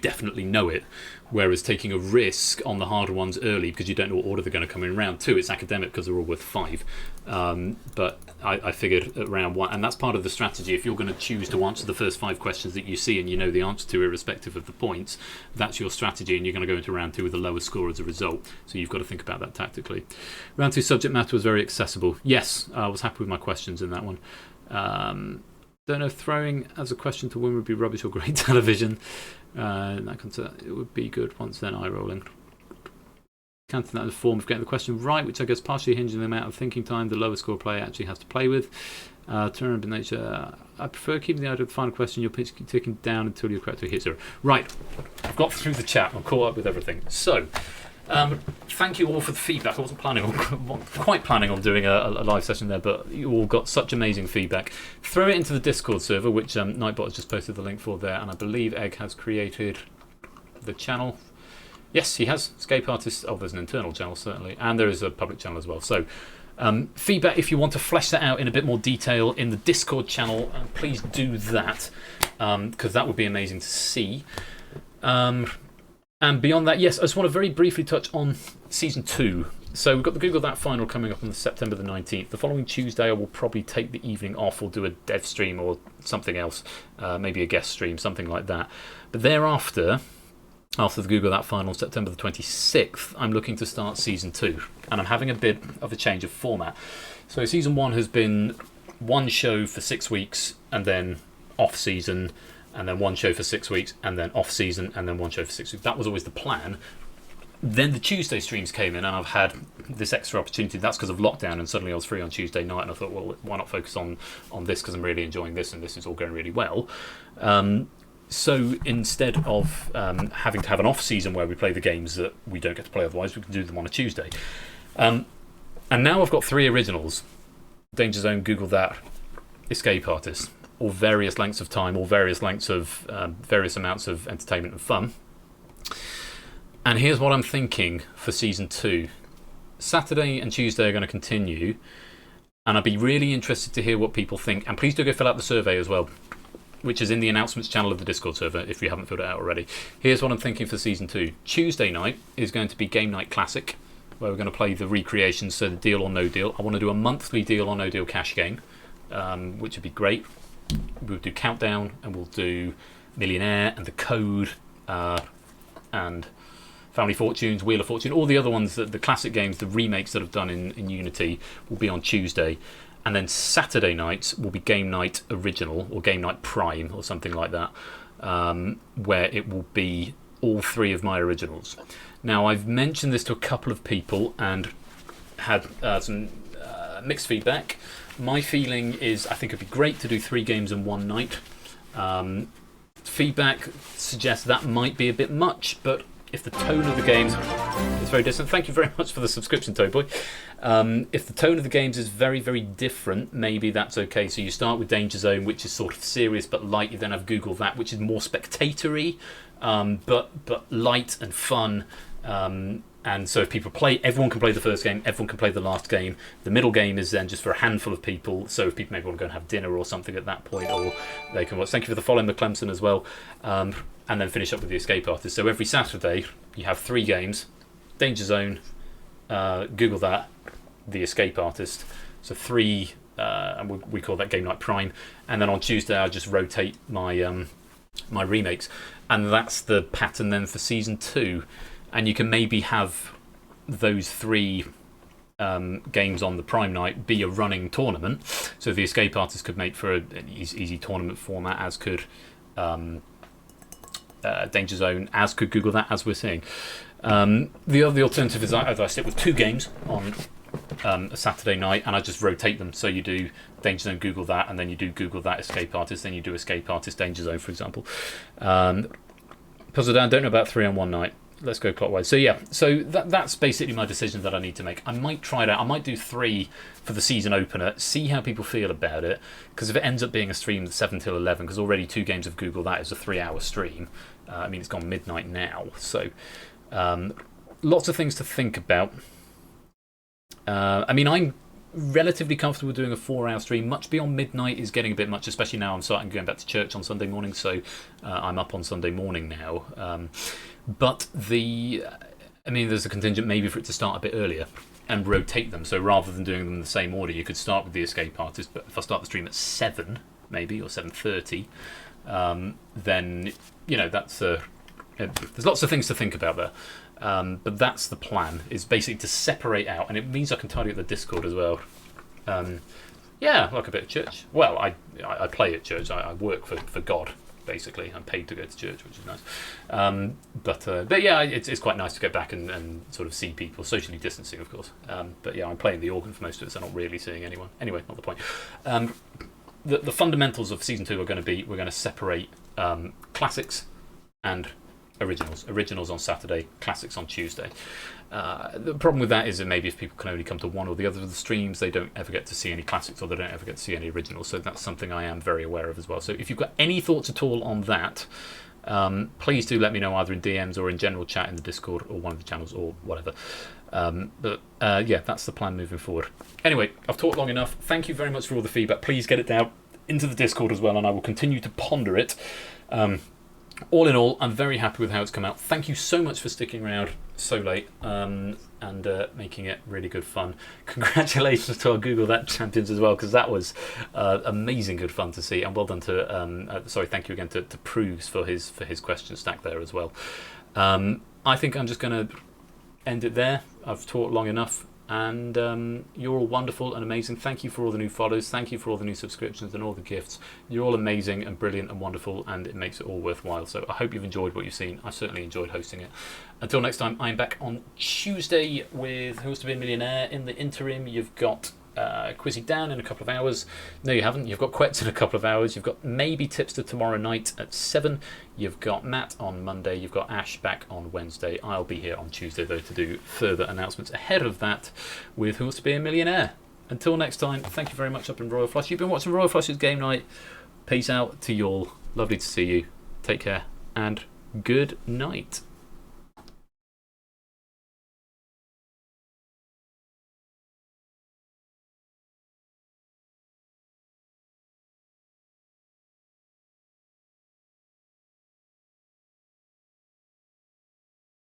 definitely know it. Whereas taking a risk on the harder ones early because you don't know what order they're going to come in round 2, it's academic because they're all worth 5. But I figured at round 1, and that's part of the strategy. If you're going to choose to answer the first 5 questions that you see and you know the answer to irrespective of the points, that's your strategy, and you're going to go into round 2 with a lower score as a result. So you've got to think about that tactically. Round 2 subject matter was very accessible. Yes, I was happy with my questions in that one. Don't know if throwing as a question to win would be rubbish or great television. It would be good once then eye rolling. Counting that as a form of getting the question right, which I guess partially hinges on the amount of thinking time the lower score player actually has to play with. Turn nature. I prefer keeping the idea of the final question. Your pitch ticking down until you're correct to hit 0. Right, I've got through the chat. I'm caught up with everything. So, thank you all for the feedback. I wasn't quite planning on doing a live session there, but you all got such amazing feedback. Throw it into the Discord server, which Nightbot has just posted the link for there, and I believe Egg has created the channel. Yes, he has. Escape Artist. Oh, there's an internal channel, certainly, and there is a public channel as well. So, feedback, if you want to flesh that out in a bit more detail in the Discord channel, please do that, because that would be amazing to see. And beyond that, yes, I just want to very briefly touch on Season 2. So we've got the Google That final coming up on September the 19th. The following Tuesday, I will probably take the evening off or do a dev stream or something else, maybe a guest stream, something like that. But thereafter, after the Google That final, September the 26th, I'm looking to start Season 2. And I'm having a bit of a change of format. So Season 1 has been one show for 6 weeks and then off-season, and then one show for 6 weeks, and then off-season, and then one show for 6 weeks. That was always the plan. Then the Tuesday streams came in, and I've had this extra opportunity. That's because of lockdown, and suddenly I was free on Tuesday night, and I thought, well, why not focus on this, because I'm really enjoying this, and this is all going really well. So instead of having to have an off-season where we play the games that we don't get to play otherwise, we can do them on a Tuesday. And now I've got 3 originals. Danger Zone, Google That, Escape Artist. All various lengths of time, all various lengths of various amounts of entertainment and fun. And here's what I'm thinking for Season 2. Saturday and Tuesday are going to continue, and I'd be really interested to hear what people think. And please do go fill out the survey as well, which is in the announcements channel of the Discord server if you haven't filled it out already. Here's what I'm thinking for Season 2. Tuesday night is going to be Game Night Classic, where we're going to play the recreations, so the Deal or No Deal. I want to do a monthly Deal or No Deal cash game, which would be great. We'll do Countdown, and we'll do Millionaire, and The Code, and Family Fortunes, Wheel of Fortune. All the other ones, the classic games, the remakes that I've done in Unity, will be on Tuesday. And then Saturday nights will be Game Night Original, or Game Night Prime, or something like that, where it will be all 3 of my originals. Now, I've mentioned this to a couple of people, and had some mixed feedback. My feeling is I think it'd be great to do 3 games in one night. Feedback suggests that might be a bit much, but if the tone of the games is very different, thank you very much for the subscription, Toyboy. If the tone of the games is very, very different, maybe that's okay. So you start with Danger Zone, which is sort of serious but light. You then have Google That, which is more spectatory, but light and fun. And so if people play, everyone can play the first game, everyone can play the last game. The middle game is then just for a handful of people. So if people maybe want to go and have dinner or something at that point, or they can watch. Thank you for the follow, McClemson, as well. And then finish up with the Escape Artist. So every Saturday, you have 3 games: Danger Zone, Google That, the Escape Artist. So 3, and we call that Game Night Prime. And then on Tuesday, I just rotate my my remakes, and that's the pattern then for season 2. And you can maybe have those 3 games on the Prime night be a running tournament. So the Escape Artist could make for an easy tournament format, as could Danger Zone, as could Google That, as we're seeing. The other alternative is I stick with 2 games on a Saturday night, and I just rotate them. So you do Danger Zone, Google That, and then you do Google That, Escape Artist, then you do Escape Artist, Danger Zone, for example. Puzzle Down, don't know about 3 on one night. Let's go clockwise. So yeah, so that's basically my decision that I need to make. I might try it out. I might do 3 for the season opener, see how people feel about it. Because if it ends up being a stream 7 till 11, because already 2 games of Google That is a 3-hour stream. I mean, it's gone midnight now. So lots of things to think about. I mean, I'm relatively comfortable doing a 4-hour stream. Much beyond midnight is getting a bit much, especially now I'm starting going back to church on Sunday morning. So I'm up on Sunday morning now. But I mean, there's a contingent maybe for it to start a bit earlier and rotate them. So rather than doing them in the same order, you could start with the Escape Artist. But if I start the stream at 7, maybe, or 7:30, then that's there's lots of things to think about there. But that's the plan, is basically to separate out, and it means I can tidy up the Discord as well. Yeah, like a bit of church. Well, I play at church. I work for God. Basically, I'm paid to go to church, which is nice. But yeah, it's quite nice to go back and sort of see people, socially distancing, of course. But yeah, I'm playing the organ for most of it, so I'm not really seeing anyone. Anyway, not the point. The fundamentals of season 2 are going to be, we're going to separate classics and originals. Originals on Saturday, classics on Tuesday. The problem with that is that maybe if people can only come to one or the other of the streams, they don't ever get to see any classics, or they don't ever get to see any originals. So that's something I am very aware of as well. So if you've got any thoughts at all on that, please do let me know, either in DMs or in general chat in the Discord or one of the channels or whatever. Yeah, that's the plan moving forward. Anyway, I've talked long enough. Thank you very much for all the feedback. Please get it down into the Discord as well, and I will continue to ponder it. All in all, I'm very happy with how it's come out. Thank you so much for sticking around so late and making it really good fun. Congratulations to our Google That champions as well, because that was amazing good fun to see. And well done to, thank you again to Proves for his question stack there as well. I think I'm just going to end it there. I've talked long enough. And you're all wonderful and amazing. Thank you for all the new follows. Thank you for all the new subscriptions and all the gifts. You're all amazing and brilliant and wonderful, and it makes it all worthwhile. So I hope you've enjoyed what you've seen. I've certainly enjoyed hosting it. Until next time, I'm back on Tuesday with Who Wants to Be a Millionaire. In the interim, you've got Quizzy down in a couple of hours. No, you haven't. You've got Quets in a couple of hours. You've got maybe Tipster tomorrow night at 7. You've got Matt on Monday. You've got Ash back on Wednesday. I'll be here on Tuesday, though, to do further announcements ahead of that with Who Wants to Be a Millionaire. Until next time, thank you very much up in Royal Flush. You've been watching Royal Flush's Game Night. Peace out to you all. Lovely to see you. Take care and good night.